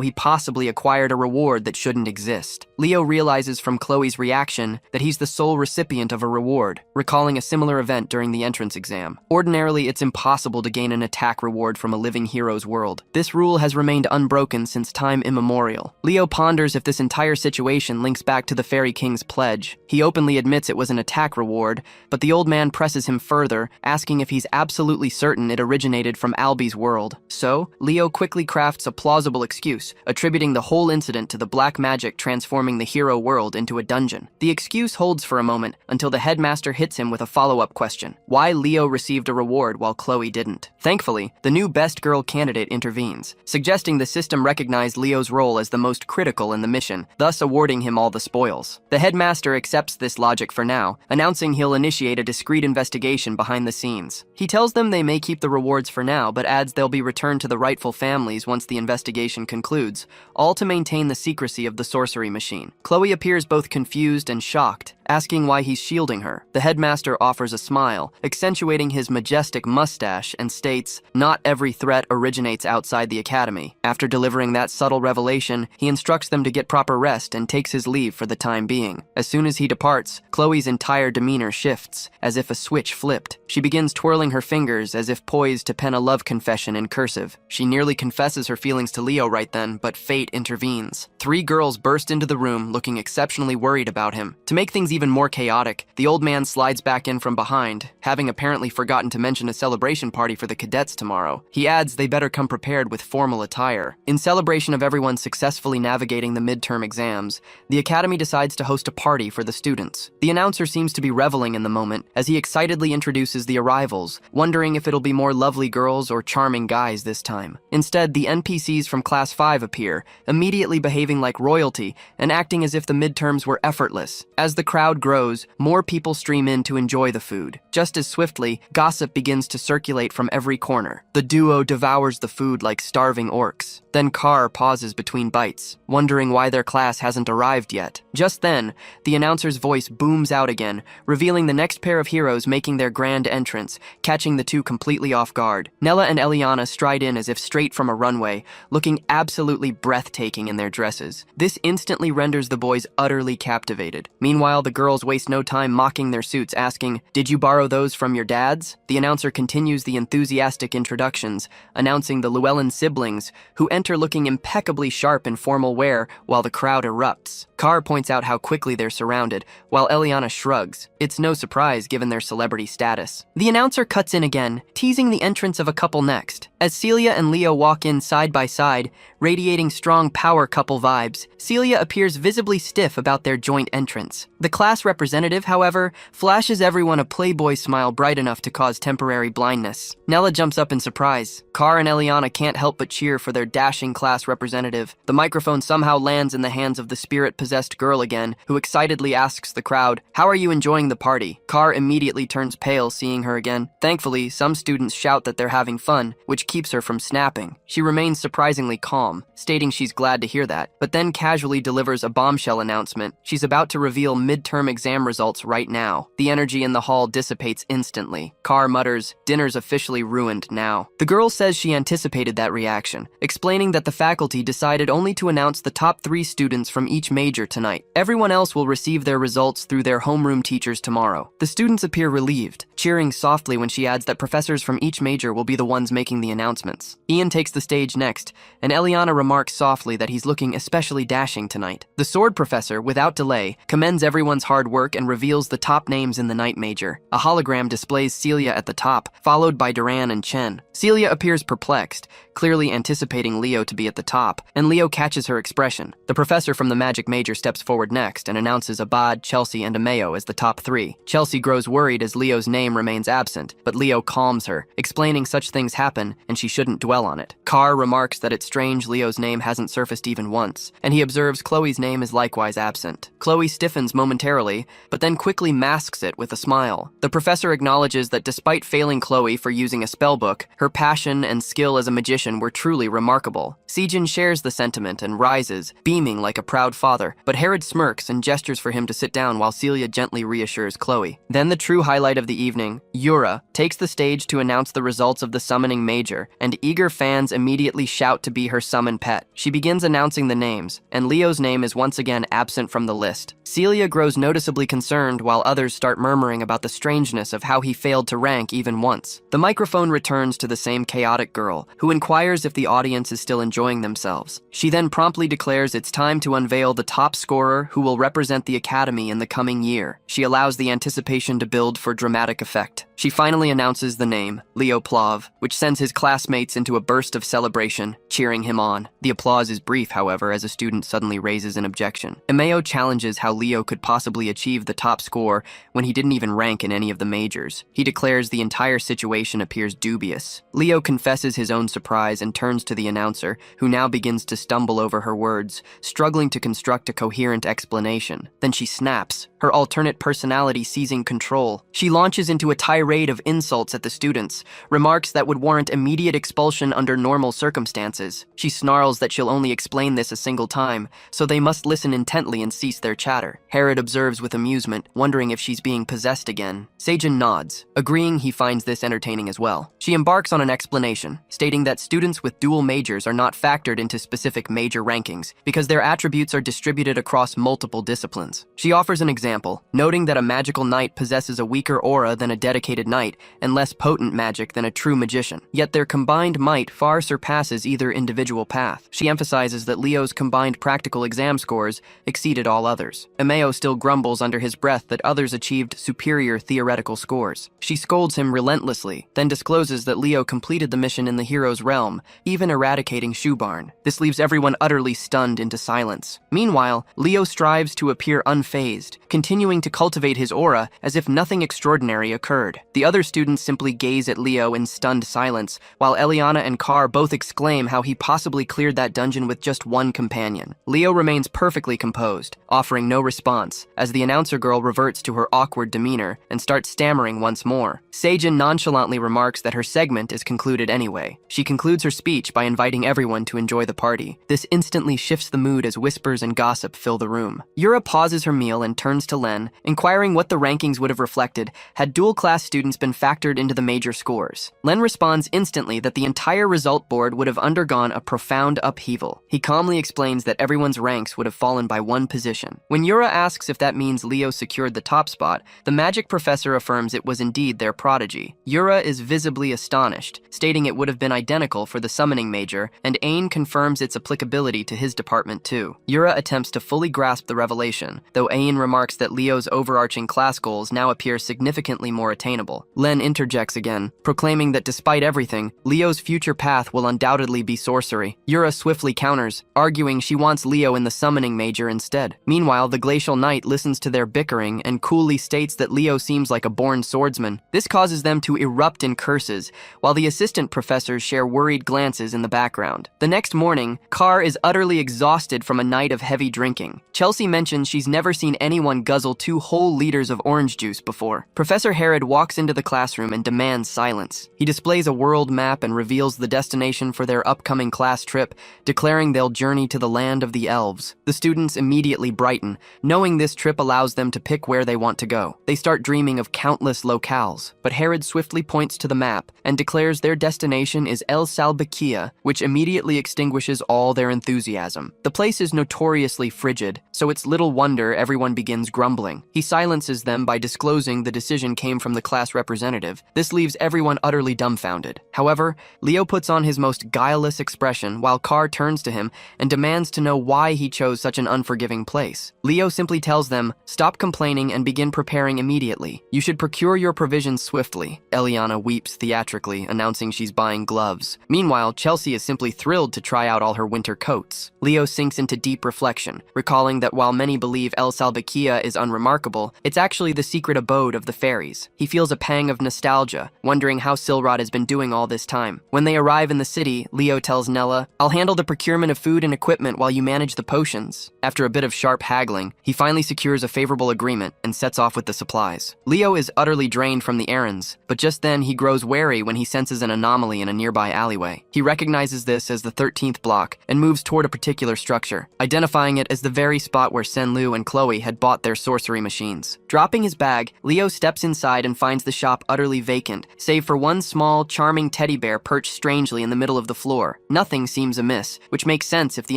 he possibly acquired a reward that shouldn't exist. Leo realizes from Chloe's reaction that he's the sole recipient of a reward, recalling a similar event during the entrance exam. Ordinarily, it's impossible to gain an attack reward from a living hero's world. This rule has remained unbroken since time immemorial. Leo ponders if this entire situation links back to the Fairy King's pledge. He openly admits it was an attack reward, but the old man presses him further, asking if he's absolutely certain it originated from Albie's world. So, Leo quickly crafts a plausible excuse, attributing the whole incident to the black magic transforming the hero world into a dungeon. The excuse holds for a moment until the headmaster hits him with a follow-up question: why Leo received a reward while Chloe didn't. Thankfully, the new best girl candidate intervenes, suggesting the system recognized Leo's role as the most critical in the mission, thus awarding him all the spoils. The headmaster accepts this logic for now, announcing he'll initiate a discreet investigation behind the scenes. He tells them they may keep the rewards for now, but adds they'll be returned to the rightful families once the investigation concludes, all to maintain the secrecy of the sorcery machine. Chloe appears both confused and shocked, asking why he's shielding her. The headmaster offers a smile, accentuating his majestic mustache, and states, "Not every threat originates outside the academy." After delivering that subtle revelation, he instructs them to get proper rest and takes his leave for the time being. As soon as he departs, Chloe's entire demeanor shifts, as if a switch flipped. She begins twirling her fingers as if poised to pen a love confession in cursive. She nearly confesses her feelings to Leo right then, but fate intervenes. 3 girls burst into the room, looking exceptionally worried about him. To make things even more chaotic, the old man slides back in from behind, having apparently forgotten to mention a celebration party for the cadets tomorrow. He adds they better come prepared with formal attire. In celebration of everyone successfully navigating the midterm exams, the academy decides to host a party for the students. The announcer seems to be reveling in the moment as he excitedly introduces the arrivals, wondering if it'll be more lovely girls or charming guys this time. Instead, the NPCs from Class 5 appear, immediately behaving like royalty and acting as if the midterms were effortless. As the crowd grows, more people stream in to enjoy the food. Just as swiftly, gossip begins to circulate from every corner. The duo devours the food like starving orcs. Then Carr pauses between bites, wondering why their class hasn't arrived yet. Just then, the announcer's voice booms out again, revealing the next pair of heroes making their grand entrance, catching the two completely off guard. Nella and Eliana stride in as if straight from a runway, looking absolutely breathtaking in their dresses. This instantly renders the boys utterly captivated. Meanwhile, the girls waste no time mocking their suits, asking, "Did you borrow those from your dads?" The announcer continues the enthusiastic introductions, announcing the Llewellyn siblings, who enter looking impeccably sharp in formal wear while the crowd erupts. Carr points out how quickly they're surrounded, while Eliana shrugs. It's no surprise given their celebrity status. The announcer cuts in again, teasing the entrance of a couple next. As Celia and Leo walk in side by side, radiating strong power couple vibes, Celia appears visibly stiff about their joint entrance. The class representative, however, flashes everyone a playboy smile bright enough to cause temporary blindness. Nella jumps up in surprise. Carr and Eliana can't help but cheer for their dashing class representative. The microphone somehow lands in the hands of the spirit-possessed girl again, who excitedly asks the crowd, "How are you enjoying the party?" Carr immediately turns pale seeing her again. Thankfully, some students shout that they're having fun, which keeps her from snapping. She remains surprisingly calm, stating she's glad to hear that, but then casually delivers a bombshell announcement. She's about to reveal midterm exam results right now. The energy in the hall dissipates instantly. Carr mutters, "Dinner's officially ruined now." The girl says she anticipated that reaction, explaining that the faculty decided only to announce the top 3 students from each major tonight. Everyone else will receive their results through their homeroom teachers tomorrow. The students appear relieved, cheering softly when she adds that professors from each major will be the ones making the announcements. Ian takes the stage next, and Eliana remarks softly that he's looking especially dashing tonight. The sword professor, without delay, commends everyone's hard work and reveals the top names in the night major. A hologram displays Celia at the top, followed by Duran and Chen. Celia appears perplexed, clearly anticipating Leo to be at the top, and Leo catches her expression. The professor from the magic major steps forward next and announces Abad, Chelsea, and Ameo as the top 3. Chelsea grows worried as Leo's name name remains absent, but Leo calms her, explaining such things happen and she shouldn't dwell on it. Carr remarks that it's strange Leo's name hasn't surfaced even once, and he observes Chloe's name is likewise absent. Chloe stiffens momentarily, but then quickly masks it with a smile. The professor acknowledges that despite failing Chloe for using a spellbook, her passion and skill as a magician were truly remarkable. Sejin shares the sentiment and rises, beaming like a proud father, but Herod smirks and gestures for him to sit down while Celia gently reassures Chloe. Then the true highlight of the evening, Yura, takes the stage to announce the results of the summoning major, and eager fans immediately shout to be her summon pet. She begins announcing the names, and Leo's name is once again absent from the list. Celia grows noticeably concerned while others start murmuring about the strangeness of how he failed to rank even once. The microphone returns to the same chaotic girl, who inquires if the audience is still enjoying themselves. She then promptly declares it's time to unveil the top scorer who will represent the Academy in the coming year. She allows the anticipation to build for dramatic effect. She finally announces the name, Leo Plav, which sends his classmates into a burst of celebration, cheering him on. The applause is brief, however, as a student suddenly raises an objection. Emeo challenges how Leo could possibly achieve the top score when he didn't even rank in any of the majors. He declares the entire situation appears dubious. Leo confesses his own surprise and turns to the announcer, who now begins to stumble over her words, struggling to construct a coherent explanation. Then she snaps, her alternate personality seizing control. She launches into a tirade of insults at the students, remarks that would warrant immediate expulsion under normal circumstances. She snarls that she'll only explain this a single time, so they must listen intently and cease their chatter. Herod observes with amusement, wondering if she's being possessed again. Sejin nods, agreeing he finds this entertaining as well. She embarks on an explanation, stating that students with dual majors are not factored into specific major rankings because their attributes are distributed across multiple disciplines. She offers an example, noting that a magical knight possesses a weaker aura than a dedicated knight and less potent magic than a true magician, yet their combined might far surpasses either individual path. She emphasizes that Leo's combined practical exam scores exceeded all others. Emeo still grumbles under his breath that others achieved superior theoretical scores. She scolds him relentlessly, then discloses that Leo completed the mission in the hero's realm, even eradicating Shoebarn. This leaves everyone utterly stunned into silence. Meanwhile, Leo strives to appear unfazed, continuing to cultivate his aura as if nothing extraordinary occurred. The other students simply gaze at Leo in stunned silence, while Eliana and Carr both exclaim how he possibly cleared that dungeon with just one companion. Leo remains perfectly composed, offering no response, as the announcer girl reverts to her awkward demeanor and starts stammering once more. Sejin nonchalantly remarks that her segment is concluded anyway. She concludes her speech by inviting everyone to enjoy the party. This instantly shifts the mood as whispers and gossip fill the room. Yura pauses her meal and turns to Len, inquiring what the rankings would have reflected had dual-class students been factored into the major scores. Len responds instantly that the entire result board would have undergone a profound upheaval. He calmly explains that everyone's ranks would have fallen by one position. When Yura asks if that means Leo secured the top spot, the magic professor affirms it was indeed their prodigy. Yura is visibly astonished, stating it would have been identical for the summoning major, and Ain confirms its applicability to his department too. Yura attempts to fully grasp the revelation, though Ain remarks that Leo's overarching class goals now appear significantly more attainable. Len interjects again, proclaiming that despite everything, Leo's future path will undoubtedly be sorcery. Yura swiftly counters, arguing she wants Leo in the summoning major instead. Meanwhile, the Glacial Knight listens to their bickering and coolly states that Leo seems like a born swordsman. This causes them to erupt in curses, while the assistant professors share worried glances in the background. The next morning, Carr is utterly exhausted from a night of heavy drinking. Chelsea mentions she's never seen anyone guzzle 2 whole liters of orange juice before. Professor Herod walks into the classroom and demands silence. He displays a world map and reveals the destination for their upcoming class trip, declaring they'll journey to the land of the elves. The students immediately brighten, knowing this trip allows them to pick where they want to go. They start dreaming of countless locales, but Herod swiftly points to the map and declares their destination is El Salbakia, which immediately extinguishes all their enthusiasm. The place is notoriously frigid, so it's little wonder everyone begins grumbling. He silences them by disclosing the decision came from the class representative. This leaves everyone utterly dumbfounded. However, Leo puts on his most guileless expression while Carr turns to him and demands to know why he chose such an unforgiving place. Leo simply tells them, "Stop complaining and begin preparing immediately. You should procure your provisions swiftly." Eliana weeps theatrically, announcing she's buying gloves. Meanwhile, Chelsea is simply thrilled to try out all her winter coats. Leo sinks into deep reflection, recalling that while many believe El Salbakia is unremarkable, it's actually the secret abode of the fairies. He feels a pang of nostalgia, wondering how Silrod has been doing all this time. When they arrive in the city, Leo tells Nella, "I'll handle the procurement of food and equipment while you manage the potions." After a bit of sharp haggling, he finally secures a favorable agreement and sets off with the supplies. Leo is utterly drained from the errands, but just then he grows wary when he senses an anomaly in a nearby alleyway. He recognizes this as the 13th block and moves toward a particular structure, identifying it as the very spot where Senlu and Chloe had bought their sorcery machines. Dropping his bag, Leo steps inside and finds the shop utterly vacant, save for one small, charming teddy bear perched strangely in the middle of the floor. Nothing seems amiss, which makes sense if the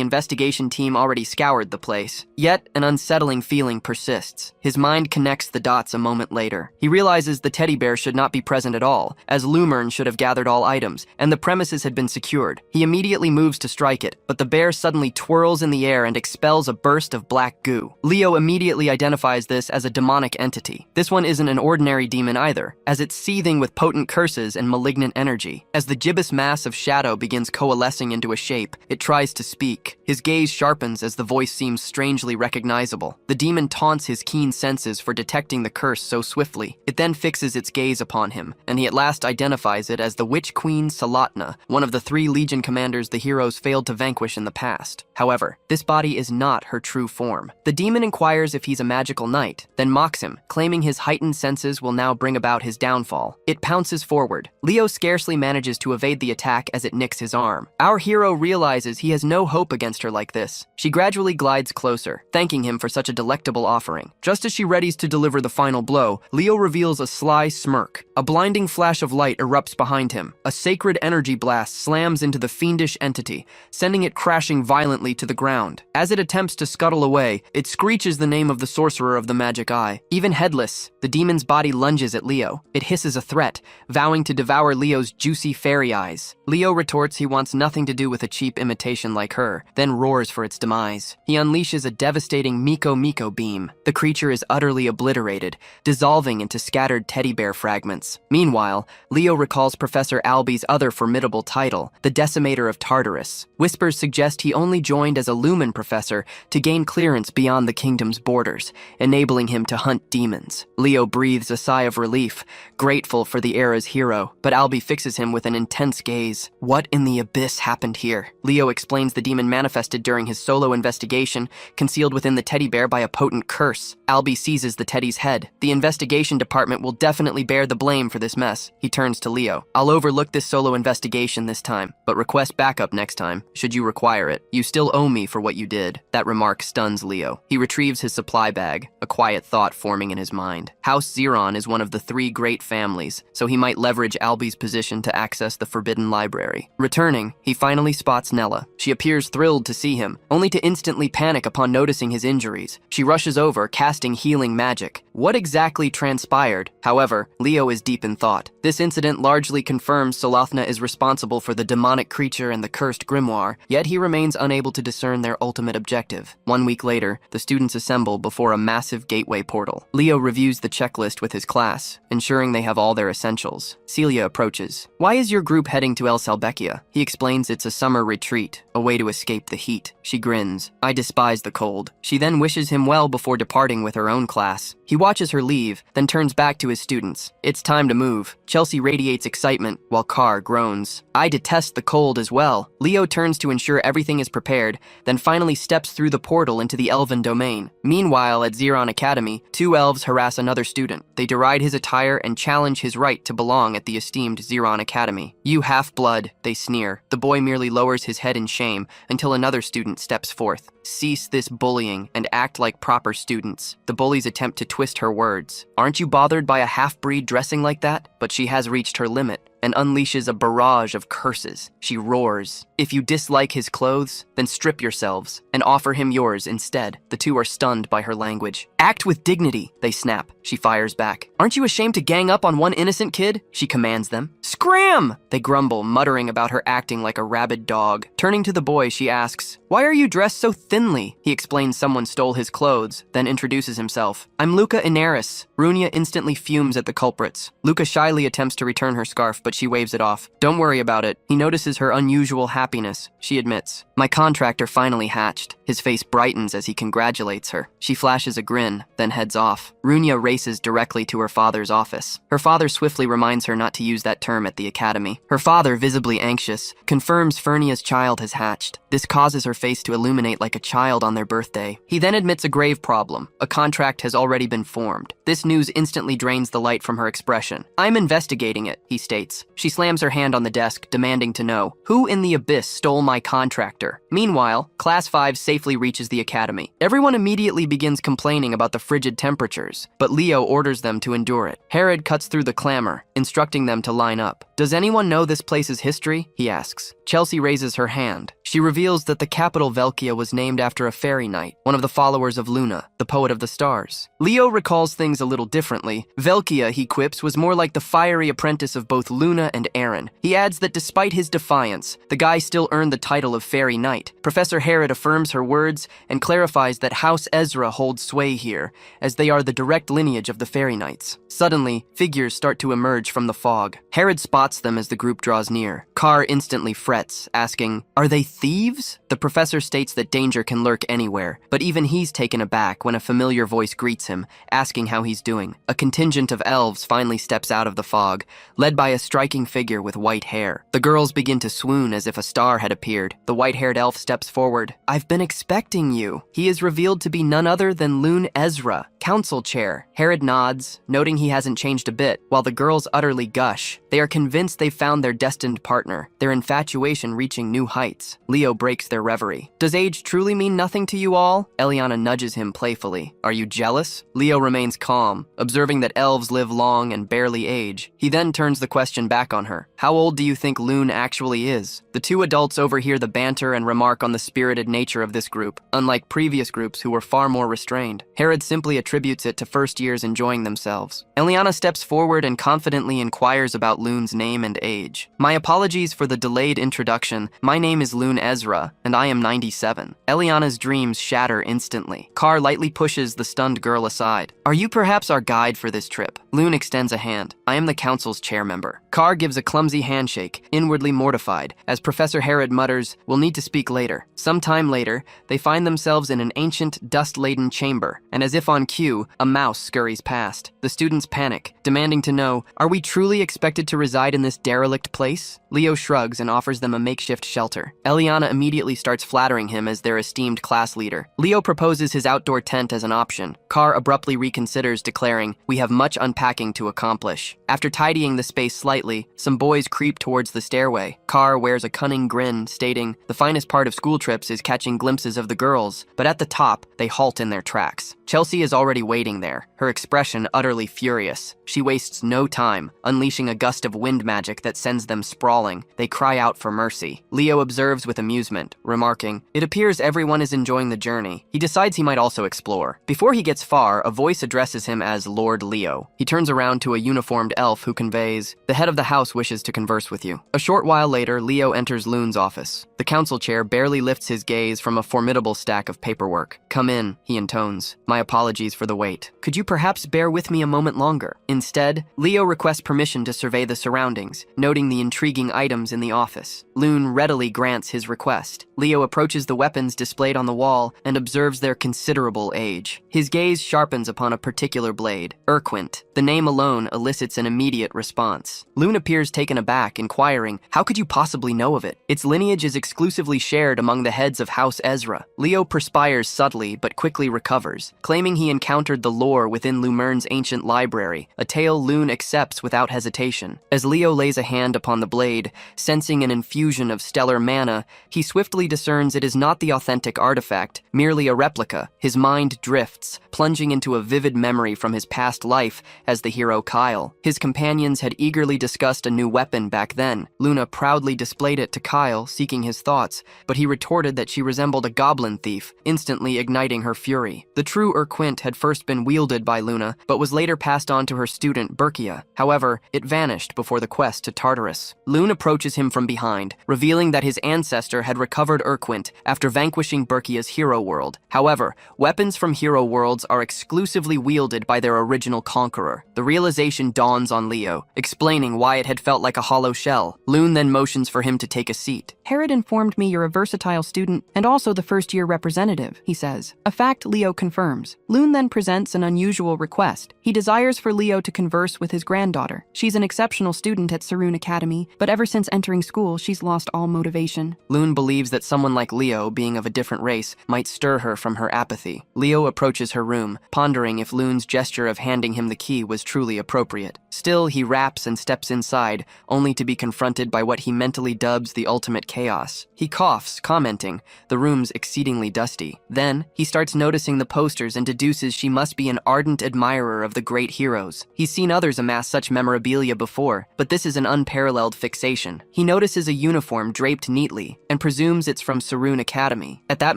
investigation team already scoured the place. Yet, an unsettling feeling persists. His mind connects the dots a moment later. He realizes the teddy bear should not be present at all, as Lumern should have gathered all items, and the premises had been secured. He immediately moves to strike it, but the bear suddenly twirls in the air and expels a burst of black goo. Leo immediately identifies this as a demonic entity. This one isn't an ordinary demon either, as it's seething with potent curses and malignant energy. As the gibbous mass of shadow begins coalescing into a shape, it tries to speak. His gaze sharpens as the voice seems strangely recognizable. The demon taunts his keen senses for detecting the curse so swiftly. It then fixes its gaze upon him, and he at last identifies it as the Witch Queen Salatna, one of the 3 Legion commanders the heroes failed to vanquish in the past. However, this body is not her true form. The demon inquires if he's a magical knight, then mocks him, claiming his heightened senses will now bring about his downfall. It pounces forward. Leo scarcely manages to evade the attack as it nicks his arm. Our hero realizes he has no hope against her like this. She gradually glides closer, thanking him for such a delectable offering. Just as she readies to deliver the final blow, Leo reveals a sly smirk. A blinding flash of light erupts behind him. A sacred energy blast slams into the fiendish entity, sending it crashing violently to the ground. As it attempts to scuttle away, it screeches the name of the sorcerer of the magic eye. Even headless, the demon's body lunges at Leo. It hisses a threat, vowing to devour Leo's juicy fairy eyes. Leo retorts he wants nothing to do with a cheap imitation like her, then roars for its demise. He unleashes a devastating Miko Miko beam. The creature is utterly obliterated, dissolving into scattered teddy bear fragments. Meanwhile, Leo recalls Professor Alby's other formidable title, the Decimator of Tartarus. Whispers suggest he only joined as a Lumen professor to gain clearance beyond the kingdom's borders, enabling him to hunt demons. Leo breathes a sigh of relief, grateful for the era's hero, but Alby fixes him with an intense gaze. What in the abyss happened here? Leo explains the demon manifested during his solo investigation, concealed within the teddy bear by a potent curse. Alby seizes the teddy's head. The investigation department will definitely bear the blame for this mess. He turns to Leo. "I'll overlook this solo investigation this time, but request backup next time, should you require it. You still owe me for what you did." That remark stuns Leo. He retrieves his supply bag, a quiet thought forming in his mind. House Xeron is one of the 3 great families, so he might leverage Alby's position to access the Forbidden Library. Returning, he finally spots Nella. She appears thrilled to see him, only to instantly panic upon noticing his injuries. She rushes over, casting healing magic. What exactly transpired? However, Leo is deep in thought. This incident largely confirms Salatna is responsible for the demonic creature and the cursed grimoire, yet he remains unable to discern their ultimate objective. 1 week later, the students assemble before a massive gateway portal. Leo reviews the checklist with his class, ensuring they have all their essentials. Celia approaches. "Why is your group heading to El Salbecchia?" He explains it's a summer retreat, a way to escape the heat. She grins. "I despise the cold." She then wishes him well before departing with her own class. He watches her leave, then turns back to his students. It's time to move. Chelsea radiates excitement, while Carr groans. "I detest the cold as well." Leo turns to ensure everything is prepared, then finally steps through the portal into the elven domain. Meanwhile, at Xeron Academy, 2 elves harass another student. They deride his attire and challenge his right to belong at the esteemed Xeron Academy. "You half-blood," they sneer. The boy merely lowers his head in shame until another student steps forth. "Cease this bullying and act like proper students." The bullies attempt to twist her words. "Aren't you bothered by a half-breed dressing like that?" But she has reached her limit and unleashes a barrage of curses. She roars. "If you dislike his clothes, then strip yourselves and offer him yours instead." The 2 are stunned by her language. "Act with dignity," they snap. She fires back. "Aren't you ashamed to gang up on one innocent kid?" She commands them. "Scram!" They grumble, muttering about her acting like a rabid dog. Turning to the boy, she asks, "Why are you dressed so thinly?" He explains someone stole his clothes, then introduces himself. "I'm Luca Inaris." Runia instantly fumes at the culprits. Luca shyly attempts to return her scarf, but she waves it off. "Don't worry about it." He notices her unusual happiness. She admits, "My contractor finally hatched. His face brightens as he congratulates her. She flashes a grin, then heads off. Runya races directly to her father's office. Her father swiftly reminds her not to use that term at the academy. Her father, visibly anxious, confirms Fernia's child has hatched. This causes her face to illuminate like a child on their birthday. He then admits a grave problem. A contract has already been formed. This news instantly drains the light from her expression. "I'm investigating it," he states. She slams her hand on the desk, demanding to know, "Who in the abyss stole my contractor?" Meanwhile, Class 5 safely reaches the academy. Everyone immediately begins complaining about the frigid temperatures, but Leo orders them to endure it. Herod cuts through the clamor, instructing them to line up. "Does anyone know this place's history?" he asks. Chelsea raises her hand. She reveals that the capital Velkia was named after a fairy knight, one of the followers of Luna, the poet of the stars. Leo recalls things a little differently. Velkia, he quips, was more like the fiery apprentice of both Luna and Aaron. He adds that despite his defiance, the guy still earned the title of fairy knight. Professor Herod affirms her words and clarifies that House Ezra holds sway here, as they are the direct lineage of the fairy knights. Suddenly, figures start to emerge from the fog. Herod spots them as the group draws near. Carr instantly frets, asking, "Are they thieves?" The professor states that danger can lurk anywhere, but even he's taken aback when a familiar voice greets him, asking how he's doing. A contingent of elves finally steps out of the fog, led by a striking figure with white hair. The girls begin to swoon as if a star had appeared. The white-haired elf steps forward. "I've been expecting you." He is revealed to be none other than Lune Ezra, council chair. Herod nods, noting he hasn't changed a bit, while the girls utterly gush. They are convinced they've found their destined partner, their infatuation reaching new heights. Leo breaks their reverie. "Does age truly mean nothing to you all?" Eliana nudges him playfully. "Are you jealous?" Leo remains calm, observing that elves live long and barely age. He then turns the question back on her. "How old do you think Lune actually is?" The two adults overhear the banter and remark on the spirited nature of this group, unlike previous groups who were far more restrained. Herod simply attributes it to first years enjoying themselves. Eliana steps forward and confidently inquires about Lune's name and age. "My apologies for the delayed introduction. My name is Lune Ezra, and I am 97. Eliana's dreams shatter instantly. Carr lightly pushes the stunned girl aside. "Are you perhaps our guide for this trip?" Lune extends a hand. "I am the council's chair member." Carr gives a clumsy handshake, inwardly mortified, as Professor Herod mutters, "We'll need to speak later." Some time later, they find themselves in an ancient, dust-laden chamber, and as if on cue, a mouse scurries past. The students panic, demanding to know, "Are we truly expected to reside in this derelict place?" Leo shrugs and offers them a makeshift shelter. Eliana immediately starts flattering him as their esteemed class leader. Leo proposes his outdoor tent as an option. Carr abruptly reconsiders, declaring, "We have much unpacking to accomplish." After tidying the space slightly, some boys creep towards the stairway. Carr wears a cunning grin, stating, "The finest part of school trips is catching glimpses of the girls," but at the top, they halt in their tracks. Chelsea is already waiting there, her expression utterly furious. She wastes no time, unleashing a gust of wind magic that sends them sprawling. They cry out for mercy. Leo observes with amusement, remarking, "It appears everyone is enjoying the journey." He decides he might also explore. Before he gets far, a voice addresses him as Lord Leo. He turns around to a uniformed elf who conveys, "The head of the house wishes to converse with you." A short while later, Leo enters Lune's office. The council chair barely lifts his gaze from a formidable stack of paperwork. "Come in," he intones. "My apologies for the wait. Could you perhaps bear with me a moment longer?" Instead, Leo requests permission to survey the surroundings, noting the intriguing items in the office. Lune readily grants his request. Leo approaches the weapons displayed on the wall and observes their considerable age. His gaze sharpens upon a particular blade, Urquint. The name alone elicits an immediate response. Lune appears taken aback, inquiring, "How could you possibly know of it? Its lineage is exclusively shared among the heads of House Ezra." Leo perspires subtly but quickly recovers, claiming he encountered the lore within Lumern's ancient library, a tale Lune accepts without hesitation. As Leo lays a hand upon the blade, sensing an infusion of stellar mana, he swiftly discerns it is not the authentic artifact, merely a replica. His mind drifts, plunging into a vivid memory from his past life as the hero Kyle. His companions had eagerly discussed a new weapon back then. Luna proudly displayed it to Kyle, seeking his thoughts, but he retorted that she resembled a goblin thief, instantly igniting her fury. The true Urquint had first been wielded by Luna, but was later passed on to her student Berkia. However, it vanished before the quest to Tartarus. Lune approaches him from behind, revealing that his ancestor had recovered Urquint after vanquishing Berkia's hero world. However, weapons from hero worlds are exclusively wielded by their original conqueror. The realization dawns on Leo, explaining why it had felt like a hollow shell. Lune then motions for him to take a seat. Herod informed me you're a versatile student and also the first-year representative, he says. A fact Leo confirms. Lune then presents an unusual request. He desires for Leo to converse with his granddaughter. She's an exceptional student at Saroon Academy, but ever since entering school, she's lost all motivation. Lune believes that someone like Leo, being of a different race, might stir her from her apathy. Leo approaches her room, pondering if Lune's gesture of handing him the key was truly appropriate. Still, he raps and steps inside, only to be confronted by what he mentally dubs the ultimate chaos. He coughs, commenting, "The room's exceedingly dusty." Then, he starts noticing the posters and deduces she must be an ardent admirer of the great heroes. He's seen others amass such memorabilia before, but this is an unparalleled fixation. He notices a uniform draped neatly and presumes it's from Saroon Academy. At that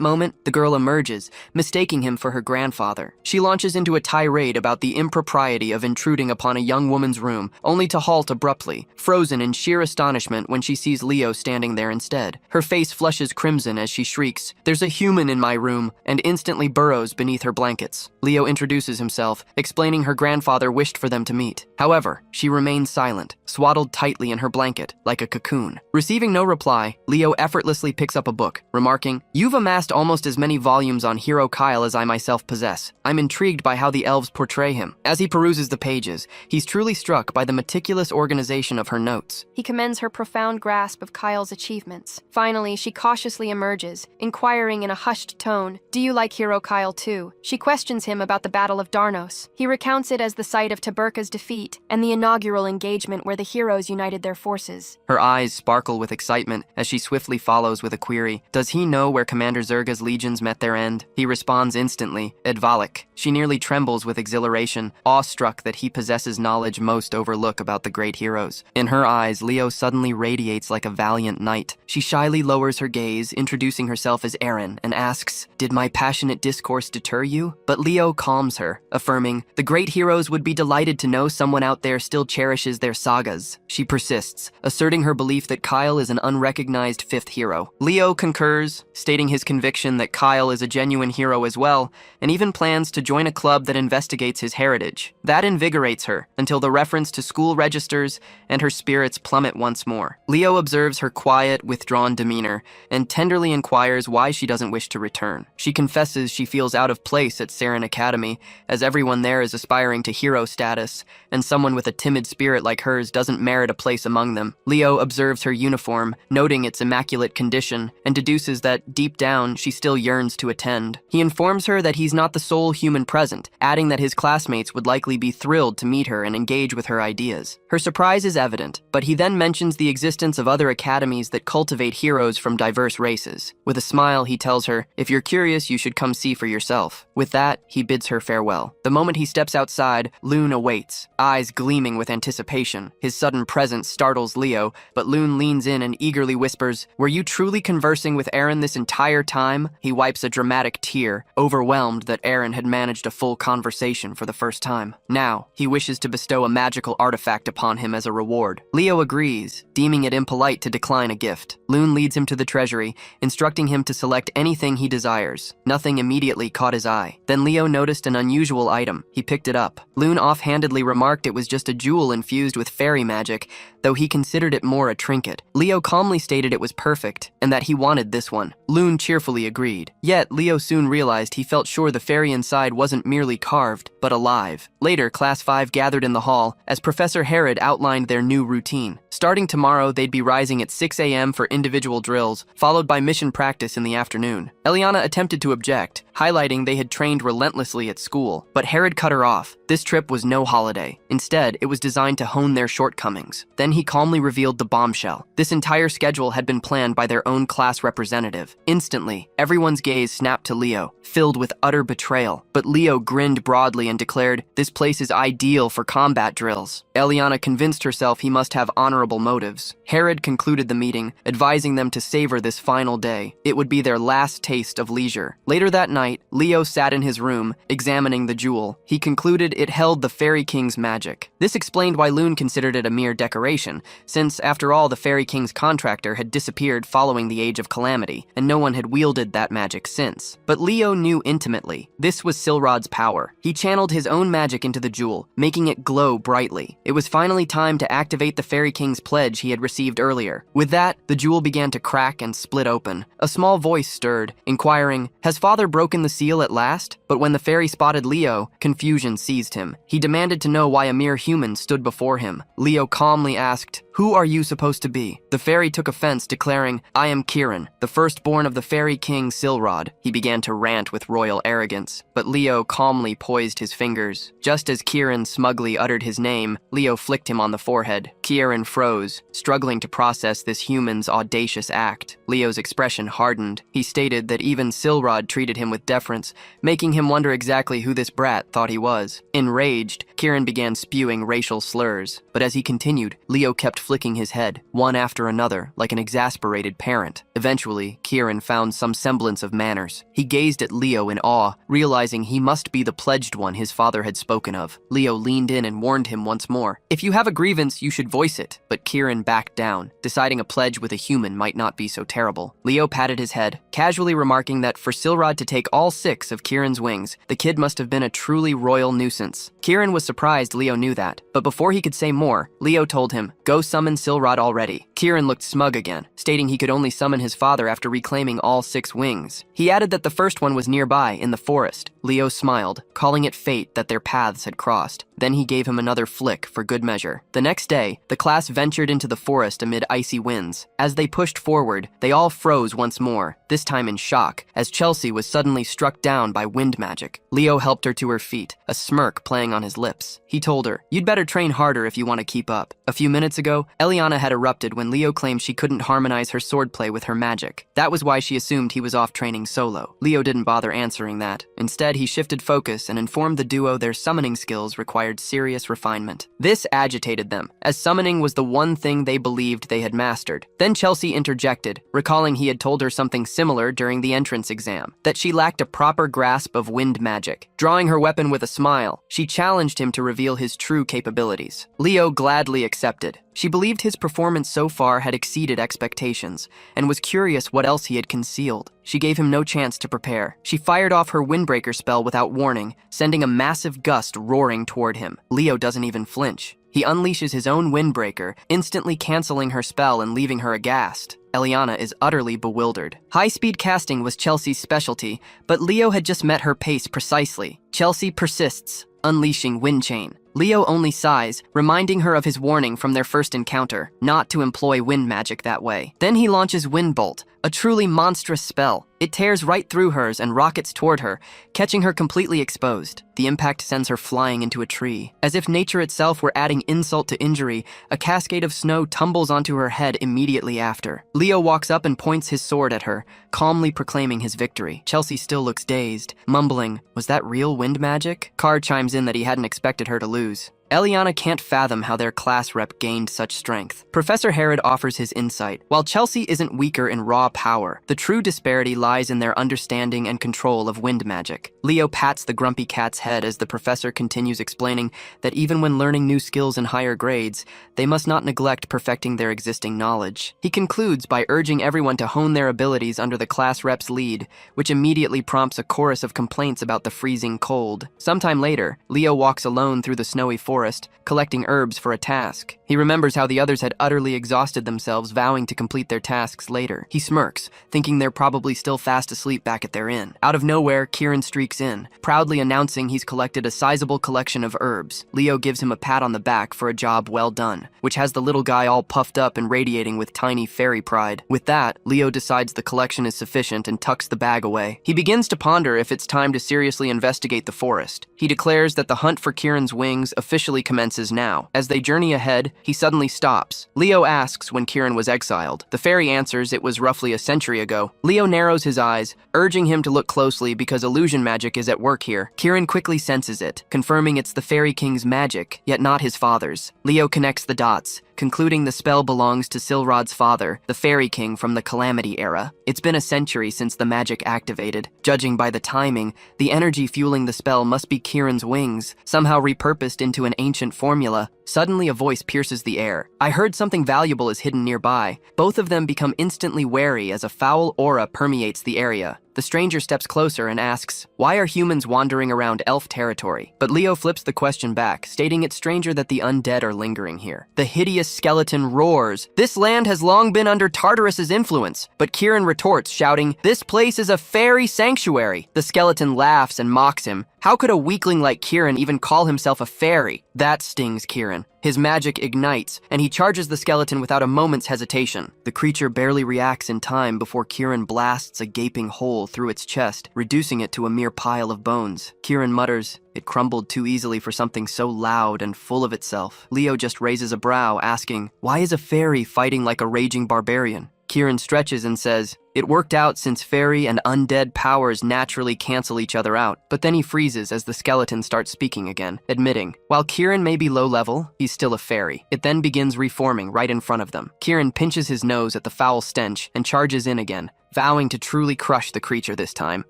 moment, the girl emerges, mistaking him for her grandfather. She launches into a tirade about the impropriety of intruding upon a young woman's room, only to halt abruptly, frozen in sheer astonishment when she sees Leo standing there instead. Her face flushes crimson as she shrieks, "There's a human in my room," and instantly burrows beneath her blankets. Leo introduces himself, explaining her grandfather wished for them to meet. However, she remains silent, swaddled tightly in her blanket, like a cocoon. Receiving no reply, Leo effortlessly picks up a book, remarking, "You've amassed almost as many volumes on Hero Kyle as I myself possess. I'm intrigued by how the elves portray him." As he peruses the pages, he's truly struck by the meticulous organization of her notes. He commends her profound grasp of Kyle's achievements. Finally, she cautiously emerges, inquiring in a hushed tone, "Do you like Hero Kyle too?" She questions him about the Battle of Darnos. He recounts it as the site of Taberka's defeat and the inaugural engagement where the heroes united their forces. Her eyes sparkle with excitement as she swiftly follows with a query. Does he know where Commander Zerga's legions met their end? He responds instantly, Edvalik. She nearly trembles with exhilaration, awestruck that he possesses knowledge most overlook about the great heroes. In her eyes, Leo suddenly radiates like a valiant knight. She shyly lowers her gaze, introducing herself as Aaron, and asks, "Did my passionate discourse deter you?" But Leo calms her, affirming, "The great heroes would be delighted to know someone out there still cherishes their sagas." She persists, asserting her belief that Kyle is an unrecognized fifth hero. Leo concurs, stating his conviction that Kyle is a genuine hero as well, and even plans to join a club that investigates his heritage. That invigorates her, until the reference to school registers and her spirits plummet once more. Leo observes her quiet, withdrawn demeanor, and tenderly inquires why she doesn't wish to return. She confesses she feels out of place at Saroon Academy, as everyone there is aspiring to hero status, and someone with a timid spirit like hers doesn't merit a place among them. Leo observes her uniform, noting its immaculate condition, and deduces that, deep down, she still yearns to attend. He informs her that he's not the sole human present, adding that his classmates would likely be thrilled to meet her and engage with her ideas. Her surprise is evident, but he then mentions the existence of other academies that cultivate heroes from diverse races. With a smile, he tells her, "If you're curious, you should come see for yourself." With that, he bids her farewell. The moment he steps outside, Lune awaits, eyes gleaming with anticipation. His sudden presence startles Leo, but Lune leans in and eagerly whispers, "Were you truly conversing with Aaron this entire time?" He wipes a dramatic tear, overwhelmed that Aaron had managed a full conversation for the first time. Now, he wishes to bestow a magical artifact upon him as a reward. Leo agrees, deeming it impolite to decline a gift. Lune leads him to the treasury, instructing him to select anything he desires. Nothing immediately caught his eye. Then Leo noticed an unusual item. He picked it up. Lune offhandedly remarked it was just a jewel infused with fairy magic, though he considered it more a trinket. Leo calmly stated it was perfect, and that he wanted this one. Lune cheerfully agreed. Yet, Leo soon realized he felt sure the fairy inside wasn't merely carved, but alive. Later, Class 5 gathered in the hall as Professor Herod outlined their new routine. Starting tomorrow, they'd be rising at 6 a.m. for individual drills, followed by mission practice in the afternoon. Eliana attempted to object, highlighting they had trained relentlessly at school, but Herod cut her off. This trip was no holiday. Instead, it was designed to hone their shortcomings. Then he calmly revealed the bombshell. This entire schedule had been planned by their own class representative. Instantly, everyone's gaze snapped to Leo, filled with utter betrayal. But Leo grinned broadly and declared, "This place is ideal for combat drills." Eliana convinced herself he must have honorable motives. Herod concluded the meeting, advising them to savor this final day. It would be their last taste of leisure. Later that night, Leo sat sat in his room, examining the jewel. He concluded it held the Fairy King's magic. This explained why Loon considered it a mere decoration, since, after all, the Fairy King's contractor had disappeared following the Age of Calamity, and no one had wielded that magic since. But Leo knew intimately, this was Silrod's power. He channeled his own magic into the jewel, making it glow brightly. It was finally time to activate the Fairy King's pledge he had received earlier. With that, the jewel began to crack and split open. A small voice stirred, inquiring, "Has Father broken the seal at last?" But when the fairy spotted Leo, confusion seized him. He demanded to know why a mere human stood before him. Leo calmly asked, "Who are you supposed to be?" The fairy took offense, declaring, "I am Kieran, the firstborn of the Fairy King Silrod." He began to rant with royal arrogance, but Leo calmly poised his fingers. Just as Kieran smugly uttered his name, Leo flicked him on the forehead. Kieran froze, struggling to process this human's audacious act. Leo's expression hardened. He stated that even Silrod treated him with deference, making him wonder exactly who this brat thought he was. Enraged, Kieran began spewing racial slurs, but as he continued, Leo kept flicking his head, one after another, like an exasperated parent. Eventually, Kieran found some semblance of manners. He gazed at Leo in awe, realizing he must be the pledged one his father had spoken of. Leo leaned in and warned him once more. "If you have a grievance, you should voice it." But Kieran backed down, deciding a pledge with a human might not be so terrible. Leo patted his head, casually remarking that for Silrod to take all 6 of Kieran's wings, the kid must have been a truly royal nuisance. Kieran was surprised Leo knew that, but before he could say more, Leo told him, "Go summon Silrod already." Kieran looked smug again, stating he could only summon his father after reclaiming all 6 wings. He added that the first one was nearby, in the forest. Leo smiled, calling it fate that their paths had crossed. Then he gave him another flick for good measure. The next day, the class ventured into the forest amid icy winds. As they pushed forward, they all froze once more, this time in shock, as Chelsea was suddenly struck down by wind magic. Leo helped her to her feet, a smirk playing on his lips. He told her, "You'd better train harder if you want to keep up." A few minutes ago, Eliana had erupted when Leo claimed she couldn't harmonize her swordplay with her magic. That was why she assumed he was off training solo. Leo didn't bother answering that. Instead, he shifted focus and informed the duo their summoning skills required serious refinement. This agitated them, as summoning was the one thing they believed they had mastered. Then Chelsea interjected, recalling he had told her something similar during the entrance exam, that she lacked a proper grasp of wind magic. Drawing her weapon with a smile, she challenged him to reveal his true capabilities. Leo gladly accepted. She believed his performance so far had exceeded expectations, and was curious what else he had concealed. She gave him no chance to prepare. She fired off her windbreaker spell without warning, sending a massive gust roaring toward him. Leo doesn't even flinch. He unleashes his own windbreaker, instantly canceling her spell and leaving her aghast. Eliana is utterly bewildered. High-speed casting was Chelsea's specialty, but Leo had just met her pace precisely. Chelsea persists, unleashing Wind Chain. Leo only sighs, reminding her of his warning from their first encounter, not to employ wind magic that way. Then he launches Wind Bolt, a truly monstrous spell. It tears right through hers and rockets toward her, catching her completely exposed. The impact sends her flying into a tree. As if nature itself were adding insult to injury, a cascade of snow tumbles onto her head immediately after. Leo walks up and points his sword at her, calmly proclaiming his victory. Chelsea still looks dazed, mumbling, "Was that real wind magic?" Carr chimes in that he hadn't expected her to lose. Eliana can't fathom how their class rep gained such strength. Professor Herod offers his insight. While Chelsea isn't weaker in raw power, the true disparity lies in their understanding and control of wind magic. Leo pats the grumpy cat's head as the professor continues explaining that even when learning new skills in higher grades, they must not neglect perfecting their existing knowledge. He concludes by urging everyone to hone their abilities under the class rep's lead, which immediately prompts a chorus of complaints about the freezing cold. Sometime later, Leo walks alone through the snowy forest, collecting herbs for a task. He remembers how the others had utterly exhausted themselves, vowing to complete their tasks later. He smirks, thinking they're probably still fast asleep back at their inn. Out of nowhere, Kieran streaks in, proudly announcing he's collected a sizable collection of herbs. Leo gives him a pat on the back for a job well done, which has the little guy all puffed up and radiating with tiny fairy pride. With that, Leo decides the collection is sufficient and tucks the bag away. He begins to ponder if it's time to seriously investigate the forest. He declares that the hunt for Kieran's wings officially commences now. As they journey ahead, he suddenly stops. Leo asks when Kieran was exiled. The fairy answers it was roughly a century ago. Leo narrows his eyes, urging him to look closely because illusion magic is at work here. Kieran quickly senses it, confirming it's the Fairy King's magic, yet not his father's. Leo connects the dots, concluding the spell belongs to Silrod's father, the Fairy King from the Calamity era. It's been a century since the magic activated. Judging by the timing, the energy fueling the spell must be Kieran's wings, somehow repurposed into an ancient formula. Suddenly, a voice pierces the air. I heard something valuable is hidden nearby. Both of them become instantly wary as a foul aura permeates the area. The stranger steps closer and asks, why are humans wandering around elf territory? But Leo flips the question back, stating it's stranger that the undead are lingering here. The hideous skeleton roars, this land has long been under Tartarus's influence. But Kieran retorts, shouting, this place is a fairy sanctuary. The skeleton laughs and mocks him. How could a weakling like Kieran even call himself a fairy? That stings Kieran. His magic ignites, and he charges the skeleton without a moment's hesitation. The creature barely reacts in time before Kieran blasts a gaping hole through its chest, reducing it to a mere pile of bones. Kieran mutters, it crumbled too easily for something so loud and full of itself. Leo just raises a brow, asking, why is a fairy fighting like a raging barbarian? Kieran stretches and says, it worked out since fairy and undead powers naturally cancel each other out. But then he freezes as the skeleton starts speaking again, admitting, while Kieran may be low level, he's still a fairy. It then begins reforming right in front of them. Kieran pinches his nose at the foul stench and charges in again, vowing to truly crush the creature this time.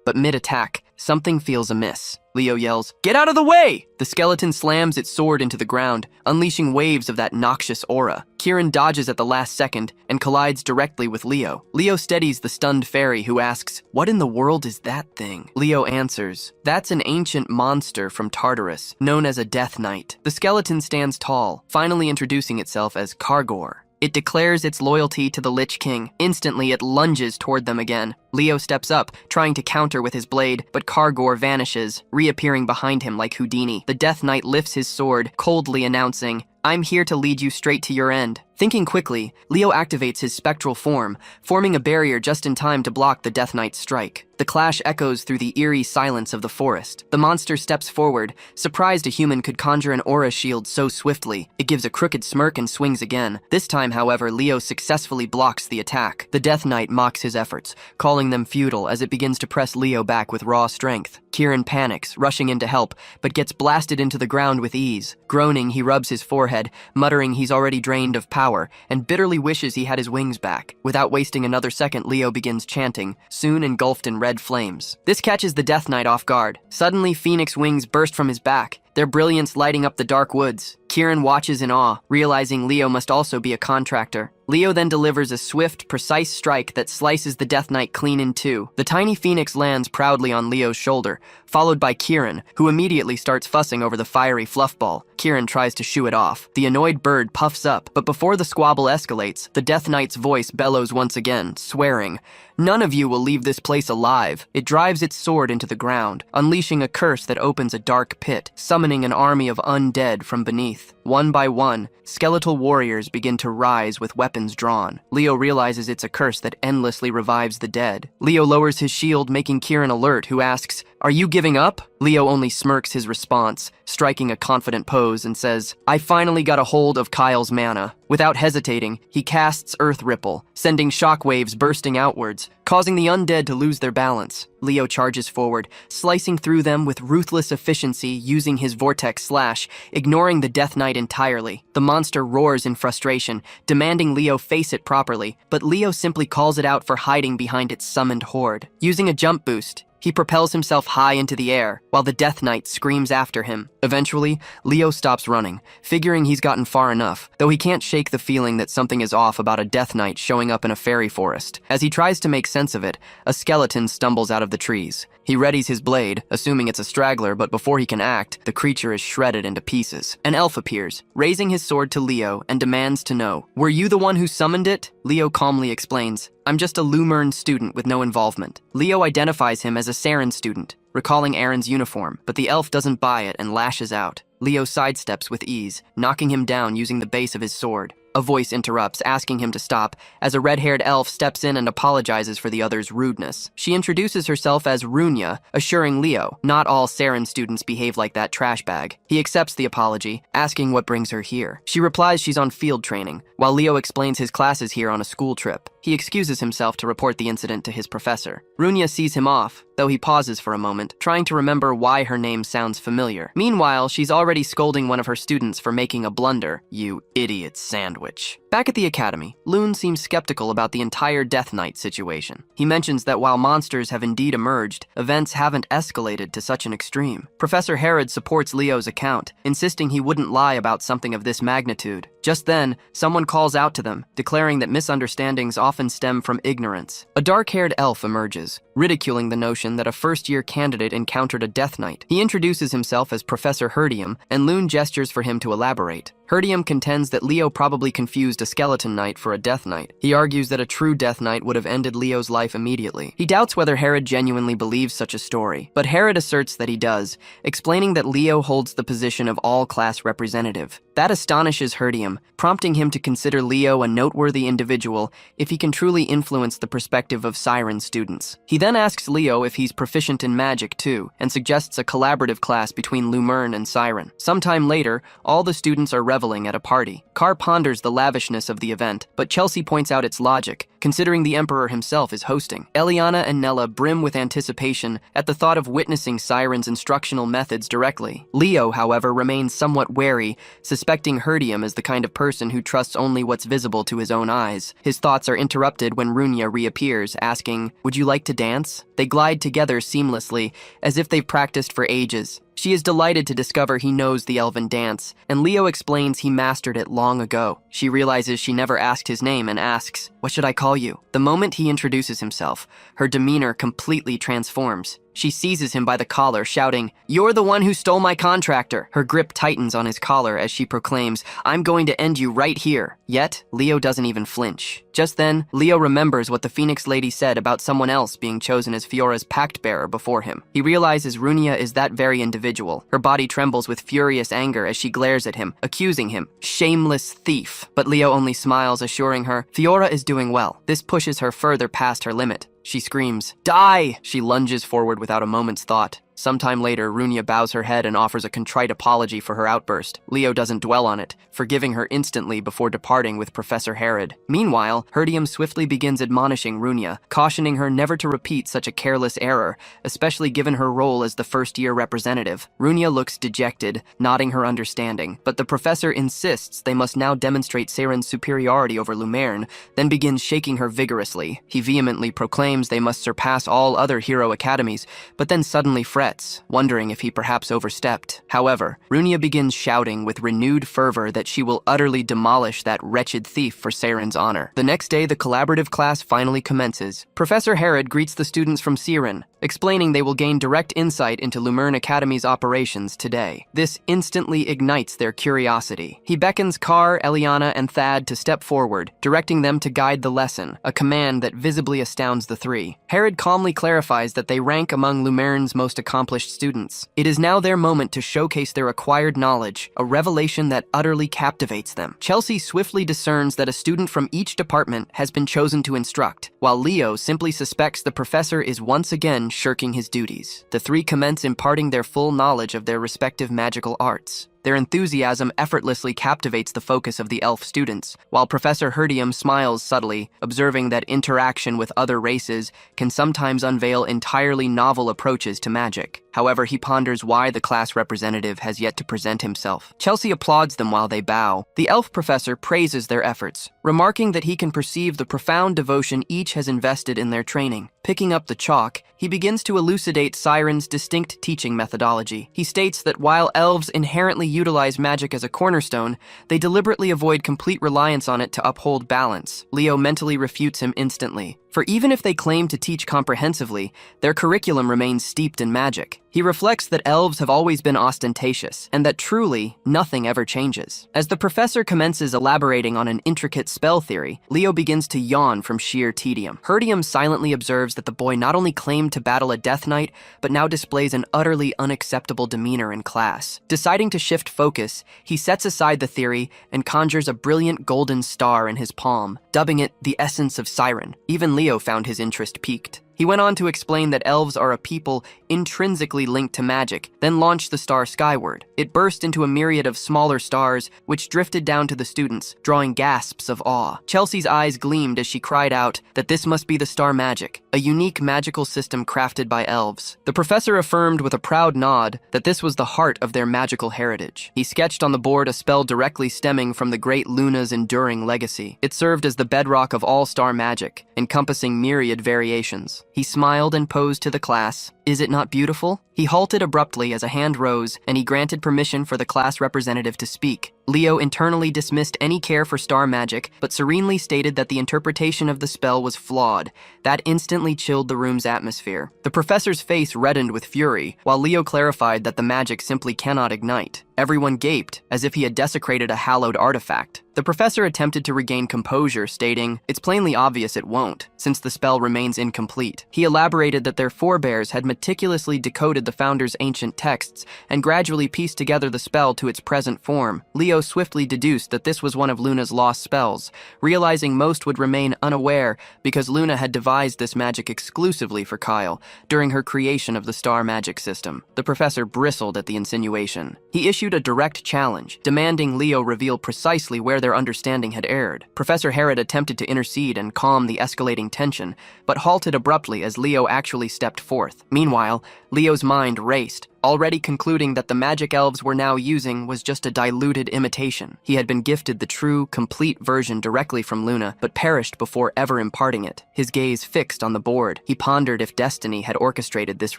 But mid-attack, something feels amiss. Leo yells, get out of the way! The skeleton slams its sword into the ground, unleashing waves of that noxious aura. Kieran dodges at the last second and collides directly with Leo. Leo steadies the stunned fairy, who asks, what in the world is that thing? Leo answers, that's an ancient monster from Tartarus, known as a Death Knight. The skeleton stands tall, finally introducing itself as Kargor. It declares its loyalty to the Lich King. Instantly, it lunges toward them again. Leo steps up, trying to counter with his blade, but Kargor vanishes, reappearing behind him like Houdini. The Death Knight lifts his sword, coldly announcing, I'm here to lead you straight to your end. Thinking quickly, Leo activates his spectral form, forming a barrier just in time to block the Death Knight's strike. The clash echoes through the eerie silence of the forest. The monster steps forward, surprised a human could conjure an aura shield so swiftly. It gives a crooked smirk and swings again. This time, however, Leo successfully blocks the attack. The Death Knight mocks his efforts, calling them futile as it begins to press Leo back with raw strength. Kieran panics, rushing in to help, but gets blasted into the ground with ease. Groaning, he rubs his forehead, muttering he's already drained of power, and bitterly wishes he had his wings back. Without wasting another second, Leo begins chanting, soon engulfed in red flames. This catches the Death Knight off guard. Suddenly, Phoenix wings burst from his back, their brilliance lighting up the dark woods. Kieran watches in awe, realizing Leo must also be a contractor. Leo then delivers a swift, precise strike that slices the Death Knight clean in two. The tiny phoenix lands proudly on Leo's shoulder, followed by Kieran, who immediately starts fussing over the fiery fluff ball. Kieran tries to shoo it off. The annoyed bird puffs up, but before the squabble escalates, the Death Knight's voice bellows once again, swearing, none of you will leave this place alive. It drives its sword into the ground, unleashing a curse that opens a dark pit, summoning an army of undead from beneath. One by one, skeletal warriors begin to rise with weapons drawn. Leo realizes it's a curse that endlessly revives the dead. Leo lowers his shield, making Kieran alert, who asks, are you giving up? Leo only smirks his response, striking a confident pose, and says, I finally got a hold of Kyle's mana. Without hesitating, he casts Earth Ripple, sending shockwaves bursting outwards, causing the undead to lose their balance. Leo charges forward, slicing through them with ruthless efficiency using his Vortex Slash, ignoring the Death Knight entirely. The monster roars in frustration, demanding Leo face it properly, but Leo simply calls it out for hiding behind its summoned horde. Using a jump boost, he propels himself high into the air, while the Death Knight screams after him. Eventually, Leo stops running, figuring he's gotten far enough, though he can't shake the feeling that something is off about a Death Knight showing up in a fairy forest. As he tries to make sense of it, a skeleton stumbles out of the trees. He readies his blade, assuming it's a straggler, but before he can act, the creature is shredded into pieces. An elf appears, raising his sword to Leo and demands to know, were you the one who summoned it? Leo calmly explains, I'm just a Lumern student with no involvement. Leo identifies him as a Saren student, recalling Aaron's uniform, but the elf doesn't buy it and lashes out. Leo sidesteps with ease, knocking him down using the base of his sword. A voice interrupts, asking him to stop, as a red-haired elf steps in and apologizes for the other's rudeness. She introduces herself as Runya, assuring Leo, not all Saren students behave like that trash bag. He accepts the apology, asking what brings her here. She replies she's on field training, while Leo explains his classes here on a school trip. He He excuses himself to report the incident to his professor. Runia sees him off, though he pauses for a moment, trying to remember why her name sounds familiar. Meanwhile, she's already scolding one of her students for making a blunder. You idiot sandwich. Back at the academy, Loon seems skeptical about the entire Death Knight situation. He mentions that while monsters have indeed emerged, events haven't escalated to such an extreme. Professor Herod supports Leo's account, insisting he wouldn't lie about something of this magnitude. Just then, someone calls out to them, declaring that misunderstandings often stem from ignorance. A dark-haired elf emerges, ridiculing the notion that a first-year candidate encountered a Death Knight. He introduces himself as Professor Herdium, and Loon gestures for him to elaborate. Herdium contends that Leo probably confused a Skeleton Knight for a Death Knight. He argues that a true Death Knight would have ended Leo's life immediately. He doubts whether Herod genuinely believes such a story, but Herod asserts that he does, explaining that Leo holds the position of all-class representative. That astonishes Herdium, prompting him to consider Leo a noteworthy individual if he can truly influence the perspective of Siren students. He then asks Leo if he's proficient in magic too, and suggests a collaborative class between Lumerne and Siren. Sometime later, all the students are reveling at a party. Carr ponders the lavishness of the event, but Chelsea points out its logic, considering the Emperor himself is hosting. Eliana and Nella brim with anticipation at the thought of witnessing Siren's instructional methods directly. Leo, however, remains somewhat wary, suspecting Herdium as the kind of person who trusts only what's visible to his own eyes. His thoughts are interrupted when Runia reappears, asking, "Would you like to dance?" They glide together seamlessly, as if they've practiced for ages. She is delighted to discover he knows the elven dance, and Leo explains he mastered it long ago. She realizes she never asked his name and asks, "What should I call you?" The moment he introduces himself, her demeanor completely transforms. She seizes him by the collar, shouting, "You're the one who stole my contractor!" Her grip tightens on his collar as she proclaims, "I'm going to end you right here." Yet, Leo doesn't even flinch. Just then, Leo remembers what the Phoenix Lady said about someone else being chosen as Fiora's pact-bearer before him. He realizes Runia is that very individual. Her body trembles with furious anger as she glares at him, accusing him, "Shameless thief." But Leo only smiles, assuring her, Fiora is doing well. This pushes her further past her limit. She screams, "Die!" She lunges forward without a moment's thought. Sometime later, Runia bows her head and offers a contrite apology for her outburst. Leo doesn't dwell on it, forgiving her instantly before departing with Professor Herod. Meanwhile, Herdium swiftly begins admonishing Runia, cautioning her never to repeat such a careless error, especially given her role as the first-year representative. Runia looks dejected, nodding her understanding, but the professor insists they must now demonstrate Saren's superiority over Lumerne, then begins shaking her vigorously. He vehemently proclaims they must surpass all other hero academies, but then suddenly frets, wondering if he perhaps overstepped. However, Runia begins shouting with renewed fervor that she will utterly demolish that wretched thief for Saren's honor. The next day, the collaborative class finally commences. Professor Herod greets the students from Siren, explaining they will gain direct insight into Lumerne Academy's operations today. This instantly ignites their curiosity. He beckons Carr, Eliana, and Thad to step forward, directing them to guide the lesson, a command that visibly astounds the three. Herod calmly clarifies that they rank among Lumerne's most accomplished students. It is now their moment to showcase their acquired knowledge, a revelation that utterly captivates them. Chelsea swiftly discerns that a student from each department has been chosen to instruct, while Leo simply suspects the professor is once again shirking his duties. The three commence imparting their full knowledge of their respective magical arts. Their enthusiasm effortlessly captivates the focus of the elf students, while Professor Herdium smiles subtly, observing that interaction with other races can sometimes unveil entirely novel approaches to magic. However, he ponders why the class representative has yet to present himself. Chelsea applauds them while they bow. The elf professor praises their efforts, remarking that he can perceive the profound devotion each has invested in their training. Picking up the chalk, he begins to elucidate Siren's distinct teaching methodology. He states that while elves inherently utilize magic as a cornerstone, they deliberately avoid complete reliance on it to uphold balance. Leo mentally refutes him instantly. For even if they claim to teach comprehensively, their curriculum remains steeped in magic. He reflects that elves have always been ostentatious, and that truly, nothing ever changes. As the professor commences elaborating on an intricate spell theory, Leo begins to yawn from sheer tedium. Herdium silently observes that the boy not only claimed to battle a Death Knight, but now displays an utterly unacceptable demeanor in class. Deciding to shift focus, he sets aside the theory and conjures a brilliant golden star in his palm, dubbing it the essence of Siren. Even Leo found his interest piqued. He went on to explain that elves are a people intrinsically linked to magic, then launched the star skyward. It burst into a myriad of smaller stars, which drifted down to the students, drawing gasps of awe. Chelsea's eyes gleamed as she cried out that this must be the star magic, a unique magical system crafted by elves. The professor affirmed with a proud nod that this was the heart of their magical heritage. He sketched on the board a spell directly stemming from the great Luna's enduring legacy. It served as the bedrock of all star magic, encompassing myriad variations. He smiled and posed to the class. Is it not beautiful? He halted abruptly as a hand rose, and he granted permission for the class representative to speak. Leo internally dismissed any care for star magic, but serenely stated that the interpretation of the spell was flawed. That instantly chilled the room's atmosphere. The professor's face reddened with fury, while Leo clarified that the magic simply cannot ignite. Everyone gaped, as if he had desecrated a hallowed artifact. The professor attempted to regain composure, stating, "It's plainly obvious it won't, since the spell remains incomplete." He elaborated that their forebears had meticulously decoded the founder's ancient texts and gradually pieced together the spell to its present form. Leo swiftly deduced that this was one of Luna's lost spells, realizing most would remain unaware because Luna had devised this magic exclusively for Kyle during her creation of the star magic system. The professor bristled at the insinuation. He issued a direct challenge, demanding Leo reveal precisely where their understanding had erred. Professor Herod attempted to intercede and calm the escalating tension, but halted abruptly as Leo actually stepped forth. Meanwhile, Leo's mind raced, already concluding that the magic elves were now using was just a diluted imitation. He had been gifted the true, complete version directly from Luna, but perished before ever imparting it. His gaze fixed on the board, he pondered if destiny had orchestrated this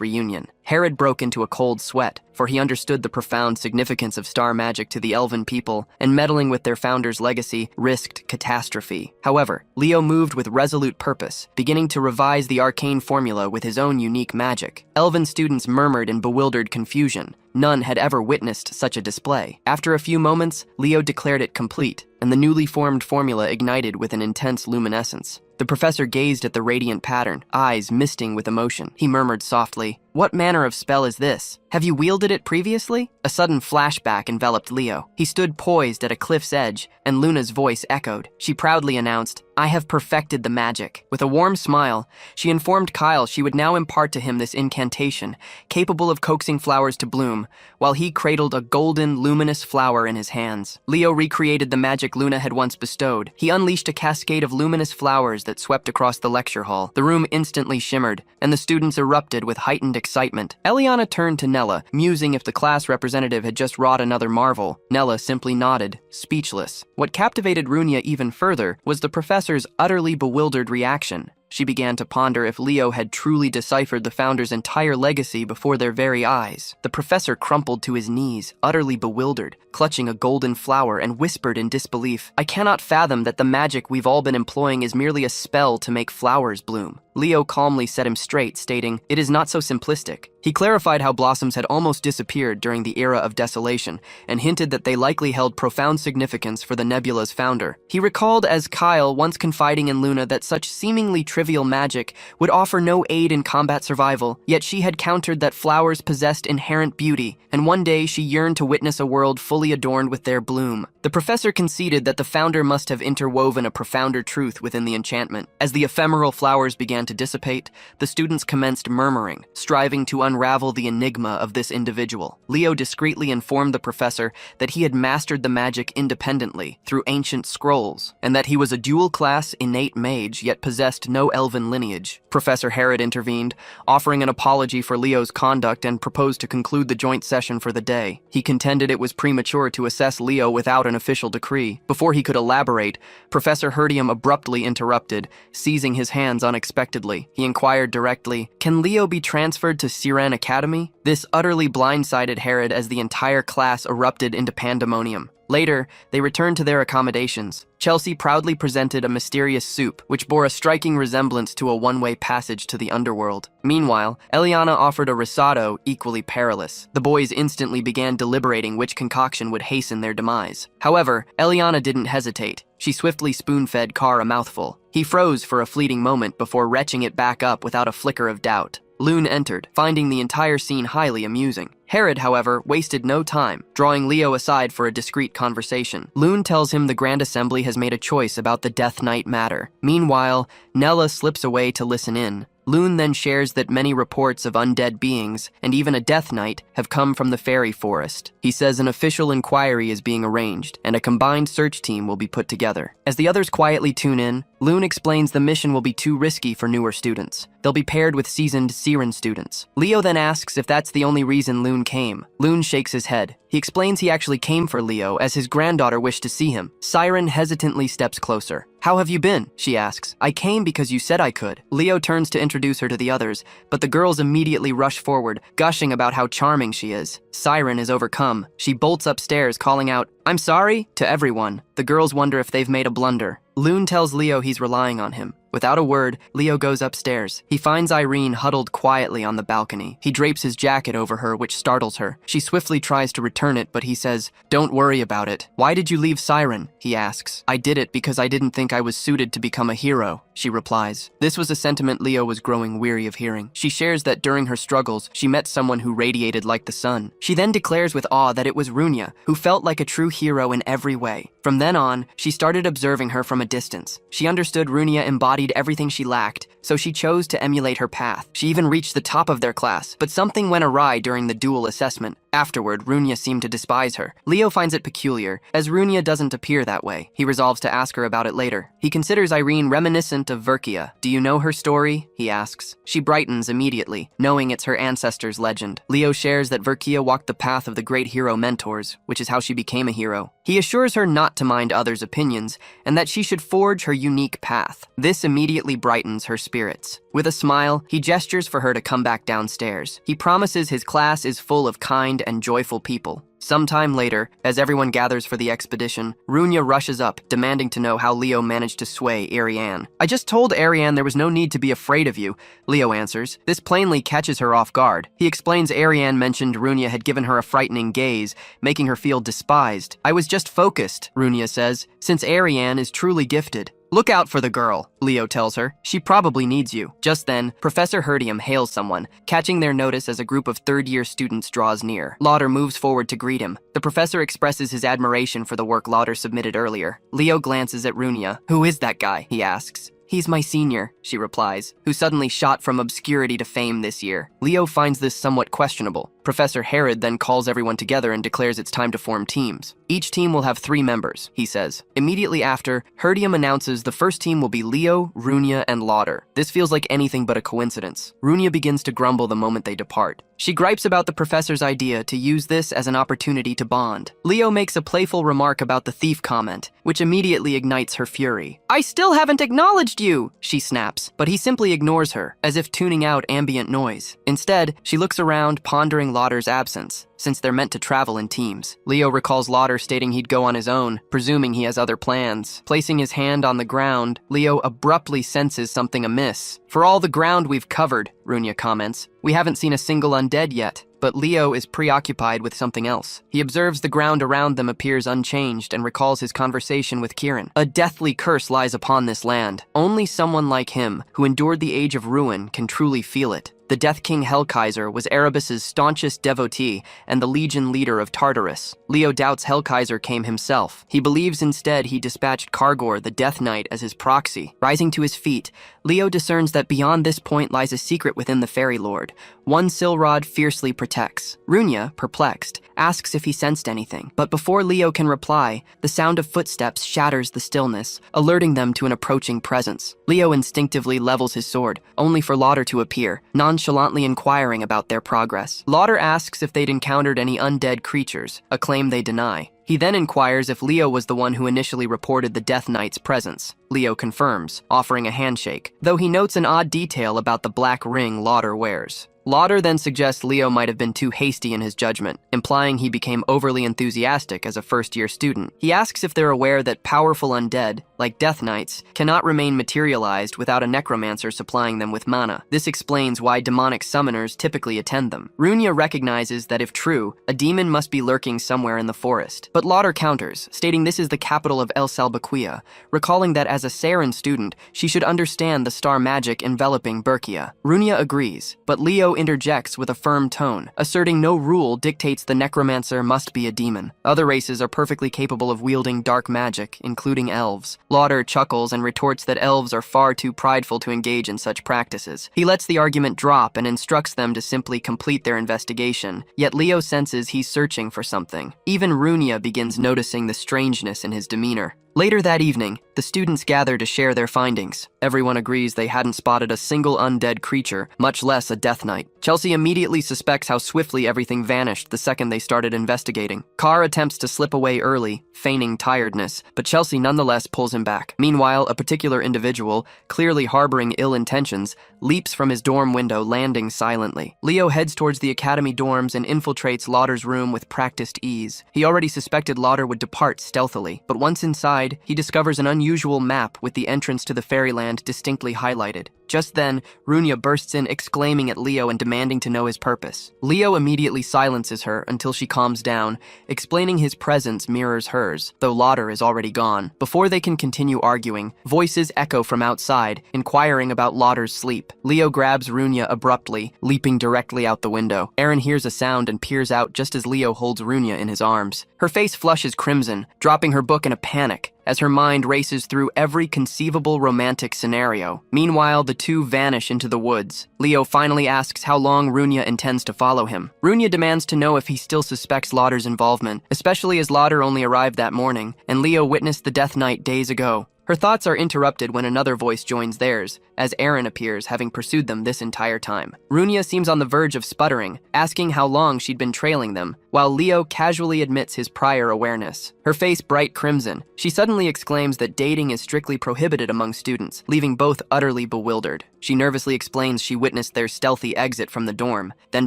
reunion. Herod broke into a cold sweat, for he understood the profound significance of star magic to the elven people, and meddling with their founder's legacy risked catastrophe. However, Leo moved with resolute purpose, beginning to revise the arcane formula with his own unique magic. Elven students murmured in bewildered confusion. None had ever witnessed such a display. After a few moments, Leo declared it complete, and the newly formed formula ignited with an intense luminescence. The professor gazed at the radiant pattern, eyes misting with emotion. He murmured softly, "What manner of spell is this? Have you wielded it previously?" A sudden flashback enveloped Leo. He stood poised at a cliff's edge, and Luna's voice echoed. She proudly announced, "I have perfected the magic." With a warm smile, she informed Kyle she would now impart to him this incantation, capable of coaxing flowers to bloom, while he cradled a golden, luminous flower in his hands. Leo recreated the magic Luna had once bestowed. He unleashed a cascade of luminous flowers that swept across the lecture hall. The room instantly shimmered, and the students erupted with heightened excitement. Eliana turned to Nella, musing if the class representative had just wrought another marvel. Nella simply nodded, speechless. What captivated Runia even further was the professor's utterly bewildered reaction. She began to ponder if Leo had truly deciphered the founder's entire legacy before their very eyes. The professor crumpled to his knees, utterly bewildered, clutching a golden flower, and whispered in disbelief, "I cannot fathom that the magic we've all been employing is merely a spell to make flowers bloom." Leo calmly set him straight, stating, "It is not so simplistic." He clarified how blossoms had almost disappeared during the era of desolation, and hinted that they likely held profound significance for the nebula's founder. He recalled as Kyle once confiding in Luna that such seemingly trivial magic would offer no aid in combat survival, yet she had countered that flowers possessed inherent beauty, and one day she yearned to witness a world fully adorned with their bloom. The professor conceded that the founder must have interwoven a profounder truth within the enchantment. As the ephemeral flowers began to dissipate, the students commenced murmuring, striving to unravel the enigma of this individual. Leo discreetly informed the professor that he had mastered the magic independently through ancient scrolls, and that he was a dual-class innate mage yet possessed no elven lineage. Professor Herod intervened, offering an apology for Leo's conduct and proposed to conclude the joint session for the day. He contended it was premature to assess Leo without an official decree. Before he could elaborate, Professor Herdium abruptly interrupted, seizing his hands unexpectedly. He inquired directly, "Can Leo be transferred to Siran Academy?" This utterly blindsided Herod as the entire class erupted into pandemonium. Later, they returned to their accommodations. Chelsea proudly presented a mysterious soup, which bore a striking resemblance to a one-way passage to the underworld. Meanwhile, Eliana offered a risotto equally perilous. The boys instantly began deliberating which concoction would hasten their demise. However, Eliana didn't hesitate. She swiftly spoon-fed Carr a mouthful. He froze for a fleeting moment before retching it back up without a flicker of doubt. Loon entered, finding the entire scene highly amusing. Herod, however, wasted no time, drawing Leo aside for a discreet conversation. Loon tells him the Grand Assembly has made a choice about the Death Knight matter. Meanwhile, Nella slips away to listen in, Loon then shares that many reports of undead beings, and even a death knight, have come from the fairy forest. He says an official inquiry is being arranged, and a combined search team will be put together. As the others quietly tune in, Loon explains the mission will be too risky for newer students. They'll be paired with seasoned Siren students. Leo then asks if that's the only reason Loon came. Loon shakes his head. He explains he actually came for Leo as his granddaughter wished to see him. Siren hesitantly steps closer. "How have you been?" she asks. "I came because you said I could." Leo turns to introduce her to the others, but the girls immediately rush forward, gushing about how charming she is. Siren is overcome. She bolts upstairs, calling out, "I'm sorry," to everyone. The girls wonder if they've made a blunder. Loon tells Leo he's relying on him. Without a word, Leo goes upstairs. He finds Irene huddled quietly on the balcony. He drapes his jacket over her, which startles her. She swiftly tries to return it, but he says, "Don't worry about it." "Why did you leave Siren?" he asks. "I did it because I didn't think I was suited to become a hero," she replies. This was a sentiment Leo was growing weary of hearing. She shares that during her struggles, she met someone who radiated like the sun. She then declares with awe that it was Runia, who felt like a true hero in every way. From then on, she started observing her from a distance. She understood Runia embodied everything she lacked, so she chose to emulate her path. She even reached the top of their class, but something went awry during the dual assessment. Afterward, Runia seemed to despise her. Leo finds it peculiar, as Runia doesn't appear that way. He resolves to ask her about it later. He considers Irene reminiscent of Verkia. "Do you know her story?" he asks. She brightens immediately, knowing it's her ancestors' legend. Leo shares that Verkia walked the path of the great hero mentors, which is how she became a hero. He assures her not to mind others' opinions, and that she should forge her unique path. This immediately brightens her spirits. With a smile, he gestures for her to come back downstairs. He promises his class is full of kind and joyful people. Sometime later, as everyone gathers for the expedition, Runia rushes up, demanding to know how Leo managed to sway Ariane. "I just told Ariane there was no need to be afraid of you," Leo answers. This plainly catches her off guard. He explains Ariane mentioned Runia had given her a frightening gaze, making her feel despised. "I was just focused," Runia says, "since Ariane is truly gifted." "Look out for the girl," Leo tells her. "She probably needs you." Just then, Professor Herdium hails someone, catching their notice as a group of third-year students draws near. Lauder moves forward to greet him. The professor expresses his admiration for the work Lauder submitted earlier. Leo glances at Runia. "Who is that guy?" he asks. "He's my senior," she replies, "who suddenly shot from obscurity to fame this year." Leo finds this somewhat questionable. Professor Herod then calls everyone together and declares it's time to form teams. Each team will have 3 members, he says. Immediately after, Herdium announces the first team will be Leo, Runia, and Lauder. This feels like anything but a coincidence. Runia begins to grumble the moment they depart. She gripes about the professor's idea to use this as an opportunity to bond. Leo makes a playful remark about the thief comment, which immediately ignites her fury. "I still haven't acknowledged you," she snaps, but he simply ignores her, as if tuning out ambient noise. Instead, she looks around, pondering Lauder's absence, since they're meant to travel in teams. Leo recalls Lauder stating he'd go on his own, presuming he has other plans. Placing his hand on the ground, Leo abruptly senses something amiss. "For all the ground we've covered," Runia comments, "we haven't seen a single undead yet." But Leo is preoccupied with something else. He observes the ground around them appears unchanged and recalls his conversation with Kieran. A deathly curse lies upon this land. Only someone like him, who endured the age of ruin, can truly feel it. The Death King Hellkaiser was Erebus's staunchest devotee and the legion leader of Tartarus. Leo doubts Hellkaiser came himself. He believes instead he dispatched Kargor, the Death Knight, as his proxy. Rising to his feet, Leo discerns that beyond this point lies a secret within the Fairy Lord. One Silrod fiercely protects. Runia, perplexed, asks if he sensed anything. But before Leo can reply, the sound of footsteps shatters the stillness, alerting them to an approaching presence. Leo instinctively levels his sword, only for Lauder to appear, nonchalantly inquiring about their progress. Lauder asks if they'd encountered any undead creatures, a claim they deny. He then inquires if Leo was the one who initially reported the Death Knight's presence. Leo confirms, offering a handshake, though he notes an odd detail about the black ring Lauder wears. Lauder then suggests Leo might have been too hasty in his judgment, implying he became overly enthusiastic as a first-year student. He asks if they're aware that powerful undead, like Death Knights, cannot remain materialized without a necromancer supplying them with mana. This explains why demonic summoners typically attend them. Runia recognizes that if true, a demon must be lurking somewhere in the forest. But Lauder counters, stating this is the capital of El Salbaquia, recalling that as a Saren student, she should understand the star magic enveloping Berkia. Runia agrees, but Leo interjects with a firm tone, asserting no rule dictates the necromancer must be a demon. Other races are perfectly capable of wielding dark magic, including elves. Lauder chuckles and retorts that elves are far too prideful to engage in such practices. He lets the argument drop and instructs them to simply complete their investigation, yet Leo senses he's searching for something. Even Runia begins noticing the strangeness in his demeanor. Later that evening, the students gather to share their findings. Everyone agrees they hadn't spotted a single undead creature, much less a death knight. Chelsea immediately suspects how swiftly everything vanished the second they started investigating. Carr attempts to slip away early, feigning tiredness, but Chelsea nonetheless pulls him back. Meanwhile, a particular individual, clearly harboring ill intentions, leaps from his dorm window, landing silently. Leo heads towards the academy dorms and infiltrates Lauder's room with practiced ease. He already suspected Lauder would depart stealthily, but once inside, he discovers an unusual map with the entrance to the fairyland distinctly highlighted. Just then, Runia bursts in, exclaiming at Leo and demanding to know his purpose. Leo immediately silences her until she calms down, explaining his presence mirrors hers, though Lauder is already gone. Before they can continue arguing, voices echo from outside, inquiring about Lauder's sleep. Leo grabs Runia abruptly, leaping directly out the window. Aaron hears a sound and peers out just as Leo holds Runia in his arms. Her face flushes crimson, dropping her book in a panic, as her mind races through every conceivable romantic scenario. Meanwhile, the two vanish into the woods. Leo finally asks how long Runia intends to follow him. Runia demands to know if he still suspects Lauder's involvement, especially as Lauder only arrived that morning, and Leo witnessed the Death Knight days ago. Her thoughts are interrupted when another voice joins theirs, as Aaron appears, having pursued them this entire time. Runia seems on the verge of sputtering, asking how long she'd been trailing them, while Leo casually admits his prior awareness. Her face bright crimson, she suddenly exclaims that dating is strictly prohibited among students, leaving both utterly bewildered. She nervously explains she witnessed their stealthy exit from the dorm, then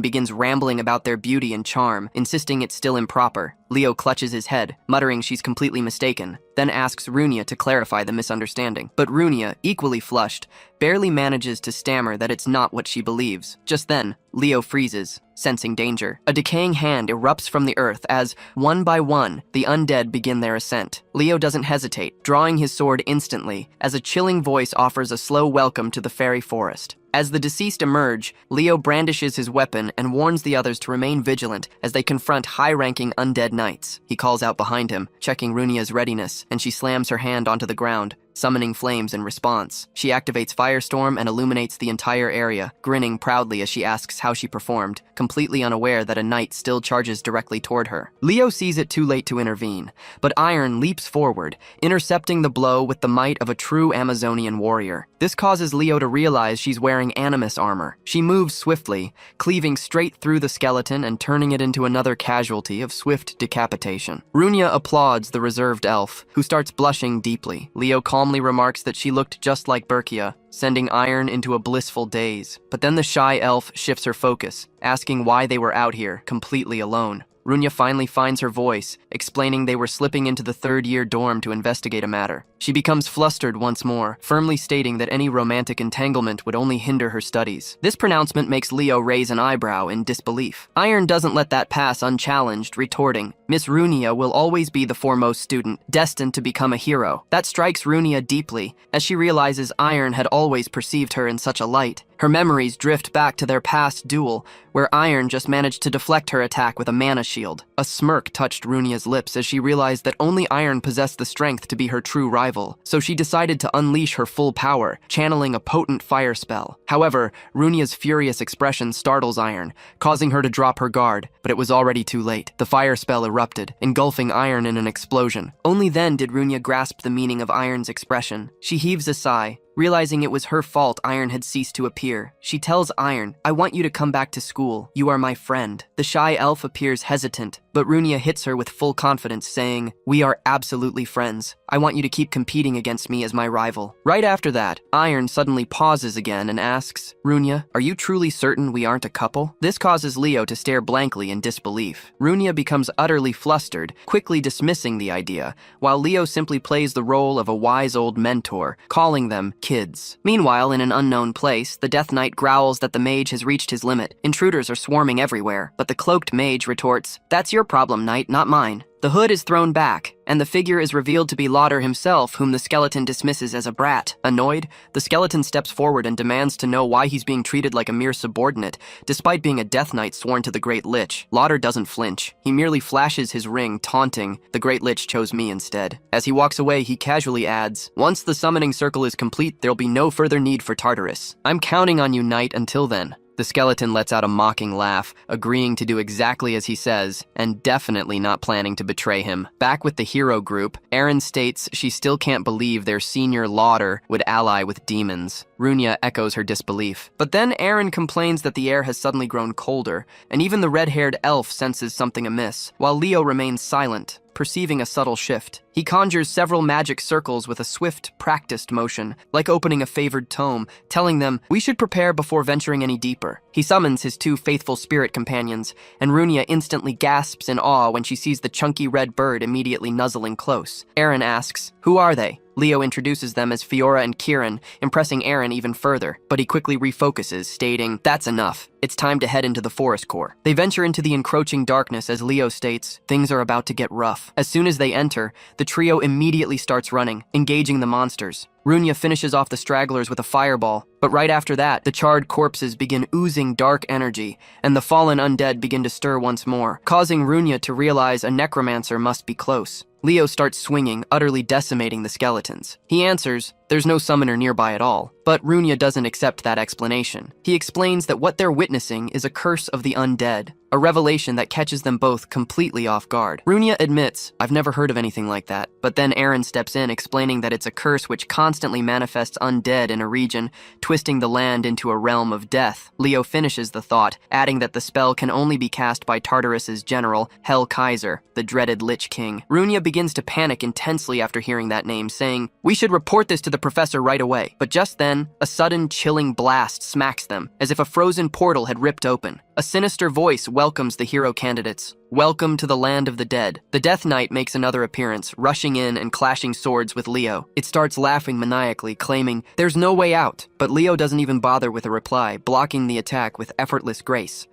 begins rambling about their beauty and charm, insisting it's still improper. Leo clutches his head, muttering she's completely mistaken, then asks Runia to clarify the misunderstanding. But Runia, equally flushed, barely manages to stammer that it's not what she believes. Just then, Leo freezes, sensing danger. A decaying hand erupts from the earth as, one by one, the undead begin their ascent. Leo doesn't hesitate, drawing his sword instantly, as a chilling voice offers a slow welcome to the fairy forest. As the deceased emerge, Leo brandishes his weapon and warns the others to remain vigilant as they confront high-ranking undead knights. He calls out behind him, checking Runia's readiness, and she slams her hand onto the ground, summoning flames in response. She activates Firestorm and illuminates the entire area, grinning proudly as she asks how she performed, completely unaware that a knight still charges directly toward her. Leo sees it too late to intervene, but Iron leaps forward, intercepting the blow with the might of a true Amazonian warrior. This causes Leo to realize she's wearing animus armor. She moves swiftly, cleaving straight through the skeleton and turning it into another casualty of swift decapitation. Runia applauds the reserved elf, who starts blushing deeply. Leo calmly remarks that she looked just like Berkia, sending Iron into a blissful daze. But then the shy elf shifts her focus, asking why they were out here, completely alone. Runia finally finds her voice, explaining they were slipping into the third-year dorm to investigate a matter. She becomes flustered once more, firmly stating that any romantic entanglement would only hinder her studies. This pronouncement makes Leo raise an eyebrow in disbelief. Iron doesn't let that pass unchallenged, retorting, "Miss Runia will always be the foremost student, destined to become a hero." That strikes Runia deeply, as she realizes Iron had always perceived her in such a light. Her memories drift back to their past duel, where Iron just managed to deflect her attack with a mana shield. A smirk touched Runia's lips as she realized that only Iron possessed the strength to be her true rival, so she decided to unleash her full power, channeling a potent fire spell. However, Runia's furious expression startles Iron, causing her to drop her guard, but it was already too late. The fire spell erupted, engulfing Iron in an explosion. Only then did Runia grasp the meaning of Iron's expression. She heaves a sigh, realizing it was her fault Iron had ceased to appear. She tells Iron, "I want you to come back to school. You are my friend." The shy elf appears hesitant, but Runia hits her with full confidence, saying, "We are absolutely friends. I want you to keep competing against me as my rival." Right after that, Iron suddenly pauses again and asks, "Runia, are you truly certain we aren't a couple?" This causes Leo to stare blankly in disbelief. Runia becomes utterly flustered, quickly dismissing the idea, while Leo simply plays the role of a wise old mentor, calling them kids. Meanwhile, in an unknown place, the Death Knight growls that the mage has reached his limit. Intruders are swarming everywhere, but the cloaked mage retorts, "That's your problem, Knight, not mine." The hood is thrown back, and the figure is revealed to be Lauder himself, whom the skeleton dismisses as a brat. Annoyed, the skeleton steps forward and demands to know why he's being treated like a mere subordinate, despite being a Death Knight sworn to the Great Lich. Lauder doesn't flinch. He merely flashes his ring, taunting, "The Great Lich chose me instead." As he walks away, he casually adds, "Once the summoning circle is complete, there'll be no further need for Tartarus. I'm counting on you, Knight, until then." The skeleton lets out a mocking laugh, agreeing to do exactly as he says, and definitely not planning to betray him. Back with the hero group, Erin states she still can't believe their senior Lauder would ally with demons. Runia echoes her disbelief. But then Erin complains that the air has suddenly grown colder, and even the red-haired elf senses something amiss, while Leo remains silent, perceiving a subtle shift. He conjures several magic circles with a swift, practiced motion, like opening a favored tome, telling them, "We should prepare before venturing any deeper." He summons his two faithful spirit companions, and Runia instantly gasps in awe when she sees the chunky red bird immediately nuzzling close. Erin asks, "Who are they?" Leo introduces them as Fiora and Kieran, impressing Erin even further, but he quickly refocuses, stating, "That's enough. It's time to head into the forest core." They venture into the encroaching darkness as Leo states, "Things are about to get rough." As soon as they enter, the trio immediately starts running, engaging the monsters. Runia finishes off the stragglers with a fireball, but right after that, the charred corpses begin oozing dark energy, and the fallen undead begin to stir once more, causing Runia to realize a necromancer must be close. Leo starts swinging, utterly decimating the skeletons. He answers, there's no summoner nearby at all, but Runia doesn't accept that explanation. He explains that what they're witnessing is a curse of the undead, a revelation that catches them both completely off guard. Runia admits, "I've never heard of anything like that," but then Erin steps in, explaining that it's a curse which constantly manifests undead in a region, twisting the land into a realm of death. Leo finishes the thought, adding that the spell can only be cast by Tartarus's general, Hell Kaiser, the dreaded Lich King. Runia begins to panic intensely after hearing that name, saying, "We should report this to the professor right away." But just then, a sudden chilling blast smacks them, as if a frozen portal had ripped open. A sinister voice welcomes the hero candidates. "Welcome to the land of the dead." The Death Knight makes another appearance, rushing in and clashing swords with Leo. It starts laughing maniacally, claiming, "There's no way out." But Leo doesn't even bother with a reply, blocking the attack with effortless grace.